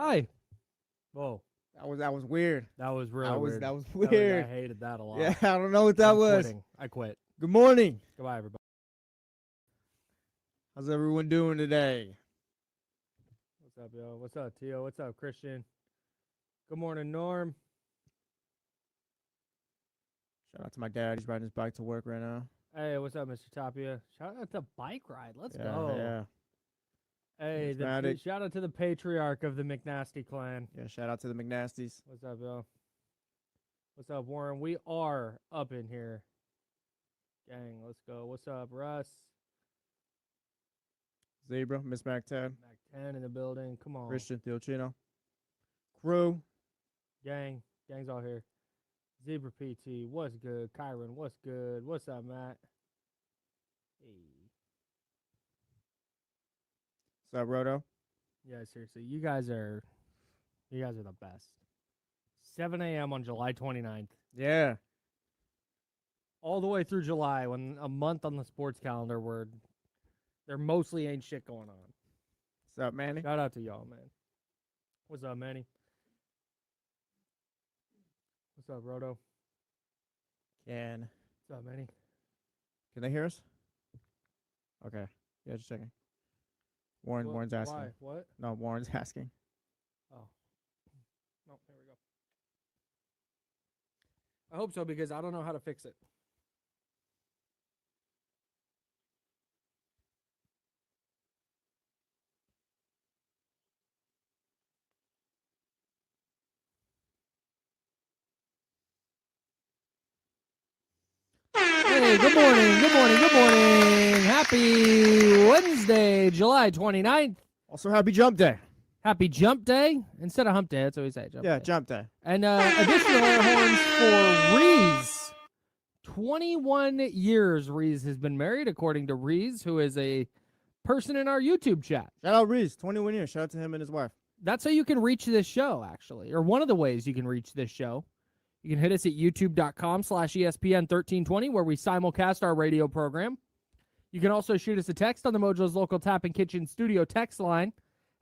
Hi. Whoa. That was weird. That was really weird. That was weird. I hated that a lot. Yeah, I don't know what that I'm was. quitting. I quit. Good morning. Goodbye, everybody. How's everyone doing today? What's up, yo? What's up, Tio? What's up, Christian? Good morning, Norm. Shout out to my dad. He's riding his bike to work right now. Hey, what's up, Mr. Tapia? Shout out to Bike Ride. Let's Yeah, go. yeah. Hey, shout out to the patriarch of the McNasty clan. Yeah, shout out to the McNasties. What's up, yo? What's up, Warren? We are up in here. Gang, let's go. What's up, Russ? Zebra, Miss Mac 10. Mac 10 in the building. Come on. Christian Theochino. Crew. Gang's all here. Zebra PT, what's good? Kyron, what's good? What's up, Matt? Hey. What's up, Roto? Yeah, seriously, you guys are the best. 7 a.m. on July 29th. Yeah. All the way through July, when a month on the sports calendar where there mostly ain't shit going on. What's up, Manny? Shout out to y'all, man. What's up, Manny? What's up, Roto? Can What's up, Manny? they hear us? Okay. Yeah, just checking. Warren's asking. Why? What? No, Warren's asking. Oh. No, there we go. I hope so, because I don't know how to fix it. Hey, good morning. Happy Wednesday, July 29th. Also, happy jump day. Happy Jump Day. Instead of Hump Day, that's what we say. Jump Day. Jump day. And additional air horns for Reese. 21 years Reese has been married, according to Reese, who is a person in our YouTube chat. Shout out Reese, 21 years. Shout out to him and his wife. That's how you can reach this show, actually, or one of the ways you can reach this show. You can hit us at youtube.com/ESPN1320, where we simulcast our radio program. You can also shoot us a text on the Mojo's Local Tap and Kitchen Studio text line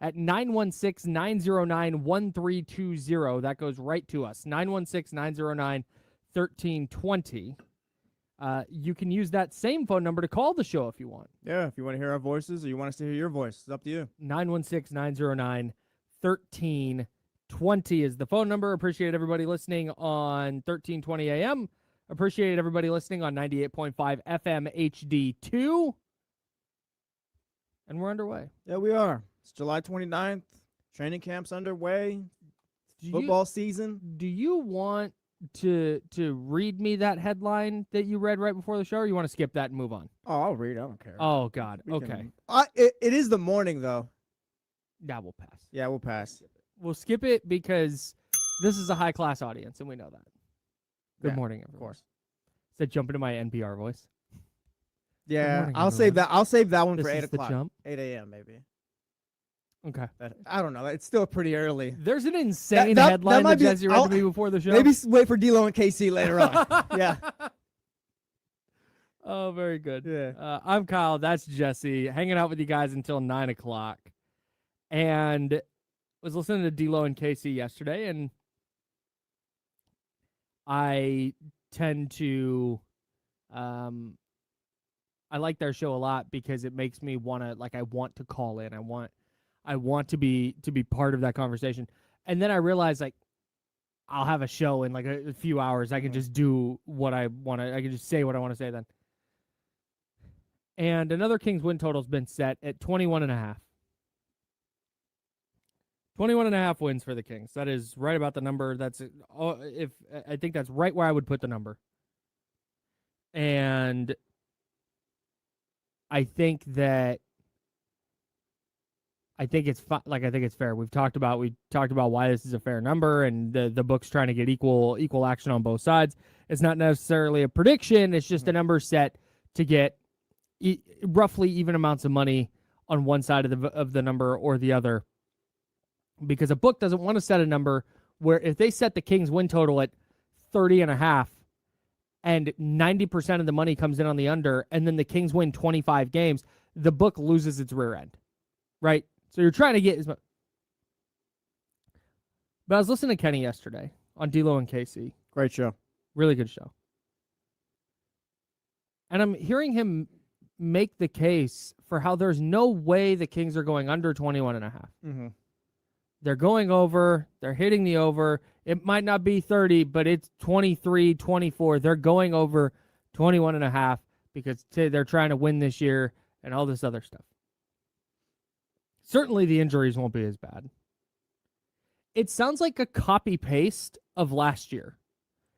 at 916-909-1320. That goes right to us, 916-909-1320. You can use that same phone number to call the show if you want. Yeah, if you want to hear our voices or you want us to hear your voice, it's up to you. 916-909-1320 is the phone number. Appreciate everybody listening on 1320 AM. Appreciate everybody listening on 98.5 FM HD2. And we're underway. Yeah, we are. It's July 29th. Training camp's underway. Football season. Do you want to read me that headline that you read right before the show, or you want to skip that and move on? Oh, I'll read. I don't care. Oh, God. Okay. It is the morning, though. That will pass. Yeah, we'll pass. We'll skip it because this is a high-class audience, and we know that. Good morning, everyone. Of course. Does that jump into my NPR voice? Yeah, morning, I'll save that. I'll save that one This for 8 is the o'clock. jump? 8 a.m. maybe. Okay. I don't know. It's still pretty early. There's an insane that headline might that be- Jesse read to me before the show. Maybe wait for D'Lo and KC later on. Yeah. Oh, very good. Yeah. I'm Kyle. That's Jesse. Hanging out with you guys until 9 o'clock. And was listening to D'Lo and KC yesterday, and I tend to I like their show a lot because it makes me want to, like, I want to call in. I want to be part of that conversation. And then I realize, like, I'll have a show in like a few hours. I can just do what I want to. I can just say what I want to say then. And another Kings win total has been set at 21.5. 21.5 wins for the Kings. That is right about the number. That's if I think that's right where I would put the number. And I think it's fair. We talked about why this is a fair number, and the book's trying to get equal action on both sides. It's not necessarily a prediction. It's just a number set to get roughly even amounts of money on one side of the number or the other. Because a book doesn't want to set a number where if they set the Kings win total at 30.5 and 90% of the money comes in on the under, and then the Kings win 25 games, the book loses its rear end, right? So you're trying to get as much. But I was listening to Kenny yesterday on D'Lo and Casey. Great show. Really good show. And I'm hearing him make the case for how there's no way the Kings are going under 21.5. Mm-hmm. They're going over. They're hitting the over. It might not be 30, but it's 23, 24. They're going over 21.5 because they're trying to win this year and all this other stuff. Certainly the injuries won't be as bad. It sounds like a copy-paste of last year.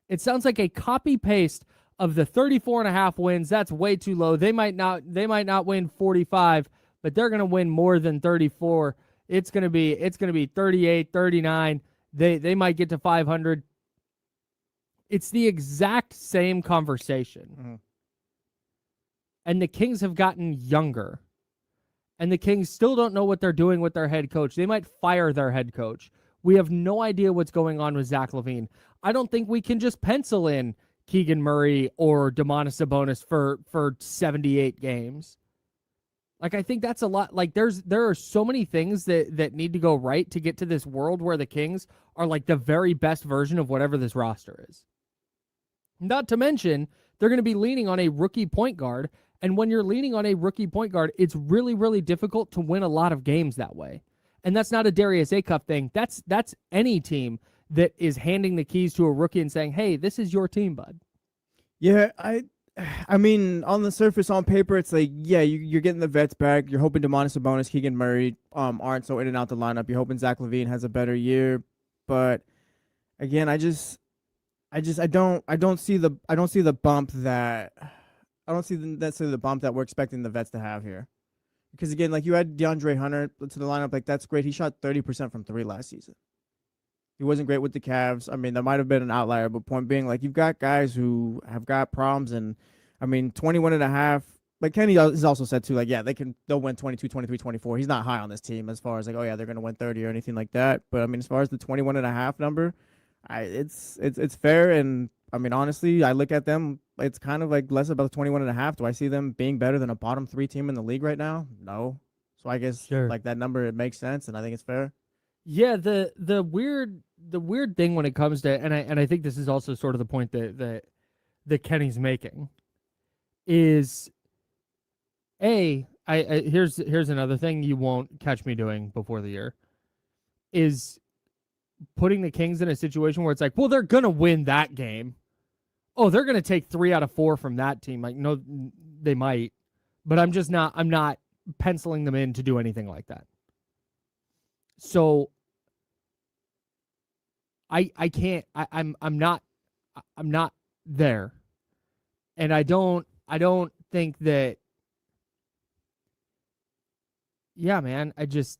It sounds like a copy-paste of the 34.5 wins. That's way too low. They might not win 45, but they're going to win more than 34. It's going to be 38, 39. They might get to 500. It's the exact same conversation. Mm-hmm. And the Kings have gotten younger. And the Kings still don't know what they're doing with their head coach. They might fire their head coach. We have no idea what's going on with Zach LaVine. I don't think we can just pencil in Keegan Murray or Domantas Sabonis for 78 games. Like, I think that's a lot. Like, there are so many things that need to go right to get to this world where the Kings are like the very best version of whatever this roster is. Not to mention, they're going to be leaning on a rookie point guard. And when you're leaning on a rookie point guard, it's really, really difficult to win a lot of games that way. And that's not a Darius Acuff thing. That's any team that is handing the keys to a rookie and saying, hey, this is your team, bud. Yeah, I mean, on the surface, on paper, it's like, yeah, you're getting the vets back. You're hoping Domantas Sabonis, Keegan Murray aren't so in and out the lineup. You're hoping Zach LaVine has a better year. But again, I don't see the bump that necessarily the bump that we're expecting the vets to have here. Because again, like you had DeAndre Hunter to the lineup, like that's great. He shot 30% from 3 last season. He wasn't great with the Cavs. I mean, that might have been an outlier, but point being, like, you've got guys who have got problems, and I mean, 21.5. Like Kenny has also said too, like, yeah, they'll win 22, 23, 24. He's not high on this team as far as like, oh yeah, they're gonna win 30 or anything like that. But I mean, as far as the 21.5 number, it's fair. And I mean, honestly, I look at them, it's kind of like less about 21.5. Do I see them being better than a bottom 3 team in the league right now? No. So I guess like that number, it makes sense, and I think it's fair. Yeah, the weird thing when it comes to, and I think this is also sort of the point that Kenny's making, is here's another thing you won't catch me doing before the year, is putting the Kings in a situation where it's like, well, they're gonna win that game. Oh, they're gonna take 3 out of 4 from that team. Like, no, they might, but I'm not penciling them in to do anything like that. So I can't. I'm not there, and I don't think that. Yeah, man. I don't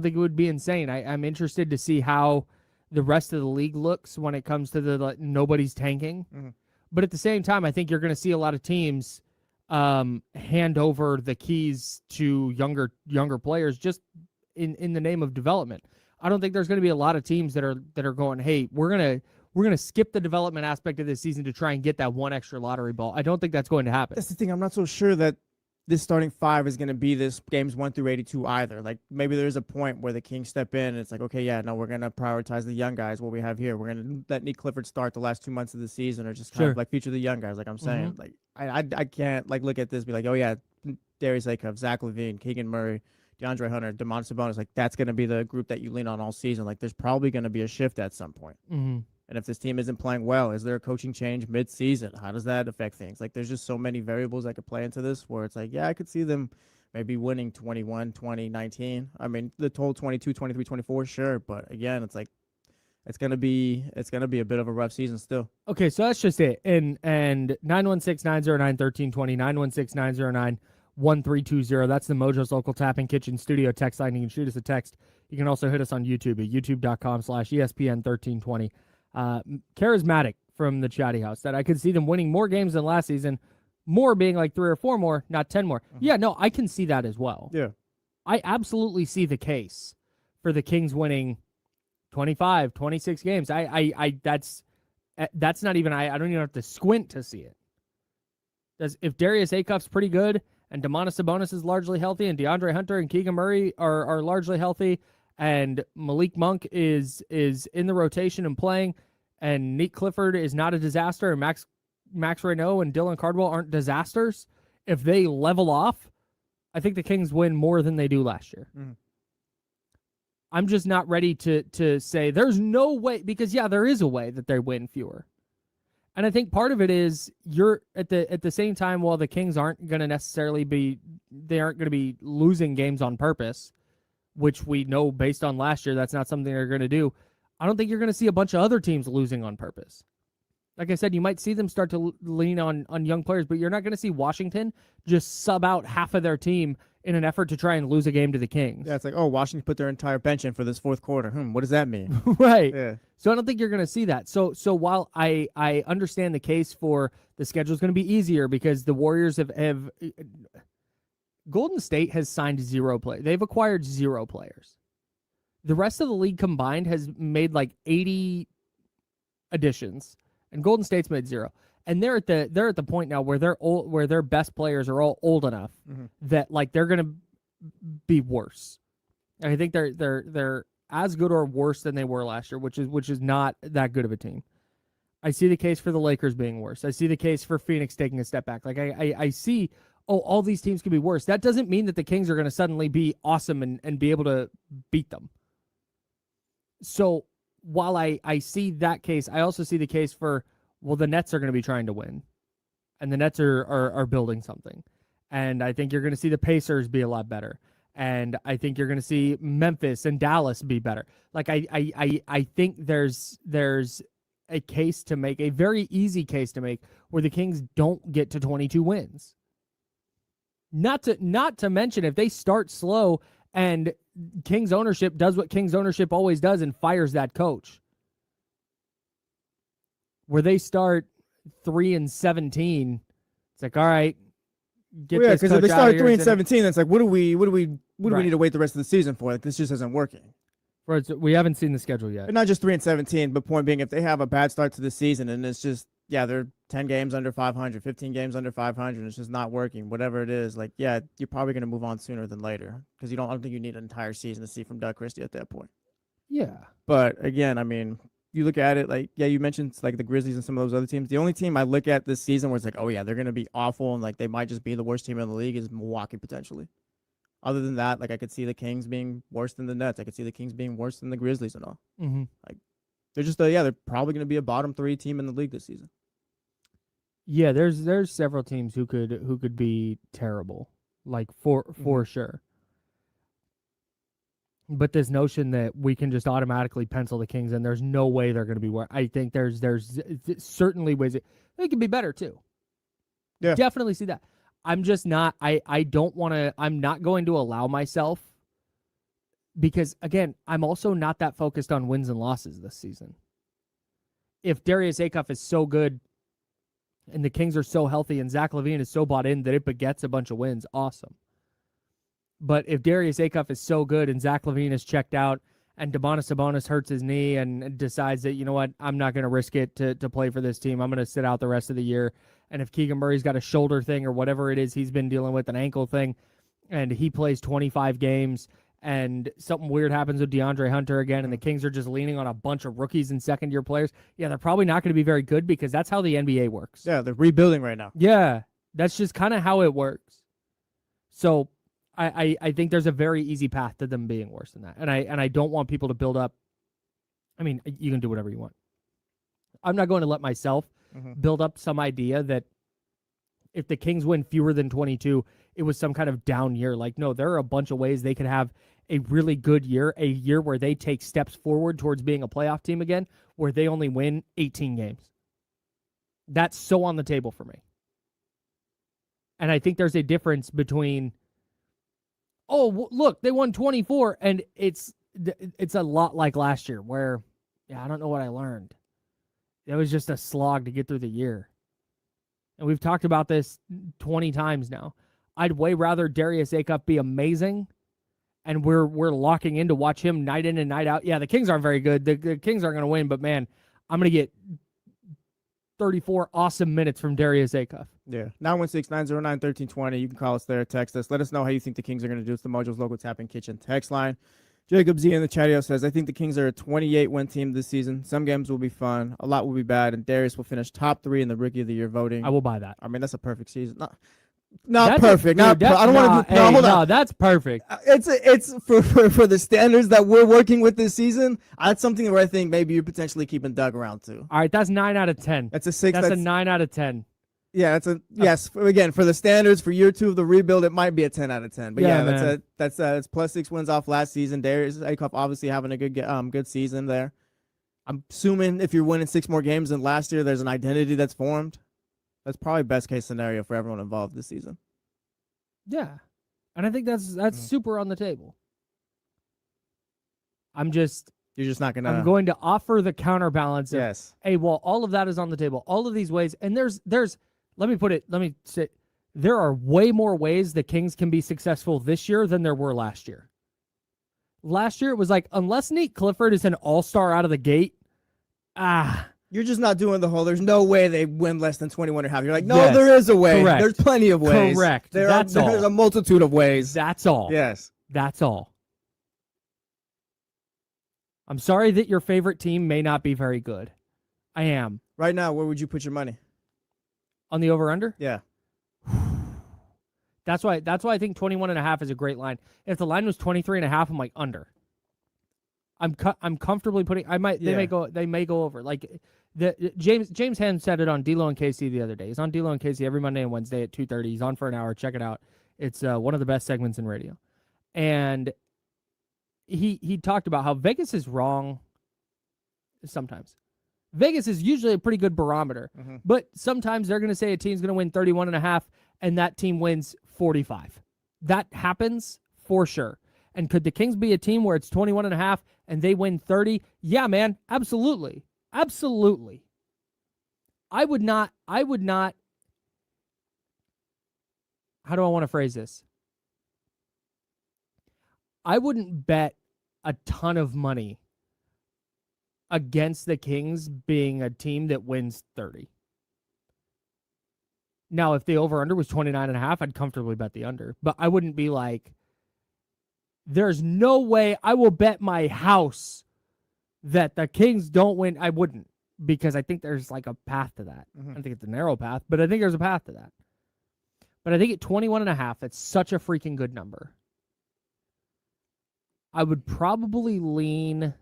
think it would be insane. I'm interested to see how the rest of the league looks when it comes to the nobody's tanking. Mm-hmm. But at the same time, I think you're going to see a lot of teams hand over the keys to younger players just in the name of development. I don't think there's going to be a lot of teams that are going, hey, we're gonna skip the development aspect of this season to try and get that one extra lottery ball. I don't think that's going to happen. That's the thing. I'm not so sure that this starting 5 is going to be this games 1 through 82 either. Like, maybe there's a point where the Kings step in and it's like, okay, yeah, no, we're going to prioritize the young guys, what we have here. We're going to let Nick Clifford start the last 2 months of the season, or just kind of like feature the young guys. Like I'm saying, like I can't like look at this and be like, oh yeah, Darius Acuff, Zach LaVine, Keegan Murray, DeAndre Hunter, Domantas Sabonis. Like, that's going to be the group that you lean on all season. Like, there's probably going to be a shift at some point. Mm-hmm. And if this team isn't playing well, is there a coaching change mid-season? How does that affect things? Like, there's just so many variables that could play into this where it's like, yeah, I could see them maybe winning 21, 20, 19. I mean, the total 22, 23, 24, sure. But again, it's like, it's gonna be a bit of a rough season still. Okay, so that's just it. And 916-909-1320, 916-909-1320. That's the Mojo's Local Tap and Kitchen Studio text line. You can shoot us a text. You can also hit us on YouTube at youtube.com/ESPN1320. Charismatic from the Chatty House that I could see them winning more games than last season, more being like 3 or 4 more, not 10 more. Mm-hmm. Yeah, no, I can see that as well. Yeah. I absolutely see the case for the Kings winning 25, 26 games. That's not even, I don't even have to squint to see it. If Darius Acuff's pretty good and Domantas Sabonis is largely healthy and DeAndre Hunter and Keegan Murray are largely healthy and Malik Monk is in the rotation and playing, and Nick Clifford is not a disaster, and Max Reynaud and Dylan Cardwell aren't disasters, if they level off, I think the Kings win more than they do last year. I'm just not ready to say there's no way, because there is a way that they win fewer. And I think part of it is you're at the same time, while the Kings aren't going to necessarily be losing games on purpose, which we know based on last year that's not something they're going to do. I don't think you're going to see a bunch of other teams losing on purpose. Like I said, you might see them start to lean on young players, but you're not going to see Washington just sub out half of their team in an effort to try and lose a game to the Kings. Yeah, it's like, oh, Washington put their entire bench in for this fourth quarter. What does that mean? Right. Yeah. So I don't think you're going to see that. So while I understand the case for the schedule is going to be easier because the Warriors have Golden State has signed 0 play. They've acquired 0 players. The rest of the league combined has made like 80 additions, and Golden State's made 0. And they're at the point now where where their best players are all old enough that like they're going to be worse. And I think they're as good or worse than they were last year, which is not that good of a team. I see the case for the Lakers being worse. I see the case for Phoenix taking a step back. Like I see, all these teams can be worse. That doesn't mean that the Kings are going to suddenly be awesome and be able to beat them. So while I see that case, I also see the case for, well, the Nets are going to be trying to win, and the Nets are building something. And I think you're going to see the Pacers be a lot better. And I think you're going to see Memphis and Dallas be better. Like I think there's a case to make, a very easy case to make, where the Kings don't get to 22 wins. Not to mention if they start slow and Kings ownership does what Kings ownership always does and fires that coach, where they start 3-17. It's like, all right, get this coach because if they out start of 3-17, that's like, what do we Right. need to wait the rest of the season for? Like, this just isn't working. We haven't seen the schedule yet. And not just 3-17, but point being, if they have a bad start to the season and it's just, they're 10 games under 500, 15 games under 500, and it's just not working, whatever it is, like, you're probably going to move on sooner than later, because I don't think you need an entire season to see from Doug Christie at that point. Yeah. But again, I mean, you look at it, like, you mentioned like the Grizzlies and some of those other teams. The only team I look at this season where it's like, oh yeah, they're going to be awful and like they might just be the worst team in the league is Milwaukee potentially. Other than that, like, I could see the Kings being worse than the Nets. I could see the Kings being worse than the Grizzlies and all. Mm-hmm. Like, they're just they're probably going to be a bottom 3 team in the league this season. Yeah, there's several teams who could be terrible, like for sure. But this notion that we can just automatically pencil the Kings in, there's no way they're going to be where. I think there's certainly ways they can be better too. Yeah, definitely see that. I'm just not. I don't want to. I'm not going to allow myself, because again, I'm also not that focused on wins and losses this season. If Darius Acuff is so good, and the Kings are so healthy, and Zach LaVine is so bought in that it begets a bunch of wins, awesome. But if Darius Acuff is so good and Zach LaVine is checked out and Domantas Sabonis hurts his knee and decides that, you know what, I'm not going to risk it to play for this team, I'm going to sit out the rest of the year. And if Keegan Murray's got a shoulder thing or whatever it is he's been dealing with, an ankle thing, and he plays 25 games and something weird happens with DeAndre Hunter again and the Kings are just leaning on a bunch of rookies and second-year players, they're probably not going to be very good, because that's how the NBA works. Yeah, they're rebuilding right now. Yeah, that's just kind of how it works. So I think there's a very easy path to them being worse than that. And I don't want people to build up. I mean, you can do whatever you want. I'm not going to let myself build up some idea that if the Kings win fewer than 22, it was some kind of down year. Like, no, there are a bunch of ways they could have a really good year, a year where they take steps forward towards being a playoff team again, where they only win 18 games. That's so on the table for me. And I think there's a difference between, look, they won 24, and it's a lot like last year where, I don't know what I learned. It was just a slog to get through the year. And we've talked about this 20 times now. I'd way rather Darius Acuff be amazing, and we're locking in to watch him night in and night out. Yeah, the Kings aren't very good. The Kings aren't going to win, but man, I'm going to get 34 awesome minutes from Darius Acuff. Yeah. 916-909-1320. You can call us there, text us. Let us know how you think the Kings are going to do. It's the Mojo's Local Tap and Kitchen text line. Jacob Z in the chatio says, I think the Kings are a 28-win team this season. Some games will be fun. A lot will be bad. And Darius will finish top 3 in the Rookie of the Year voting. I will buy that. I mean, that's a perfect season. Not That's perfect. I don't want to be. No, that's perfect. It's for the standards that we're working with this season. That's something where I think maybe you're potentially keeping Doug around too. All right, that's 9 out of 10. That's a 6. That's a 9 out of 10. Yeah, that's a yes. Again, for the standards for year 2 of the rebuild, it might be a 10 out of 10. But yeah, that's plus 6 wins off last season. Darius Acuff obviously having a good season there. I'm assuming if you're winning 6 more games than last year, there's an identity that's formed. That's probably best case scenario for everyone involved this season. Yeah, and I think that's super on the table. You're just not gonna. I'm going to offer the counterbalance. Yes. Hey, well, all of that is on the table. All of these ways, and there's. Let me say, there are way more ways the Kings can be successful this year than there were last year. Last year it was like, unless Nate Clifford is an all-star out of the gate, you're just not doing the whole, there's no way they win less than 21.5. You're like, no, yes, there is a way. Correct. There's plenty of ways. Correct. There's a multitude of ways. That's all. Yes. That's all. I'm sorry that your favorite team may not be very good. I am. Right now, where would you put your money? On the over-under? Yeah. That's why I think 21.5 is a great line. If the line was 23.5, I'm like under. I'm comfortably putting. They may go over. Like James Hand said it on D'Lo and KC the other day. He's on D'Lo and KC every Monday and Wednesday at 2:30. He's on for an hour. Check it out. It's one of the best segments in radio. And he talked about how Vegas is wrong. Sometimes Vegas is usually a pretty good barometer, but sometimes they're going to say a team's going to win 31.5, and that team wins 45. That happens for sure. And could the Kings be a team where it's 21.5 and they win 30? Yeah, man, absolutely. Absolutely. I would not, how do I want to phrase this? I wouldn't bet a ton of money against the Kings being a team that wins 30. Now, if the over-under was 29.5, I'd comfortably bet the under. But I wouldn't be like, there's no way I will bet my house that the Kings don't win. I wouldn't, because I think there's like a path to that. I think it's a narrow path, but I think there's a path to that. But I think at 21.5, that's such a freaking good number. I would probably lean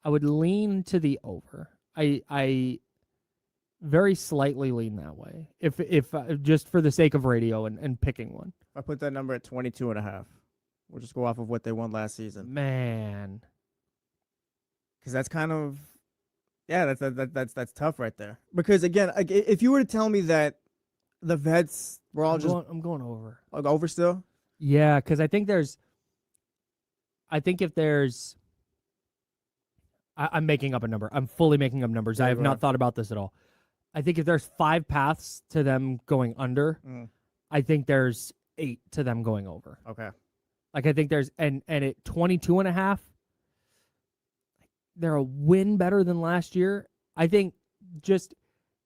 to the over. I very slightly lean that way. If just for the sake of radio and picking one. I put that number at 22.5. We'll just go off of what they won last season. Man. Because that's kind of, that's tough right there. Because again, if you were to tell me that the vets were all I'm going over. Over still? Yeah, because I think if there's, I'm making up a number. I'm fully making up numbers. I have not thought about this at all. I think if there's 5 paths to them going under, I think there's 8 to them going over. Okay. Like I think there's, and at 22.5, they're a win better than last year. I think just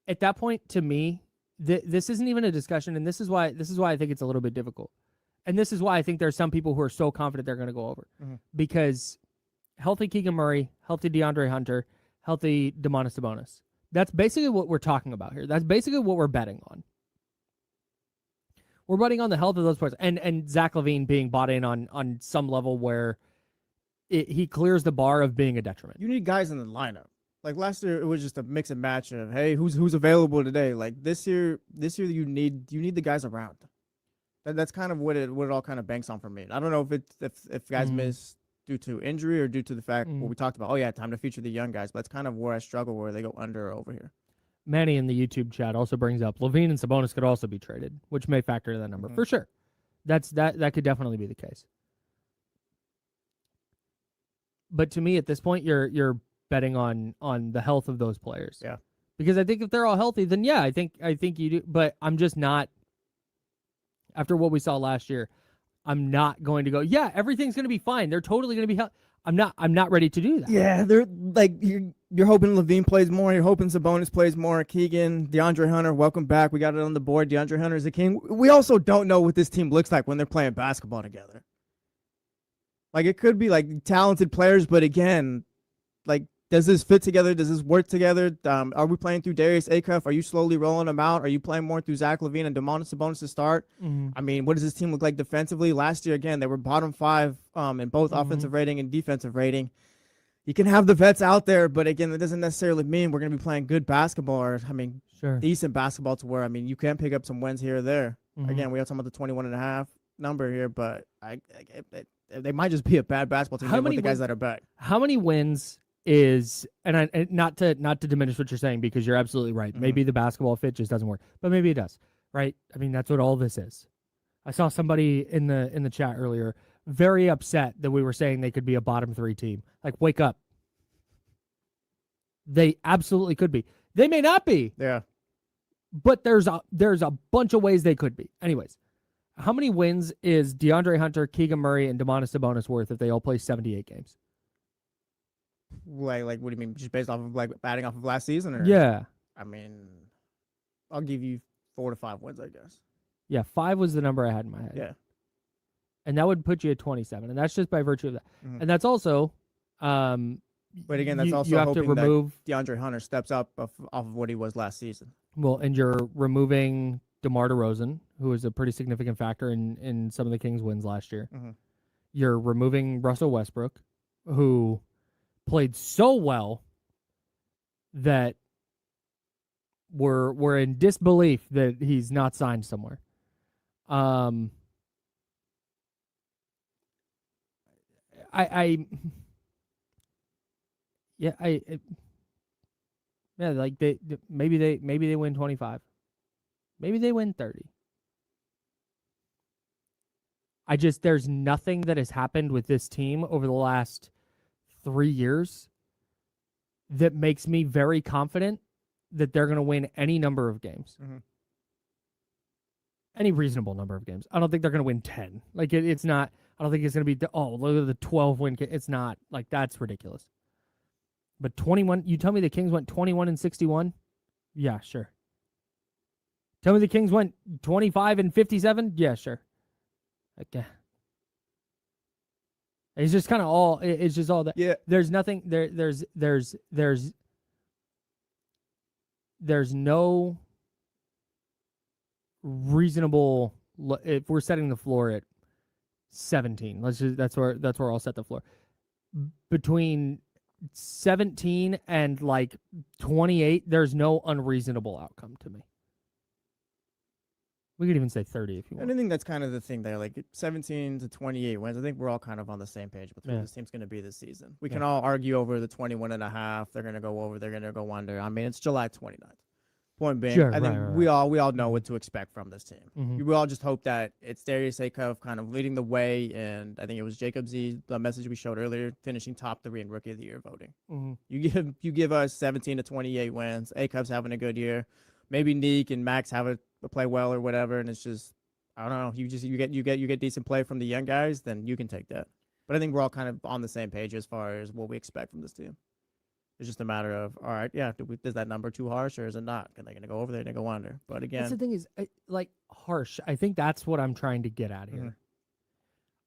at that point, to me, this isn't even a discussion, and this is why I think it's a little bit difficult. And this is why I think there's some people who are so confident they're going to go over. Because healthy Keegan Murray, healthy DeAndre Hunter, healthy Domantas Sabonis. That's basically what we're talking about here. That's basically what we're betting on. We're betting on the health of those players. And Zach LaVine being bought in on some level where he clears the bar of being a detriment. You need guys in the lineup. Like last year, it was just a mix and match of, hey, who's available today. Like this year you need the guys around. That's kind of what it all kind of banks on for me. I don't know if guys miss due to injury or due to the fact what we talked about. Oh yeah, time to feature the young guys. But that's kind of where I struggle, where they go under or over here. Manny in the YouTube chat also brings up LaVine and Sabonis could also be traded, which may factor in that number for sure. That could definitely be the case. But to me, at this point, you're betting on the health of those players. Yeah. Because I think if they're all healthy, then yeah, I think you do. But I'm just not. After what we saw last year, I'm not going to go, yeah, everything's going to be fine. They're totally going to be healthy. I'm not ready to do that. Yeah, they're like you're hoping LaVine plays more. You're hoping Sabonis plays more. Keegan, DeAndre Hunter, welcome back. We got it on the board. DeAndre Hunter is the king. We also don't know what this team looks like when they're playing basketball together. Like it could be like talented players, but again, like does this fit together? Does this work together? Are we playing through Darius Acuff? Are you slowly rolling them out? Are you playing more through Zach LaVine and Domantas Sabonis to start? Mm-hmm. I mean, what does this team look like defensively? Last year, again, they were bottom 5 in both offensive rating and defensive rating. You can have the vets out there, but again, that doesn't necessarily mean we're going to be playing good basketball or, I mean, decent basketball to where, I mean, you can pick up some wins here or there. Mm-hmm. Again, we are talking about the 21.5 number here, but they might just be a bad basketball team. How many the guys that are back? How many wins is and not to diminish what you're saying because you're absolutely right. Mm-hmm. Maybe the basketball fit just doesn't work, but maybe it does, right? I mean, that's what all this is. I saw somebody in the chat earlier very upset that we were saying they could be a bottom 3 team. Like, wake up. They absolutely could be. They may not be. Yeah. But there's a bunch of ways they could be. Anyways, how many wins is DeAndre Hunter, Keegan Murray, and Domantas Sabonis worth if they all play 78 games? Like what do you mean? Just based off of like batting off of last season? Or? Yeah. I mean, I'll give you 4 to 5 wins, I guess. Yeah, 5 was the number I had in my head. Yeah. And that would put you at 27, and that's just by virtue of that. Mm-hmm. And that's also but again, that's also you have to remove that DeAndre Hunter steps up off of what he was last season. Well, and you're removing DeMar DeRozan, who was a pretty significant factor in some of the Kings' wins last year. Mm-hmm. You're removing Russell Westbrook, who played so well that we're in disbelief that he's not signed somewhere. Like maybe they win 25. Maybe they win 30. There's nothing that has happened with this team over the last 3 years that makes me very confident that they're going to win any number of games. Mm-hmm. Any reasonable number of games. I don't think they're going to win 10. Like it's not. I don't think it's going to be. Look at the 12 win. It's not. Like that's ridiculous. But 21. You tell me the Kings went 21-61? Yeah, sure. Tell me the Kings went 25-57? Yeah, sure. Okay. It's just kind of all. It's just all that. Yeah. There's nothing. There's no reasonable. If we're setting the floor at 17, that's where I'll set the floor. Between 17 and like 28, there's no unreasonable outcome to me. We could even say 30 if you want. And I think that's kind of the thing there. Like 17 to 28 wins. I think we're all kind of on the same page with who this team's going to be this season. We can all argue over the 21.5. They're going to go over. They're going to go under. I mean, it's July 29th. Point being, I think we all know what to expect from this team. Mm-hmm. We all just hope that it's Darius Acuff kind of leading the way, and I think it was Jacob Z, the message we showed earlier, finishing top 3 in Rookie of the Year voting. Mm-hmm. You give us 17 to 28 wins. Acuff's having a good year. Maybe Neek and Max have a play well or whatever, and it's just I don't know. You get decent play from the young guys, then you can take that. But I think we're all kind of on the same page as far as what we expect from this team. It's just a matter of, all right, yeah, is that number too harsh or is it not? Are they going to go over there? They're going to go under. But again, that's the thing is, like, harsh. I think that's what I'm trying to get at here. Mm-hmm.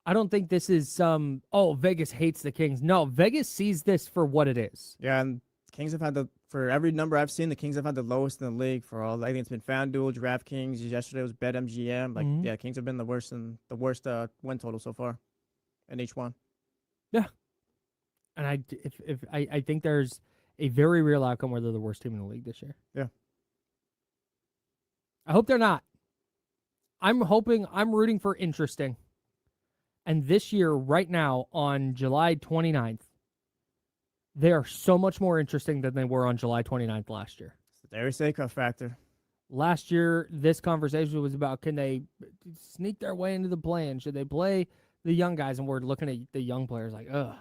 I don't think this is Vegas hates the Kings. No, Vegas sees this for what it is. Yeah, and Kings have had for every number I've seen, the Kings have had the lowest in the league for all. I think it's been FanDuel, DraftKings. Yesterday was BetMGM. Like, yeah, Kings have been the worst win total so far in each one. Yeah. And I think there's a very real outcome where they're the worst team in the league this year. Yeah. I hope they're not. I'm rooting for interesting. And this year, right now, on July 29th, they are so much more interesting than they were on July 29th last year. It's the Darius Acuff factor. Last year, this conversation was about, can they sneak their way into the play-in? Should they play the young guys? And we're looking at the young players like, ugh.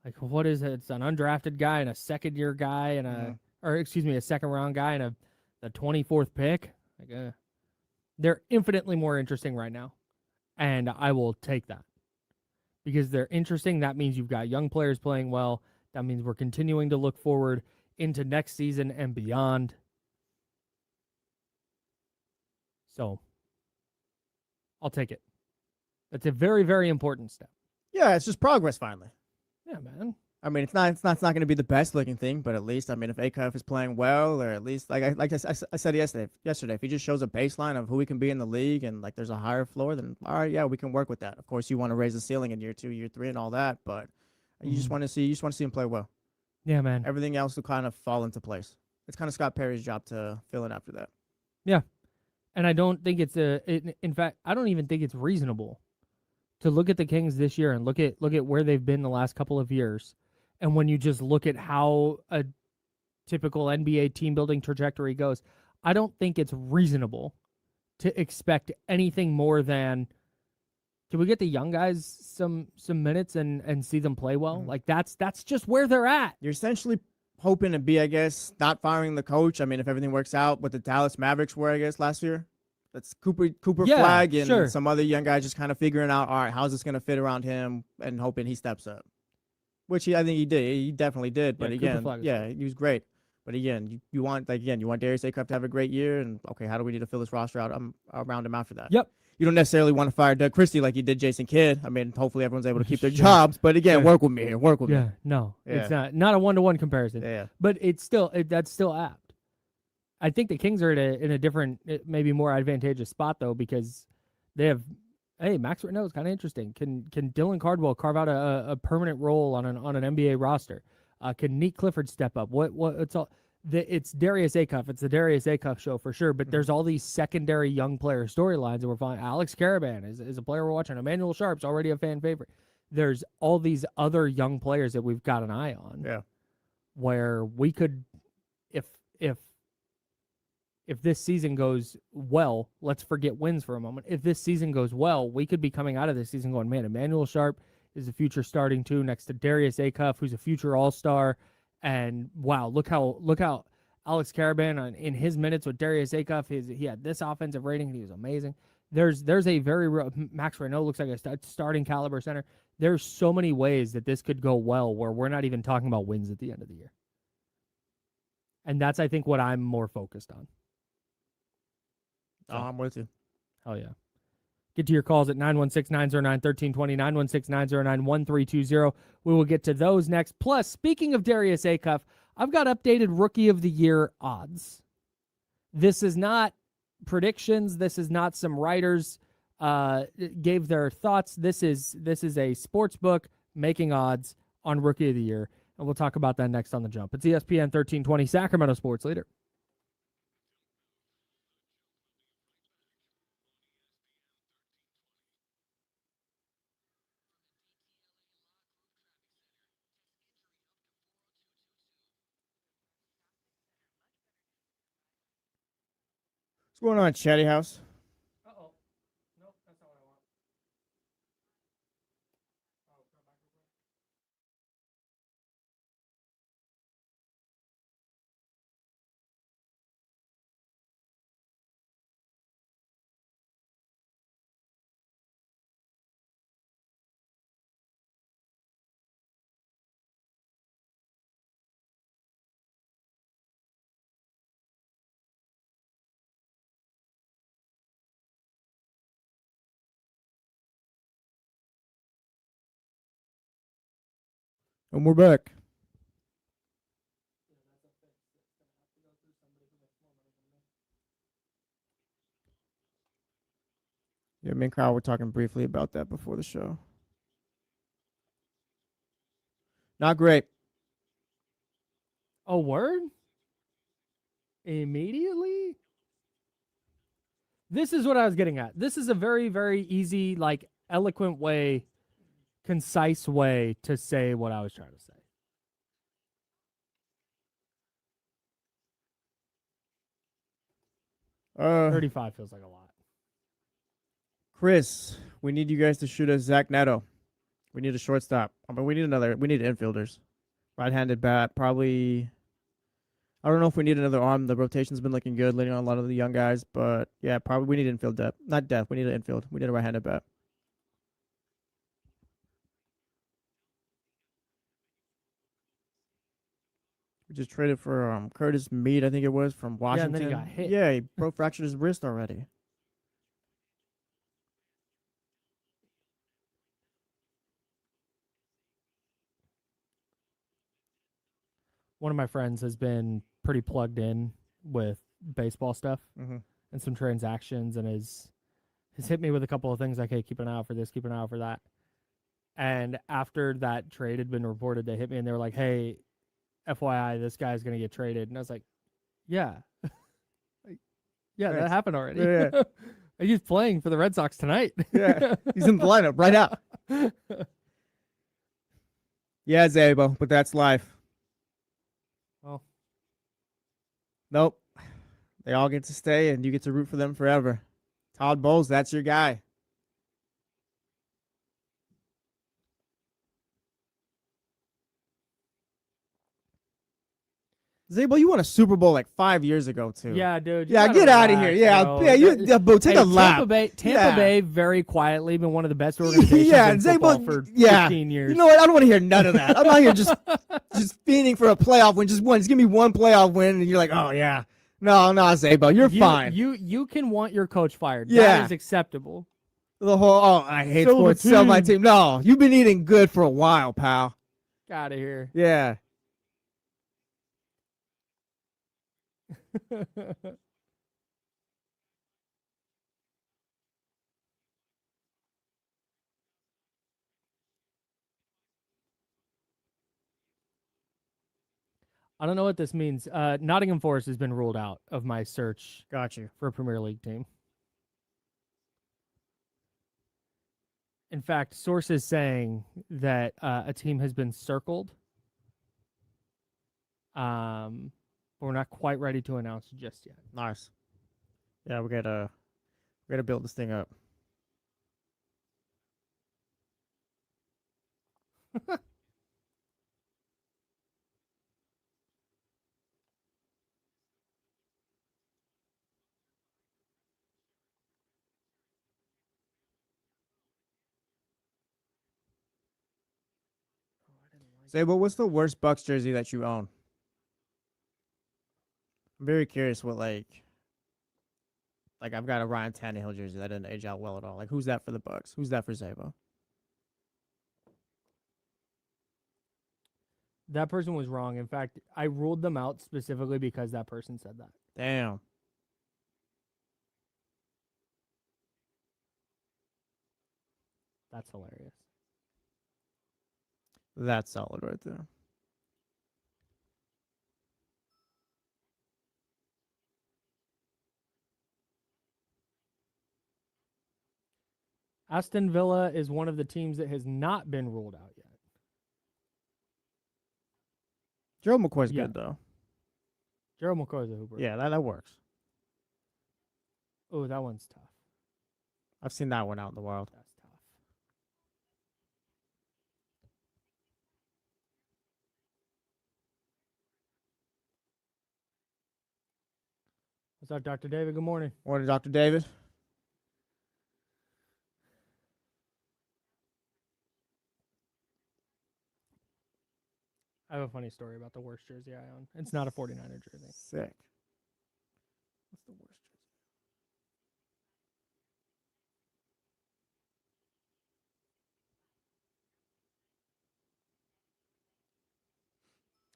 Like, what is it? It's an undrafted guy and a second-year guy and a second-round guy and the 24th pick. Like, they're infinitely more interesting right now, and I will take that because they're interesting. That means you've got young players playing well. That means we're continuing to look forward into next season and beyond. So, I'll take it. That's a very, very important step. Yeah, it's just progress finally. Yeah, man. I mean, it's not going to be the best looking thing, but at least I mean, if Acuff is playing well, or at least I said yesterday, if he just shows a baseline of who he can be in the league, and like there's a higher floor, then all right, yeah, we can work with that. Of course, you want to raise the ceiling in year 2, year 3, and all that, but you just want to see him play well. Yeah, man. Everything else will kind of fall into place. It's kind of Scott Perry's job to fill in after that. Yeah, and I don't think in fact, I don't even think it's reasonable to look at the Kings this year and look at where they've been the last couple of years. And when you just look at how a typical NBA team building trajectory goes, I don't think it's reasonable to expect anything more than, can we get the young guys some minutes and see them play well? Like that's just where they're at. You're essentially hoping to be, I guess, not firing the coach. I mean, if everything works out, what the Dallas Mavericks were, I guess, last year. That's Cooper Flag and some other young guys just kind of figuring out, all right, how's this going to fit around him, and hoping he steps up. Which I think he did. He definitely did. But again, he was great. But again, you want Darius Acuff to have a great year, and okay, how do we need to fill this roster out around him after that? Yep. You don't necessarily want to fire Doug Christie like you did Jason Kidd. I mean, hopefully everyone's able to keep their jobs. But again, work with me here. Work with me. No, it's not a 1-to-1 comparison. Yeah. But it's still that's still apt. I think the Kings are in a different, maybe more advantageous spot though, because they have. Hey, Max Renaud is kind of interesting. Can Dylan Cardwell carve out a permanent role on an NBA roster? Can Nick Clifford step up? It's Darius Acuff. It's the Darius Acuff show for sure. But there's all these secondary young player storylines that we're finding. Alex Caravan is a player we're watching. Emmanuel Sharp's already a fan favorite. There's all these other young players that we've got an eye on. Yeah. Where we could, if this season goes well, let's forget wins for a moment. If this season goes well, we could be coming out of this season going, man, Emmanuel Sharp is a future starting two next to Darius Acuff, who's a future All-Star. And wow, look how Alex Caravan in his minutes with Darius Acuff, he had this offensive rating, and he was amazing. There's a very Max Renaud looks like a starting caliber center. There's so many ways that this could go well where we're not even talking about wins at the end of the year. And that's, I think, what I'm more focused on. Oh, I'm with you. Hell yeah. Get to your calls at 916-909-1320, 916-909-1320. We will get to those next. Plus, speaking of Darius Acuff, I've got updated Rookie of the Year odds. This is not predictions. This is not some writers gave their thoughts. This is a sports book making odds on Rookie of the Year. And we'll talk about that next on The Jump. It's ESPN 1320, Sacramento Sports Leader. What's going on, Chatty House? Uh-oh. Nope, that's not what I want. And we're back. Yeah, me and Kyle were talking briefly about that before the show. Not great. Oh, word? Immediately? This is what I was getting at. This is a very, very easy, like, eloquent way, concise way to say what I was trying to say. 35 feels like a lot. Chris, we need you guys to shoot us Zach Neto. We need a shortstop. I mean, we need infielders. Right-handed bat, probably. I don't know if we need another arm. The rotation's been looking good, leaning on a lot of the young guys, but yeah, probably we need infield depth. Not depth. We need an infield. We need a right-handed bat. We just traded for Curtis Mead, I think it was, from Washington. Yeah, and then he got hit. Yeah, he fractured his wrist already. one of my friends has been pretty plugged in with baseball stuff Mm-hmm. and some transactions, and has hit me with a couple of things like, hey, keep an eye out for this, keep an eye out for that. And after that trade had been reported, they hit me and they were like, hey, FYI, this guy's going to get traded. And I was like, yeah. Like, yeah, Nice. that happened already. Yeah. He's playing for the Red Sox tonight. Yeah, he's in the lineup right now. Yeah, Zabo, but that's life. Well, Nope. They all get to stay, and you get to root for them forever. Todd Bowles, that's your guy. Zabo, you won a Super Bowl like 5 years ago, too. yeah, dude. Yeah, get out of here. Yeah, bro. yeah, you, Bo, take a lap. Tampa Yeah. Bay, very quietly been one of the best organizations Yeah, in football for yeah. 15 years. You know what? I don't want to hear none of that. I'm not here just fiending for a playoff win. Just one. Just give me one playoff win, and you're like, oh yeah. No, Zabo, you're fine. You can want your coach fired. Yeah. That is acceptable. The whole I hate Sell the sports. Sell my team. team. No, you've been eating good for a while, pal. Get out of here. Yeah. I don't know what this means. Nottingham Forest has been ruled out of my search Got you. for a Premier League team. In fact, sources saying that a team has been circled. But we're not quite ready to announce just yet. Nice. Yeah, we gotta build this thing up. Say, but what's the worst Bucks jersey that you own? I'm very curious what like I've got a Ryan Tannehill jersey that didn't age out well at all. Like, who's that for the Bucks? Who's that for Zabo? That person was wrong. In fact, I ruled them out specifically because that person said that. Damn. That's hilarious. That's solid right there. Aston Villa is one of the teams that has not been ruled out yet. Gerald McCoy's Yeah. good though. Gerald McCoy's a hooper. Yeah, that works. Oh, that one's tough. I've seen that one out in the wild. That's tough. What's up, Dr. David? Good morning. Morning, Dr. David. I have a funny story about the worst jersey I own. It's not a 49er jersey. Sick. What's the worst jersey?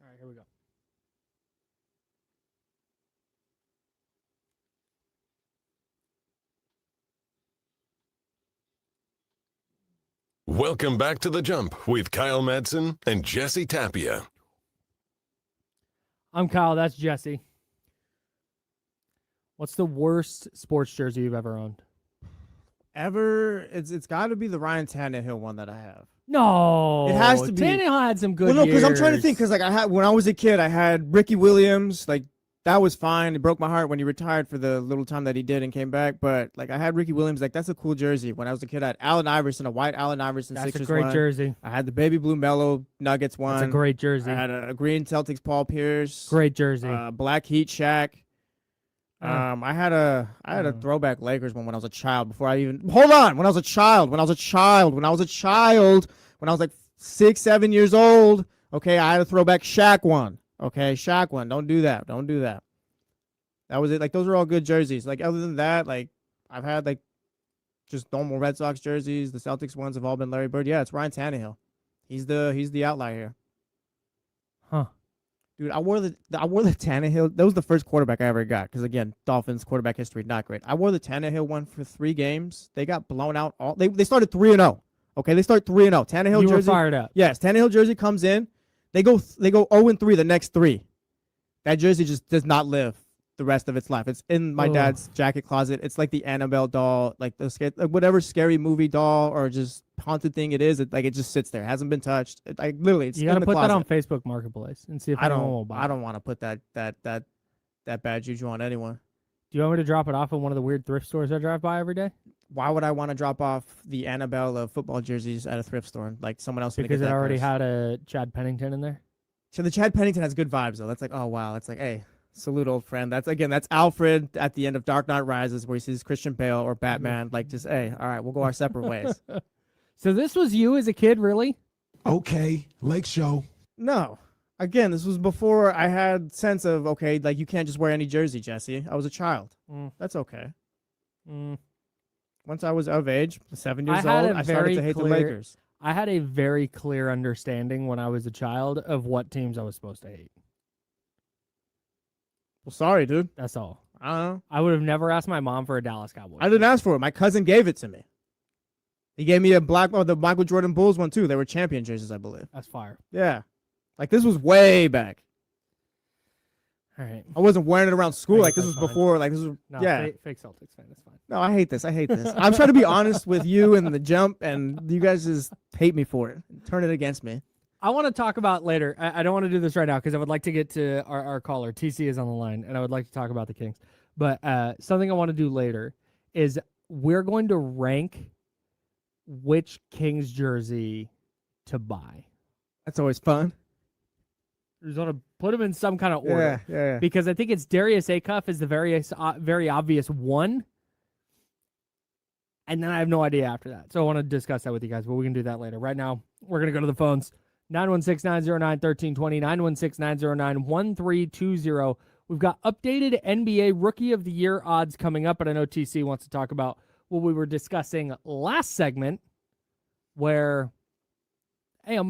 All right, here we go. Welcome back to The Jump with Kyle Madson and Jesse Tapia. I'm Kyle. That's Jesse. What's the worst sports jersey you've ever owned? It's got to be the Ryan Tannehill one that I have. No, It has to be. Tannehill had some good. Well, no, because I'm trying to years. think. Because like I had when I was a kid, I had Ricky Williams. Like that was fine. It broke my heart when he retired for the little time that he did and came back. But like I had Ricky Williams. Like that's a cool jersey. When I was a kid, I had Allen Iverson, a white Allen Iverson. That's Sixers a great one. jersey. I had the baby blue mellow Nuggets one. That's a great jersey. I had a green Celtics Paul Pierce. Great jersey. Black Heat Shaq. Uh, I had a throwback Lakers one when I was a child. Before I even hold on, when I was a child, when I was like 6, 7 years old. Okay, I had a throwback Shaq one. Okay, Shaq one. Don't do that. That was it. Like those are all good jerseys. Like other than that, like I've had like just normal Red Sox jerseys. The Celtics ones have all been Larry Bird. Yeah, it's Ryan Tannehill. He's the outlier here. Huh. Dude, I wore the Tannehill. That was the first quarterback I ever got. Because again, Dolphins quarterback history not great. I wore the Tannehill one for 3 games. They got blown out. They started 3-0. Okay, they start 3-0. Tannehill You were jersey. fired up. Yes, Tannehill jersey comes in. They go 0-3 the next 3. That jersey just does not live the rest of its life. It's in my dad's jacket closet. It's like the Annabelle doll, like whatever scary movie doll or just haunted thing it is. It just sits there. It hasn't been touched. Literally, it's You in got to the put closet. that on Facebook Marketplace and see if anyone will buy it. I don't want to put that bad juju on anyone. Do you want me to drop it off at one of the weird thrift stores I drive by every day? Why would I want to drop off the Annabelle of football jerseys at a thrift store? Like someone else Because it already had a Chad Pennington in there. So the Chad Pennington has good vibes though. That's like, oh wow. That's like, hey, salute old friend. That's Alfred at the end of Dark Knight Rises where he sees Christian Bale or Batman. Like just, hey, all right, we'll go our separate ways. So this was you as a kid, really? Okay, Lake Show. No. Again, this was before I had sense of, okay, like you can't just wear any jersey, Jesse. I was a child. That's okay. Once I was of age, 7 years old, I started to hate the Lakers. I had a very clear understanding when I was a child of what teams I was supposed to hate. Well, sorry, dude. That's all. I don't know. I would have never asked my mom for a Dallas Cowboys. I didn't ask for it. My cousin gave it to me. He gave me the Michael Jordan Bulls one too. They were champion jerseys, I believe. That's fire. Yeah. Like this was way back. All right. I wasn't wearing it around school. Thanks, Like this was that's fine. before. Like this was yeah. Fake Celtics fan. That's fine. No, I hate this. I'm trying to be honest with you and the jump, and you guys just hate me for it. Turn it against me. I want to talk about later. I don't want to do this right now because I would like to get to our caller. TC is on the line, and I would like to talk about the Kings. But something I want to do later is we're going to rank which Kings jersey to buy. That's always fun. We just want to put them in some kind of order. Yeah. Because I think it's Darius Acuff is the very obvious one. And then I have no idea after that. So I want to discuss that with you guys, but we can do that later. Right now, we're going to go to the phones. 916-909-1320, 916-909-1320. We've got updated NBA Rookie of the Year odds coming up, but I know TC wants to talk about what we were discussing last segment where, hey,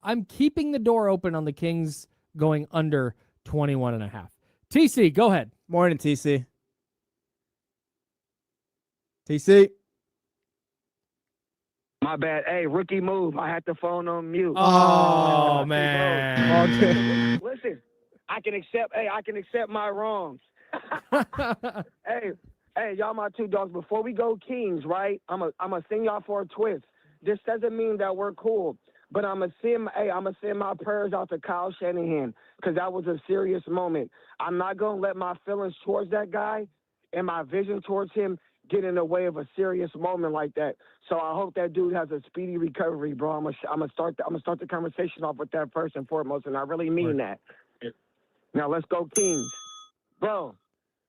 I'm keeping the door open on the Kings going under 21.5. TC, go ahead. Morning, TC. TC. My bad. Hey, rookie move. I had the phone on mute. Oh, man. Okay. Listen, I can accept my wrongs. Hey, y'all my two dogs. Before we go Kings, right? I'm a send y'all for a twist. This doesn't mean that we're cool, but I'm gonna send my prayers out to Kyle Shanahan because that was a serious moment. I'm not gonna let my feelings towards that guy and my vision towards him get in the way of a serious moment like that. So I hope that dude has a speedy recovery, bro. I'm gonna start the conversation off with that first and foremost, and I really mean that. Now let's go Kings, bro.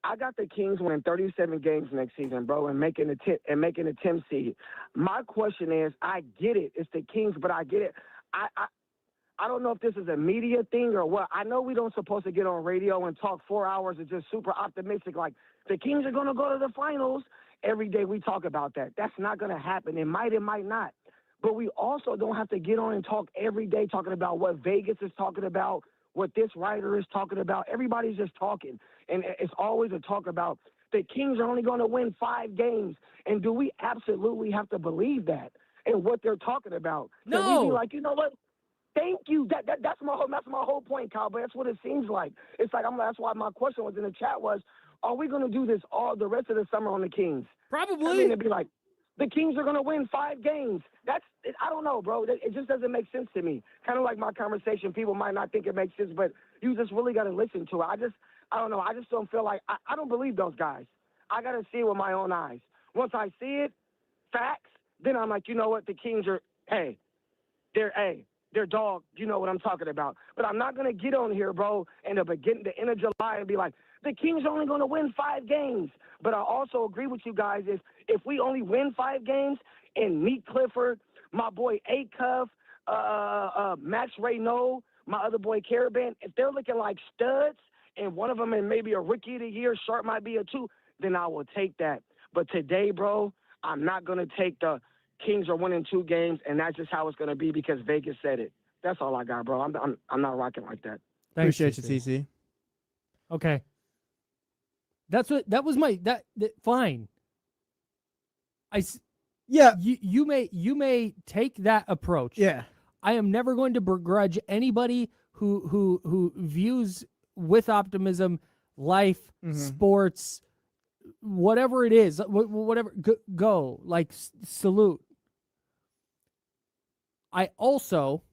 I got the Kings winning 37 games next season, bro, and making a 10 seed. My question is, I get it. It's the Kings, but I get it. I don't know if this is a media thing or what. I know we don't supposed to get on radio and talk 4 hours and just super optimistic like the Kings are going to go to the finals. Every day we talk about that. That's not going to happen. It might not. But we also don't have to get on and talk every day talking about what Vegas is talking about, what this writer is talking about. Everybody's just talking. And it's always a talk about the Kings are only going to win 5 games. And do we absolutely have to believe that and what they're talking about? No. Can we be like, you know what? Thank you. That's my whole point, Kyle. But that's what it seems like. It's like that's why my question was in the chat was, are we going to do this all the rest of the summer on the Kings? Probably. I mean, it'd be like the Kings are going to win 5 games. I don't know, bro. It just doesn't make sense to me. Kind of like my conversation. People might not think it makes sense, but you just really got to listen to it. I don't know. I just don't feel like I don't believe those guys. I got to see it with my own eyes. Once I see it, facts, then I'm like, you know what? The Kings are, they're dog. You know what I'm talking about. But I'm not going to get on here, bro, in the end of July and be like, the Kings are only going to win 5 games. But I also agree with you guys if we only win 5 games and meet Clifford, my boy Acuff, Max Raynaud, my other boy Caravan, if they're looking like studs and one of them and maybe a rookie of the year, Sharp might be a 2, then I will take that. But today, bro, I'm not going to take the Kings are winning 2 games, and that's just how it's going to be because Vegas said it. That's all I got, bro. I'm not rocking like that. Thanks, Appreciate you, TC. TC. Okay. That was my fine. Yeah. You may take that approach. Yeah. I am never going to begrudge anybody who views with optimism life, sports, whatever it is, whatever go like salute. I also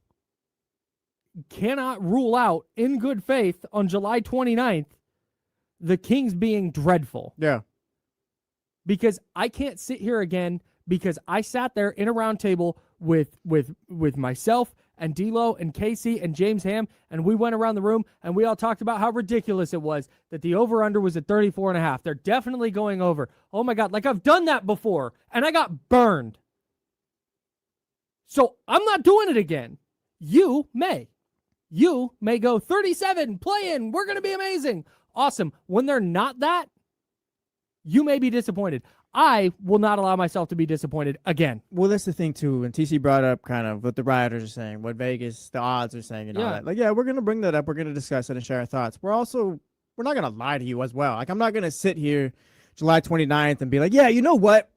cannot rule out in good faith on July 29th the Kings being dreadful. Yeah. Because I can't sit here again because I sat there in a round table with myself and D'Lo and Casey and James Ham, and we went around the room and we all talked about how ridiculous it was that the over-under was at 34.5. They're definitely going over. Oh my God, like I've done that before, and I got burned. So I'm not doing it again. You may. You may go 37, play in, we're going to be amazing. Awesome. When they're not that, you may be disappointed. I will not allow myself to be disappointed again. Well, that's the thing, too. And TC brought up kind of what the rioters are saying, what Vegas, the odds are saying, and all that. Like, yeah, we're going to bring that up. We're going to discuss it and share our thoughts. We're not going to lie to you as well. Like, I'm not going to sit here July 29th and be like, yeah, you know what?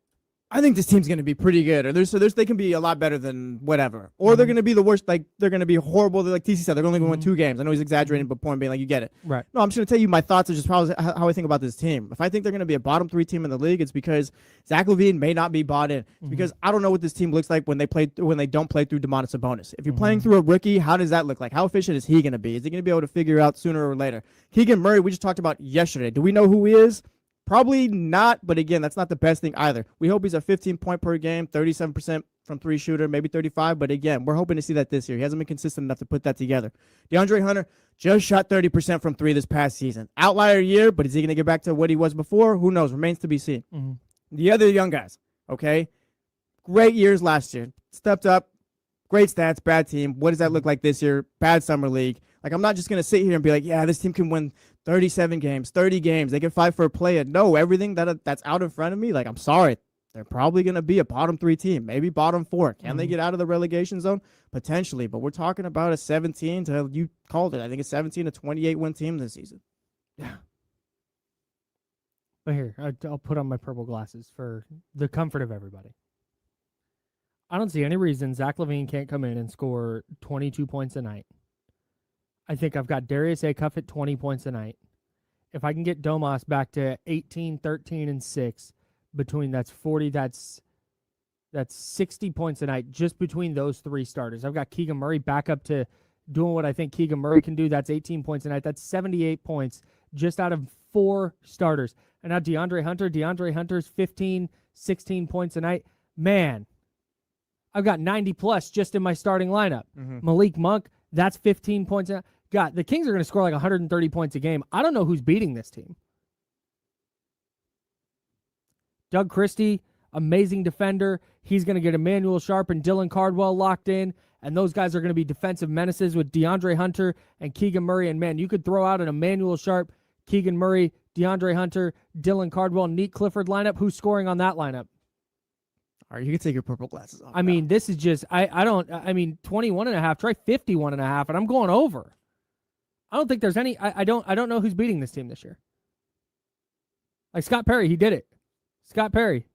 I think this team's going to be pretty good. Or they can be a lot better than whatever. Or they're going to be the worst. Like, they're going to be horrible. They're like TC said, they're only going to win 2 games. I know he's exaggerating, but point being, like, you get it. Right. No, I'm just going to tell you my thoughts are just probably how I think about this team. If I think they're going to be a bottom 3 team in the league, it's because Zach LaVine may not be bought in. It's because I don't know what this team looks like when they don't play through Domantas Sabonis. If you're playing through a rookie, how does that look like? How efficient is he going to be? Is he going to be able to figure out sooner or later? Keegan Murray, we just talked about yesterday. Do we know who he is? Probably not, but again, that's not the best thing either. We hope he's a 15-point per game, 37% from 3 shooter, maybe 35, but again, we're hoping to see that this year. He hasn't been consistent enough to put that together. DeAndre Hunter just shot 30% from 3 this past season. Outlier year, but is he going to get back to what he was before? Who knows? Remains to be seen. The other young guys, okay? Great years last year. Stepped up, great stats, bad team. What does that look like this year? Bad summer league. Like, I'm not just going to sit here and be like, yeah, this team can win 37 games, 30 games. They can fight for a play. No, everything that's out in front of me, like, I'm sorry. They're probably going to be a bottom 3 team, maybe bottom 4. Can they get out of the relegation zone? Potentially. But we're talking about you called it, I think a 17 to 28 win team this season. Yeah. But here, I'll put on my purple glasses for the comfort of everybody. I don't see any reason Zach LaVine can't come in and score 22 points a night. I think I've got Darius Acuff at 20 points a night. If I can get Domas back to 18, 13, and 6, that's 40, that's 60 points a night just between those 3 starters. I've got Keegan Murray back up to doing what I think Keegan Murray can do. That's 18 points a night. That's 78 points just out of 4 starters. And now DeAndre Hunter's 15, 16 points a night. Man, I've got 90 plus just in my starting lineup. Malik Monk, that's 15 points a night. God, the Kings are going to score like 130 points a game. I don't know who's beating this team. Doug Christie, amazing defender. He's going to get Emmanuel Sharp and Dylan Cardwell locked in, and those guys are going to be defensive menaces with DeAndre Hunter and Keegan Murray. And, man, you could throw out an Emmanuel Sharp, Keegan Murray, DeAndre Hunter, Dylan Cardwell, Neat Clifford lineup. Who's scoring on that lineup? All right, you can take your purple glasses off. I mean, this is just, 21.5, try 51.5, and I'm going over. I don't think there's any, I don't know who's beating this team this year. Like Scott Perry, he did it. Scott Perry.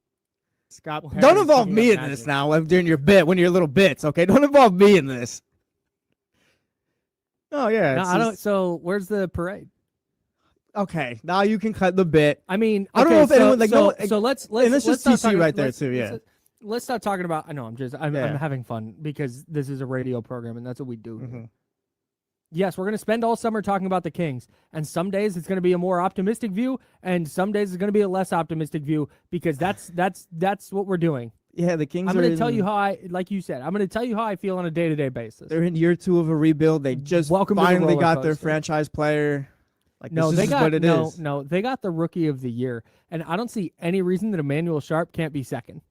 Don't involve me in this now during your bit, one of your little bits, okay? Don't involve me in this. Oh, yeah. No, I don't, so where's the parade? Okay, now you can cut the bit. I mean, I don't know if anyone, like, so let's and this is stop TC talking, right there, too, yeah. Let's stop talking about, I know, I'm having fun because this is a radio program and that's what we do. Yes, we're going to spend all summer talking about the Kings, and some days it's going to be a more optimistic view, and some days it's going to be a less optimistic view because that's what we're doing. Yeah, the Kings. I'm going to tell you how like you said, I'm going to tell you how I feel on a day-to-day basis. They're in year 2 of a rebuild. They just finally got their franchise player. Like, no, this is what it is. No, they got the rookie of the year, and I don't see any reason that Emmanuel Sharp can't be second.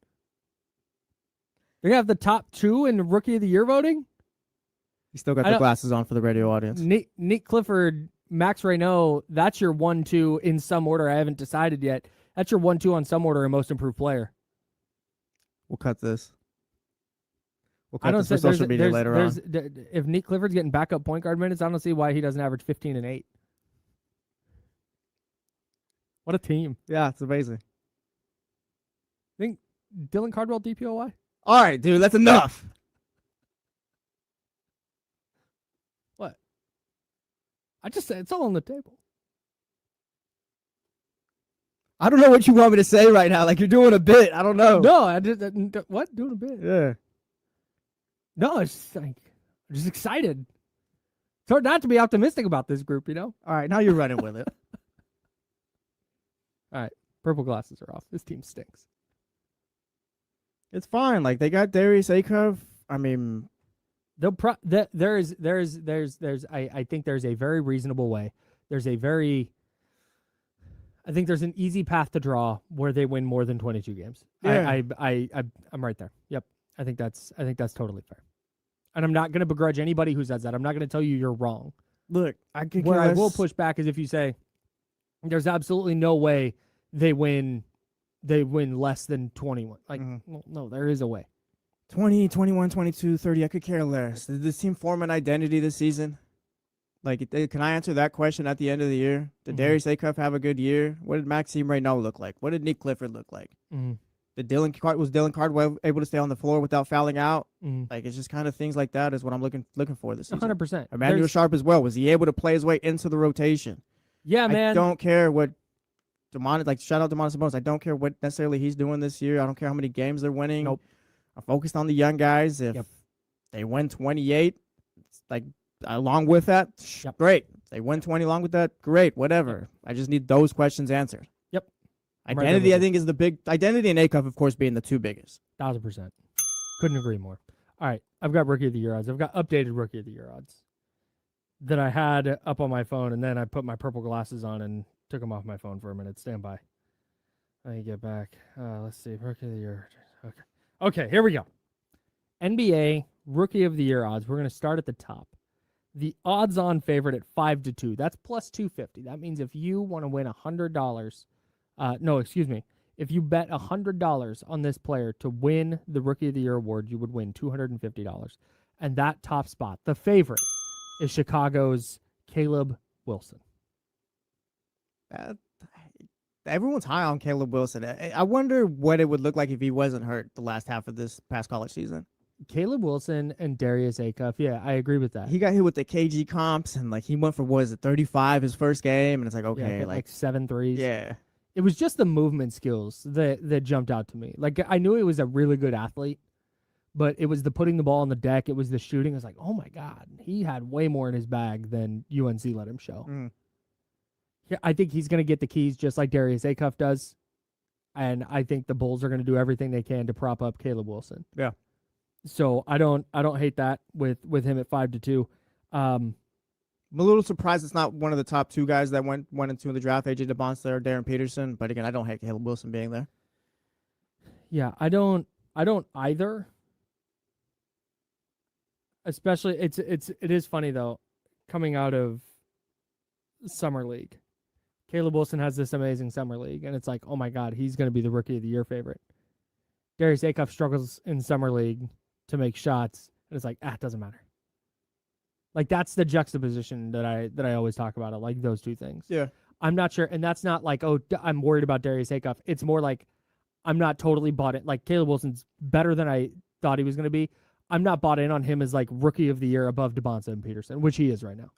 They're going to have the top 2 in rookie of the year voting. You still got the glasses on for the radio audience. Nick Clifford, Max Reynaud, that's your 1-2 in some order. I haven't decided yet. That's your 1-2 on some order and most improved player. We'll cut this. We'll I cut don't this for see social media later on. if Nick Clifford's getting backup point guard minutes, I don't see why he doesn't average 15 and 8. What a team! Yeah, it's amazing. Think Dylan Cardwell DPOY? All right, dude, that's enough. What? I just said it's all on the table. I don't know what you want me to say right now. Like, you're doing a bit. I don't know. No, I just what doing a bit. Yeah. No, it's just like I'm just excited. It's hard not to be optimistic about this group, you know. All right, now you're running with it. Purple glasses are off. This team stinks. It's fine. Like, they got Darius Acuff. I mean, I think there's a very reasonable way. I think there's an easy path to draw where they win more than 22 games. Yeah. I'm right there. Yep. I think that's totally fair. And I'm not going to begrudge anybody who says that. I'm not going to tell you you're wrong. look, I could Where I will push back is if you say there's absolutely no way they win less than 21. Like, no, there is a way. 20, 21, 22, 30. I could care less. Did this team form an identity this season? Like, can I answer that question at the end of the year? Did Darius Acuff have a good year? What did Maxime Reynaud look like? What did Nick Clifford look like? Was Dylan Cardwell able to stay on the floor without fouling out? Like, it's just kind of things like that is what I'm looking for this season. 100%. Emmanuel Sharp as well. Was he able to play his way into the rotation? Yeah, man. I don't care what shout out Demonis Sabonis. I don't care what necessarily he's doing this year. I don't care how many games they're winning. Nope. I'm focused on the young guys. If they win 28, it's like along with that, great. If they win 20 along with that, great. Whatever. I just need those questions answered. Yep. Identity, I think, is the big identity, and Acuff, of course, being the two biggest. 1,000%. Couldn't agree more. All right, I've got Rookie of the Year odds. I've got updated Rookie of the Year odds that I had up on my phone, and then I put my purple glasses on and took them off my phone for a minute. Stand by. Let me get back. Let's see. Rookie of the Year. Okay, here we go. NBA Rookie of the Year odds. We're going to start at the top. The odds-on favorite at 5-2. That's plus 250. That means if you want to win $100, if you bet $100 on this player to win the Rookie of the Year award, you would win $250. And that top spot, the favorite, is Chicago's Caleb Wilson. Everyone's high on Caleb Wilson. I wonder what it would look like if he wasn't hurt the last half of this past college season. Caleb Wilson and Darius Acuff. Yeah, I agree with that. He got hit with the KG comps, and like he went for 35 his first game, and it's like, okay, yeah, like 7 threes. Yeah. It was just the movement skills that jumped out to me. Like, I knew he was a really good athlete, but it was the putting the ball on the deck. It was the shooting. I was like, oh my God, he had way more in his bag than UNC let him show. Yeah, I think he's going to get the keys just like Darius Acuff does. And I think the Bulls are going to do everything they can to prop up Caleb Wilson. Yeah. So I don't hate that with him at 5-2. I'm a little surprised it's not one of the top two guys that went into the draft, AJ DeBonce or Darren Peterson. But again, I don't hate Caleb Wilson being there. Yeah, I don't either. Especially it is funny though, coming out of Summer League. Caleb Wilson has this amazing Summer League, and it's like, oh my God, he's going to be the Rookie of the Year favorite. Darius Acuff struggles in Summer League to make shots, and it's like, it doesn't matter. Like, that's the juxtaposition that I always talk about. I like those two things. Yeah. I'm not sure, and that's not like, oh, I'm worried about Darius Acuff. It's more like I'm not totally bought it. Like, Caleb Wilson's better than I thought he was going to be. I'm not bought in on him as like Rookie of the Year above DeBonce and Peterson, which he is right now.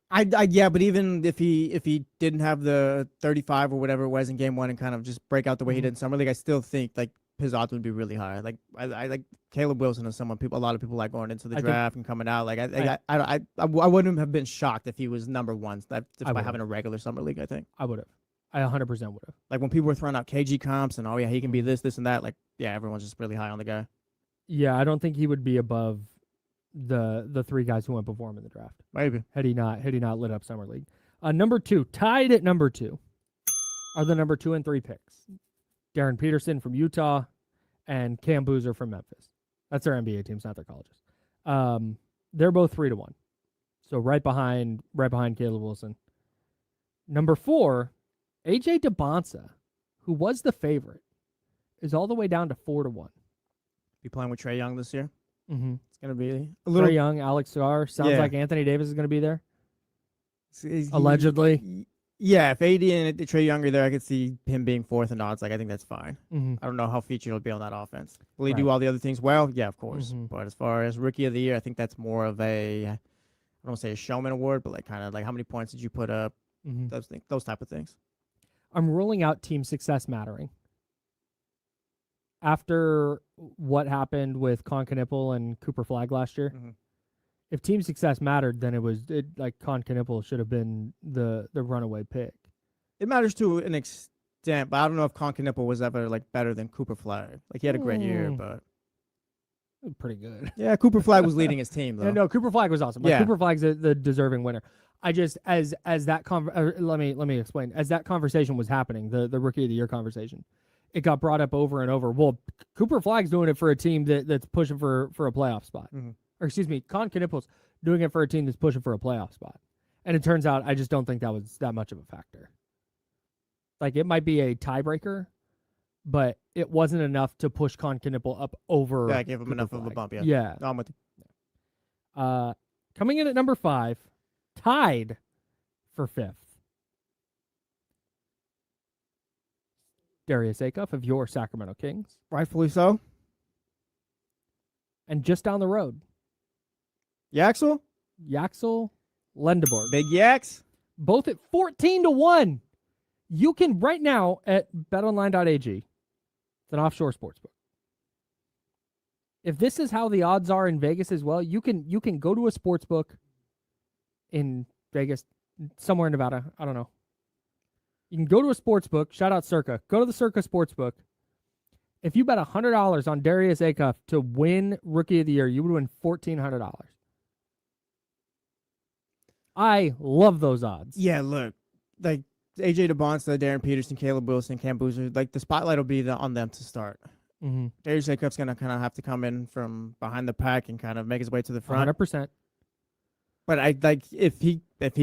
Yeah, but even if he didn't have the 35 or whatever it was in game one and kind of just break out the way he did in Summer League, I still think like his odds would be really high. Like I like Caleb Wilson is someone a lot of people like going into the draft and coming out. Like I wouldn't have been shocked if he was number one by having a regular Summer League. I think I would have. I 100% would have. Like when people were throwing out KG comps and he can be this and that. Like everyone's just really high on the guy. Yeah, I don't think he would be above the three guys who went before him in the draft. Maybe. Had he not lit up Summer League. Number 2, tied at number 2, are the number 2 and 3 picks. Darren Peterson from Utah and Cam Boozer from Memphis. That's their NBA teams, not their colleges. They're both 3-1. So right behind Caleb Wilson. Number 4, AJ DeBonce, who was the favorite, is all the way down to 4-1. Be playing with Trae Young this year? Mm-hmm. It's going to be a little Trae Young, Alex Carr. Sounds Yeah. like Anthony Davis is going to be there. he- Allegedly. Yeah, if AD and Trae Young are there, I could see him being fourth in odds. Like, I think that's fine. Mm-hmm. I don't know how featured he'll be on that offense. Will he do Right. all the other things well? Yeah, of course. Mhm. But as far as rookie of the year, I think that's more of a, I don't want to say a showman award, but like kind of like how many points did you put up? Mm-hmm. Those type of things. I'm ruling out team success mattering. After what happened with Con Knipple and Cooper Flag last year, Mhm. if team success mattered, then like Con Knipple should have been the runaway pick. It matters to an extent, but I don't know if Concanipple was ever like better than Cooper Flag. Like he had a great year, but Pretty good. yeah, Cooper Flag was leading his team though. No, Cooper Flag was awesome. Like, Yeah. Cooper Flag's the deserving winner. I just as that let me explain. As that conversation was happening, the rookie of the year conversation, it got brought up over and over. Well, Cooper Flag's doing it for a team that's pushing for a playoff spot. Mhm. Or excuse me, Con Knipple's doing it for a team that's pushing for a playoff spot. And it turns out I just don't think that was that much of a factor. Like, it might be a tiebreaker, but it wasn't enough to push Con Knipple up over. Yeah, I gave him Cooper enough of a Flag. bump. Yeah, Yeah. No, I'm with you. Coming in at number 5, tied for 5th. Darius Acuff of your Sacramento Kings. Rightfully so. And just down the road, Yaxel, Yaxel Lendeborg. Big Yax. Both at 14-1. You can right now at betonline.ag. It's an offshore sportsbook. If this is how the odds are in Vegas as well, you can go to a sportsbook in Vegas, somewhere in Nevada. I don't know. You can go to a sportsbook. Shout out Circa. Go to the Circa sportsbook. If you bet $100 on Darius Acuff to win Rookie of the Year, you would win $1,400. I love those odds. Yeah, look, like AJ DeBonsta, Darren Peterson, Caleb Wilson, Cam Boozer, like the spotlight will be on them to start. Mm-hmm. Darius Acuff's gonna kind of have to come in from behind the pack and kind of make his way to the front. 100%. But I like if he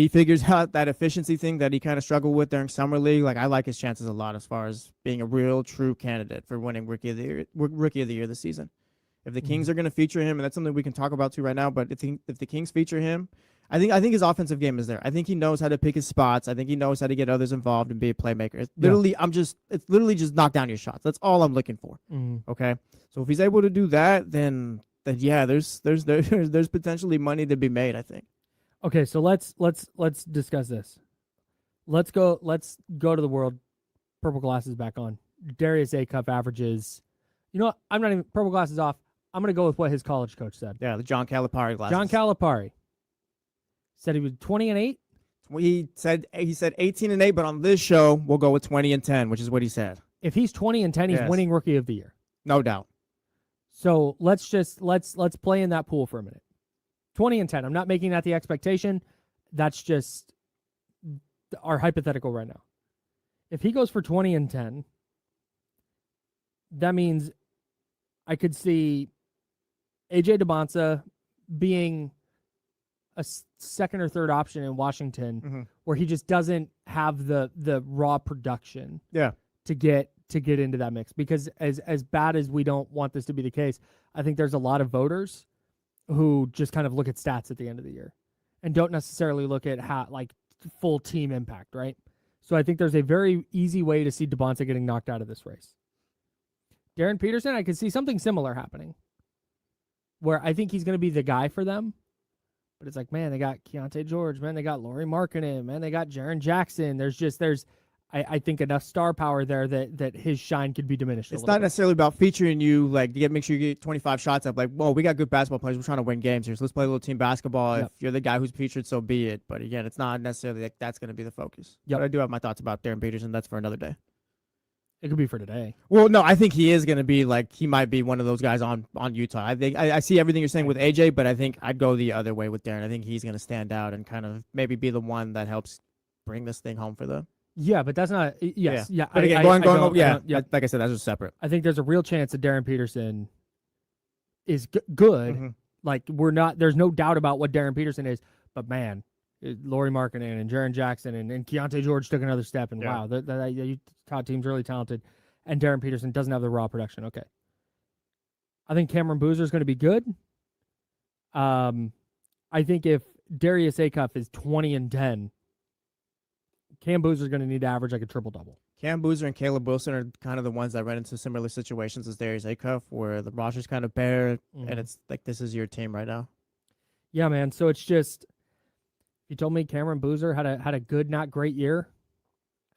figures out that efficiency thing that he kind of struggled with during summer league, like I like his chances a lot as far as being a real true candidate for winning rookie of the year this season. If the Kings are going to feature him, and that's something we can talk about too right now, but if the Kings feature him, I think his offensive game is there. I think he knows how to pick his spots. I think he knows how to get others involved and be a playmaker. It's literally just knock down your shots. That's all I'm looking for. Mm-hmm. Okay, so if he's able to do that, then yeah, there's potentially money to be made, I think. Okay, so let's discuss this. Let's go to the world. Purple glasses back on. Darius Acuff averages. You know what? I'm not even purple glasses off. I'm gonna go with what his college coach said. Yeah, the John Calipari glasses. John Calipari said he was 20-8. He said 18-8, but on this show we'll go with 20-10, which is what he said. If he's 20-10, he's Yes. winning Rookie of the Year. No doubt. So let's play in that pool for a minute. 20-10. I'm not making that the expectation. That's just our hypothetical right now. If he goes for 20-10, that means I could see AJ DeBonsa being a second or third option in Washington, where he just doesn't have the raw production. Yeah. To get into that mix, because as bad as we don't want this to be the case, I think there's a lot of voters who just kind of look at stats at the end of the year and don't necessarily look at how, like, full team impact, right? So I think there's a very easy way to see DeBonta getting knocked out of this race. Darren Peterson, I could see something similar happening, where I think he's going to be the guy for them. But it's like, man, they got Keontae George, man, they got Lauri Markkanen, man, they got Jaren Jackson. I think enough star power there that his shine could be diminished. It's not necessarily about featuring you, like, to make sure you get 25 shots up. Like, whoa, we got good basketball players. We're trying to win games here, so let's play a little team basketball. Yep. If you're the guy who's featured, so be it. But again, it's not necessarily like that's going to be the focus. Yep. But I do have my thoughts about Darren Peterson. That's for another day. It could be for today. Well, no, I think he is going to be like, he might be one of those guys on Utah. I think I see everything you're saying with AJ, but I think I'd go the other way with Darren. I think he's going to stand out and kind of maybe be the one that helps bring this thing home for them. Yeah, but that's not. Yes, yeah. But again, like I said, that's just separate. I think there's a real chance that Darren Peterson is good. Mm-hmm. Like, there's no doubt about what Darren Peterson is. But man, Lauri Markkanen and Jaren Jackson and Keontae George took another step. And wow, the Utah team's really talented. And Darren Peterson doesn't have the raw production. Okay. I think Cameron Boozer is going to be good. I think if Darius Acuff is 20-10, Cam Boozer's going to need to average like a triple-double. Cam Boozer and Caleb Wilson are kind of the ones that ran into similar situations as Darius Acuff, where the roster's kind of bare, and it's like, this is your team right now. Yeah, man. So it's just, you told me Cameron Boozer had a good, not great year,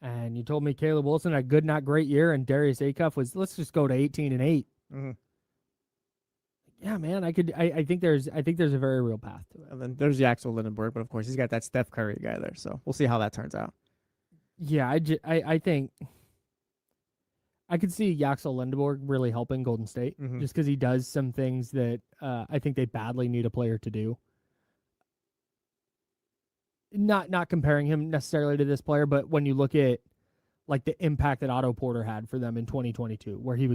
and you told me Caleb Wilson had a good, not great year, and Darius Acuff was, let's just go to 18-8. Mm-hmm. Yeah, man. I think there's a very real path to it. And then there's Yaxel Lindenberg, but of course he's got that Steph Curry guy there, so we'll see how that turns out. Yeah, I think I could see Yaxel Lindenberg really helping Golden State just because he does some things that I think they badly need a player to do. Not comparing him necessarily to this player, but when you look at like the impact that Otto Porter had for them in 2022, where he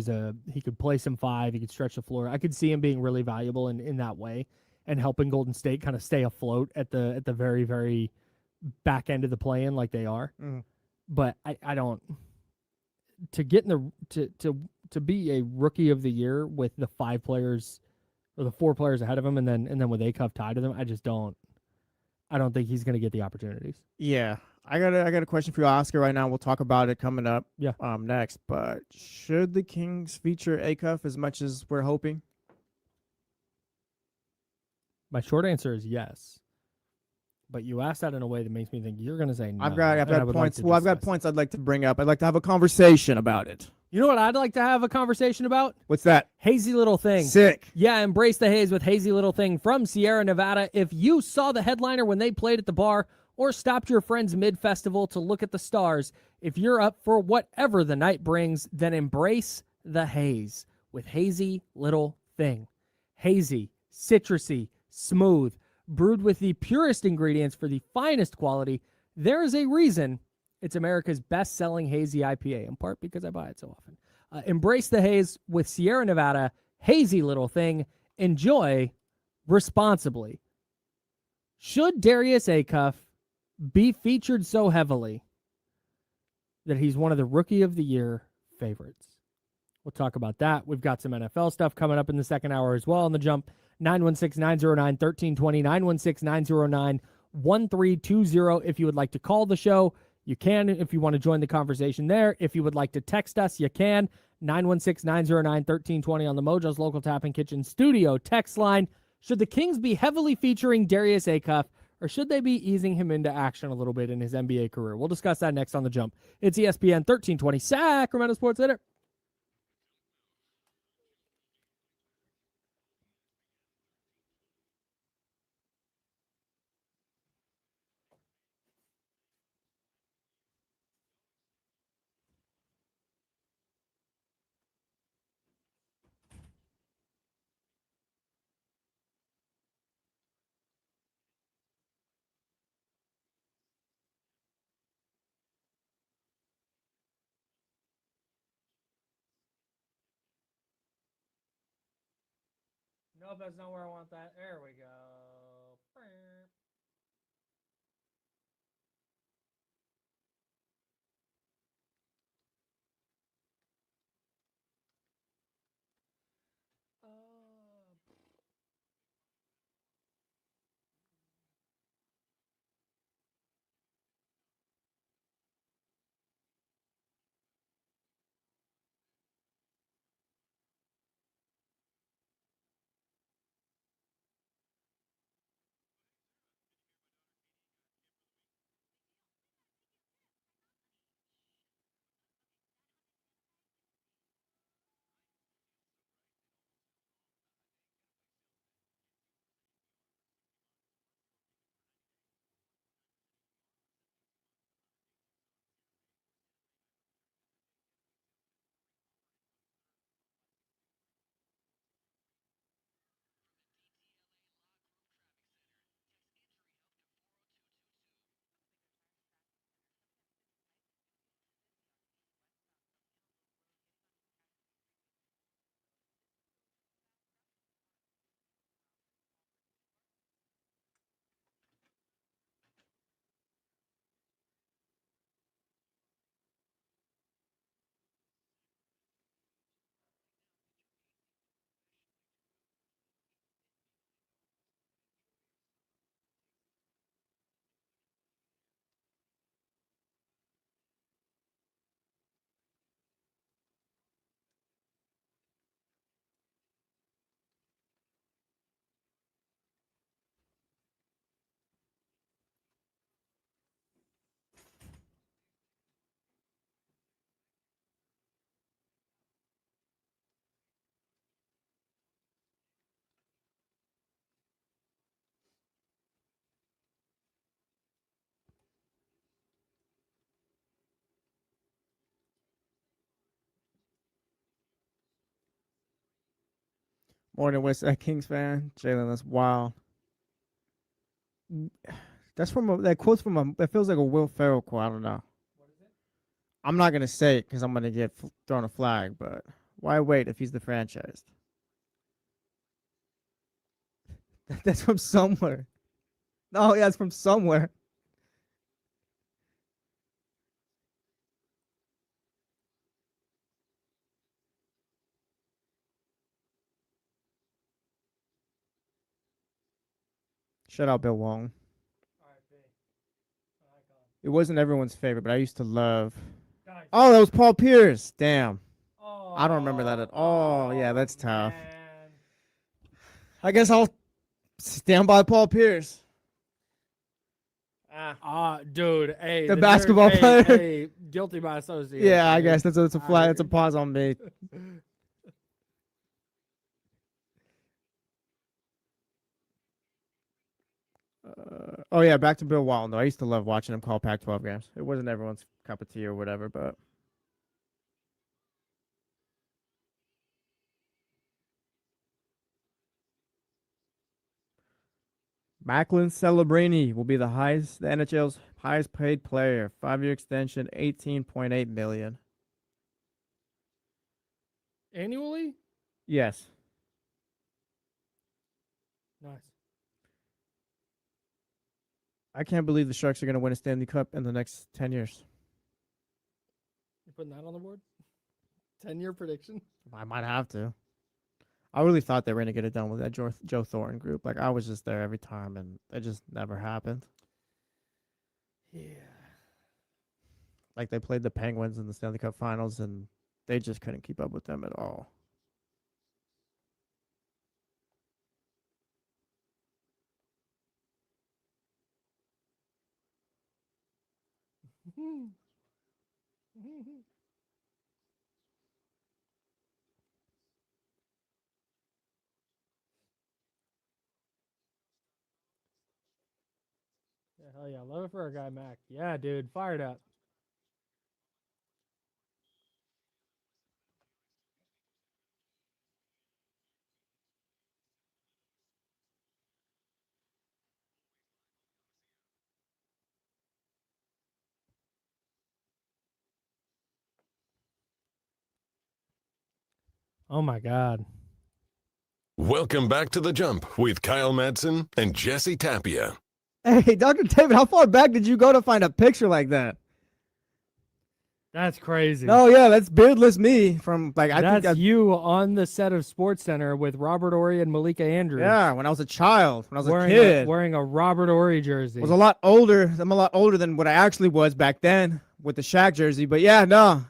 could play some five, he could stretch the floor. I could see him being really valuable in that way and helping Golden State kind of stay afloat at the very, very back end of the play-in like they are. But I don't, to get in the to be a rookie of the year with the 5 players or the 4 players ahead of him and then with Acuff tied to them, I don't think he's going to get the opportunities. Yeah. I got a question for you, Oscar, right now. We'll talk about it coming up next. But should the Kings feature Acuff as much as we're hoping? My short answer is yes. But you asked that in a way that makes me think you're going to say no. I've got points. I've got points I'd like to bring up. I'd like to have a conversation about it. You know what I'd like to have a conversation about? What's that? Hazy Little Thing. Sick. Yeah, embrace the haze with Hazy Little Thing from Sierra Nevada. If you saw the headliner when they played at the bar or stopped your friends mid-festival to look at the stars, if you're up for whatever the night brings, then embrace the haze with Hazy Little Thing. Hazy, citrusy, smooth, brewed with the purest ingredients for the finest quality. There is a reason it's America's best-selling hazy IPA, in part because I buy it so often. Embrace the haze with Sierra Nevada, Hazy Little Thing. Enjoy responsibly. Should Darius Acuff be featured so heavily that he's one of the Rookie of the Year favorites? We'll talk about that. We've got some NFL stuff coming up in the second hour as well on the jump. 916-909-1320, 916-909-1320. If you would like to call the show, you can. If you want to join the conversation there. If you would like to text us, you can. 916-909-1320 on the Mojo's Local Tap and Kitchen Studio text line. Should the Kings be heavily featuring Darius Acuff, or should they be easing him into action a little bit in his NBA career? We'll discuss that next on the jump. It's ESPN 1320 Sacramento Sports Center. Nope, that's not where I want that. There we go. Morning West Kings fan. Jalen, that's wild. That's that quote's that feels like a Will Ferrell quote. I don't know. I'm not gonna say it because I'm gonna get thrown a flag. But why wait if he's the franchised? That's from somewhere. No, yeah, it's from somewhere. Shout out Bill Wong. It wasn't everyone's favorite, but I used to love. Oh, that was Paul Pierce. Damn. I don't remember that at all. Yeah, that's tough. Man. I guess I'll stand by Paul Pierce. Dude, hey, The basketball player. Hey, guilty by association. Yeah, I guess that's a flag. That's a pause on me. Oh yeah, back to Bill Walton though. I used to love watching him call Pac-12 games. It wasn't everyone's cup of tea or whatever, but Macklin Celebrini will be the NHL's highest paid player. 5-year extension, $18.8 million. Annually? Yes. Nice. I can't believe the Sharks are going to win a Stanley Cup in the next 10 years. You putting that on the board? 10-year prediction? I might have to. I really thought they were going to get it done with that Joe Thornton group. Like, I was just there every time, and it just never happened. Yeah. Like, they played the Penguins in the Stanley Cup Finals, and they just couldn't keep up with them at all. Yeah, hell yeah. Love it for our guy, Mac. Yeah, dude. Fired up. Oh, my God. Welcome back to The Jump with Kyle Madson and Jesse Tapia. Hey, Dr. David, how far back did you go to find a picture like that? That's crazy. Oh, yeah, that's beardless me from, like, I think you on the set of SportsCenter with Robert Ory and Malika Andrews. yeah, when I was a child, when I was a kid. Wearing a Robert Ory jersey. I was a lot older. I'm a lot older than what I actually was back then with the Shaq jersey. But, yeah, no.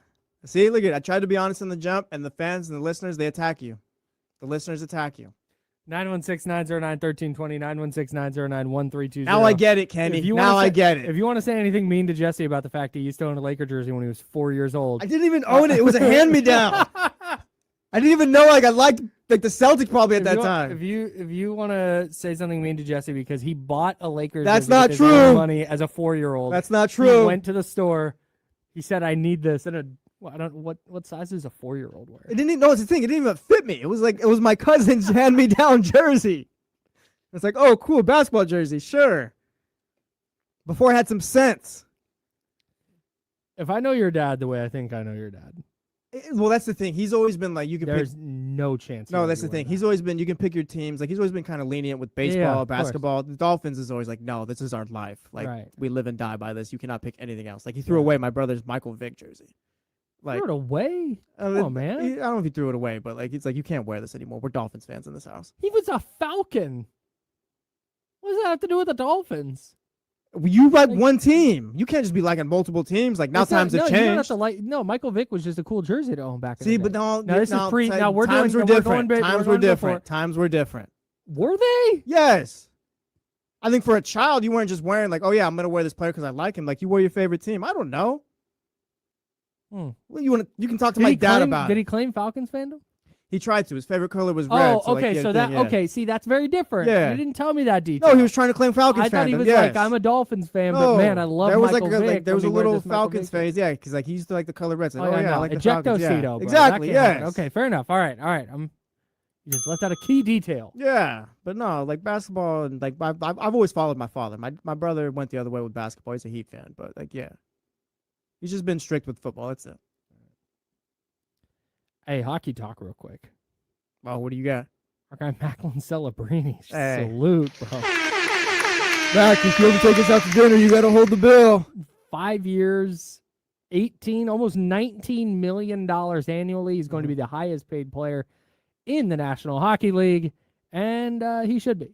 See, look at it. I tried to be honest in the jump, and the fans and the listeners, they attack you. The listeners attack you. 916-909-1320, 916-909-1320. Now I get it, Kenny. Now I get it. If you want to say anything mean to Jesse about the fact he used to own a Laker jersey when he was 4 years old. I didn't even own it. It was a hand-me-down. I didn't even know I liked the Celtics probably at that time. If you want to say something mean to Jesse because he bought a Lakers That's jersey not with his own true. money as a 4-year-old. That's not true. He went to the store. He said, "I need this." And I don't what size does a 4-year-old wear? It didn't even know it's the thing. It didn't even fit me. It was my cousin's hand-me-down jersey. It's like, oh, cool, basketball jersey, sure. Before I had some sense. If I know your dad the way I think I know your dad, Well, that's the thing. He's always been like, you can there's pick. no chance. No, that's the thing. He's always been, you can pick your teams. Like, he's always been kind of lenient with baseball, of course. basketball. The Dolphins is always like, no, this is our life. Like, Right. we live and die by this. You cannot pick anything else. Like, he threw away my brother's Michael Vick jersey. Like, Threw it away. Come on, man. I don't know if he threw it away, but like, it's like, you can't wear this anymore. We're Dolphins fans in this house. He was a Falcon. What does that have to do with the Dolphins? You like one team. You can't just be liking multiple teams. Like, now times have You don't have changed. to no, Michael Vick was just a cool jersey to own back in See, the day. but no, Now, this is pre. Now we're times doing. were We're going different. big. Times We're were going different. Times were different. Were they? Yes. I think for a child, you weren't just wearing like, oh yeah, I'm gonna wear this player because I like him. Like, you wear your favorite team. I don't know. Well, you can talk to my dad about Did it. he claim Falcons fandom? He tried to. His favorite color was red. Oh, so, like, okay. he had So a that thing, yeah. okay. See, that's very different. Yeah. You didn't tell me that detail. No, he was trying to claim Falcons I thought he fandom, was yes. like, I'm a Dolphins fan, No, but man, I love there was Michael like Vick. there was Let a me wear little this Michael Falcons Vick jersey. phase, yeah, because like he used to like the color red. So, Oh, yeah, I no. like the Falcons. Ejectocito, Yeah. bro. Exactly. That can't happen. Yes. Okay, fair enough. All right. You You just left out a key detail. Yeah, but no, like basketball and like I've always followed my father. My brother went the other way with basketball. He's a Heat fan, but like yeah, he's just been strict with football. That's it. Hey, hockey talk real quick. Oh, what do you got? Our guy Macklin Celebrini. Hey. Salute, bro. Mac, if you ever take us out to dinner, you got to hold the bill. 5 years, 18, almost $19 million annually. He's going to be the highest paid player in the National Hockey League, and he should be.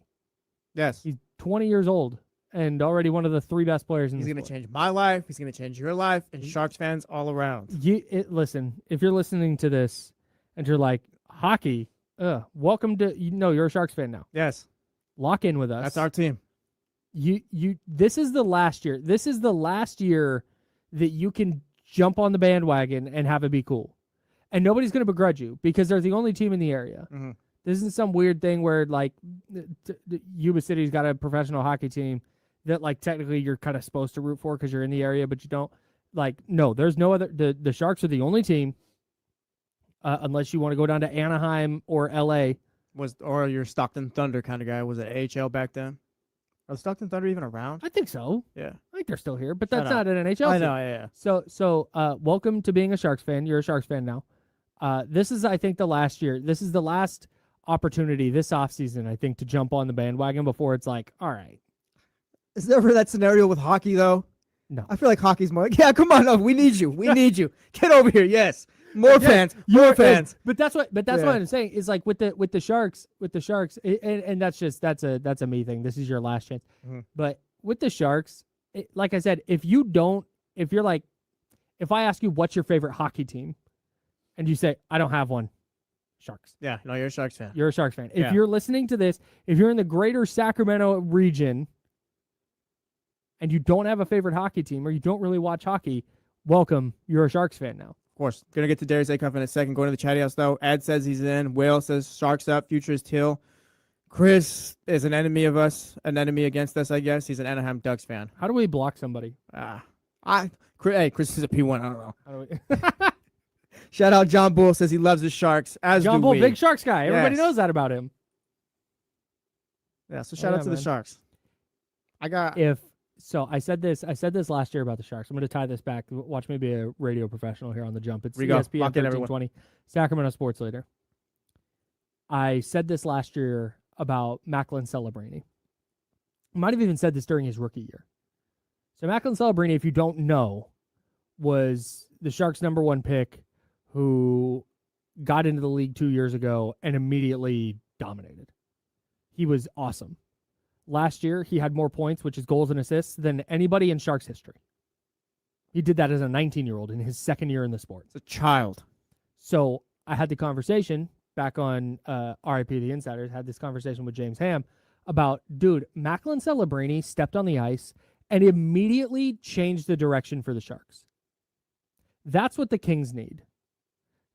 Yes. He's 20 years old and already one of the 3 best players in He's the going to sport. change my life. He's going to change your life and Sharks fans all around. Listen, if you're listening to this and you're like, hockey, welcome to, you're a Sharks fan now. Yes. Lock in with us. That's our team. This is the last year. This is the last year that you can jump on the bandwagon and have it be cool. And nobody's going to begrudge you because they're the only team in the area. Mm-hmm. This isn't some weird thing where like Yuba City's got a professional hockey team that like technically you're kind of supposed to root for because you're in the area, but you don't. Like, no, there's no other. The Sharks are the only team, unless you want to go down to Anaheim or LA. Or your Stockton Thunder kind of guy. Was it AHL back then? Are the Stockton Thunder even around? I think so. Yeah. I think they're still here, but that's I not an NHL I team. know, yeah. So, welcome to being a Sharks fan. You're a Sharks fan now. This is, I think, the last year. This is the last opportunity this offseason, I think, to jump on the bandwagon before it's like, all right. Is there ever that scenario with hockey, though? No. I feel like hockey's more like, yeah, come on, no, we need you. We need you. Get over here, yes. More fans. More fans. But that's what Yeah. I'm saying is like with the Sharks, and that's a me thing. This is your last chance. Mhm. But with the Sharks, like I said, if I ask you what's your favorite hockey team, and you say I don't have one, Sharks. Yeah, no, you're a Sharks fan. You're a Sharks fan. If Yeah. you're listening to this, if you're in the greater Sacramento region, and you don't have a favorite hockey team or you don't really watch hockey, welcome. You're a Sharks fan now. Of course. Going to get to Darius Acuff in a second. Going to the chatty house, though. Ed says he's in. Will says Sharks up. Future is Till. Chris is an enemy of us, an enemy against us, I guess. He's an Anaheim Ducks fan. How do we block somebody? Chris is a P1. I don't know. How do we? Shout out John Bull says he loves his Sharks. As John do Bull, we. big Sharks guy. Everybody Yes. knows that about him. Yeah, so shout out to the man. Sharks. I said this last year about the Sharks. I'm going to tie this back. Watch me be a radio professional here on the jump. It's Here we go. ESPN Lock in, everyone. 1320, Sacramento Sports Leader. I said this last year about Macklin Celebrini. I might have even said this during his rookie year. So Macklin Celebrini, if you don't know, was the Sharks' #1 pick who got into the league 2 years ago and immediately dominated. He was awesome. Last year, he had more points, which is goals and assists, than anybody in Sharks history. He did that as a 19-year-old in his second year in the sport. It's a child. So I had the conversation back on RIP The Insiders, had this conversation with James Ham about, dude, Macklin Celebrini stepped on the ice and immediately changed the direction for the Sharks. That's what the Kings need.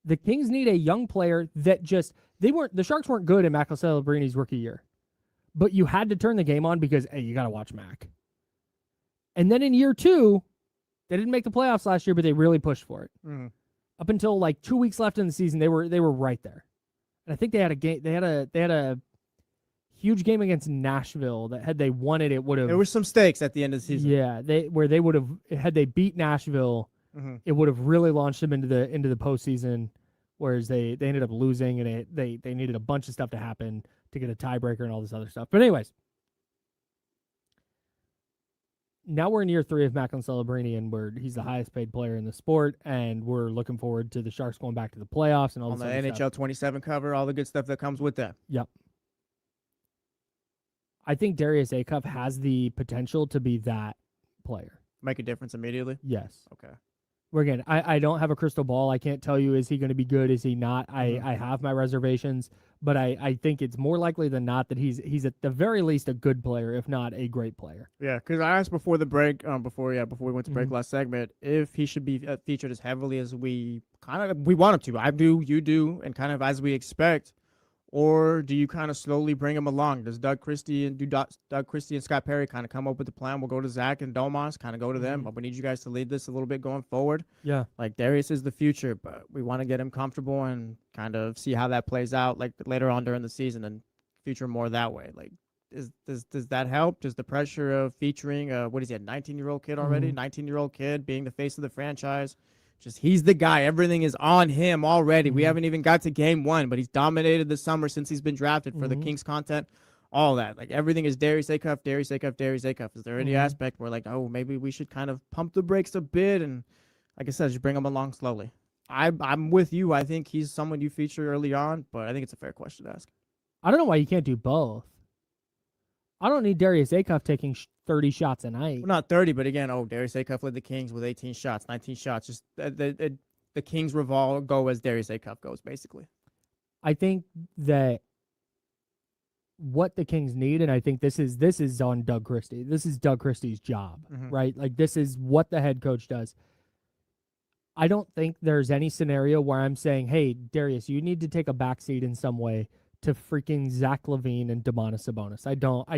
The Kings need a young player that the Sharks weren't good in Macklin Celebrini's rookie year. But you had to turn the game on because, hey, you got to watch Mac. And then in year 2, they didn't make the playoffs last year, but they really pushed for it. Mm-hmm. Up until like 2 weeks left in the season, they were right there. And I think they had a game. They had a huge game against Nashville that had they won it, it would have. There were some stakes at the end of the season. Yeah, they would have had they beat Nashville, it would have really launched them into the postseason. Whereas they ended up losing, and they needed a bunch of stuff to happen to get a tiebreaker and all this other stuff. But anyways, now we're in year 3 of Macklin Celebrini, and he's the highest paid player in the sport, and we're looking forward to the Sharks going back to the playoffs and all On this the other NHL stuff. 27 cover, all the good stuff that comes with that. Yep. I think Darius Acuff has the potential to be that player. Make a difference immediately. Yes. Okay. Where again, I don't have a crystal ball. I can't tell you, is he going to be good? Is he not? I have my reservations, but I think it's more likely than not that he's at the very least a good player, if not a great player. Yeah, because I asked before the break, before we went to break last segment, if he should be featured as heavily as we want him to. I do, you do, and kind of as we expect, Or do you kind of slowly bring him along? Does Doug Christie and Scott Perry kind of come up with the plan? We'll go to Zach and Domas, kind of go to them, but we need you guys to lead this a little bit going forward. Yeah. Like Darius is the future, but we want to get him comfortable and kind of see how that plays out like later on during the season and feature more that way. Like, does that help? Does the pressure of featuring what is he, a 19-year-old kid already? 19-year-old kid being the face of the franchise? Just he's the guy. Everything is on him already. We haven't even got to game one, but he's dominated the summer since he's been drafted for the Kings content. All that. Like everything is Darius Acuff, Darius Acuff, Darius Acuff. Is there any aspect where like, oh, maybe we should kind of pump the brakes a bit and like I said, just bring him along slowly? I'm with you. I think he's someone you feature early on, but I think it's a fair question to ask. I don't know why you can't do both. I don't need Darius Acuff taking 30 shots a night. Well, not 30, but again, Darius Acuff led the Kings with 18 shots, 19 shots. Just the Kings go as Darius Acuff goes, basically. I think that what the Kings need, and I think this is on Doug Christie. This is Doug Christie's job, right? Like this is what the head coach does. I don't think there's any scenario where I'm saying, hey, Darius, you need to take a backseat in some way to freaking Zach LaVine and Domantas Sabonis. I don't.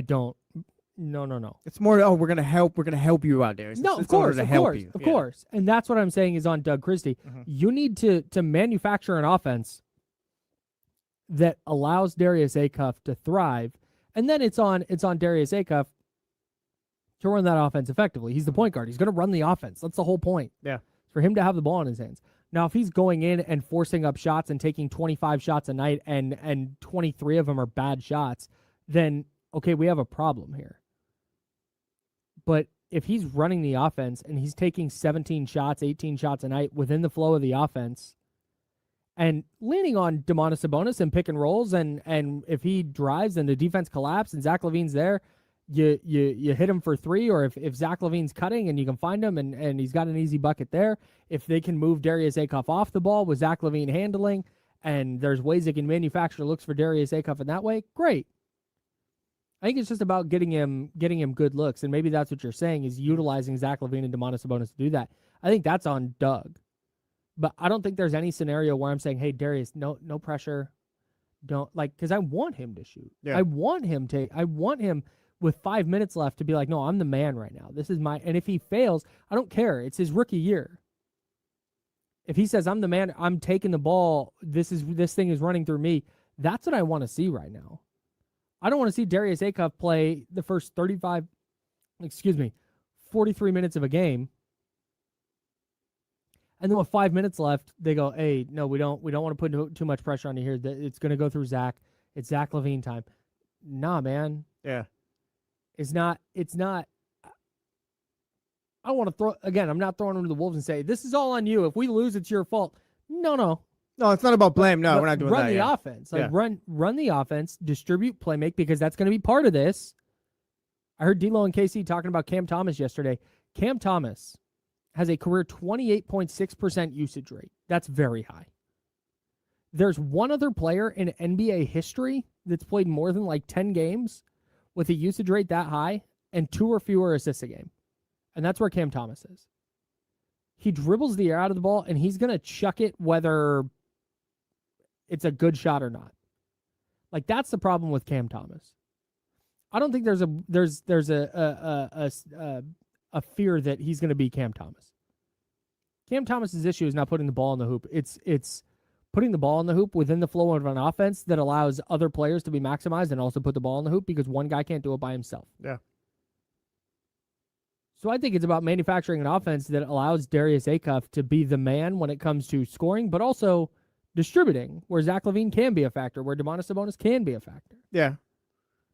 No. It's more, we're gonna help you out, Darius. No, it's of course, to of help course, you. of course. And that's what I'm saying is on Doug Christie. You need to manufacture an offense that allows Darius Acuff to thrive, and then it's on Darius Acuff to run that offense effectively. He's the point guard. He's going to run the offense. That's the whole point. Yeah. For him to have the ball in his hands. Now, if he's going in and forcing up shots and taking 25 shots a night and 23 of them are bad shots, then, okay, we have a problem here. But if he's running the offense and he's taking 17 shots, 18 shots a night within the flow of the offense and leaning on Domantas Sabonis and pick and rolls, and if he drives and the defense collapses and Zach LaVine's there, you hit him for three, or if Zach LaVine's cutting and you can find him and he's got an easy bucket there, if they can move Darius Acuff off the ball with Zach LaVine handling and there's ways they can manufacture looks for Darius Acuff in that way, great. I think it's just about getting him good looks, and maybe that's what you're saying is utilizing Zach LaVine and Domantas Sabonis to do that. I think that's on Doug. But I don't think there's any scenario where I'm saying, hey, Darius, no pressure. Don't, like, because I want him to shoot. Yeah. I want him with 5 minutes left to be like, no, I'm the man right now. This is and if he fails, I don't care. It's his rookie year. If he says, I'm the man, I'm taking the ball, this thing is running through me, that's what I want to see right now. I don't want to see Darius Acuff play the first 43 minutes of a game. And then with 5 minutes left, they go, hey, no, we don't want to put too much pressure on you here. It's going to go through Zach. It's Zach LaVine time. Nah, man. Yeah. It's not. I don't want to throw, again, I'm not throwing him to the wolves and say, this is all on you. If we lose, it's your fault. No. No, it's not about blame. No, we're not doing that. Run the offense. Like run the offense, distribute, play make, because that's going to be part of this. I heard D'Lo and KC talking about Cam Thomas yesterday. Cam Thomas has a career 28.6% usage rate. That's very high. There's one other player in NBA history that's played more than like 10 games with a usage rate that high and 2 or fewer assists a game. And that's where Cam Thomas is. He dribbles the air out of the ball, and he's going to chuck it whether it's a good shot or not. Like, that's the problem with Cam Thomas. I don't think there's a fear that he's going to be Cam Thomas. Cam Thomas's issue is not putting the ball in the hoop. It's putting the ball in the hoop within the flow of an offense that allows other players to be maximized and also put the ball in the hoop, because one guy can't do it by himself. Yeah. So I think it's about manufacturing an offense that allows Darius Acuff to be the man when it comes to scoring, but also distributing, where Zach LaVine can be a factor, where Domantas Sabonis can be a factor. Yeah.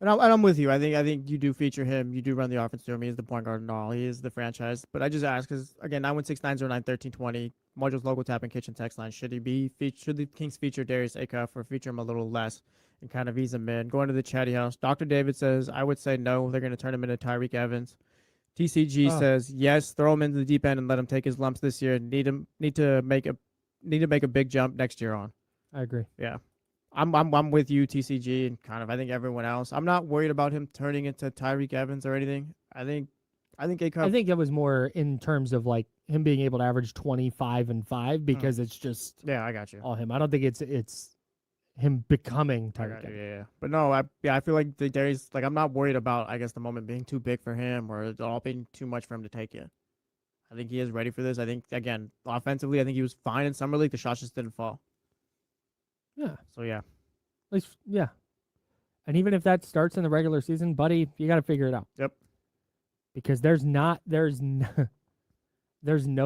And I'm with you. I think you do feature him. You do run the offense through him. He is the point guard and all. He is the franchise. But I just ask because, again, 916-909-1320, Mojo's local tap and kitchen text line. Should the Kings feature Darius Acuff or feature him a little less and kind of ease him in? Going to the chatty house. Dr. David says, I would say no. They're going to turn him into Tyreek Evans. TCG says, yes, throw him into the deep end and let him take his lumps this year. Need to make a big jump next year on. I agree. Yeah. I'm with you, TCG, and kind of I think everyone else. I'm not worried about him turning into Tyreek Evans or anything. I think Acuff. I think it was more in terms of like him being able to average 25 and 5 because it's just I got you. all him. I don't think it's him becoming I Tyreek got you, Henry. yeah. But no, I feel like Darius, like I'm not worried about, I guess, the moment being too big for him or it all being too much for him to take yet. I think he is ready for this. I think, again, offensively, I think he was fine in summer league. The shots just didn't fall. Yeah, So yeah, at least yeah. And even if that starts in the regular season, buddy, you got to figure it out. Yep. Because there's no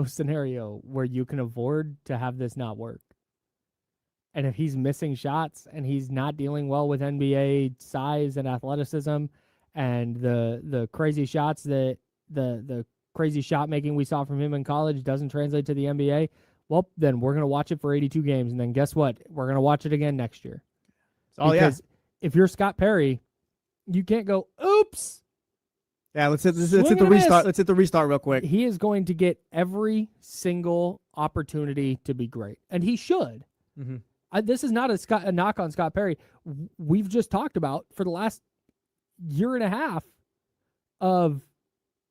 scenario where you can afford to have this not work. And if he's missing shots and he's not dealing well with NBA size and athleticism and the crazy shots that the crazy shot making we saw from him in college doesn't translate to the NBA, well, then we're going to watch it for 82 games. And then guess what? We're going to watch it again next year. Oh, because if you're Scott Perry, you can't go, oops. Yeah, let's hit Swing the and a restart. miss. Let's hit the restart real quick. He is going to get every single opportunity to be great. And he should. Mm-hmm. This is not a knock on Scott Perry. We've just talked about for the last year and a half of,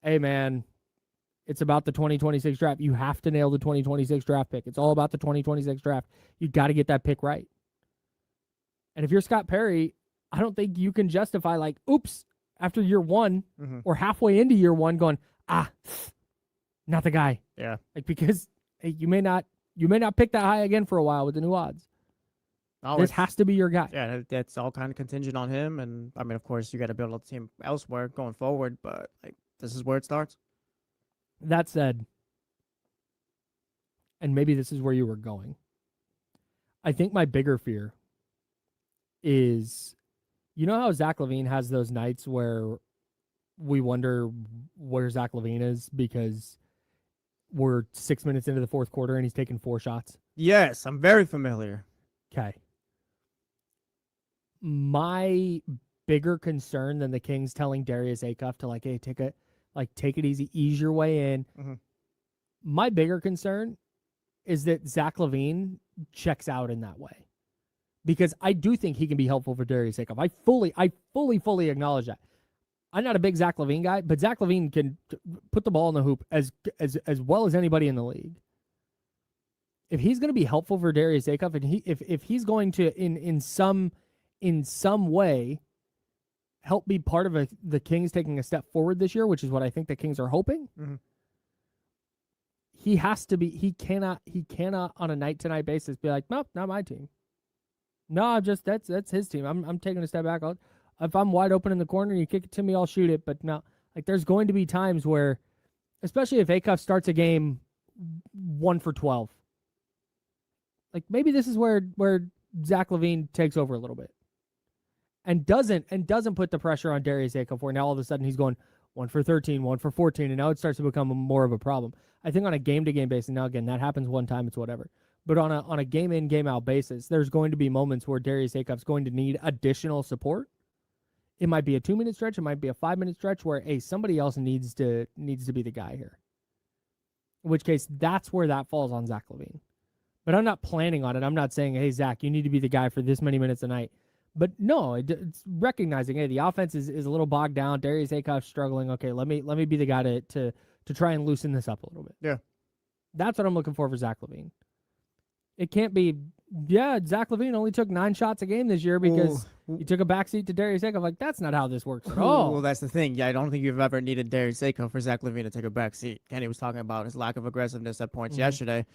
hey, man, it's about the 2026 draft. You have to nail the 2026 draft pick. It's all about the 2026 draft. You got to get that pick right. And if you're Scott Perry, I don't think you can justify like, oops, after year one or halfway into year one going, not the guy. Yeah. Like, because hey, you may not pick that high again for a while with the new odds. Oh, This has to be your guy. Yeah, that's all kind of contingent on him. And I mean, of course, you got to build up the team elsewhere going forward. But like, this is where it starts. That said, and maybe this is where you were going, I think my bigger fear is, you know how Zach LaVine has those nights where we wonder where Zach LaVine is because we're 6 minutes into the fourth quarter and he's taking 4 shots? Yes, I'm very familiar. Okay. My bigger concern than the Kings telling Darius Acuff to like, hey, take it easy, ease your way in. Mm-hmm. My bigger concern is that Zach LaVine checks out in that way. Because I do think he can be helpful for Darius Acuff. I fully acknowledge that. I'm not a big Zach LaVine guy, but Zach LaVine can put the ball in the hoop as well as anybody in the league. If he's going to be helpful for Darius Acuff, and if he's going to in some way help be part of the Kings taking a step forward this year, which is what I think the Kings are hoping. Mm-hmm. He has to be. He cannot on a night to night basis be like, nope, not my team. No, that's his team. I'm taking a step back. If I'm wide open in the corner and you kick it to me, I'll shoot it. But no, like there's going to be times where, especially if Acuff starts a game 1 for 12, like maybe this is where Zach LaVine takes over a little bit, and doesn't put the pressure on Darius Acuff where now all of a sudden he's going 1 for 13, 1 for 14, and now it starts to become more of a problem. I think on a game to game basis, now again that happens one time, it's whatever. But on a game in, game out basis, there's going to be moments where Darius Acuff's going to need additional support. It might be a 2-minute stretch, it might be a 5-minute stretch where somebody else needs to be the guy here. In which case, that's where that falls on Zach LaVine. But I'm not planning on it. I'm not saying, hey, Zach, you need to be the guy for this many minutes a night. But no, it's recognizing, hey, the offense is a little bogged down. Darius Acuff's struggling. Okay, let me be the guy to try and loosen this up a little bit. Yeah. That's what I'm looking for Zach LaVine. It can't be, Zach LaVine only took 9 shots a game this year because he took a backseat to Darius Acuff. Like, that's not how this works at all. Well, that's the thing. Yeah, I don't think you've ever needed Darius Acuff for Zach LaVine to take a backseat. Kenny was talking about his lack of aggressiveness at points yesterday.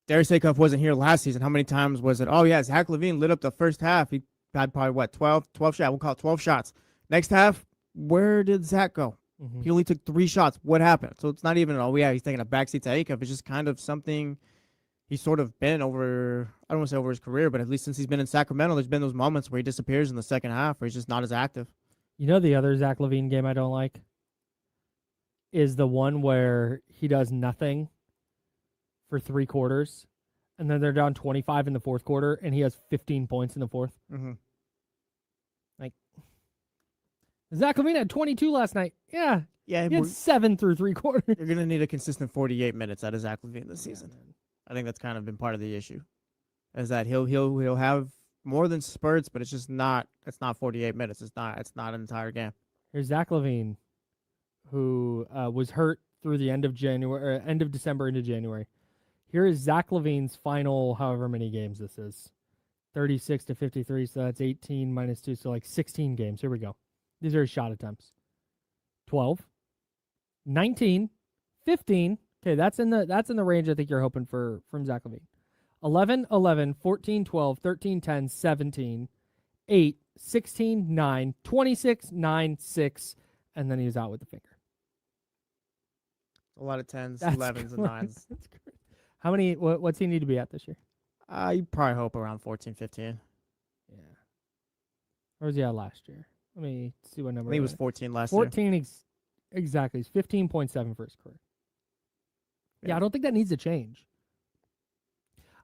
Darius Acuff wasn't here last season. How many times was it? Oh, yeah, Zach LaVine lit up the first half. He had probably, 12 shots. We'll call it 12 shots. Next half, where did Zach go? Mm-hmm. He only took 3 shots. What happened? So it's not even, he's taking a backseat to Acuff. It's just kind of something he's sort of been over, I don't want to say over his career, but at least since he's been in Sacramento, there's been those moments where he disappears in the second half where he's just not as active. You know the other Zach LaVine game I don't like is the one where he does nothing for 3 quarters, and then they're down 25 in the fourth quarter, and he has 15 points in the fourth. Mm-hmm. Like, Zach LaVine had 22 last night. Yeah, he had 7 through 3 quarters. You're going to need a consistent 48 minutes out of Zach LaVine this season. I think that's kind of been part of the issue, is that he'll have more than spurts, but it's not 48 minutes. It's not an entire game. Here's Zach LaVine, who was hurt through the end of December into January. Here is Zach LaVine's final, however many games this is. 36 to 53, so that's 18 minus 2, so like 16 games. Here we go. These are his shot attempts. 12, 19, 15. Okay, that's in the range I think you're hoping for from Zach LaVine. 11, 11, 14, 12, 13, 10, 17, 8, 16, 9, 26, 9, 6, and then he was out with the finger. A lot of 10s, That's 11s, and great. 9s. That's great. How many? What's he need to be at this year? You probably hope around 14, 15. Yeah. Where was he at last year? Let me see what I number. think it was 14 last year. 14 exactly. He's 15.7 for his career. Yeah, I don't think that needs to change.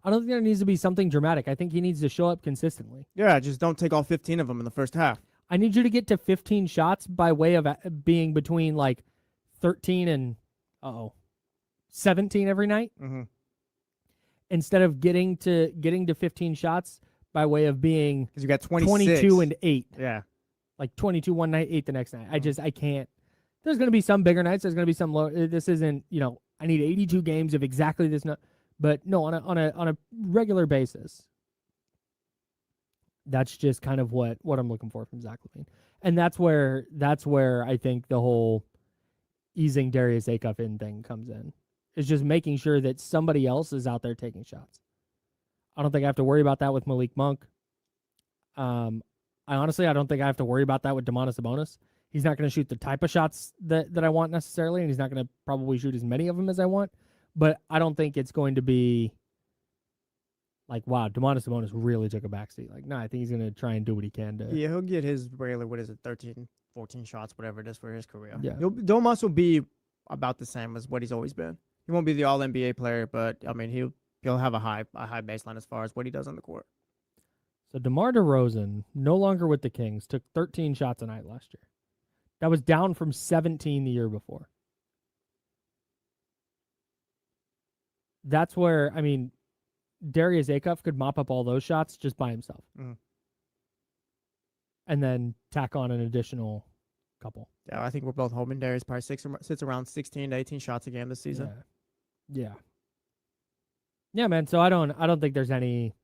I don't think there needs to be something dramatic. I think he needs to show up consistently. Yeah, just don't take all 15 of them in the first half. I need you to get to 15 shots by way of being between like 13 and 17 every night, Mm-hmm. instead of getting to 15 shots by way of being Because you got 26. 22 and 8. Yeah. Like 22 one night, 8 the next night. I can't. There's going to be some bigger nights. There's going to be some low. This isn't, I need 82 games of exactly this. But no, on a regular basis. That's just kind of what I'm looking for from Zach LaVine. And that's where I think the whole easing Darius Acuff in thing comes in. Is just making sure that somebody else is out there taking shots. I don't think I have to worry about that with Malik Monk. I don't think I have to worry about that with Domantas Sabonis. He's not going to shoot the type of shots that I want necessarily, and he's not going to probably shoot as many of them as I want. But I don't think it's going to be like, wow, Domantas Sabonis really took a backseat. Like, no, I think he's going to try and do what he can to. Yeah, he'll get his regular, 13, 14 shots, whatever it is for his career. Yeah. Domas will be about the same as what he's always been. He won't be the All-NBA player, but, I mean, he'll have a high baseline as far as what he does on the court. So DeMar DeRozan, no longer with the Kings, took 13 shots a night last year. That was down from 17 the year before. That's where, Darius Acuff could mop up all those shots just by himself. Mhm. And then tack on an additional couple. Yeah, I think we're both hoping Darius probably sits around 16 to 18 shots a game this season. Yeah. Yeah, man. So I don't think there's any.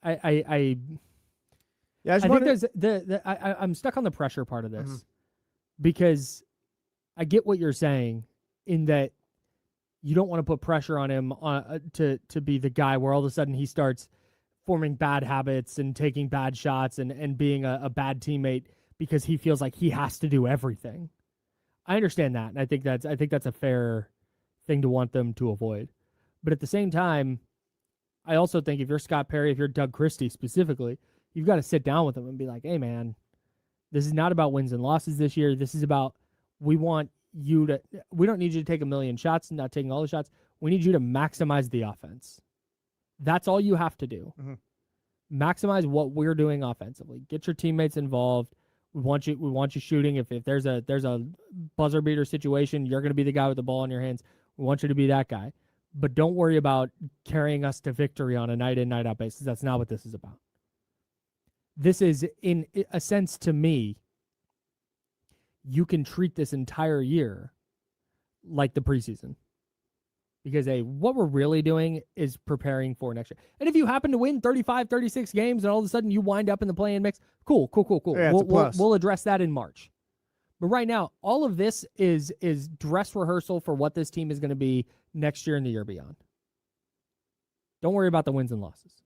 Yeah, I think there's I'm stuck on the pressure part of this because I get what you're saying in that you don't want to put pressure on him to be the guy where all of a sudden he starts forming bad habits and taking bad shots and being a bad teammate because he feels like he has to do everything. I understand that, and I think that's a fair thing to want them to avoid. But at the same time, I also think if you're Scott Perry, if you're Doug Christie specifically, you've got to sit down with them and be like, hey, man, this is not about wins and losses this year. This is about we don't need you to take a million shots, not taking all the shots. We need you to maximize the offense. That's all you have to do. Mm-hmm. Maximize what we're doing offensively. Get your teammates involved. We want you shooting. If there's a buzzer beater situation, you're going to be the guy with the ball in your hands. We want you to be that guy. But don't worry about carrying us to victory on a night in, night out basis. That's not what this is about. This is, in a sense, to me, you can treat this entire year like the preseason. Because, what we're really doing is preparing for next year. And if you happen to win 35, 36 games and all of a sudden you wind up in the play-in mix, cool. Yeah, We'll address that in March. But right now, all of this is dress rehearsal for what this team is going to be next year and the year beyond. Don't worry about the wins and losses.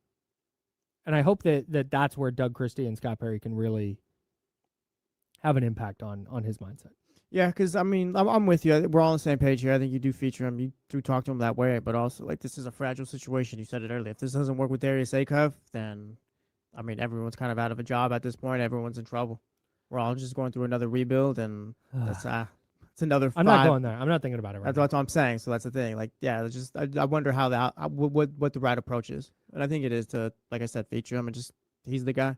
And I hope that's where Doug Christie and Scott Perry can really have an impact on his mindset. Yeah, because, I'm with you. We're all on the same page here. I think you do feature him. You do talk to him that way. But also, this is a fragile situation. You said it earlier. If this doesn't work with Darius Acuff, then, everyone's kind of out of a job at this point. Everyone's in trouble. We're all just going through another rebuild, and that's it's another 5. I'm not going there. I'm not thinking about it right That's what I'm saying. So that's the thing. I wonder how what the right approach is. And I think it is to, like I said, feature him and just he's the guy.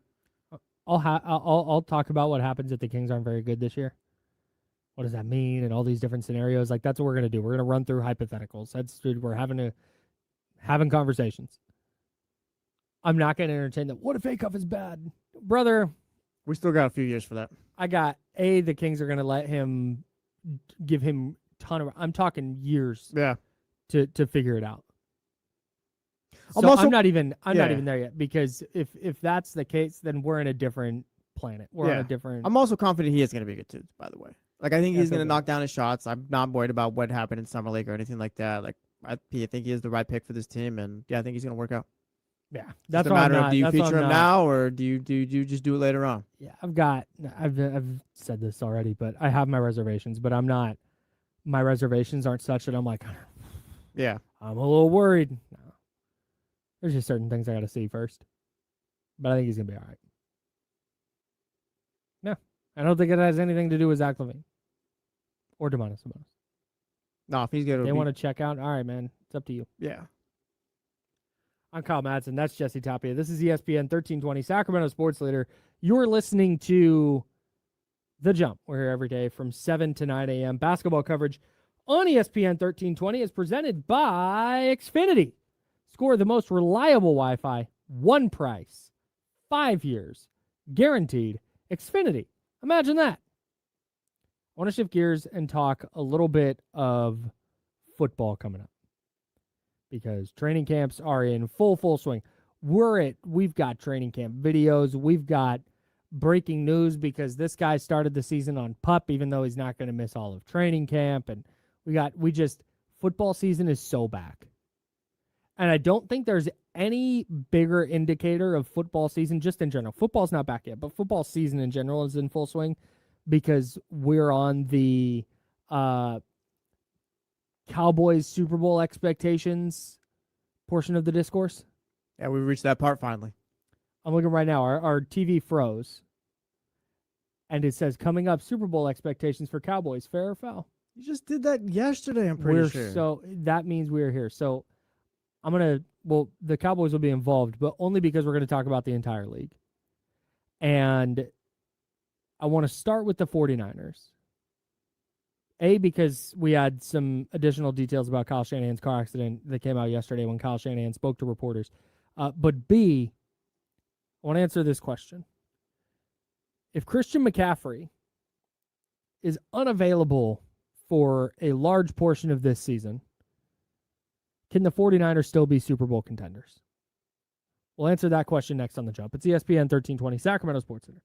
I'll talk about what happens if the Kings aren't very good this year. What does that mean? And all these different scenarios. That's what we're gonna do. We're gonna run through hypotheticals. We're having conversations. I'm not gonna entertain that. What if Acuff is bad, brother? We still got a few years for that. I got the Kings are gonna let him give him ton of. I'm talking years. Yeah. To figure it out. So also- I'm not even Yeah. there yet, because if that's the case, then we're in a different planet. We're on a different. I'm also confident he is going to be good too. By the way, like I think Yeah, he's so going to good. knock down his shots. I'm not worried about what happened in summer league or anything like that. Like I think he is the right pick for this team, and yeah, I think he's going to work out. Yeah, It's that's just a why I'm matter not. of do you That's why feature I'm him not- now or do you just do it later on? Yeah, I've said this already, but I have my reservations. But I'm not. My reservations aren't such that I'm like, Yeah, I'm a little worried. No. There's just certain things I got to see first. But I think he's gonna be all right. No, I don't think it has anything to do with Zach LaVine or Domantas Sabonis. no, if he's good, They want to check out. All right, man. It's up to you. yeah. I'm Kyle Madson. That's Jesse Tapia. This is ESPN 1320, Sacramento Sports Leader. You're listening to The Jump. We're here every day from 7 to 9 a.m. Basketball coverage on ESPN 1320 is presented by Xfinity. Score the most reliable Wi-Fi, one price, 5 years, guaranteed. Xfinity. Imagine that. I want to shift gears and talk a little bit of football coming up, because training camps are in full swing. We've got training camp videos. We've got breaking news because this guy started the season on PUP, even though he's not going to miss all of training camp. And football season is so back. And I don't think there's any bigger indicator of football season just in general. Football's not back yet, but football season in general is in full swing because we're on the Cowboys Super Bowl expectations portion of the discourse. Yeah, we reached that part finally. I'm looking right now. Our TV froze. And it says, coming up, Super Bowl expectations for Cowboys, fair or foul? You just did that yesterday, I'm pretty sure. So that means we're here. So the Cowboys will be involved, but only because we're going to talk about the entire league. And I want to start with the 49ers. Because we had some additional details about Kyle Shanahan's car accident that came out yesterday when Kyle Shanahan spoke to reporters. But B, I want to answer this question. If Christian McCaffrey is unavailable for a large portion of this season, can the 49ers still be Super Bowl contenders? We'll answer that question next on The Jump. It's ESPN 1320, Sacramento Sports Center.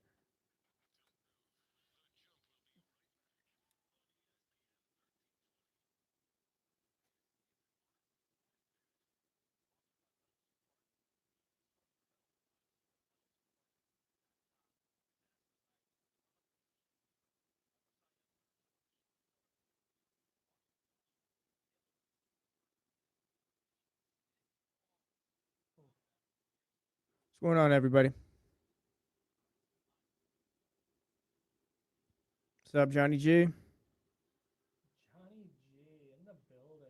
What's going on, everybody? What's up, Johnny G? Johnny G in the building.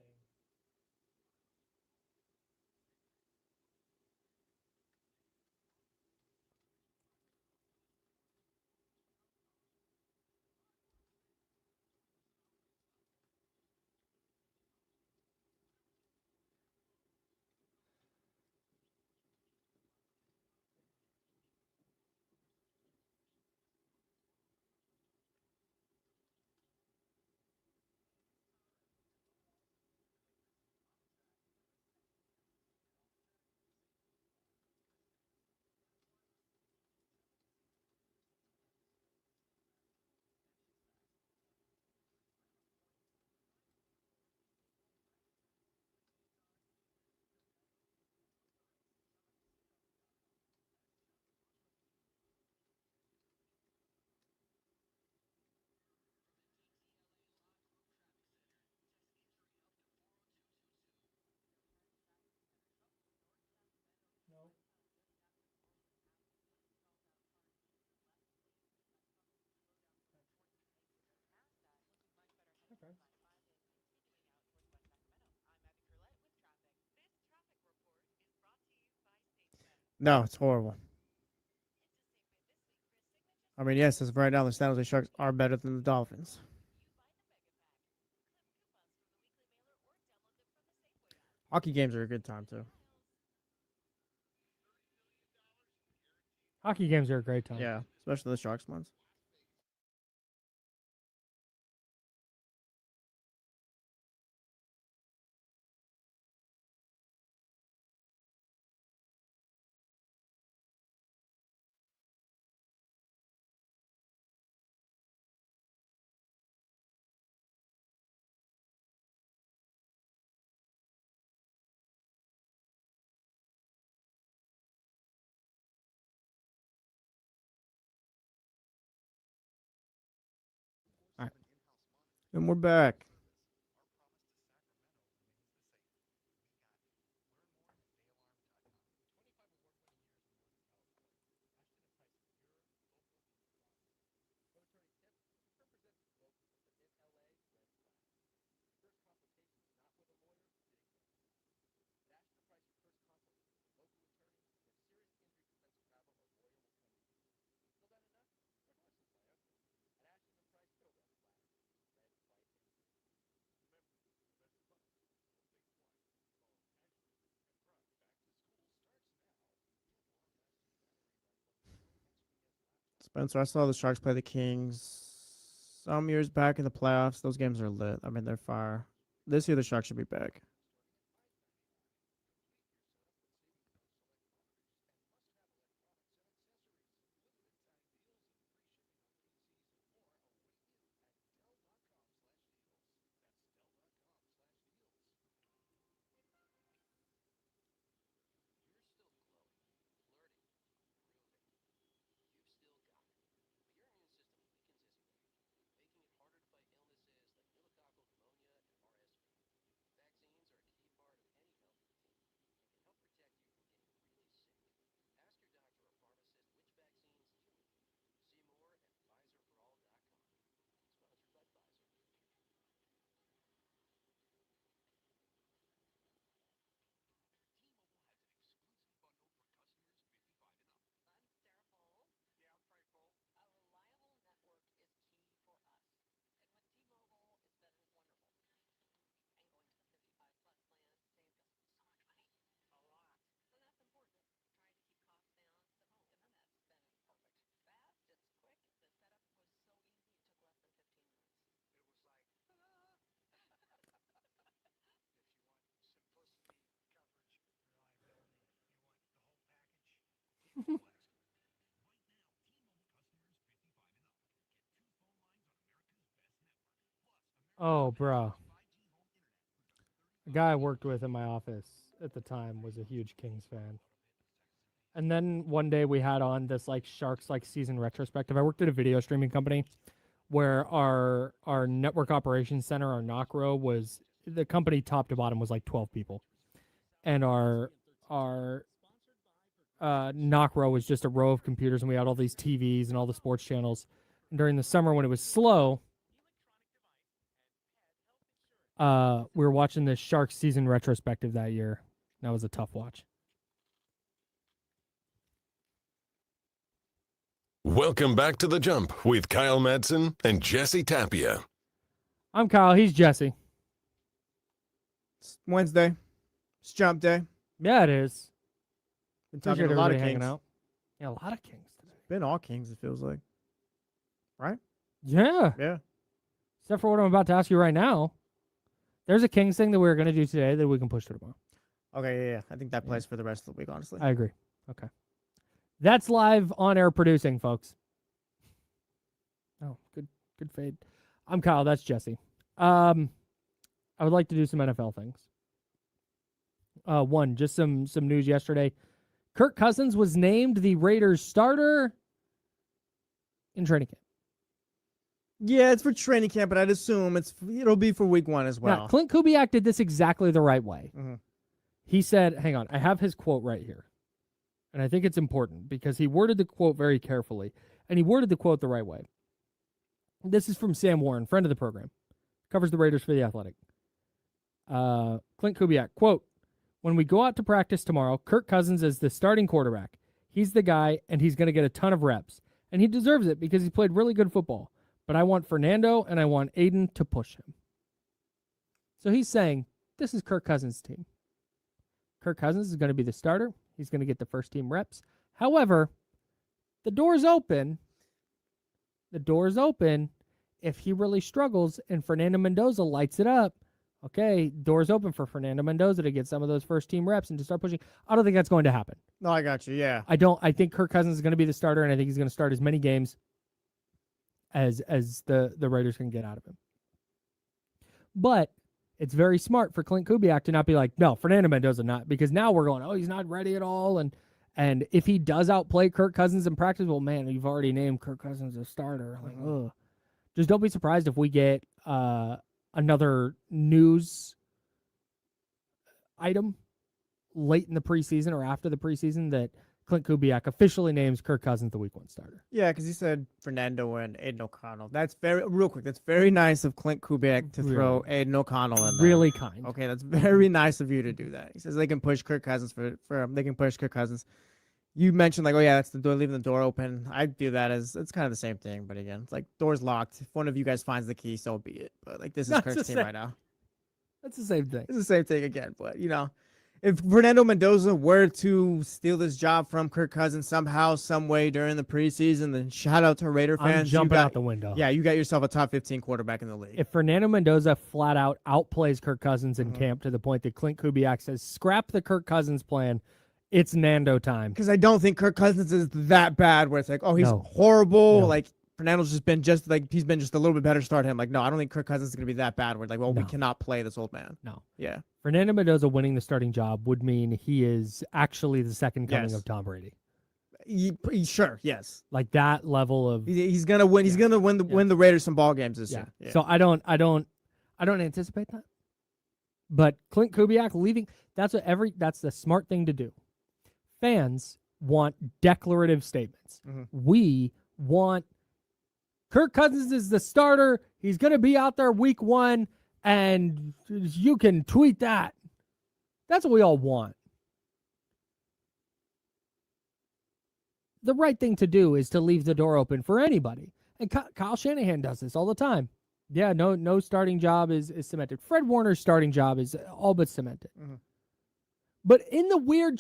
No, it's horrible. I mean, yes, as of right now, the San Jose Sharks are better than the Dolphins. Hockey games are a good time, too. Hockey games are a great time. Yeah, especially the Sharks ones. And we're back. Spencer, I saw the Sharks play the Kings some years back in the playoffs. Those games are lit. I mean, they're fire. This year, the Sharks should be back. Oh, bro. The guy I worked with in my office at the time was a huge Kings fan. And then one day we had on this like Sharks like season retrospective. I worked at a video streaming company where our network operations center, our knock row, was the company top to bottom was like 12 people. And our knock row was just a row of computers, and we had all these TVs and all the sports channels. And during the summer when it was slow, we were watching the Sharks season retrospective that year. That was a tough watch. Welcome back to The Jump with Kyle Madson and Jesse Tapia. I'm Kyle. He's Jesse. It's Wednesday. It's jump day. Yeah, it is. Been Appreciate talking a lot of everybody hanging Kings. out. Yeah, a lot of Kings today. Been all Kings, it feels like. Right? Yeah. Yeah. Except for what I'm about to ask you right now. There's a Kings thing that we're going to do today that we can push to tomorrow. Okay, yeah. I think that plays for the rest of the week, honestly. I agree. Okay. That's live on air producing, folks. Oh, good fade. I'm Kyle. That's Jesse. I would like to do some NFL things. One, just some news yesterday. Kirk Cousins was named the Raiders starter in training camp. Yeah, it's for training camp, but I'd assume it'll be for week 1 as well. Now, Clint Kubiak did this exactly the right way. Mm-hmm. He said, hang on, I have his quote right here. And I think it's important because he worded the quote very carefully, and he worded the quote the right way. This is from Sam Warren, friend of the program. Covers the Raiders for The Athletic. Clint Kubiak, quote, "When we go out to practice tomorrow, Kirk Cousins is the starting quarterback. He's the guy, and he's going to get a ton of reps. And he deserves it because he played really good football. But I want Fernando and I want Aiden to push him." So he's saying, this is Kirk Cousins' team. Kirk Cousins is going to be the starter. He's going to get the first team reps. However, the door's open. The door's open. If he really struggles and Fernando Mendoza lights it up, okay, door's open for Fernando Mendoza to get some of those first team reps and to start pushing. I don't think that's going to happen. No, I got you, yeah. I think Kirk Cousins is going to be the starter, and I think he's going to start as many games as the Raiders can get out of him. But it's very smart for Clint Kubiak to not be like, no, Fernando Mendoza not, because now we're going, oh, he's not ready at all. And if he does outplay Kirk Cousins in practice, well, man, you've already named Kirk Cousins a starter. Like, ugh. Just don't be surprised if we get another news item late in the preseason or after the preseason that Clint Kubiak officially names Kirk Cousins the Week 1 starter. Yeah, because he said Fernando and Aiden O'Connell. That's real quick. That's very nice of Clint Kubiak to throw Aiden O'Connell in there. Really kind. Okay, that's very nice of you to do that. He says they can push Kirk Cousins they can push Kirk Cousins. You mentioned like, oh yeah, that's the door, leaving the door open. I do that as it's kind of the same thing, but again, it's like doors locked. If one of you guys finds the key, so be it. But like this is That's Kirk's the team same- right now. That's the same thing. It's the same thing again, but if Fernando Mendoza were to steal this job from Kirk Cousins somehow, some way during the preseason, then shout out to Raider fans. I'm jumping out the window. Yeah, you got yourself a top 15 quarterback in the league. If Fernando Mendoza flat out outplays Kirk Cousins in camp to the point that Clint Kubiak says, scrap the Kirk Cousins plan, it's Nando time. Because I don't think Kirk Cousins is that bad where it's like, oh, he's No. horrible. No. Like, Fernando's he's been just a little bit better. Start him. Like, no, I don't think Kirk Cousins is going to be that bad. We're like, well, we No. cannot play this old man. No. Yeah. Fernando Mendoza winning the starting job would mean he is actually the second coming Yes. of Tom Brady. Sure. Yes. Like that level of He's going to win. He's going to win the Raiders some ball games this year. Yeah. So I don't anticipate that. But Clint Kubiak leaving, that's the smart thing to do. Fans want declarative statements. Mhm. We want Kirk Cousins is the starter. He's going to be out there week 1, and you can tweet that. That's what we all want. The right thing to do is to leave the door open for anybody. And Kyle Shanahan does this all the time. Yeah, no starting job is cemented. Fred Warner's starting job is all but cemented. Mhm. But in the 1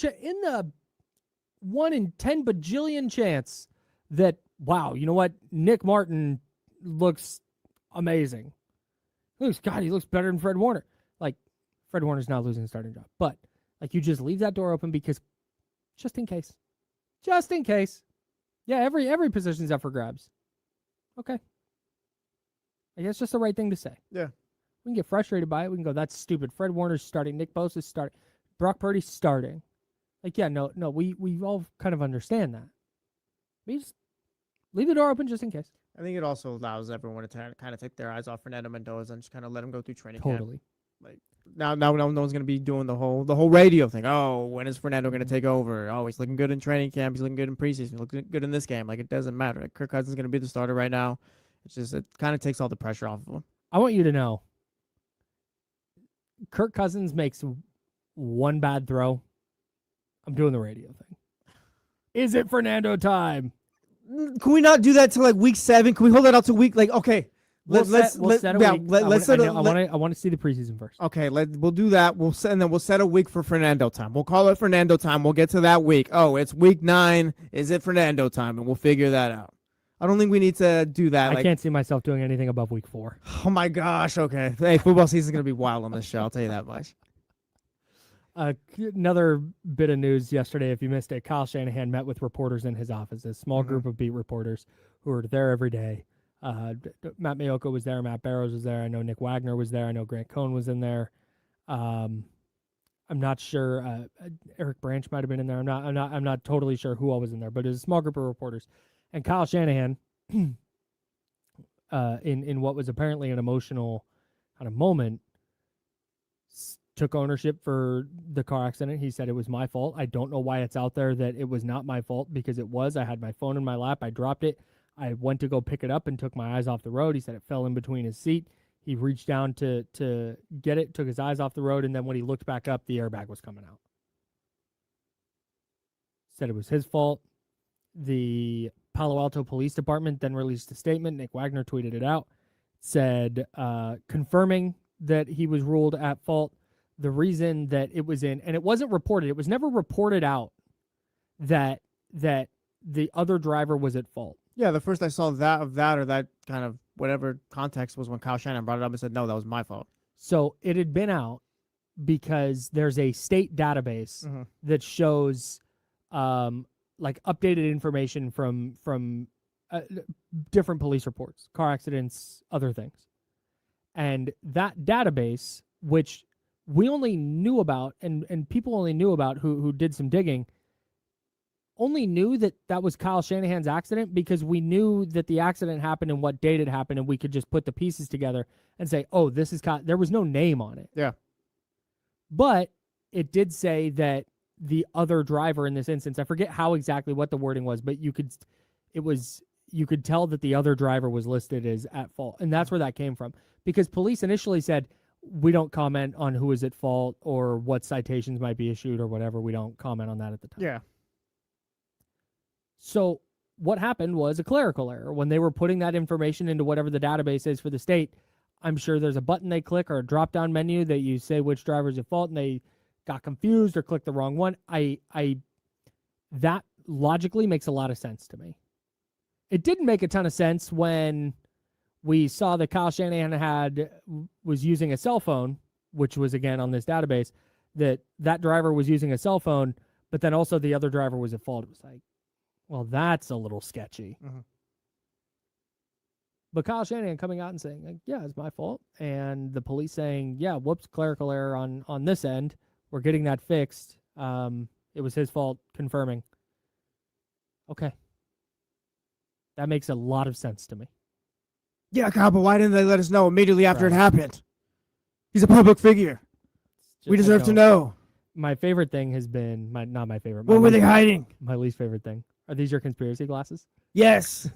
in 10 bajillion chance that, wow, you know what? Nick Martin looks amazing. He looks better than Fred Warner. Like, Fred Warner's not losing the starting job. But, like, you just leave that door open because just in case. Just in case. Yeah, every position's up for grabs. Okay. I guess just the right thing to say. Yeah. We can get frustrated by it. We can go, that's stupid. Fred Warner's starting. Nick Bosa's starting. Brock Purdy's starting. Like, yeah, no, we all kind of understand that. We just leave the door open just in case. I think it also allows everyone to kind of take their eyes off Fernando Mendoza and just kind of let him go through training camp. Totally. Like now no one's gonna be doing the whole radio thing. Oh, when is Fernando gonna take over? Oh, he's looking good in training camp. He's looking good in preseason. He's looking good in this game. Like, it doesn't matter. Like, Kirk Cousins is gonna be the starter right now. It's just it kind of takes all the pressure off of him. I want you to know, Kirk Cousins makes one bad throw. I'm doing the radio thing. Is it Fernando time? Can we not do that till like week 7? Can we hold that out to week okay? We'll set a week. I want to see the preseason first. Okay, we'll do that. We'll set a week for Fernando time. We'll call it Fernando time. We'll get to that week. Oh, it's week 9. Is it Fernando time? And we'll figure that out. I don't think we need to do that. I can't see myself doing anything above week 4. Oh my gosh. Okay. Hey, football season's gonna be wild on this show. I'll tell you that much. Another bit of news yesterday, if you missed it, Kyle Shanahan met with reporters in his office, a small group of beat reporters who are there every day. Matt Maiocco was there. Matt Barrows was there. I know Nick Wagner was there. I know Grant Cohn was in there. I'm not sure. Eric Branch might have been in there. I'm not totally sure who all was in there, but it was a small group of reporters. And Kyle Shanahan, in what was apparently an emotional kind of moment, took ownership for the car accident. He said it was my fault. I don't know why it's out there that it was not my fault, because it was. I had my phone in my lap. I dropped it. I went to go pick it up and took my eyes off the road. He said it fell in between his seat. He reached down to get it, took his eyes off the road, and then when he looked back up, the airbag was coming out. Said it was his fault. The Palo Alto Police Department then released a statement. Nick Wagner tweeted it out, said confirming that he was ruled at fault. The reason that it was in, and it wasn't reported, it was never reported out that the other driver was at fault. Yeah, the first I saw or that kind of whatever context was when Kyle Shanahan brought it up and said, no, that was my fault. So it had been out because there's a state database that shows like updated information from different police reports, car accidents, other things. And that database, which we only knew about and people only knew about who did some digging, only knew that that was Kyle Shanahan's accident because we knew that the accident happened and what date it happened, and we could just put the pieces together and say, oh, this is Kyle. There was no name on it. Yeah. But it did say that the other driver in this instance, I forget how exactly what the wording was, but you could tell that the other driver was listed as at fault. And that's where that came from. Because police initially said, we don't comment on who is at fault or what citations might be issued or whatever. We don't comment on that at the time. Yeah. So what happened was a clerical error. When they were putting that information into whatever the database is for the state, I'm sure there's a button they click or a drop-down menu that you say which driver's at fault, and they got confused or clicked the wrong one. That logically makes a lot of sense to me. It didn't make a ton of sense when we saw that Kyle Shanahan was using a cell phone, which was, again, on this database, that driver was using a cell phone, but then also the other driver was at fault. It was like, well, that's a little sketchy. Mm-hmm. But Kyle Shanahan coming out and saying, like, yeah, it's my fault. And the police saying, yeah, whoops, clerical error on this end. We're getting that fixed. It was his fault, confirming. Okay. That makes a lot of sense to me. Yeah, Kyle, but why didn't they let us know immediately after Right. it happened? He's a public figure. We deserve to know. My favorite thing has been, not my favorite. What were they hiding? My least favorite thing. Are these your conspiracy glasses? Yes.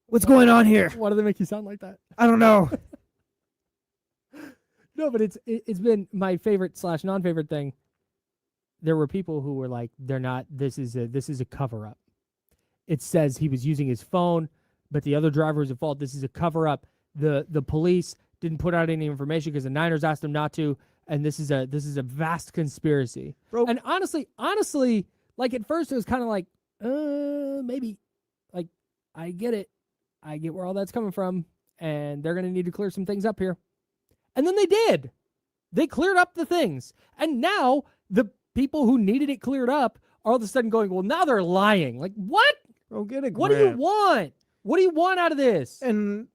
What's going on here? Why do they make you sound like that? I don't know. No, but it's been my favorite / non-favorite thing. There were people who were like, they're not, this is a cover-up. It says he was using his phone, but the other driver was at fault. This is a cover-up. The police didn't put out any information because the Niners asked them not to, and this is a vast conspiracy. Bro. And honestly, like at first it was kind of like, maybe. Like, I get it. I get where all that's coming from, and they're going to need to clear some things up here. And then they did. They cleared up the things. And now the people who needed it cleared up are all of a sudden going, well, now they're lying. Like, what? Bro, get a What do you want? What do you want out of this? And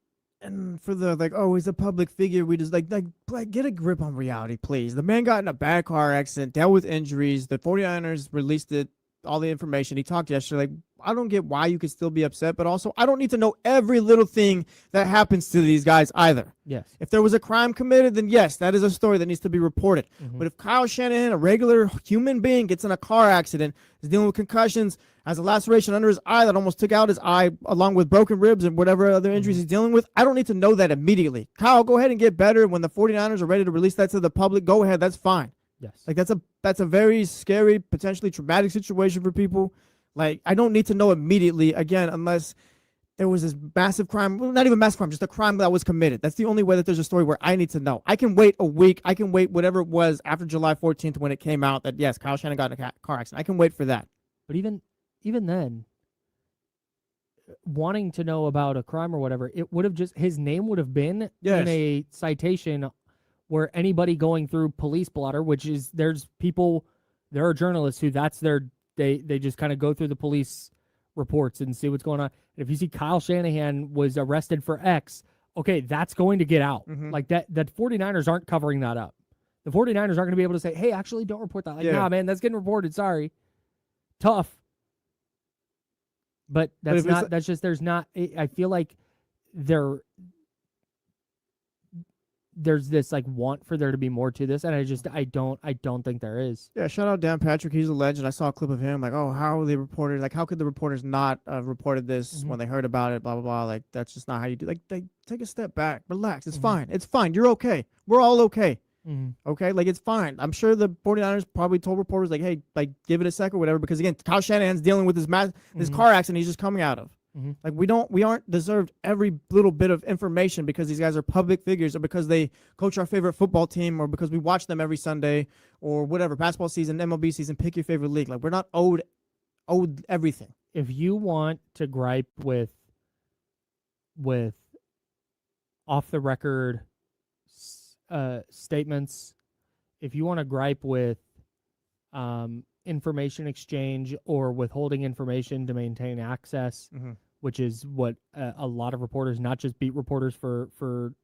for the, like, oh, he's a public figure, we just, like get a grip on reality, please. The man got in a bad car accident, dealt with injuries. The 49ers released all the information. He talked yesterday. Like, I don't get why you could still be upset, but also I don't need to know every little thing that happens to these guys either. Yes. If there was a crime committed, then yes, that is a story that needs to be reported. Mhm. But if Kyle Shanahan, a regular human being, gets in a car accident, is dealing with concussions, has a laceration under his eye that almost took out his eye, along with broken ribs and whatever other injuries he's dealing with, I don't need to know that immediately. Kyle, go ahead and get better. When the 49ers are ready to release that to the public, go ahead. That's fine. Yes. Like, that's a very scary, potentially traumatic situation for people. Like, I don't need to know immediately, again, unless there was this massive crime. Well, not even massive crime, just a crime that was committed. That's the only way that there's a story where I need to know. I can wait a week. I can wait whatever it was after July 14th when it came out that, yes, Kyle Shanahan got in a car accident. I can wait for that. But even then, wanting to know about a crime or whatever, it would have just, his name would have been Yes. in a citation where anybody going through police blotter, which is, there are journalists who they just kind of go through the police reports and see what's going on. And if you see Kyle Shanahan was arrested for X, okay, that's going to get out. Mhm. Like that 49ers aren't covering that up. The 49ers aren't going to be able to say, hey, actually don't report that. Like, Yeah. nah, man, that's getting reported. Sorry. Tough. But But if it's that's just, there's not, I feel like there's this like want for there to be more to this, and I don't think there is. Yeah, shout out Dan Patrick. He's a legend. I saw a clip of him. Like, oh, how they reported? Like, how could the reporters not have reported this when they heard about it? Blah blah blah. Like, that's just not how you do. Like, they take a step back, relax. It's fine. It's fine. You're okay. We're all okay. Okay, like, it's fine. I'm sure the 49ers probably told reporters, like, hey, like, give it a sec or whatever, because again, Kyle Shanahan's dealing with this car accident he's just coming out of. Like, we aren't deserved every little bit of information because these guys are public figures, or because they coach our favorite football team, or because we watch them every Sunday, or whatever, basketball season, MLB season, pick your favorite league. Like, we're not owed everything. If you want to gripe with off the record statements, if you want to gripe with information exchange or withholding information to maintain access, which is what a lot of reporters, not just beat reporters for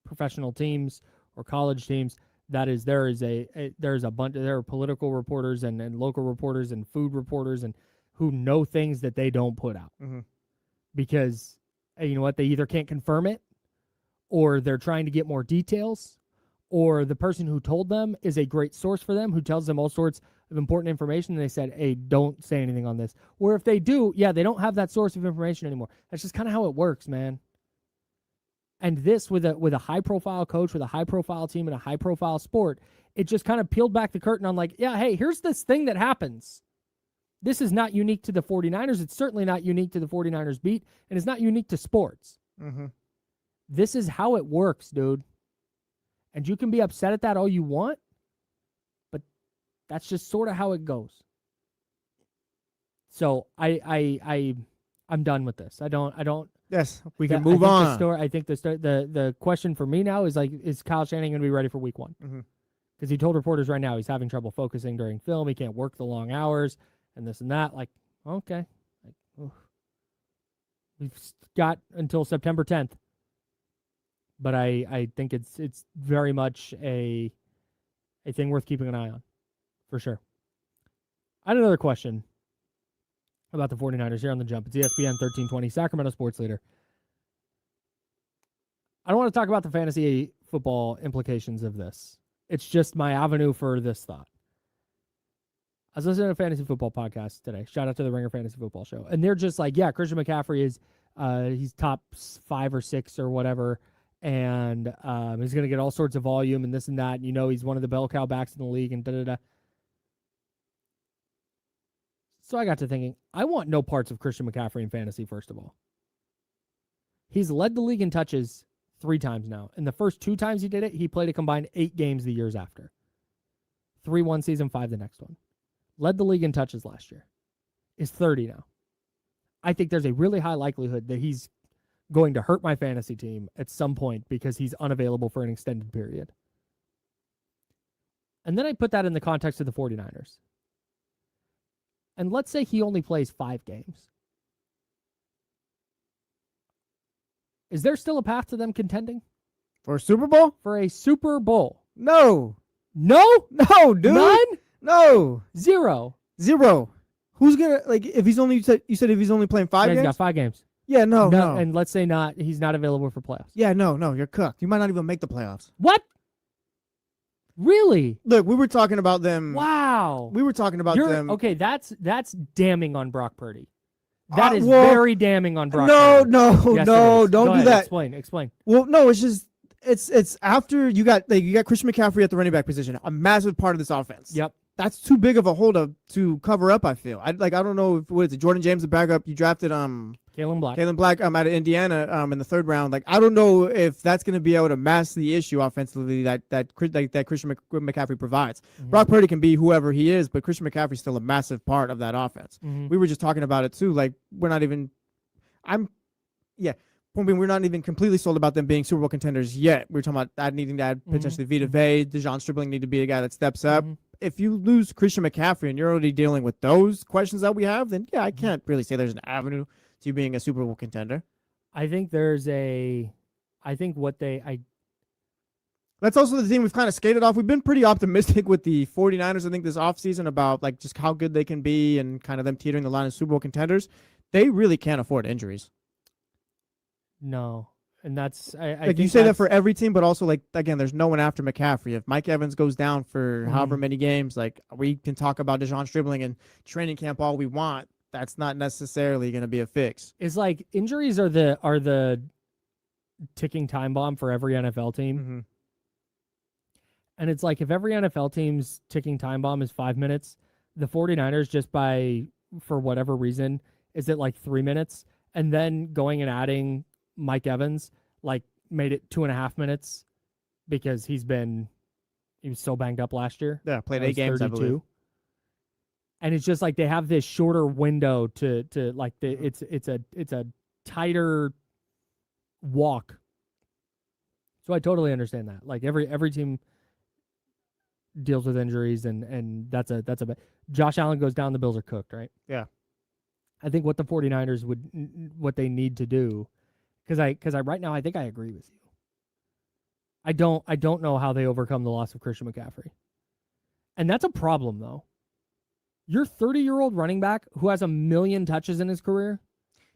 professional teams or college teams, There's a bunch. There are political reporters and local reporters and food reporters and who know things that they don't put out because you know what, they either can't confirm it, or they're trying to get more details, or the person who told them is a great source for them who tells them all sorts of important information. And they said, hey, don't say anything on this. Or if they do, they don't have that source of information anymore. That's just kind of how it works, man. And this with a high-profile coach, with a high-profile team, and a high-profile sport, it just kind of peeled back the curtain on like, hey, here's this thing that happens. This is not unique to the 49ers. It's certainly not unique to the 49ers beat, and it's not unique to sports. This is how it works, dude. And you can be upset at that all you want, but that's just sort of how it goes. So I'm done with this. I don't. Yes, we can move on. I think the question for me now is like, is Kyle Shanahan going to be ready for week 1? Because he told reporters right now he's having trouble focusing during film. He can't work the long hours and this and that. Like, okay. We've got until September 10th. But I think it's very much a thing worth keeping an eye on, for sure. I had another question about the 49ers here on The Jump. It's ESPN 1320, Sacramento sports leader. I don't want to talk about the fantasy football implications of this. It's just my avenue for this thought. I was listening to a fantasy football podcast today. Shout out to the Ringer Fantasy Football Show. And they're just like, Christian McCaffrey is he's top 5 or 6 or whatever. And he's going to get all sorts of volume and this and that. And, he's one of the bell cow backs in the league and da-da-da. So I got to thinking, I want no parts of Christian McCaffrey in fantasy, first of all. He's led the league in touches 3 times now. And the first 2 times he did it, he played a combined 8 games the years after. 3 one season, 5 the next one. Led the league in touches last year. Is 30 now. I think there's a really high likelihood that he's going to hurt my fantasy team at some point because he's unavailable for an extended period. And then I put that in the context of the 49ers. And let's say he only plays 5 games. Is there still a path to them contending? For a Super Bowl? For a Super Bowl? No. No? No, dude. None? No. 0. Who's going to, like, if he's only, you said if he's only playing 5 games? He's got 5 games. Yeah, no. And let's say he's not available for playoffs. Yeah, no, you're cooked. You might not even make the playoffs. What? Really? Look, we were talking about them. Wow. We were talking about them. Okay, that's damning on Brock Purdy. That is very damning on Brock Purdy. No, yes, don't Go do ahead, that. Explain. Well, no, it's just it's after you got Christian McCaffrey at the running back position, a massive part of this offense. Yep. That's too big of a hole to cover up, I feel. I don't know if what is it, Jordan James, the backup, you drafted Kalen Black out of Indiana in the 3rd round. Like, I don't know if that's going to be able to mask the issue offensively that Christian McCaffrey provides. Brock Purdy can be whoever he is, but Christian McCaffrey's still a massive part of that offense. We were just talking about it too. Like, we're not even completely sold about them being Super Bowl contenders yet. We're talking about needing to add potentially Vita Vea, DeJon Stribling need to be a guy that steps up. If you lose Christian McCaffrey and you're already dealing with those questions that we have, then I can't really say there's an avenue to being a Super Bowl contender. I think that's also the thing we've kind of skated off. We've been pretty optimistic with the 49ers, I think, this offseason about like just how good they can be and kind of them teetering the line of Super Bowl contenders. They really can't afford injuries. No. And that's you say that for every team, but also like again, there's no one after McCaffrey. If Mike Evans goes down for however many games, like we can talk about DeJon Stribling and training camp all we want. That's not necessarily going to be a fix. It's like injuries are the ticking time bomb for every NFL team. And it's like if every NFL team's ticking time bomb is 5 minutes, the 49ers for whatever reason is at like 3 minutes, and then going and adding Mike Evans like made it 2.5 minutes because he was so banged up last year. Yeah, played 8 games, 32. I believe. And it's just like they have this shorter window to like it's a tighter walk. So I totally understand that. Like every team deals with injuries and that's a Josh Allen goes down, the Bills are cooked, right? Yeah. I think what the 49ers what they need to do, because I right now I think I agree with you. I don't know how they overcome the loss of Christian McCaffrey. And that's a problem, though. Your 30-year-old running back who has 1 million touches in his career,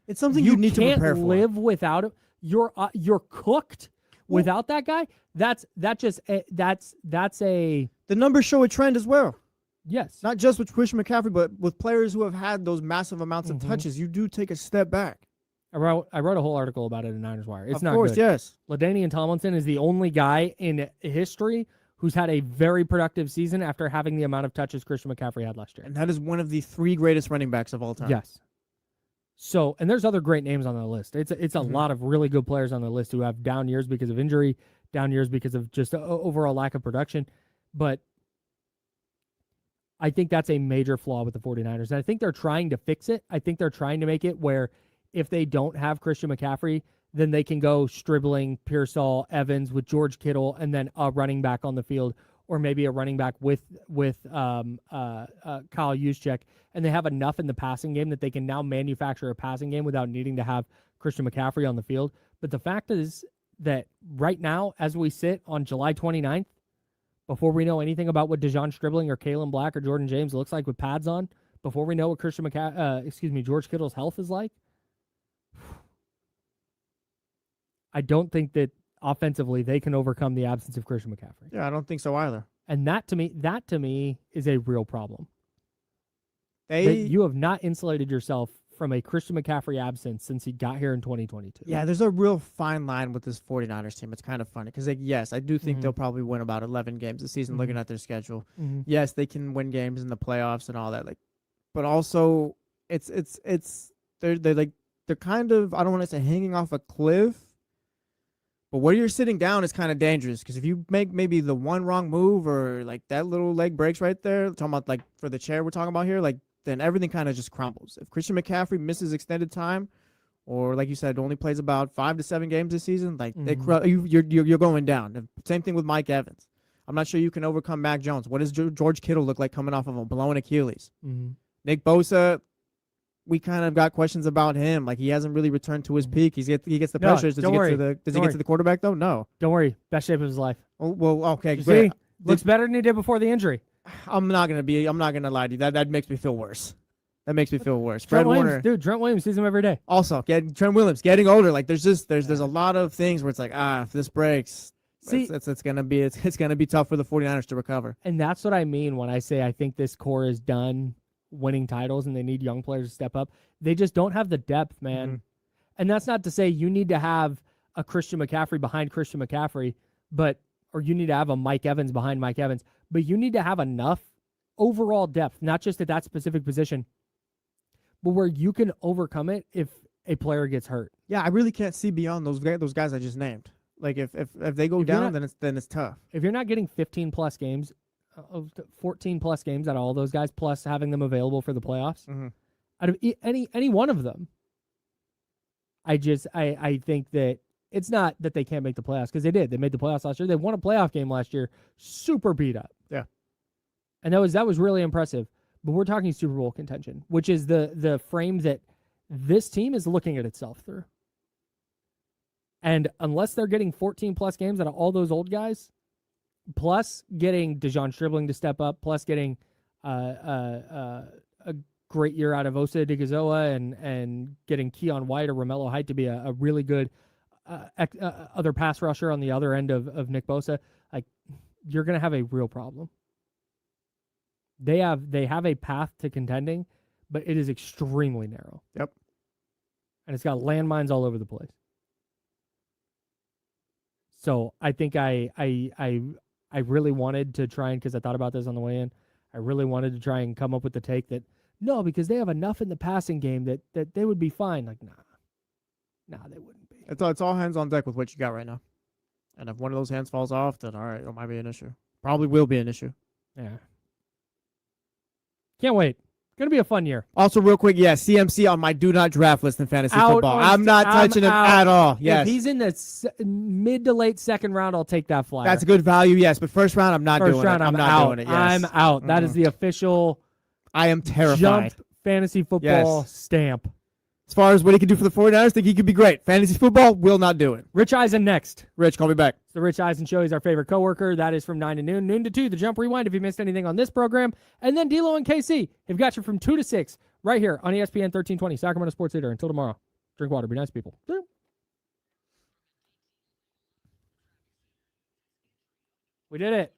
It's something you need to prepare for. You can't live without him. You're cooked without that guy. That's a The numbers show a trend as well. yes. Not just with Christian McCaffrey, but with players who have had those massive amounts of Mhm. touches. You do take a step back. I wrote a whole article about it in Niners Wire. It's of not course, good. yes. LaDainian Tomlinson is the only guy in history who's had a very productive season after having the amount of touches Christian McCaffrey had last year. And that is one of the 3 greatest running backs of all time. Yes. So, and there's other great names on the list. It's a Mhm. lot of really good players on the list who have down years because of injury, down years because of just overall lack of production. But I think that's a major flaw with the 49ers. And I think they're trying to fix it. I think they're trying to make it where if they don't have Christian McCaffrey, then they can go Stribling, Pearsall, Evans with George Kittle, and then a running back on the field, or maybe a running back with Kyle Juszczyk, and they have enough in the passing game that they can now manufacture a passing game without needing to have Christian McCaffrey on the field. But the fact is that right now, as we sit on July 29th, before we know anything about what Dejon Stribling or Kalen Black or Jordan James looks like with pads on, before we know what George Kittle's health is like, I don't think that offensively they can overcome the absence of Christian McCaffrey. Yeah, I don't think so either. And that to me is a real problem. That They you have not insulated yourself from a Christian McCaffrey absence since he got here in 2022. Yeah, there's a real fine line with this 49ers team. It's kind of funny because, yes, I do think Mhm. they'll probably win about 11 games this season looking at their schedule. Mhm. Yes, they can win games in the playoffs and all that. But also they're kind of, I don't want to say hanging off a cliff, but where you're sitting down is kind of dangerous because if you make maybe the one wrong move or like that little leg breaks right there, talking about like for the chair we're talking about here, like then everything kind of just crumbles. If Christian McCaffrey misses extended time, or like you said, only plays about 5 to 7 games this season, like you're going down. Same thing with Mike Evans. I'm not sure you can overcome Mac Jones. What does George Kittle look like coming off of a blown Achilles? Mhm. Nick Bosa, we kind of got questions about him. Like he hasn't really returned to his peak. He gets the No, pressures. Does don't he worry. get to Don't the worry. quarterback though? No. Don't worry, best shape of his life. Oh, well, okay, You great. see, looks better than he did before the injury. I'm not gonna lie to you. That makes me feel worse. That makes me feel worse. Trent Fred Williams, Warner. dude, Trent Williams sees him every day. Also, Trent Williams getting older. Like there's a lot of things where it's like if this breaks, See- it's gonna be tough for the 49ers to recover. And that's what I mean when I say I think this core is done winning titles and they need young players to step up. They just don't have the depth, man. Mhm. And that's not to say you need to have a Christian McCaffrey behind Christian McCaffrey, or you need to have a Mike Evans behind Mike Evans, but you need to have enough overall depth, not just at that specific position, but where you can overcome it if a player gets hurt. Yeah, I really can't see beyond those guys I just named. Like if they go If you're down, not- then it's tough. If you're not getting 15 plus games, 14 plus games out of all those guys, plus having them available for the playoffs, Mhm. out of any one of them, I think that it's not that they can't make the playoffs because they did. They made the playoffs last year. They won a playoff game last year, super beat up. Yeah. And that was really impressive. But we're talking Super Bowl contention, which is the frame that this team is looking at itself through. And unless they're getting 14 plus games out of all those old guys, plus getting Dejon Stribling to step up, plus getting a great year out of Osa Odighizola and getting Keon White or Romello Height to be a really good other pass rusher on the other end of Nick Bosa, like you're going to have a real problem. They have a path to contending, but it is extremely narrow. Yep. And it's got landmines all over the place. So I think I really wanted to try and, because I thought about this on the way in, I really wanted to try and come up with the take that no, because they have enough in the passing game that they would be fine. Like, nah, they wouldn't be. It's all hands on deck with what you got right now. And if one of those hands falls off, then all right, it might be an issue. Probably will be an issue. Yeah. Can't wait. Gonna be a fun year. Also, real quick, CMC on my do not draft list in fantasy Out football. on- I'm not I'm touching him out. at all. Yes. If he's in the mid to late second round, I'll take that flyer. That's good value, yes. But first round, I'm not First doing round, it. I'm not out. doing it. Yes. I'm out. That is the official I am terrified. jump fantasy football stamp. As far as what he can do for the 49ers, I think he could be great. Fantasy football will not do it. Rich Eisen next. Rich, call me back. It's the Rich Eisen Show. He's our favorite coworker. That is from 9 to noon, noon to 2, the Jump Rewind if you missed anything on this program. And then D'Lo and KC have got you from 2 to 6 right here on ESPN 1320, Sacramento Sports Leader. Until tomorrow, drink water. Be nice, people. We did it.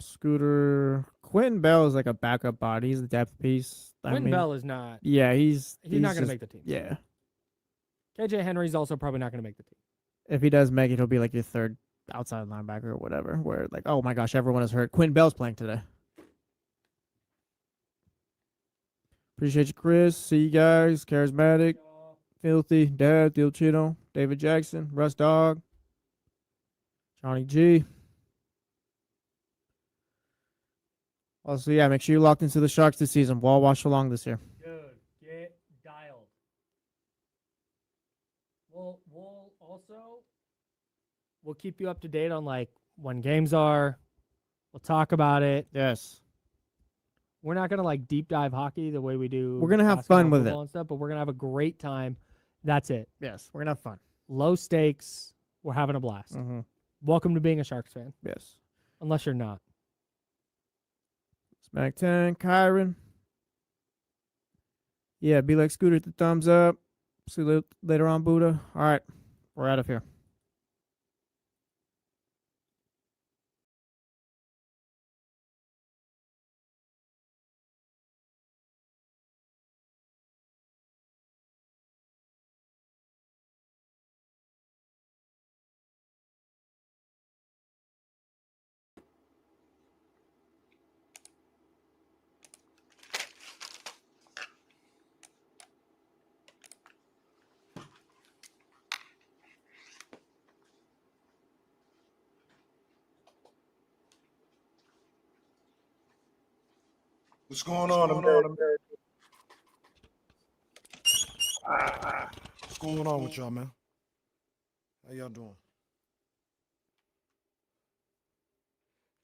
Scooter. Quentin Bell is like a backup body. He's a depth piece. Quentin Bell is not. Yeah, he's not going to just- make the team. Yeah. KJ Henry's also probably not going to make the team. If he does make it, he'll be like your third outside linebacker or whatever. Where like, oh my gosh, everyone is hurt. Quentin Bell's playing today. Appreciate you, Chris. See you guys. Charismatic, Filthy, Dad, Deal Chino, David Jackson, Russ Dog, Johnny G. Also, yeah, make sure you're locked into the Sharks this season. We'll all watch along this year. Dude, get dialed. We'll keep you up to date on like when games are. We'll talk about it. Yes. We're not gonna like deep dive hockey the way we do. We're gonna have basketball, fun with football it. and stuff, but we're gonna have a great time. That's it. Yes. We're going to have fun. Low stakes. We're having a blast. Mm-hmm. Welcome to being a Sharks fan, Yes. unless you're not. Smack 10, Kyron. Yeah, be like Scooter at the thumbs up. See you later on, Buddha. All right. We're out of here. What's going on, America? What's going on with y'all, man? How y'all doing?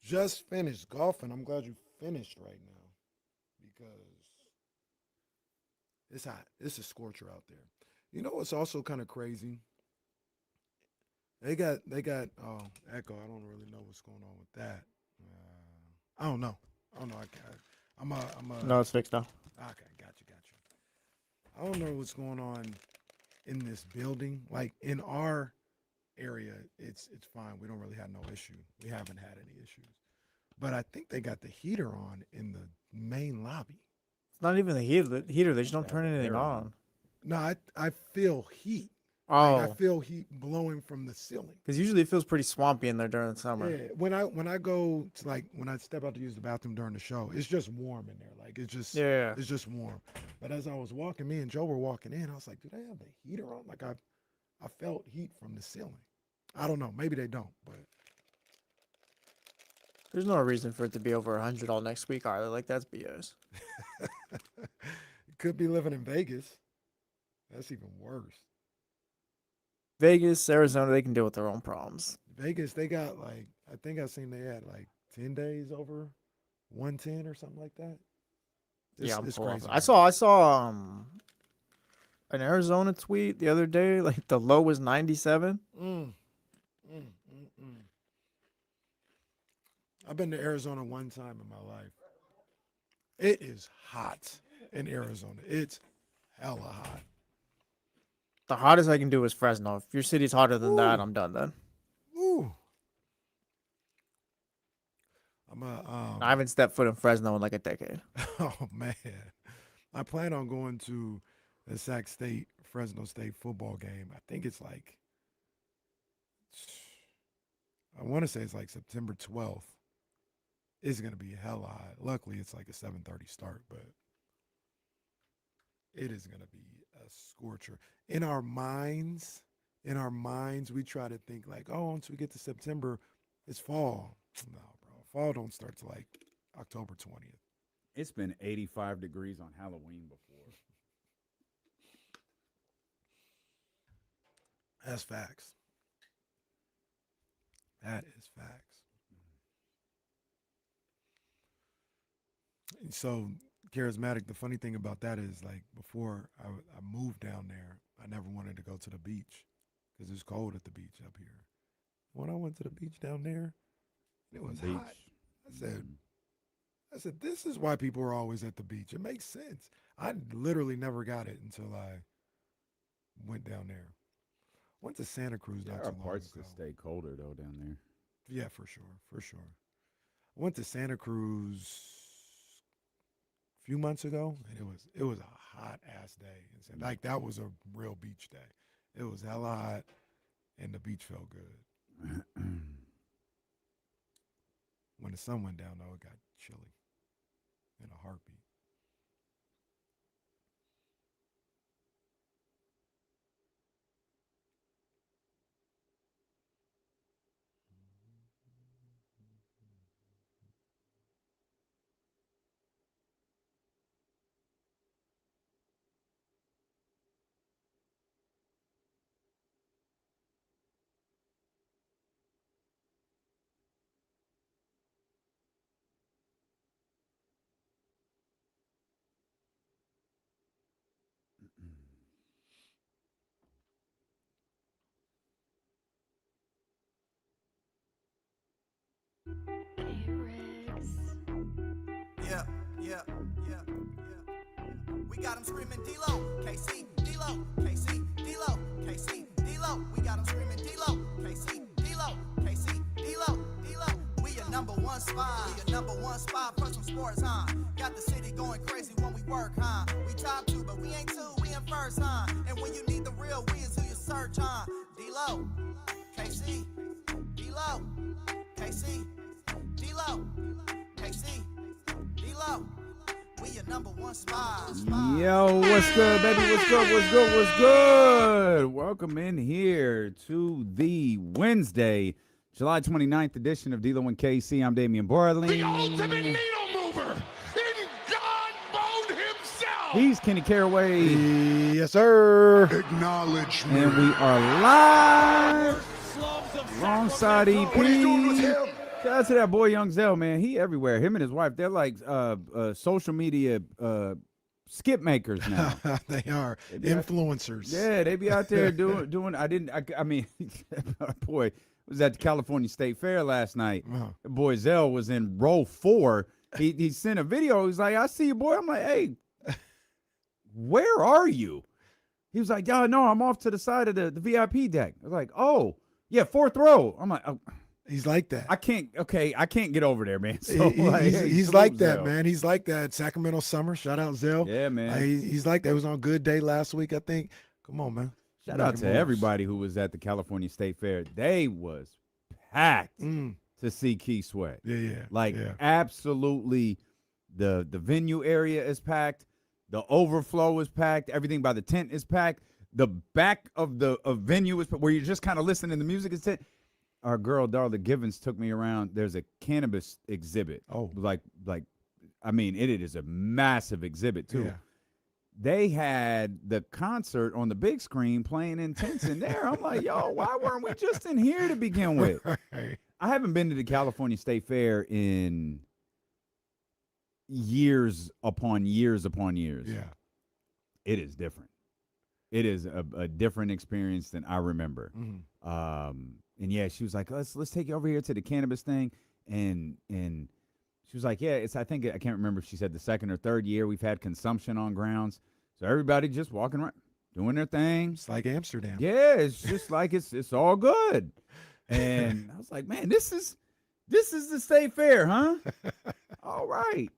Just finished golfing. I'm glad you finished right now because it's hot. It's a scorcher out there. You know what's also kind of crazy? They got echo. I don't really know what's going on with that. I don't know. No, it's fixed now. Okay, got you. I don't know what's going on in this building. Like in our area, it's fine. We don't really have no issue. We haven't had any issues. But I think they got the heater on in the main lobby. It's not even the heater. They just don't turn anything on. No, I feel heat. Oh. Like, I feel heat blowing from the ceiling. Because usually it feels pretty swampy in there during the summer. Yeah, when I go to when I step out to use the bathroom during the show, it's just warm in there. Like it's just warm. But as I was walking, me and Joe were walking in, I was like, do they have the heater on? Like I felt heat from the ceiling. I don't know. Maybe they don't, but There's no reason for it to be over 100 all next week either. Like that's BS. could be living in Vegas. That's even worse. Vegas, Arizona, they can deal with their own problems. Vegas, they got like I think I seen they had like 10 days over 110 or something like that. I'm it's pulling crazy. up. I saw an Arizona tweet the other day. Like the low was 97. I've been to Arizona one time in my life. It is hot in Arizona. It's hella hot. The hottest I can do is Fresno. If your city's hotter than that, I'm done then. Ooh. I haven't stepped foot in Fresno in like a decade. Oh man, I plan on going to the Sac State Fresno State football game. I think it's like I want to say it's like September 12th. It's gonna be hella hot. Luckily, it's like a 7:30 start, but it is gonna be a scorcher. In our minds, we try to think like, oh, once we get to September, it's fall. No, bro, fall don't start till like October 20th. It's been 85 degrees on Halloween before. That's facts. That is facts. So charismatic. The funny thing about that is, like, before I moved down there, I never wanted to go to the beach because it's cold at the beach up here. When I went to the beach down there, it was hot. I said, this is why people are always at the beach. It makes sense. I literally never got it until I went down there. Went to Santa Cruz not There too are long parts ago. that stay colder though down there. Yeah, for sure. I went to Santa Cruz a few months ago, and it was a hot ass day. Like, that was a real beach day. It was hella hot, and the beach felt good. When the sun went down, though, it got chilly in a heartbeat. Yeah. We got him screaming D-Lo, KC, D-Lo, KC, D-Lo, KC, D-Lo. We got him screaming D-Lo, KC, D-Lo, KC, D-Lo, D-Lo. We your number one spot for some sports, huh? Got the city going crazy when we work, huh? We top two, but we ain't two, we in first, huh? And when you need the real, we is who you search, huh? D-Lo, KC, D-Lo, KC, D-Lo, KC, D-Lo. We your number one spot. Yo, what's good, baby? What's good? Welcome in here to the Wednesday, July 29th edition of D-Lo and KC. I'm Damian Barley. The ultimate needle mover in God mode himself. He's Kenny Caraway. Yes, sir. Acknowledgement. And we are live alongside EP. What are you doing with him? Shout out to that boy Young Zell, man. He everywhere. Him and his wife, they're like social media skip makers now. They are influencers. Yeah, they be out there doing. I mean, our boy was at the California State Fair last night. The boy Zell was in row 4. He sent a video. He's like, I see you, boy. I'm like, hey, where are you? He was like, yeah, no, I'm off to the side of the VIP deck. I was like, oh, yeah, 4th row. I'm like, oh. He's like that. I can't get over there, man. So he's like that, man. He's like that. Sacramento summer. Shout out Zell. Yeah, man. He's like that. He was on a good day last week, I think. Come on, man. Shout out to everybody who was at the California State Fair. They was packed to see Keith Sweat. Yeah. Absolutely. The venue area is packed. The overflow is packed. Everything by the tent is packed. The back of the venue is where you're just kind of listening to the music. Is our girl Darla Givens took me around. There's a cannabis exhibit. Oh, I mean, it is a massive exhibit too. Yeah. They had the concert on the big screen playing in tents in there. I'm like, yo, why weren't we just in here to begin with? Right. I haven't been to the California State Fair in years upon years upon years. Yeah. It is different. It is a different experience than I remember. And yeah, she was like, let's take you over here to the cannabis thing. And she was like, yeah, I can't remember if she said the 2nd or 3rd year we've had consumption on grounds. So everybody just walking around, doing their thing. It's like Amsterdam. Yeah, it's just like it's all good. And I was like, man, this is the State Fair, huh? All right.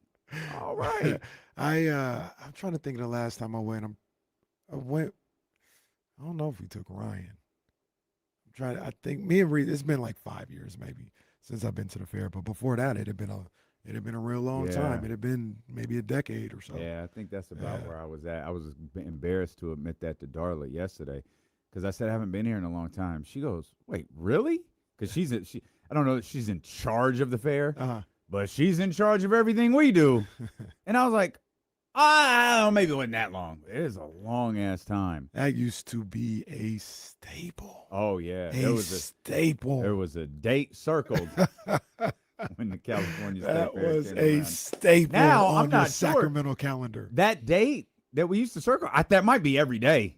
I'm trying to think of the last time I went. I don't know if we took Ryan. I think me and Reed, it's been like 5 years maybe since I've been to the fair. But before that, it had been a real long time. It had been maybe a decade or so. Yeah, I think that's about where I was at. I was embarrassed to admit that to Darla yesterday because I said I haven't been here in a long time. She goes, "Wait, really?" Because I don't know that she's in charge of the fair, but she's in charge of everything we do. And I was like, I don't know, maybe it wasn't that long. It is a long ass time. That used to be a staple. Oh yeah, Staple. There was a date circled when the California State That Fair was came a around. staple Now, on I'm the not sure. Sacramento calendar. That date that we used to circle, that might be every day.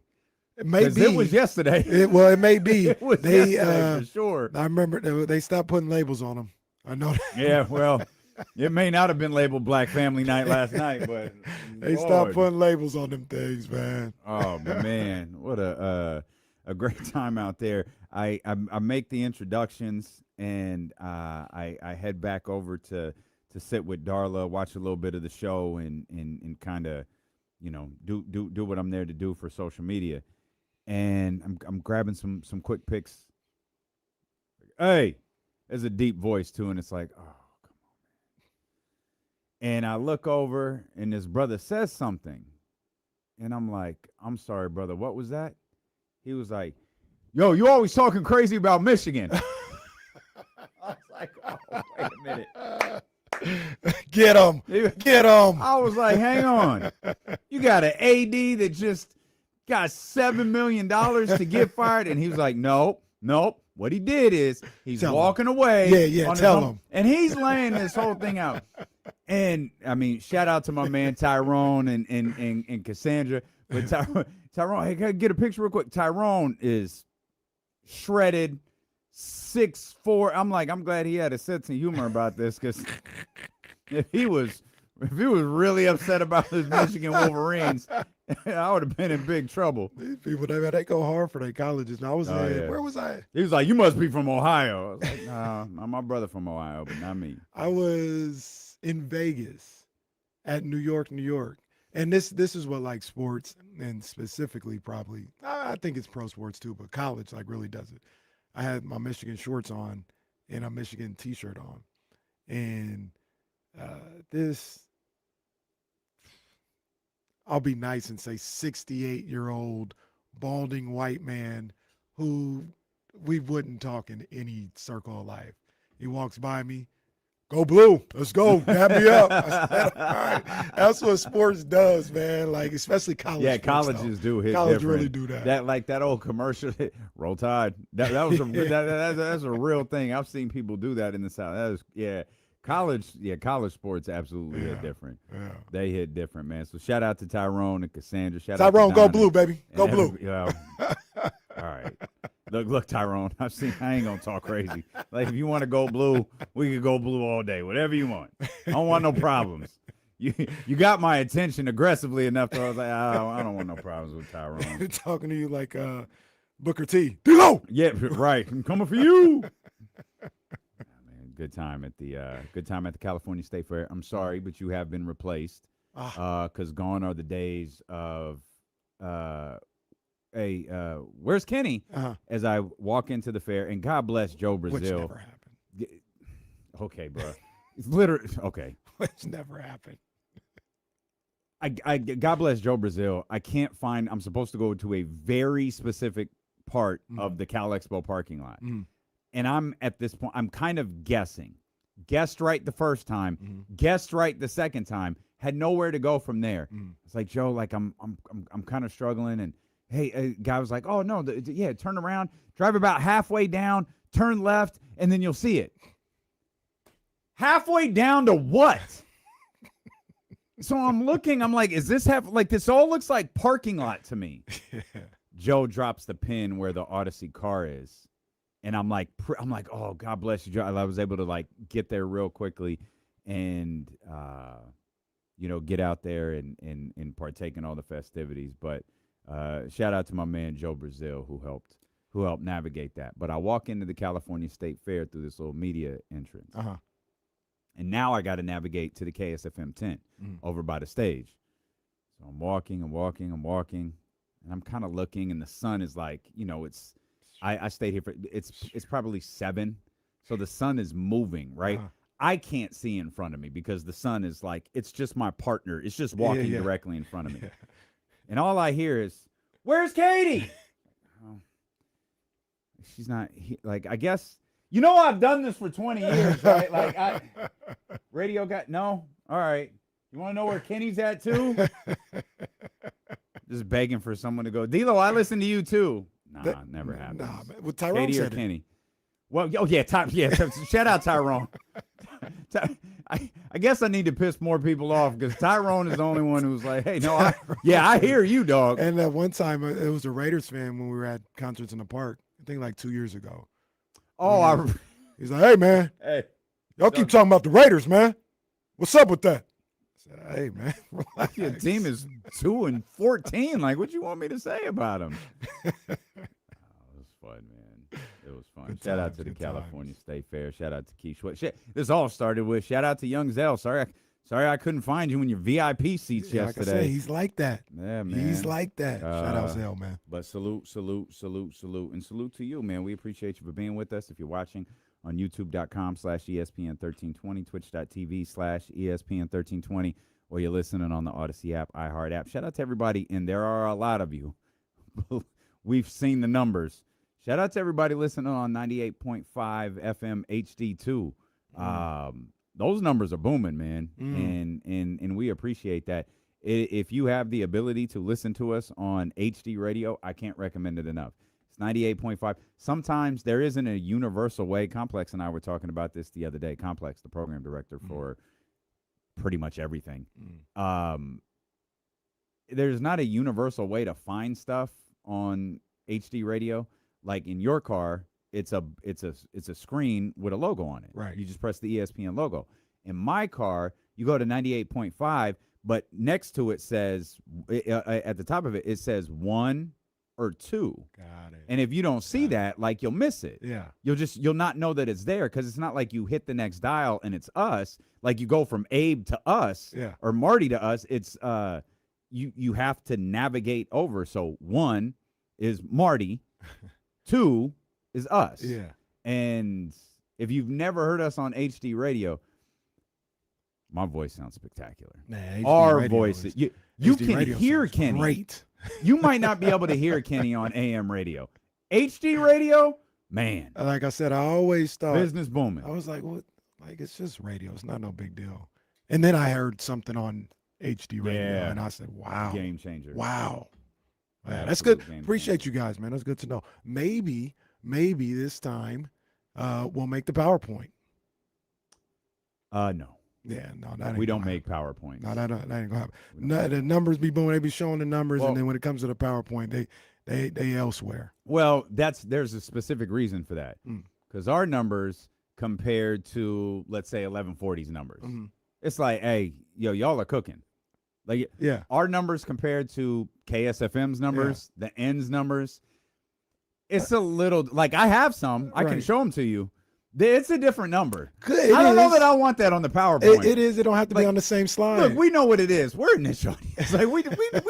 It may 'Cause be. it was yesterday. It may be. It was They, yesterday for sure. I remember they stopped putting labels on them. I know that. Yeah, well, it may not have been labeled Black Family Night last night, but They Lord. stopped putting labels on them things, man. Oh man, what a great time out there. I make the introductions and I head back over to sit with Darla, watch a little bit of the show, and kind of, you know, do what I'm there to do for social media. And I'm grabbing some quick pics. Hey, there's a deep voice too, and it's like, oh, come on, man. And I look over, and this brother says something, and I'm like, I'm sorry, brother, what was that? He was like, yo, you always talking crazy about Michigan. I was like, oh, wait a minute. Get them. Get them. I was like, hang on. You got an AD that just got $7 million to get fired? And he was like, nope. What he did is he's walking away. Yeah, on his tell own, him. And he's laying this whole thing out. And, I mean, shout out to my man Tyrone and Cassandra. But Tyrone, hey, can I get a picture real quick? Tyrone is shredded, 6'4". I'm like, I'm glad he had a sense of humor about this, because if he was really upset about his Michigan Wolverines, I would have been in big trouble. These people, they go hard for their colleges. And I was where was I? He was like, you must be from Ohio. I was like, nah, my brother from Ohio, but not me. I was in Vegas at New York. And this is what, like, sports, and specifically probably, I think it's pro sports too, but college, like, really does it. I had my Michigan shorts on and a Michigan T-shirt on. And this, I'll be nice and say 68-year-old balding white man who we wouldn't talk in any circle of life. He walks by me. Go blue. Let's go. Dab me up. I said, all right. That's what sports does, man. Like, especially college. Yeah, sports, colleges do hit College different. really do that. That old commercial, Roll Tide. That was that's a real thing. I've seen people do that in the South. That is, college sports absolutely hit different. Yeah. They hit different, man. So shout out to Tyrone and Cassandra. Tyrone, go blue, baby. Go blue. All right. Look, Tyrone. I ain't gonna talk crazy. Like, if you want to go blue, we can go blue all day. Whatever you want. I don't want no problems. You got my attention aggressively enough that I was like, I don't want no problems with Tyrone. Talking to you like Booker T. D-Lo! Yeah, right. I'm coming for you. Man, good time at the California State Fair. I'm sorry, but you have been replaced. Because gone are the days of where's Kenny? As I walk into the fair, and God bless Joe Brazil. Which never happened. Okay, bro. It's literally okay. Which never happened. I God bless Joe Brazil. I can't find. I'm supposed to go to a very specific part of the Cal Expo parking lot, and I'm at this point. I'm kind of guessing. Guessed right the first time. Guessed right the second time. Had nowhere to go from there. It's like, Joe, like I'm kind of struggling, and hey, a guy was like, oh no, turn around, drive about halfway down, turn left, and then you'll see it. Halfway down to what? So I'm looking, I'm like, is this this all looks like parking lot to me. Joe drops the pin where the Odyssey car is. And I'm like, oh, God bless you, Joe. I was able to, like, get there real quickly and, get out there and partake in all the festivities. But shout out to my man, Joe Brazil, who helped navigate that. But I walk into the California State Fair through this little media entrance. And now I got to navigate to the KSFM tent over by the stage. So I'm walking, and I'm kind of looking, and the sun is like, it's I stayed here for it's probably 7, so the sun is moving, right? I can't see in front of me because the sun is like, it's just my partner. It's just walking directly in front of me. And all I hear is, where's Katie? Oh, she's not here. Like, I guess, I've done this for 20 years, right? Like, radio guy, no? All right. You want to know where Kenny's at, too? Just begging for someone to go, D-Lo, I listen to you, too. Nah, never happened. Nah, man. Well, Tyrone Katie or said Kenny? Well, shout out Tyrone. I guess I need to piss more people off because Tyrone is the only one who's like, hey, no, I hear you, dog. And that one time, it was a Raiders fan when we were at concerts in the park. I think like 2 years ago. Oh, He's like, hey, man, hey, y'all keep talking about the Raiders, man. What's up with that? I said, hey, man, relax. your team is 2-14. Like, what you want me to say about them? It was fun, man. It was fun. Good Shout out times, to the good California times. State Fair. Shout out to Keith. This all started with shout out to Young Zell. Sorry I couldn't find you in your VIP seats Yeah, yesterday. Like I say, he's like that. Yeah, man. He's like that. Shout out Zell, man. But salute. And salute to you, man. We appreciate you for being with us. If you're watching on youtube.com/ESPN1320, twitch.tv/ESPN1320, or you're listening on the Odyssey app, iHeart app. Shout out to everybody, and there are a lot of you. We've seen the numbers. Shout out to everybody listening on 98.5 FM HD2. Those numbers are booming, man, and we appreciate that. If you have the ability to listen to us on HD radio, I can't recommend it enough. It's 98.5. Sometimes there isn't a universal way. Complex and I were talking about this the other day. Complex, the program director for pretty much everything. There's not a universal way to find stuff on HD radio. Like in your car, it's a screen with a logo on it. Right. You just press the ESPN logo. In my car, you go to 98.5, but next to it says at the top of it, it says 1 or 2. Got it. And if you don't see that, like, you'll miss it. Yeah. You'll not know that it's there because it's not like you hit the next dial and it's us. Like you go from Abe to us or Marty to us. It's you have to navigate over. So 1 is Marty, 2 is us. Yeah. And if you've never heard us on HD radio, my voice sounds spectacular. Nah, HD Our radio voices, is- you HD can radio hear sounds Kenny. Great. You might not be able to hear Kenny on AM radio. HD radio, man, Like I said, I always thought business booming. I was like, what? Like, it's just radio. It's not no big deal. And then I heard something on HD radio, Yeah. and I said, wow. Game changer. Wow. Man, that's Absolute good. game Appreciate changer. you guys, man. That's good to know. Maybe this time we'll make the PowerPoint. No, Yeah, no, that ain't we don't gonna make PowerPoints. happen. No, that ain't gonna happen. We don't No, make the numbers be booming. They be showing the numbers, Well- and then when it comes to the PowerPoint, they elsewhere. Well, there's a specific reason for that because our numbers compared to, let's say, 1140's numbers, it's like, hey, y'all are cooking. Like, Yeah. our numbers compared to KSFM's numbers, the N's numbers, it's a little like I have some. I can Right. show them to you. It's a different number. Good. I don't know that I want that on the PowerPoint. It is. It don't have to be Like, on the same slide. Look, we know what it is. We're a niche audience. Like we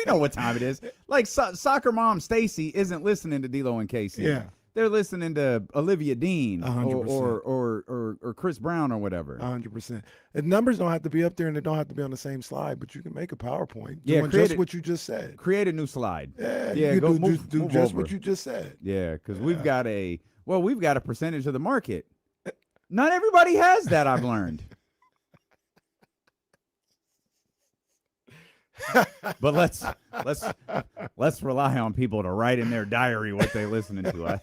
know what time it is. Like soccer mom Stacy isn't listening to D-Lo and Casey. Yeah. They're listening to Olivia Dean 100%. or Chris Brown or whatever. 100%. The numbers don't have to be up there, and they don't have to be on the same slide. But you can make a PowerPoint Yeah, doing create just it- what you just said. Create a new slide. Yeah, Yeah, you go can move do just over. what you just said. Yeah, because we've got a percentage of the market. Not everybody has that, I've learned. But let's rely on people to write in their diary what they listening to.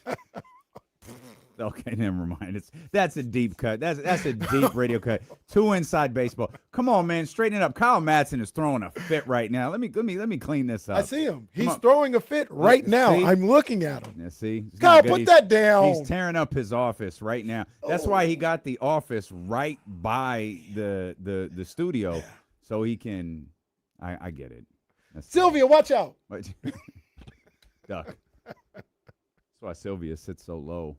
Okay, never mind. That's a deep cut. That's a deep radio cut. Too inside baseball. Come on, man, straighten it up. Kyle Madson is throwing a fit right now. Let me clean this up. I see him. He's on. throwing a fit right now. See? I'm looking at him. Yeah, see, It's Kyle, not good. put He's- that down. He's tearing up his office right now. That's why he got the office right by the studio, so he can. I get it. That's Sylvia, watch out. What? Duck. That's why Sylvia sits so low.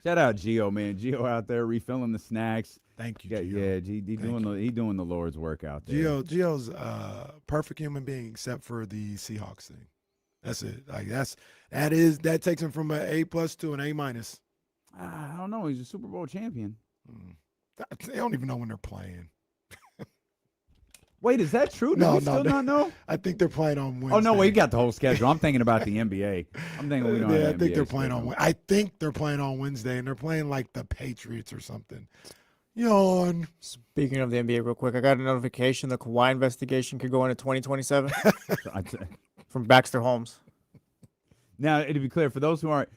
Shout out Gio, man. Gio out there refilling the snacks. Thank you, Yeah, Gio. he doing the Lord's work out there. Gio's a perfect human being except for the Seahawks thing. That's it. Like that takes him from an A+ to an A-. I don't know. He's a Super Bowl champion. They don't even know when they're playing. Wait, is that true? Do No, we still no, not know? I think they're playing on Wednesday. Oh no, we got the whole schedule. I'm thinking about the NBA. I'm thinking we don't. Yeah, have I think NBA they're playing schedule. on. I think they're playing on Wednesday, and they're playing like the Patriots or something. Yawn. Speaking of the NBA, real quick, I got a notification the Kawhi investigation could go into 2027 from Baxter Holmes. Now, to be clear, for those who aren't,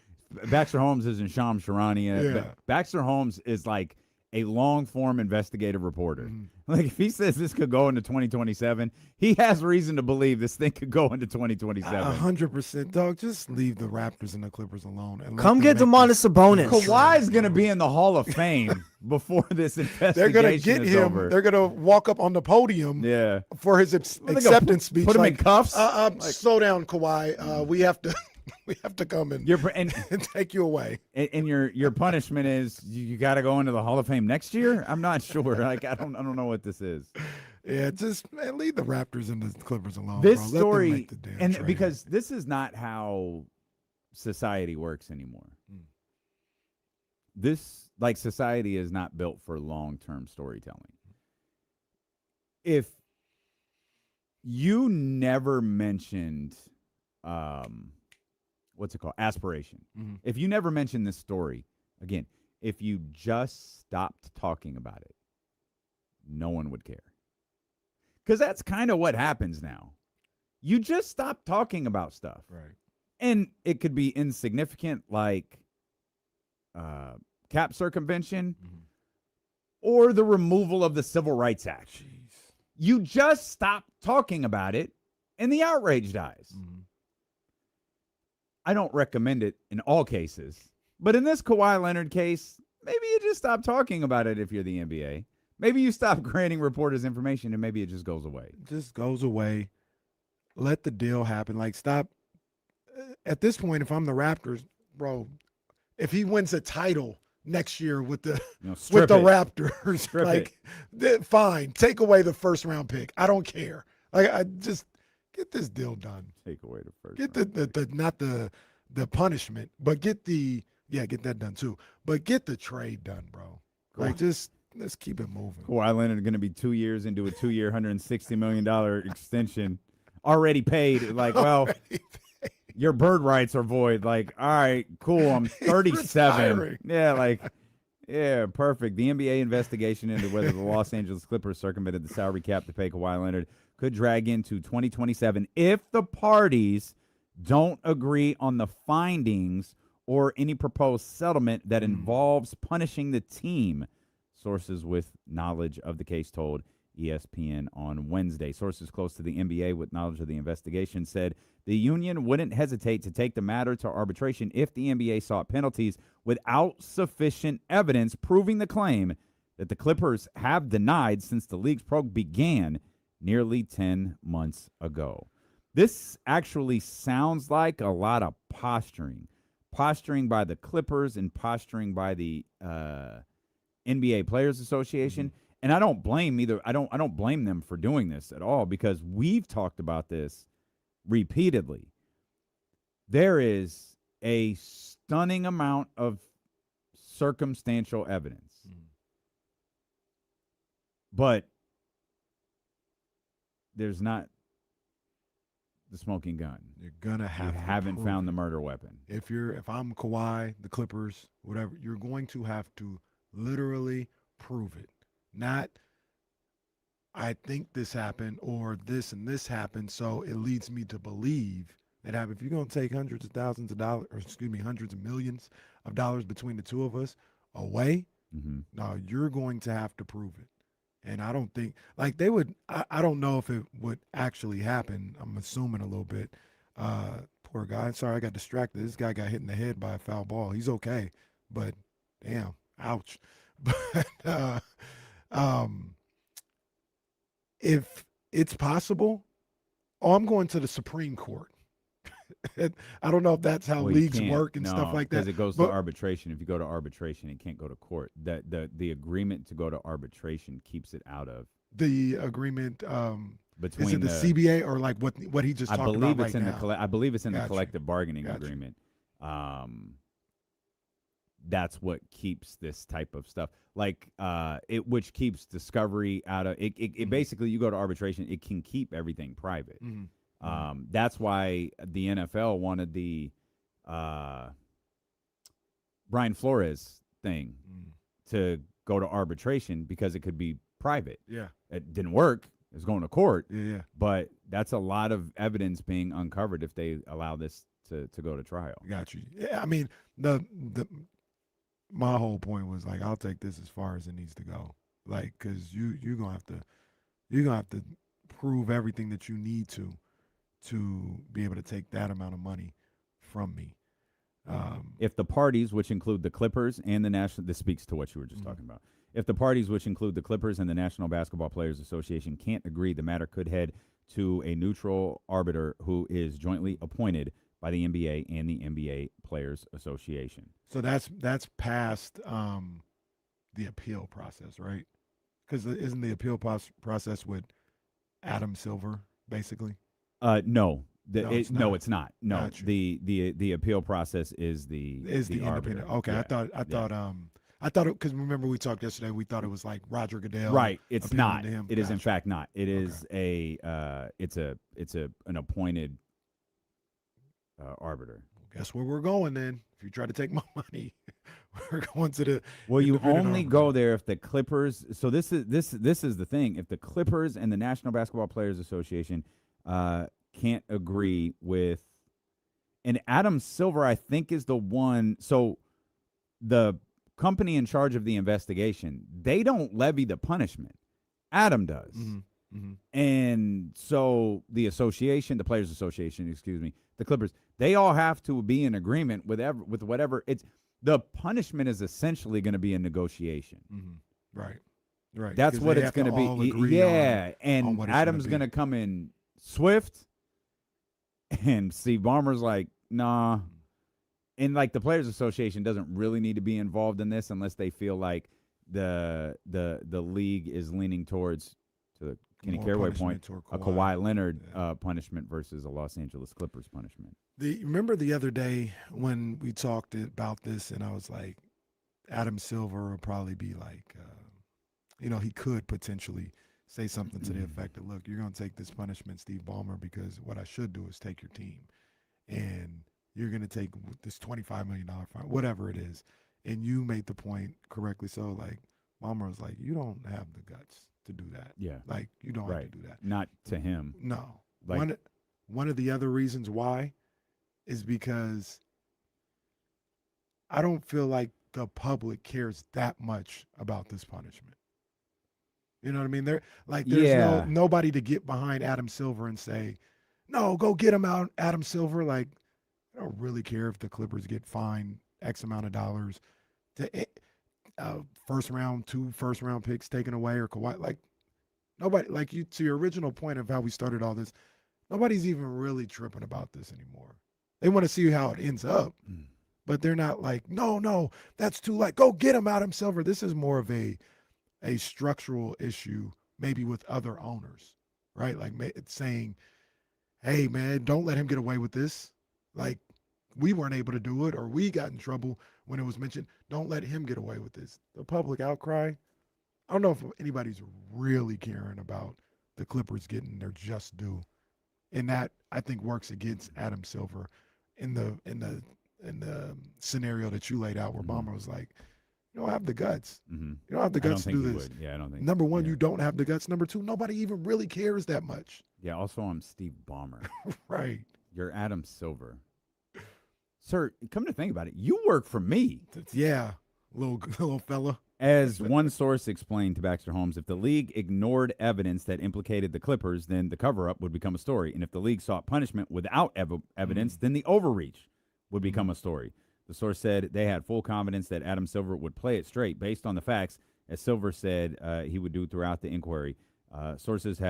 Baxter Holmes isn't Shams Charania. Yeah. Baxter Holmes is like a long-form investigative reporter. Like, if he says this could go into 2027, he has reason to believe this thing could go into 2027. 100%, dog. Just leave the Raptors and the Clippers alone. And let Come them get make Demonis Sabonis. Kawhi's going to be in the Hall of Fame before this investigation They're gonna get is him. over. They're gonna walk up on the podium Yeah. for his acceptance speech. Put him in cuffs? Slow down, Kawhi. We have to we have to come and take you away. And your punishment is you got to go into the Hall of Fame next year? I'm not sure. Like, I don't know what this is. Yeah, just leave the Raptors and the Clippers alone. This bro. Let them story, make the damn and trade. because this is not how society works anymore. This, like, society is not built for long-term storytelling. If you never mentioned, what's it called? Aspiration. If you never mentioned this story, again, if you just stopped talking about it, no one would care. Because that's kind of what happens now. You just stop talking about stuff. Right. And it could be insignificant, like cap circumvention or the removal of the Civil Rights Act. Jeez. You just stop talking about it, and the outrage dies. I don't recommend it in all cases. But in this Kawhi Leonard case, maybe you just stop talking about it if you're the NBA. Maybe you stop granting reporters information, and maybe it just goes away. Just goes away. Let the deal happen. Like, stop. At this point, if I'm the Raptors, bro, if he wins a title next year with the Strip it. Raptors, Strip like, fine, take away the first round pick. I don't care. Like, I just get this deal done. Take away the first. Get the not the punishment, but get that done too. But get the trade done, bro. Like, just let's keep it moving. Kawhi Leonard going to be 2 years into a 2-year, $160 million extension, already paid. Like, well, your bird rights are void. Like, all right, cool. I'm 37. retiring. Yeah, like, yeah, perfect. The NBA investigation into whether the Los Angeles Clippers circumvented the salary cap to pay Kawhi Leonard could drag into 2027 if the parties don't agree on the findings or any proposed settlement that involves punishing the team. Sources with knowledge of the case told ESPN on Wednesday. Sources close to the NBA with knowledge of the investigation said the union wouldn't hesitate to take the matter to arbitration if the NBA sought penalties without sufficient evidence proving the claim that the Clippers have denied since the league's probe began nearly 10 months ago. This actually sounds like a lot of posturing by the Clippers and posturing by the NBA Players Association, and I don't blame either. I don't blame them for doing this at all because we've talked about this repeatedly. There is a stunning amount of circumstantial evidence, but there's not the smoking gun. You're gonna have. You to haven't prove found it. the murder weapon. If I'm Kawhi, the Clippers, whatever, you're going to have to literally prove it. Not, I think this happened or this and this happened, so it leads me to believe that if you're going to take hundreds of thousands of dollars, or hundreds of millions of dollars between the two of us away, no, you're going to have to prove it. And I don't think, like, they would, I don't know if it would actually happen. I'm assuming a little bit. Poor guy. Sorry, I got distracted. This guy got hit in the head by a foul ball. He's okay, but damn. Ouch. But if it's possible, I'm going to the Supreme Court. I don't know if that's how leagues work and stuff like that. Because it goes to arbitration. If you go to arbitration, it can't go to court. The agreement to go to arbitration keeps it out of the agreement. Between is it the CBA or like what he just talked about right now? I believe it's in the collective bargaining agreement. That's what keeps this type of stuff, like which keeps discovery out of it. It basically, you go to arbitration, it can keep everything private. That's why the NFL wanted the Brian Flores thing to go to arbitration because it could be private. Yeah, it didn't work. It's going to court. Yeah. But that's a lot of evidence being uncovered if they allow this to go to trial. Got you. Yeah, I mean the my whole point was like, I'll take this as far as it needs to go. Like, cause you're gonna have to prove everything that you need to be able to take that amount of money from me. If the parties, which include the Clippers and the National, this speaks to what you were just talking about. If the parties, which include the Clippers and the National Basketball Players Association, can't agree, the matter could head to a neutral arbiter who is jointly appointed by the NBA and the NBA Players Association. So that's past the appeal process, right? Because isn't the appeal process with Adam Silver basically? No. No, it's No, not. it's not. No, Gotcha. the appeal process is the Independent. arbiter. Okay, Yeah. I thought it because remember we talked yesterday. We thought it was like Roger Goodell. Right. It's appealing not. to him. It is in Gotcha. fact not. It is an appointed arbiter. Guess where we're going then? If you try to take my money, we're going to the. Well, you independent only arbiter. go there if the Clippers. So this is the thing. If the Clippers and the National Basketball Players Association can't agree with, and Adam Silver, I think, is the one. So the company in charge of the investigation, they don't levy the punishment. Adam does. Mm-hmm. And so the association, the Players Association, excuse me, the Clippers, they all have to be in agreement with whatever it's. The punishment is essentially going to be a negotiation. Mm-hmm. Right. Right. That's 'Cause what they it's have to going to all be. agree Yeah, on and what it's gonna Adam's be. going to come in swift, and Steve Ballmer's like, nah. And like the Players Association doesn't really need to be involved in this unless they feel like the league is leaning towards, to the Kenny More Caraway punishment point, toward a Kawhi. Kawhi Leonard punishment versus a Los Angeles Clippers punishment. Remember the other day when we talked about this, and I was like, Adam Silver will probably be like, he could potentially say something to the effect of, look, you're going to take this punishment, Steve Ballmer, because what I should do is take your team, and you're going to take this $25 million fine, whatever it is. And you made the point correctly. So, like, Ballmer was like, you don't have the guts to do that. Yeah. Like, you don't have to do that. Not to him. No. Like- One of the other reasons why is because I don't feel like the public cares that much about this punishment. You know what I mean? There's nobody to get behind Adam Silver and say, no, go get him out, Adam Silver. Like, I don't really care if the Clippers get fined X amount of dollars to two first round picks taken away or Kawhi. Like, nobody, like you, to your original point of how we started all this, nobody's even really tripping about this anymore. They want to see how it ends up, but they're not like, no, that's too late. Go get him, Adam Silver. This is more of a structural issue, maybe with other owners, right? Like it's saying, hey, man, don't let him get away with this. Like, we weren't able to do it, or we got in trouble when it was mentioned. Don't let him get away with this. The public outcry, I don't know if anybody's really caring about the Clippers getting their just due. And that, I think, works against Adam Silver in the scenario that you laid out where Ballmer was like, you don't have the guts. Mm-hmm. You don't have the guts to do this. Would. Yeah, I don't think. Number one, you don't have the guts. Number two, nobody even really cares that much. Yeah, also I'm Steve Ballmer. Right. You're Adam Silver. Sir, come to think about it, you work for me. Yeah, little fella. As one source explained to Baxter Holmes, if the league ignored evidence that implicated the Clippers, then the cover-up would become a story. And if the league sought punishment without evidence, then the overreach would become a story. The source said they had full confidence that Adam Silver would play it straight based on the facts, as Silver said he would do throughout the inquiry. Sources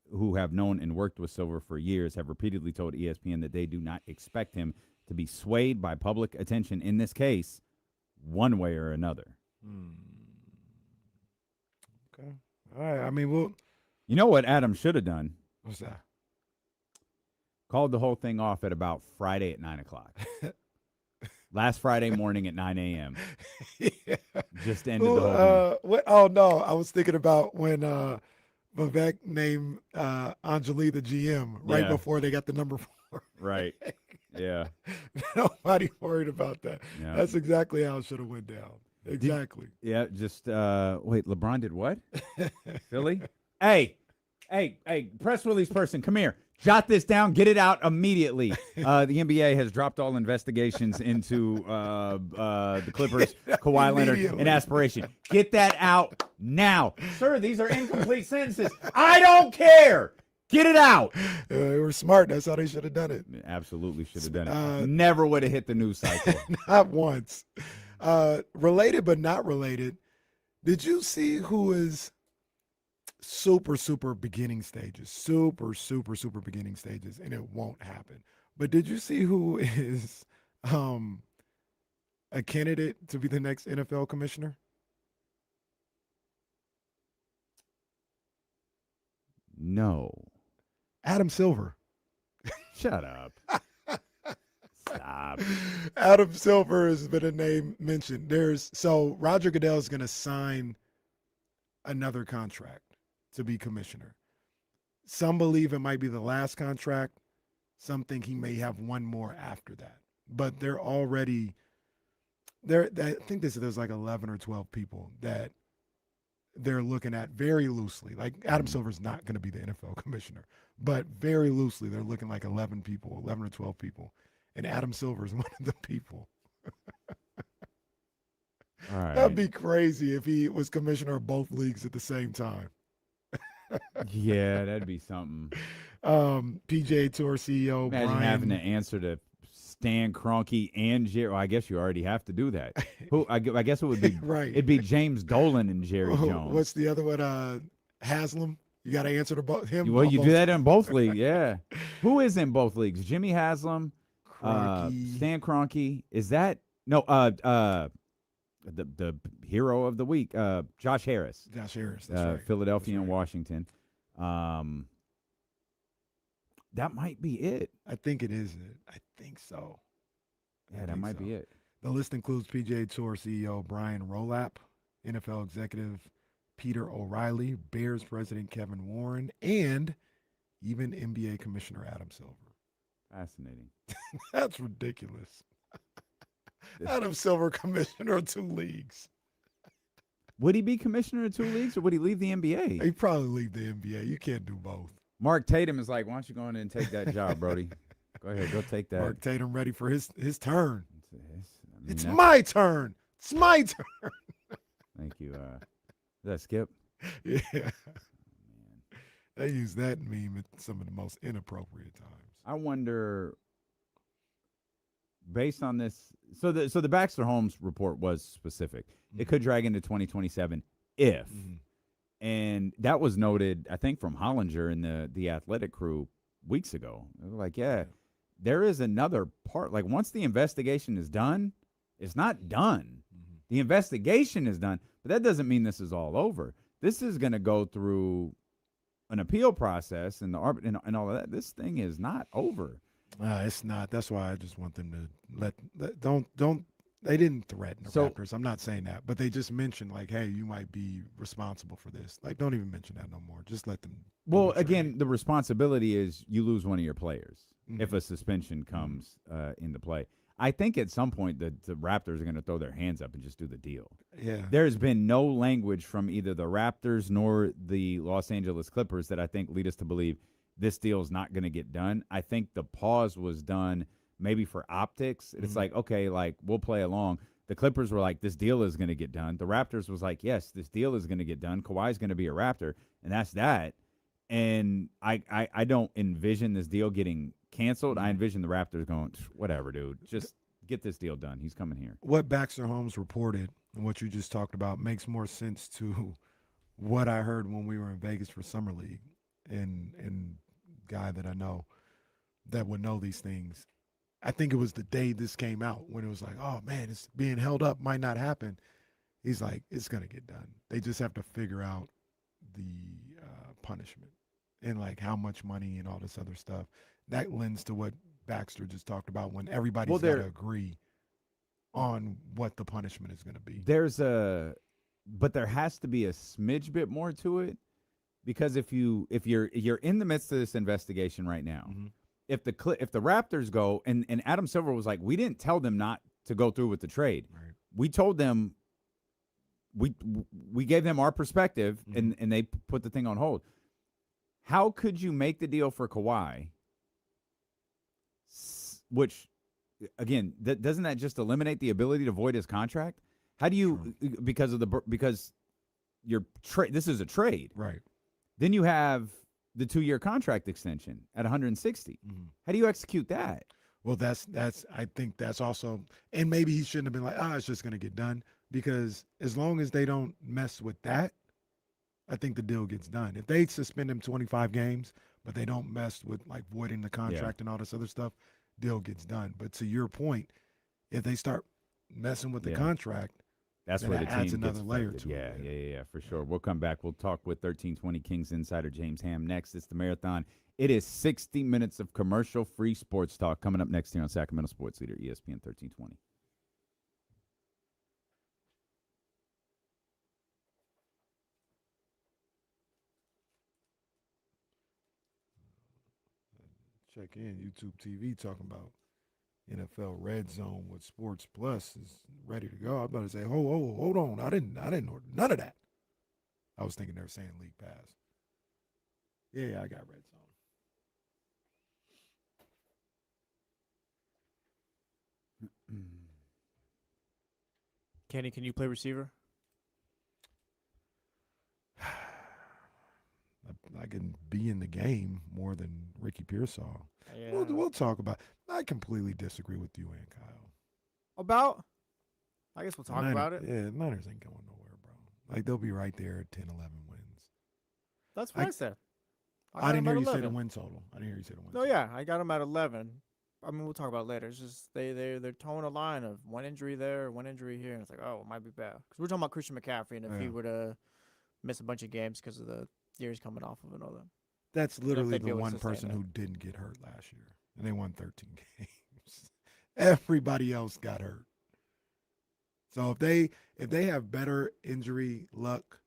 who have known and worked with Silver for years have repeatedly told ESPN that they do not expect him to be swayed by public attention in this case, one way or another. Okay. All right. I mean, You know what Adam should have done? What's that? Called the whole thing off at about Friday at 9 o'clock. Last Friday morning at 9 a.m. Yeah. Just ended the whole thing. What? Oh, no. I was thinking about when Vivek named Anjali the GM right before they got the number 4. Right. Yeah. Nobody worried about that. Yeah. That's exactly how it should have went down. Exactly. Yeah, just wait, LeBron did what? Philly? Hey, press release person, come here. Jot this down. Get it out immediately. The NBA has dropped all investigations into the Clippers, Kawhi Leonard, and aspiration. Get that out now. Sir, these are incomplete sentences. I don't care. Get it out. They were smart. That's how they should have done it. Absolutely should have done it. Never would have hit the news cycle. Not once. Related but not related. Did you see who is super beginning stages? Super beginning stages, and it won't happen. But did you see who is a candidate to be the next NFL commissioner? No. Adam Silver. Shut up. Stop. Adam Silver has been a name mentioned. So Roger Goodell is going to sign another contract to be commissioner. Some believe it might be the last contract. Some think he may have one more after that. But they're already there. I think there's like 11 or 12 people that they're looking at very loosely. Like Adam Silver's not going to be the NFL commissioner, but very loosely they're looking like 11 or 12 people. And Adam Silver is one of the people. All right. That'd be crazy if he was commissioner of both leagues at the same time. Yeah, that'd be something. PGA Tour CEO Imagine Brian. having to answer to Stan Kroenke and Jerry. Well, I guess you already have to do that. Who? I guess it would be Right. It'd be James Dolan and Jerry Jones. What's the other one? Haslam. You got to answer to both him. Well, you both. do that in both leagues. Yeah. Who is in both leagues? Jimmy Haslam, Kroenke. Stan Kroenke. Is that no? The hero of the week, Josh Harris. Josh Harris. That's right. Philadelphia That's and right. Washington. That might be it. I think it is it. I think so. Yeah, that might be it. The list includes PGA Tour CEO Brian Rolap, NFL executive Peter O'Reilly, Bears president Kevin Warren, and even NBA Commissioner Adam Silver. Fascinating. That's ridiculous. Adam Silver, commissioner of 2 leagues. Would he be commissioner of 2 leagues, or would he leave the NBA? He probably leave the NBA. You can't do both. Mark Tatum is like, why don't you go in and take that job, Brody? Go ahead, go take that. Mark Tatum ready for his turn. It's that's- my turn. It's my turn. Thank you. Is that Skip? Yeah. Man. They use that meme at some of the most inappropriate times. I wonder, based on this, so the Baxter Holmes report was specific. It could drag into 2027 if, and that was noted, I think, from Hollinger and the Athletic crew weeks ago. They were like, yeah, there is another part. Like, once the investigation is done, it's not done. The investigation is done, but that doesn't mean this is all over. This is going to go through an appeal process and and all of that. This thing is not over. It's not. That's why I just want them to don't. They didn't threaten the Raptors. I'm not saying that, but they just mentioned like, hey, you might be responsible for this. Like, don't even mention that no more. Just let them. Well, again, the responsibility is you lose one of your players if a suspension comes into play. I think at some point the Raptors are going to throw their hands up and just do the deal. Yeah. There's been no language from either the Raptors nor the Los Angeles Clippers that I think lead us to believe this deal is not going to get done. I think the pause was done maybe for optics. It's like, okay, like, we'll play along. The Clippers were like, this deal is going to get done. The Raptors was like, yes, this deal is going to get done. Kawhi's going to be a Raptor, and that's that. And I don't envision this deal getting canceled. I envision the Raptors going, whatever, dude. Just get this deal done. He's coming here. What Baxter Holmes reported and what you just talked about makes more sense to what I heard when we were in Vegas for Summer League. And guy that I know that would know these things. I think it was the day this came out when it was like, oh, man, it's being held up, might not happen. He's like, it's going to get done. They just have to figure out the punishment and, like, how much money and all this other stuff. That lends to what Baxter just talked about when everybody's got to agree on what the punishment is going to be. But there has to be a smidge bit more to it, because if you're in the midst of this investigation right now, if the Raptors go and Adam Silver was like, we didn't tell them not to go through with the trade. Right. We told them we gave them our perspective and they put the thing on hold. How could you make the deal for Kawhi? Which, again, doesn't that just eliminate the ability to void his contract? How do you because you're this is a trade, Right. Then you have the 2-year contract extension at 160. Mm-hmm. How do you execute that? Well, that's I think that's also, and maybe he shouldn't have been like, it's just gonna get done, because as long as they don't mess with that, I think the deal gets done. If they suspend him 25 games, but they don't mess with like voiding the contract and all this other stuff, deal gets done. But to your point, if they start messing with the contract, that's then where the that team adds another gets layer affected. to it. Yeah, for sure. We'll come back. We'll talk with 1320 Kings insider James Ham next. It's the Marathon. It is 60 minutes of commercial-free sports talk coming up next here on Sacramento Sports Leader, ESPN 1320. Check in YouTube TV talking about NFL Red Zone with Sports Plus is ready to go. I'm about to say, hold on. I didn't order none of that. I was thinking they were saying League Pass. Yeah, I got Red Zone. Kenny, can you play receiver? I can be in the game more than Ricky Pearsall. Yeah. We'll talk about. I completely disagree with you and Kyle. About? I guess we'll talk about it. Yeah, Niners ain't going nowhere, bro. Like, they'll be right there at 10, 11 wins. That's what I said. I didn't hear you say the win total. I didn't hear you say the win No, total. yeah, I got them at 11. I mean, we'll talk about it later. It's just they're towing a line of one injury there, one injury here, and it's like, oh, it might be bad. Because we're talking about Christian McCaffrey, and if he were to miss a bunch of games because of the years coming off of another. That's literally they'd be the able to one sustain person it. who didn't get hurt last year, and they won 13 games. Everybody else got hurt. So if they have better injury luck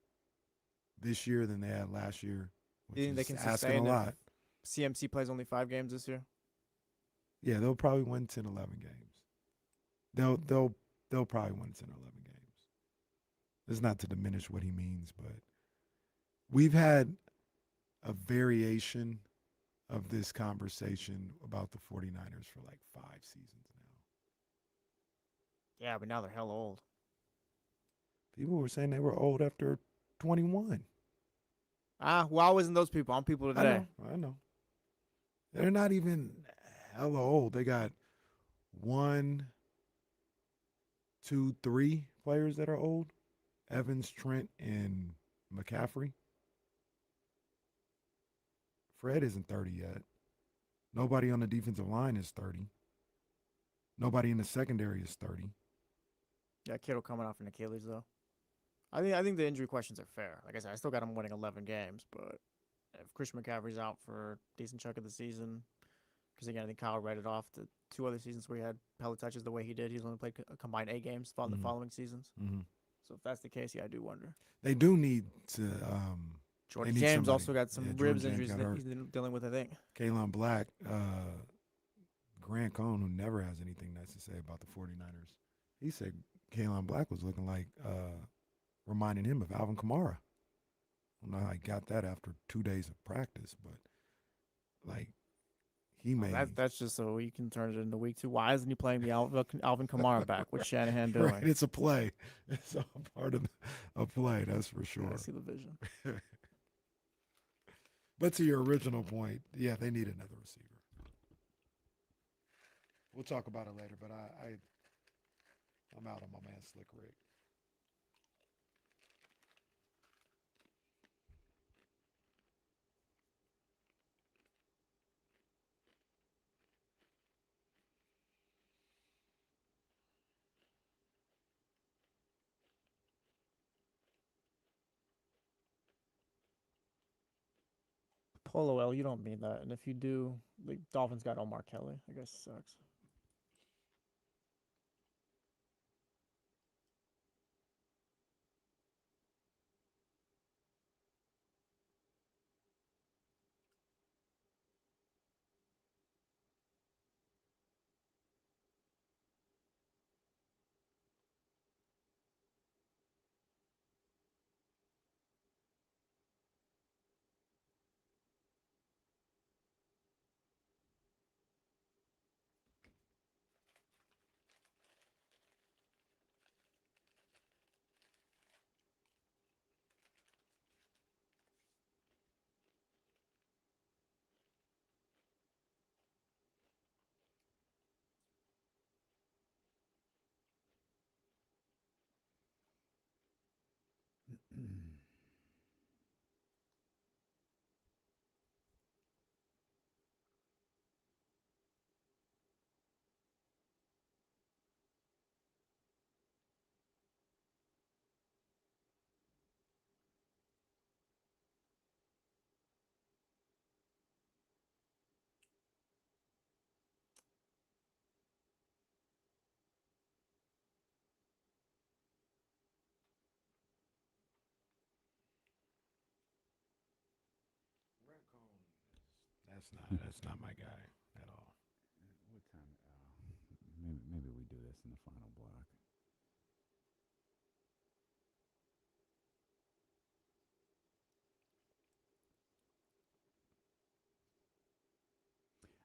this year than they had last year, which Do you think they is can asking a sustain lot. if CMC plays only 5 games this year? Yeah, they'll probably win 10, 11 games. They'll probably win 10 or 11 games. It's not to diminish what he means, but we've had a variation of this conversation about the 49ers for like 5 seasons now. Yeah, but now they're hell old. People were saying they were old after 21. Well, I wasn't those people. I'm people today. I know. They're not even hella old. They got 1, 2, 3 players that are old. Evans, Trent, and McCaffrey. Fred isn't 30 yet. Nobody on the defensive line is 30. Nobody in the secondary is 30. Yeah, Kittle coming off an Achilles, though. I think the injury questions are fair. Like I said, I still got him winning 11 games, but if Christian McCaffrey's out for a decent chunk of the season, because again, I think Kyle read it off the 2 other seasons where he had pellet touches the way he did. He's only played a combined 8 games the following seasons. Mm-hmm. So if that's the case, yeah, I do wonder. They do need to. Jordan need James somebody. also got some Yeah, ribs Jordan James injuries got that hurt. he's dealing with, I think. Kalen Black, Grant Cohn, who never has anything nice to say about the 49ers, he said Kalen Black was looking like, reminding him of Alvin Kamara. I don't know how he got that after 2 days of practice, but like he made. That's just so you can turn it into week 2. Why isn't he playing the Alvin Kamara back? What's Shanahan doing? Right, it's a play. It's all part of a play, that's for sure. I see the vision. But to your original point, yeah, they need another receiver. We'll talk about it later, but I'm out on my man Slick Rick. Polo L, you don't mean that. And if you do, the Dolphins got Omar Kelly. I guess it sucks. That's not my guy at all. What time? Maybe we do this in the final block.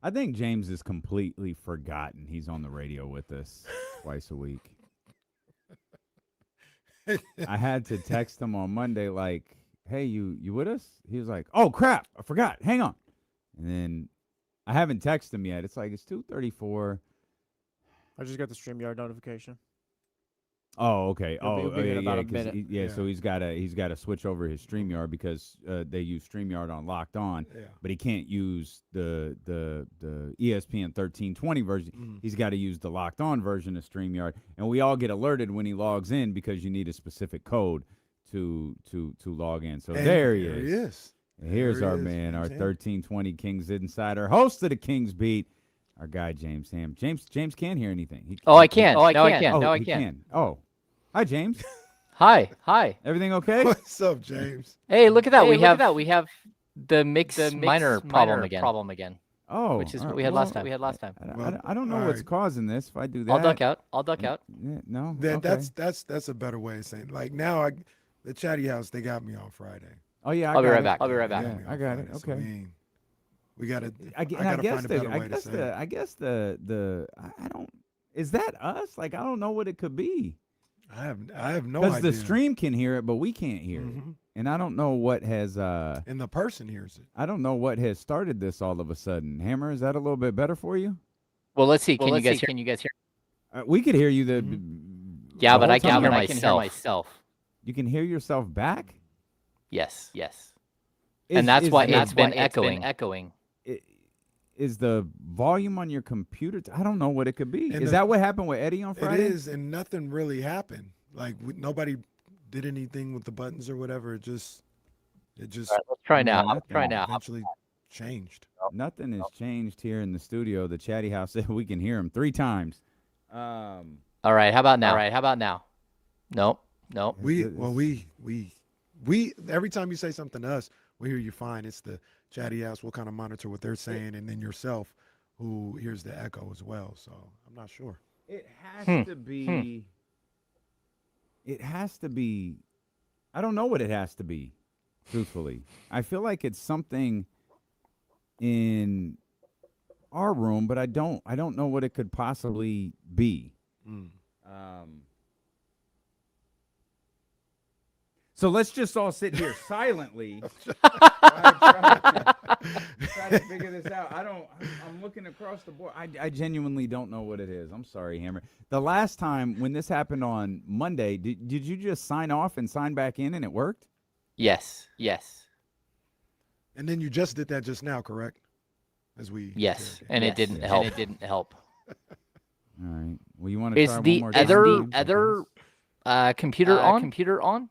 I think James is completely forgotten he's on the radio with us twice a week. I had to text him on Monday like, hey, you with us? He was like, oh, crap, I forgot. Hang on. And then I haven't texted him yet. It's 2:34. I just got the StreamYard notification. Oh, okay. It'll be in about a minute. So he's got to switch over his StreamYard because they use StreamYard on Locked On, but he can't use the ESPN 1320 version. He's got to use the Locked On version of StreamYard, and we all get alerted when he logs in because you need a specific code to log in. So there he is. Here's our man, our 1320 Kings insider, host of the Kings Beat, our guy James Ham. James can't hear anything. I can. I can. Oh, hi James. Hi. Everything okay? What's up, James? Hey, look at that. We have the mix minor problem again. Oh, which is what we had last time. I don't know what's causing this. If I do that, I'll duck out. Yeah, no, That's a better way of saying. Like now, the Chatty House, they got me on Friday. Oh yeah, I'll be right back. Yeah, I got it. Okay. So, we gotta. I guess the I don't. Is that us? Like I don't know what it could be. I have no idea. Because the stream can hear it, but we can't hear it, and I don't know what has. And the person hears it. I don't know what has started this all of a sudden. Hammer, is that a little bit better for you? Well, let's see. Can you guys hear? We could hear you. Yeah, but I can't hear myself. You can hear yourself back? Yes. And that's why it's been echoing. Is the volume on your computer? I don't know what it could be. Is that what happened with Eddie on Friday? It is, and nothing really happened. Like nobody did anything with the buttons or whatever. It just. All right, let's try now. Eventually changed. Nothing has changed here in the studio. The Chatty House said we can hear him 3 times. All right. How about now? Nope. We every time you say something to us, we hear you fine. It's the Chatty House. We'll kind of monitor what they're saying, and then yourself, who hears the echo as well. So I'm not sure. It has to be. It has to be. I don't know what it has to be. Truthfully, I feel like it's something in our room, but I don't know what it could possibly be. So let's just all sit here silently. try to figure this out. I'm looking across the board. I genuinely don't know what it is. I'm sorry, Hammer. The last time when this happened on Monday, did you just sign off and sign back in and it worked? Yes. And then you just did that just now, correct? Yes, and it didn't help. All right. Well, you want to try one more time? Is the other computer on?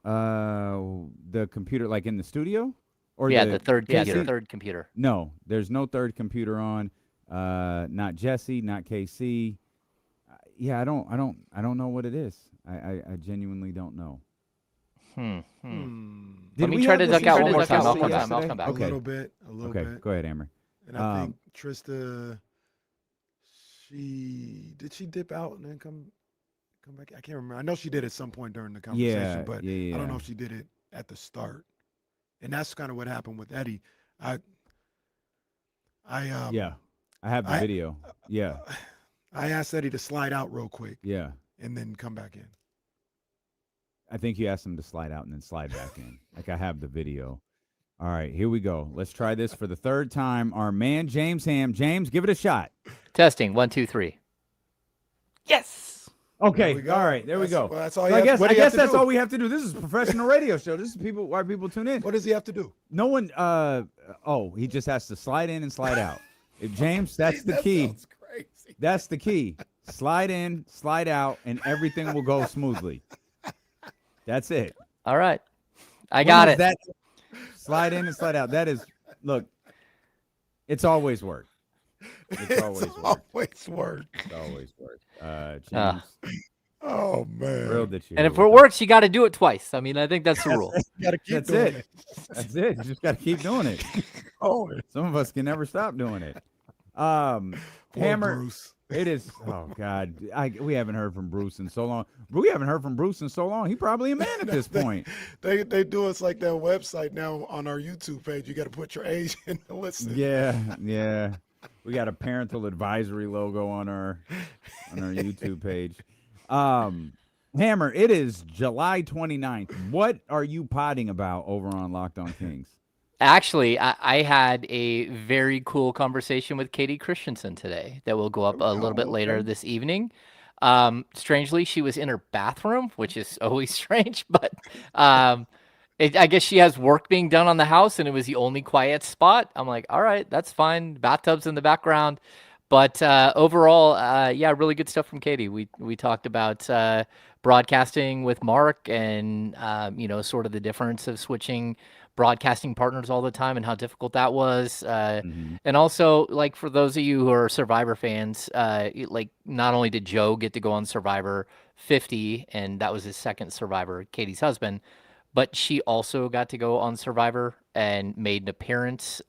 The computer, like in the studio, or the third computer. No, there's no third computer on. Not Jesse, not KC. I don't know what it is. I genuinely don't know. Let me try to duck out one more time. I'll come back. Okay. A little bit. Okay, go ahead, Amber. And I think Trista, did she dip out and then come back? I can't remember. I know she did at some point during the conversation, but I don't know if she did it at the start. And that's kind of what happened with Eddie. I have the video. I asked Eddie to slide out real quick. Yeah. And then come back in. I think you asked him to slide out and then slide back in. Like I have the video. All right, here we go. Let's try this for the 3rd time. Our man, James Ham. James, give it a shot. Testing. 1, 2, 3. Yes. Okay, we go. all right, there we go. Well, that's all. So I guess that's that's all we have to do. This is a professional radio show. This is why people tune in. What does he have to do? No one. He just has to slide in and slide out. James, that's the key. Sounds crazy. That's the key. Slide in, slide out, and everything will go smoothly. That's it. All right. I got it. That slide in and slide out. That is, look, it's always work. It's always work. Always work. It's always work. James, Oh man. thrilled that you. And if it works, you got to do it twice. I mean, I think that's the rule. You gotta keep That's doing it. That's it. You just got to keep doing it. Oh, Some of us can never stop doing it. poor Hammer. Bruce. It is. Oh God, we haven't heard from Bruce in so long. We haven't heard from Bruce in so long. He probably a man at this point. They do us like that website now on our YouTube page. You got to put your age in to listen. Yeah. We got a parental advisory logo on our YouTube page. Hammer, it is July 29th. What are you potting about over on Locked On Kings? Actually, I had a very cool conversation with Katie Christensen today that will go up a little bit later this evening. Strangely, she was in her bathroom, which is always strange, but I guess she has work being done on the house, and it was the only quiet spot. I'm like, all right, that's fine. Bathtub's in the background. But overall, yeah, really good stuff from Katie. We talked about broadcasting with Mark and, sort of the difference of switching broadcasting partners all the time and how difficult that was. And also, like, for those of you who are Survivor fans, not only did Joe get to go on Survivor 50, and that was his second Survivor, Katie's husband, but she also got to go on Survivor and made an appearance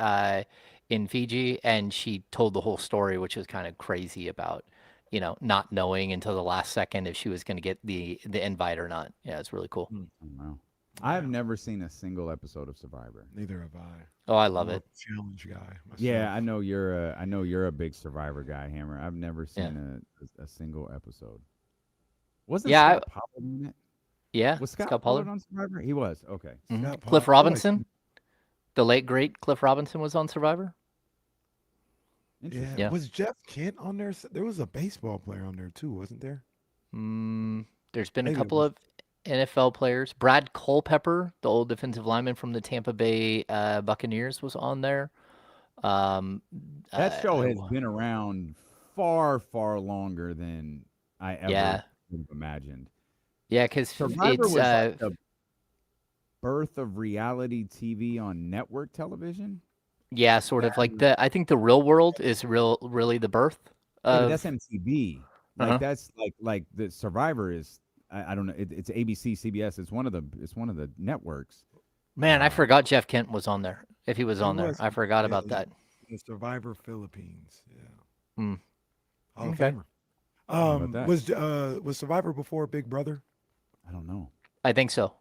in Fiji, and she told the whole story, which was kind of crazy about, not knowing until the last second if she was going to get the invite or not. Yeah, it's really cool. Wow. I've never seen a single episode of Survivor. Neither have I. Oh, I love I'm a it. challenge guy. Myself. Yeah, I know you're a big Survivor guy, Hammer. I've never seen a single episode. Wasn't Scott Pollard in it? Yeah, Was Scott Pollard on Survivor? He was. Okay. Mm-hmm. Cliff Robinson, the late great Cliff Robinson, was on Survivor. Yeah. Was Jeff Kent on there? There was a baseball player on there too, wasn't there? There's been a couple of NFL players. Brad Culpepper, the old defensive lineman from the Tampa Bay Buccaneers, was on there. That show has been around far, far longer than I ever would have imagined. Yeah, because Survivor it's was like the birth of reality TV on network television. Yeah, sort of like I think the Real World is really the birth of. That's MTV. Like that's like the Survivor is. I don't know. It's ABC, CBS. It's one of the networks. Man, I forgot Jeff Kent was on there. If he was on there, I forgot about that. The Survivor Philippines. Yeah. Okay. Was Survivor before Big Brother? I don't know. I think so.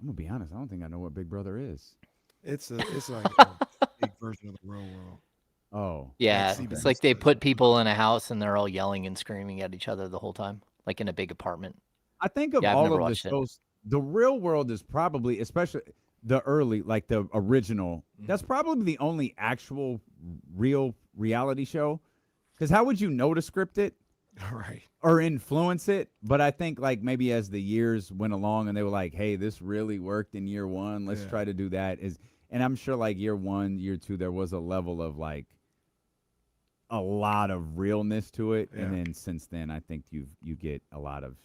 I'm gonna be honest. I don't think I know what Big Brother is. It's like a big version of the Real World. Oh. Yeah, it's like they put people in a house and they're all yelling and screaming at each other the whole time, like in a big apartment. I think of all of the shows, the Real World is probably, especially the early, like the original, that's probably the only actual real reality show. Because how would you know to script it? Right. Or influence it? But I think like maybe as the years went along and they were like, hey, this really worked in year one. Let's try to do that. And I'm sure like year one, year two, there was a level of like a lot of realness to it. And then since then, I think you get a lot of